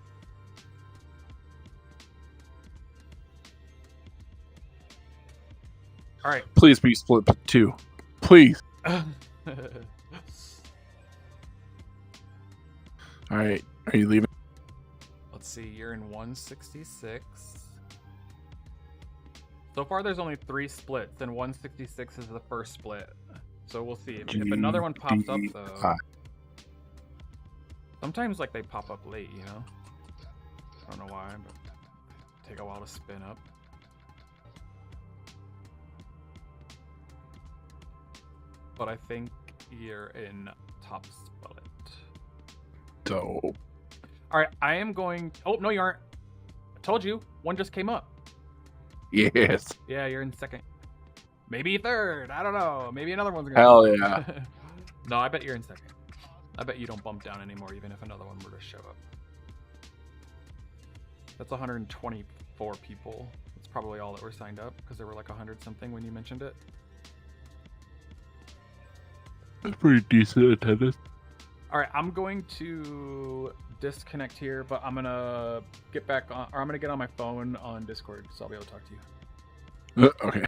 All right.
Please be split 2. Please. All right. Are you leaving?
Let's see. You're in 166. So far, there's only 3 splits, and 166 is the first split. So we'll see. If another one pops up, though... Sometimes, like, they pop up late, you know? I don't know why, but take a while to spin up. But I think you're in top split.
Dope.
Alright, I am going... Oh, no, you aren't. I told you. One just came up.
Yes.
Yeah, you're in second. Maybe third. I don't know. Maybe another one's gonna
Hell
come
yeah.
up. No, I bet you're in second. I bet you don't bump down anymore, even if another one were to show up. That's 124 people. That's probably all that were signed up, because there were like 100 something when you mentioned it.
That's pretty decent attendance.
Alright, I'm going to disconnect here, but I'm gonna get back on, or I'm gonna get on my phone on Discord, so I'll be able to talk to you.
Okay.